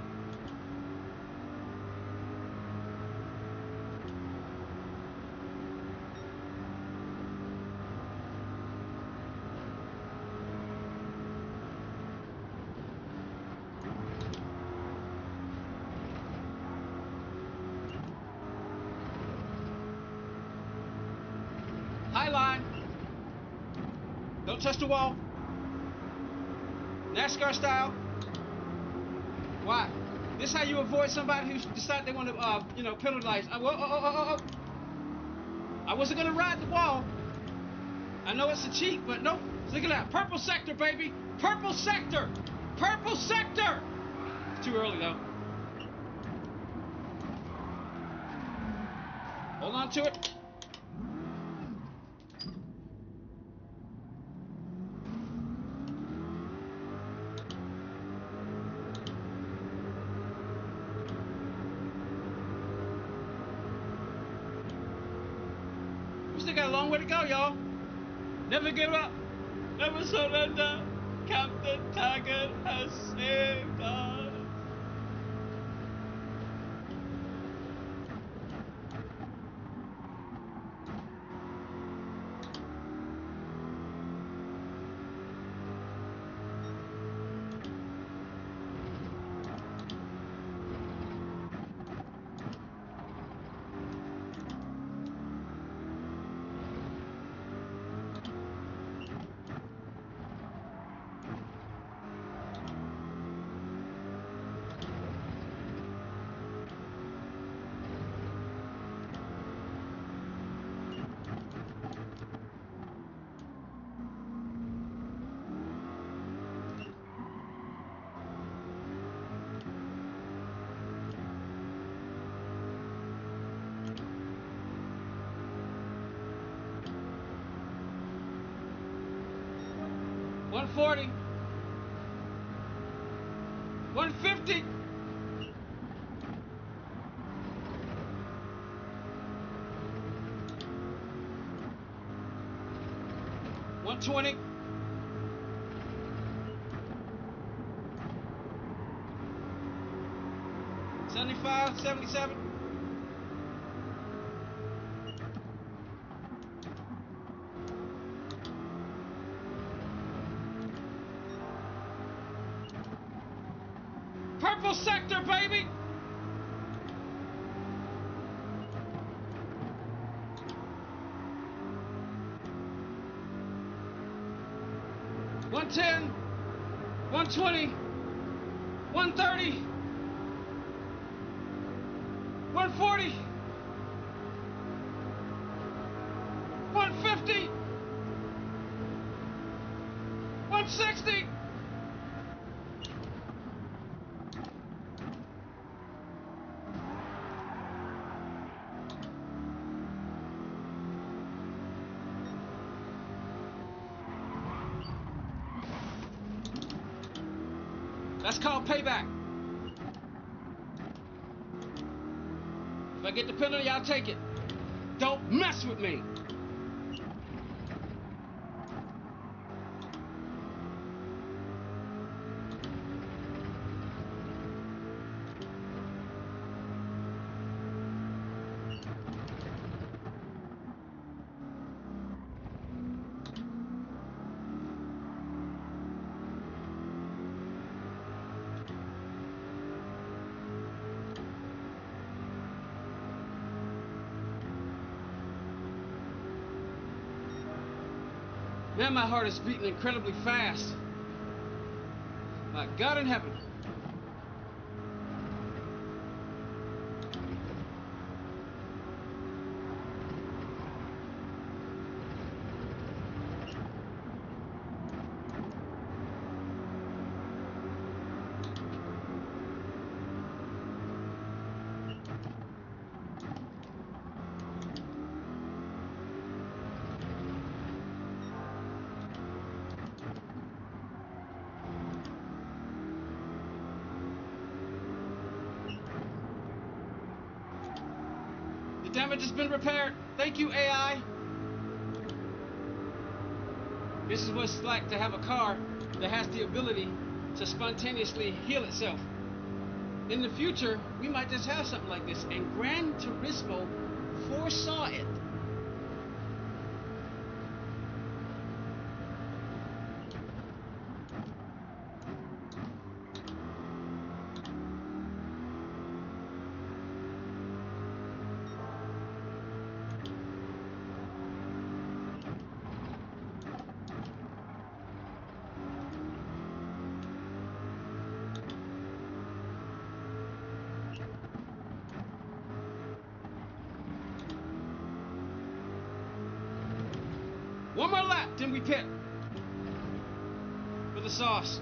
High line. Don't touch the wall. NASCAR style. Why? This is how you avoid somebody who decide they want to, penalize. I wasn't gonna ride the wall. I know it's a cheat, but nope. Look at that. Purple sector, baby. Purple sector. Purple sector. It's too early though. Hold on to it. We still got a long way to go, y'all. Never give up. Never surrender. Captain Taggart has saved us. $140, $150, $120, $75, $77. Purple sector, baby! $110, $120, $130, $140, $150, $160. That's called payback. If I get the penalty, I'll take it. Don't mess with me. Man, my heart is beating incredibly fast. My God in heaven. The damage has been repaired. Thank you, AI. This is what it's like to have a car that has the ability to spontaneously heal itself. In the future, we might just have something like this, and Gran Turismo foresaw it. One more lap, then we pit for the sauce.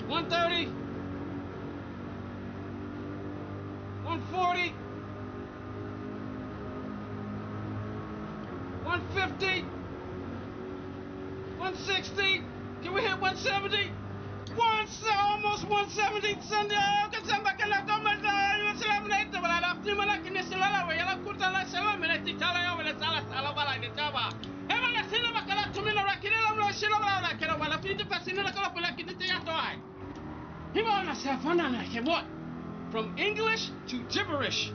$130, $140, $150, $160. Can we hit $170? Almost $170. From English to gibberish.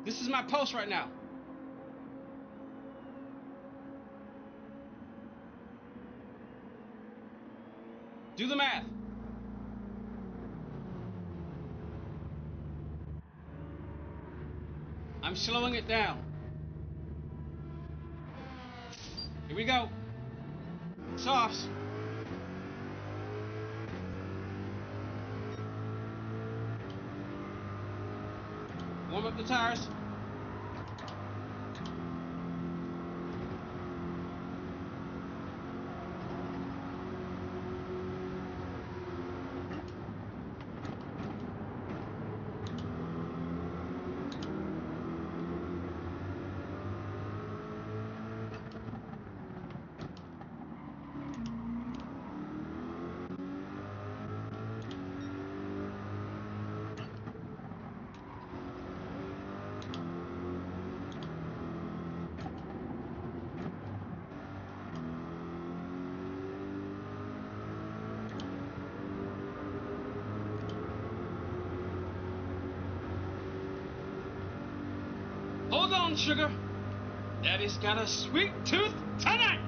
This is my post right now. Do the math. I'm slowing it down. Here we go. Softs. Warm up the tires. Hold on, sugar. Daddy's got a sweet tooth tonight.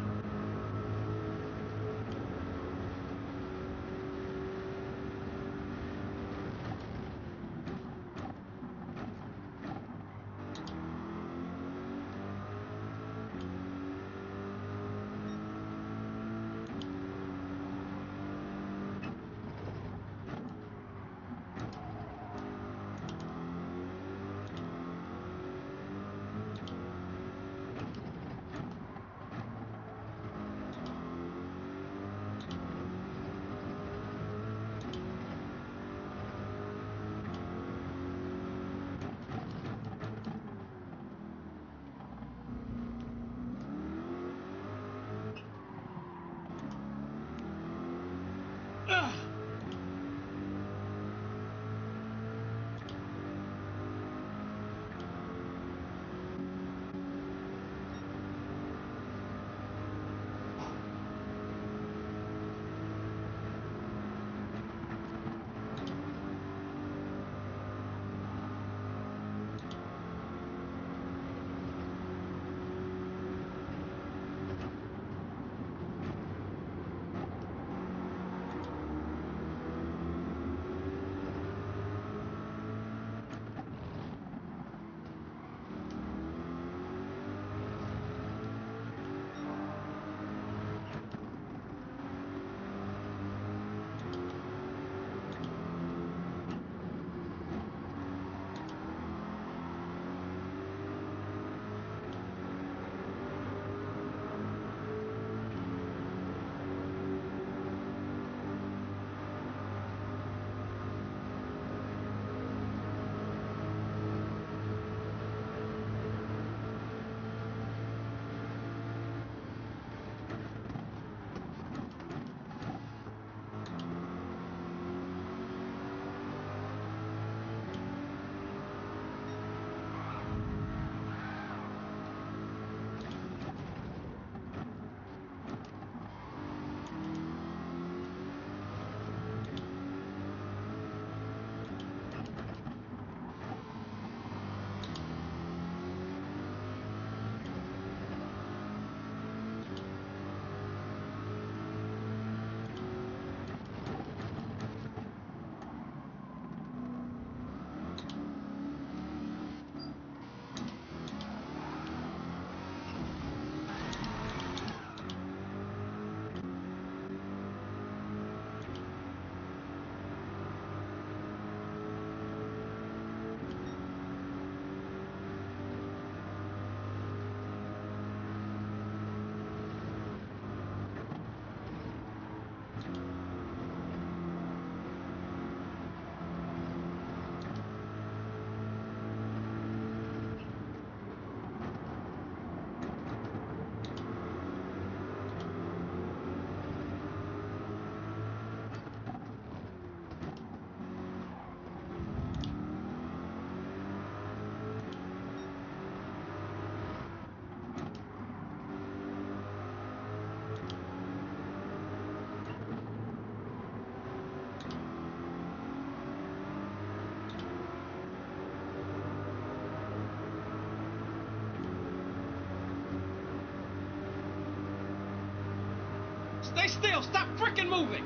Stay still. Stop freaking moving.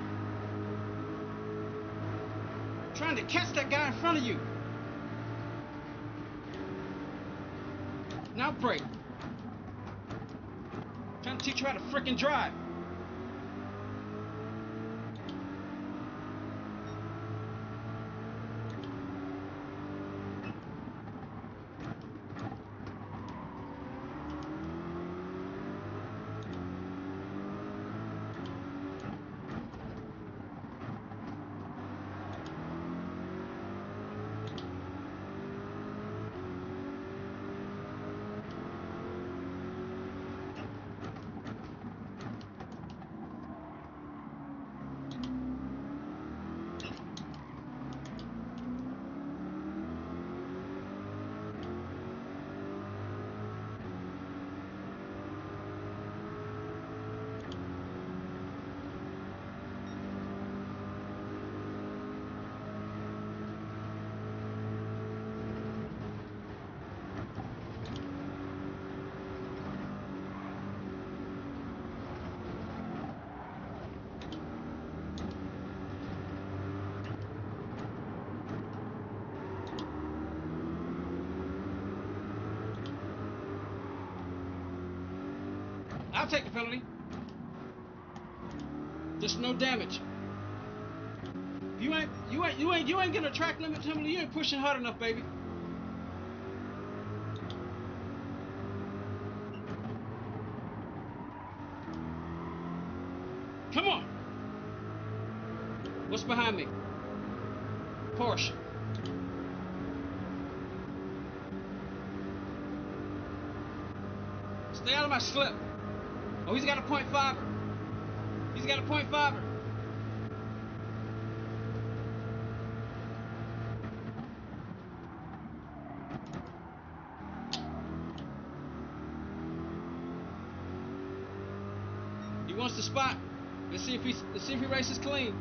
Trying to catch that guy in front of you. Now brake. Trying to teach you how to freaking drive. I'll take the penalty. Just no damage. You ain't getting a track limit penalty. You ain't pushing hard enough, baby. Come on. What's behind me? Porsche. Stay out of my slip. Oh, he's got a .5er. He's got a .5er. He wants the spot. Let's see if he races clean.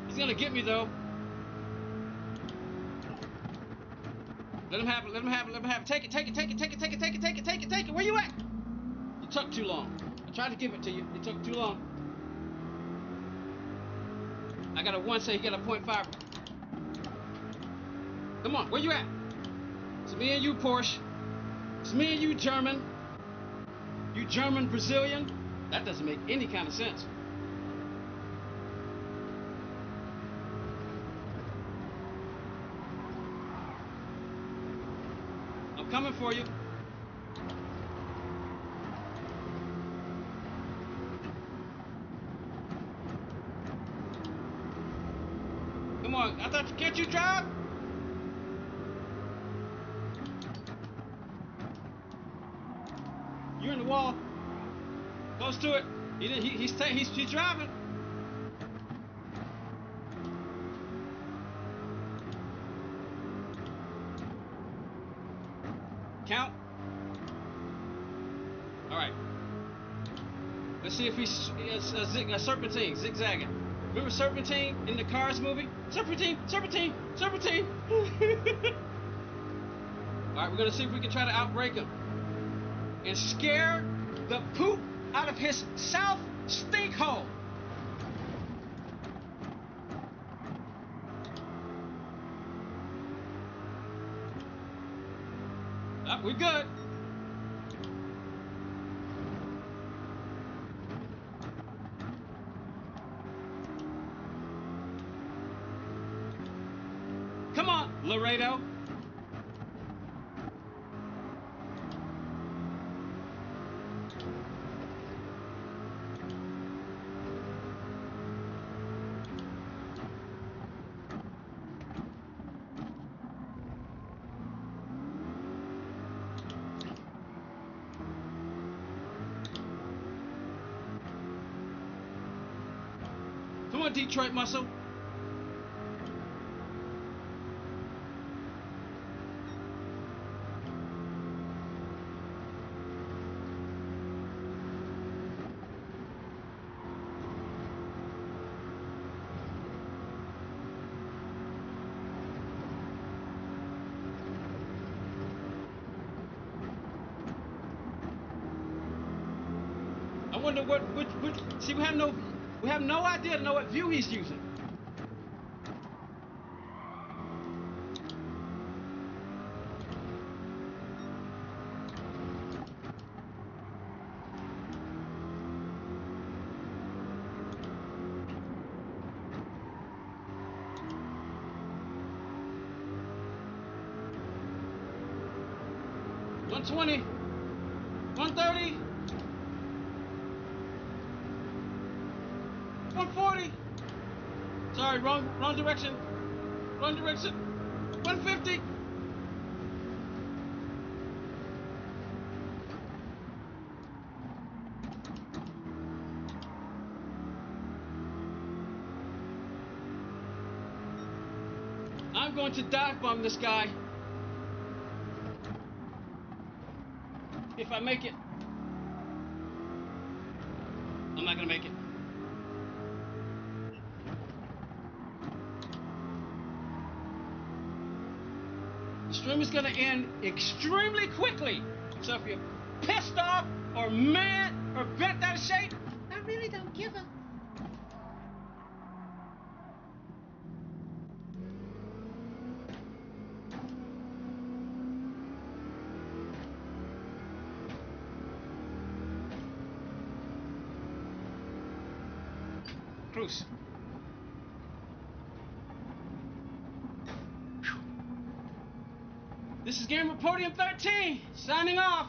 He's gonna get me though. Let him have it, let him have it, let him have it. Take it, take it, take it, take it, take it, take it, take it, take it, take it. Where you at? You took too long. I tried to give it to you. It took too long. I got a one say he got a .5. Come on, where you at? It's me and you, Porsche. It's me and you, German. You German Brazilian? That doesn't make any kind of sense. I'm coming for you. Come on, can't you drive? You're in the wall. Close to it. He's driving. Count. All right. Let's see if he's a serpentine, zigzagging. Remember Serpentine in the Cars movie? Serpentine, Serpentine, Serpentine. All right, we're gonna see if we can try to outbrake him and scare the poop out of his south stink hole. We're good. Come on, Laredo. Come on, Detroit muscle. wonder what which see we have no idea to know what view he's using. $120, $130, $140. Sorry, wrong direction. Wrong direction. $150. I'm going to dive bomb this guy. If I make it. I'm not gonna make it. The stream is gonna end extremely quickly. So if you're pissed off or mad or bent out of shape, I really don't give a. cruise. This is Gamer Podium 13, signing off.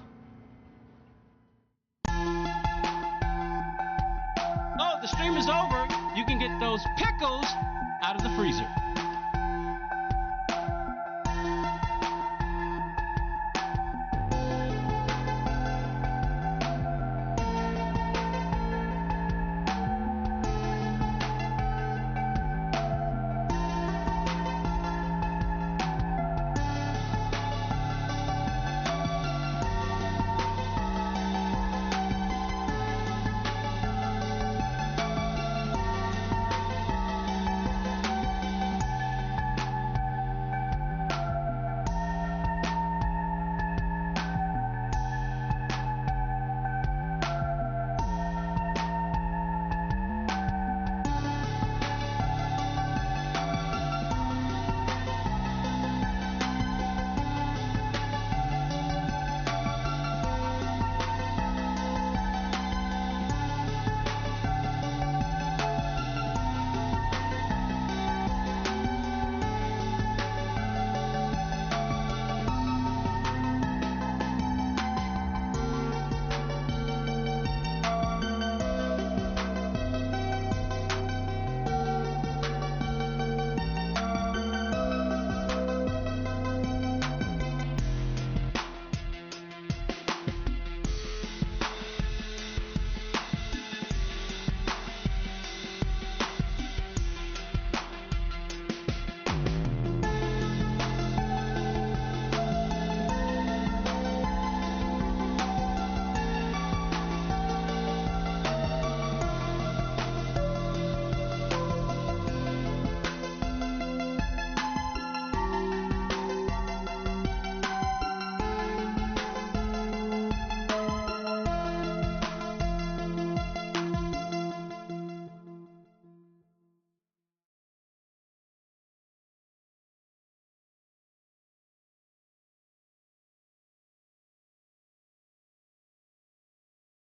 Oh, the stream is over. You can get those pickles out of the freezer.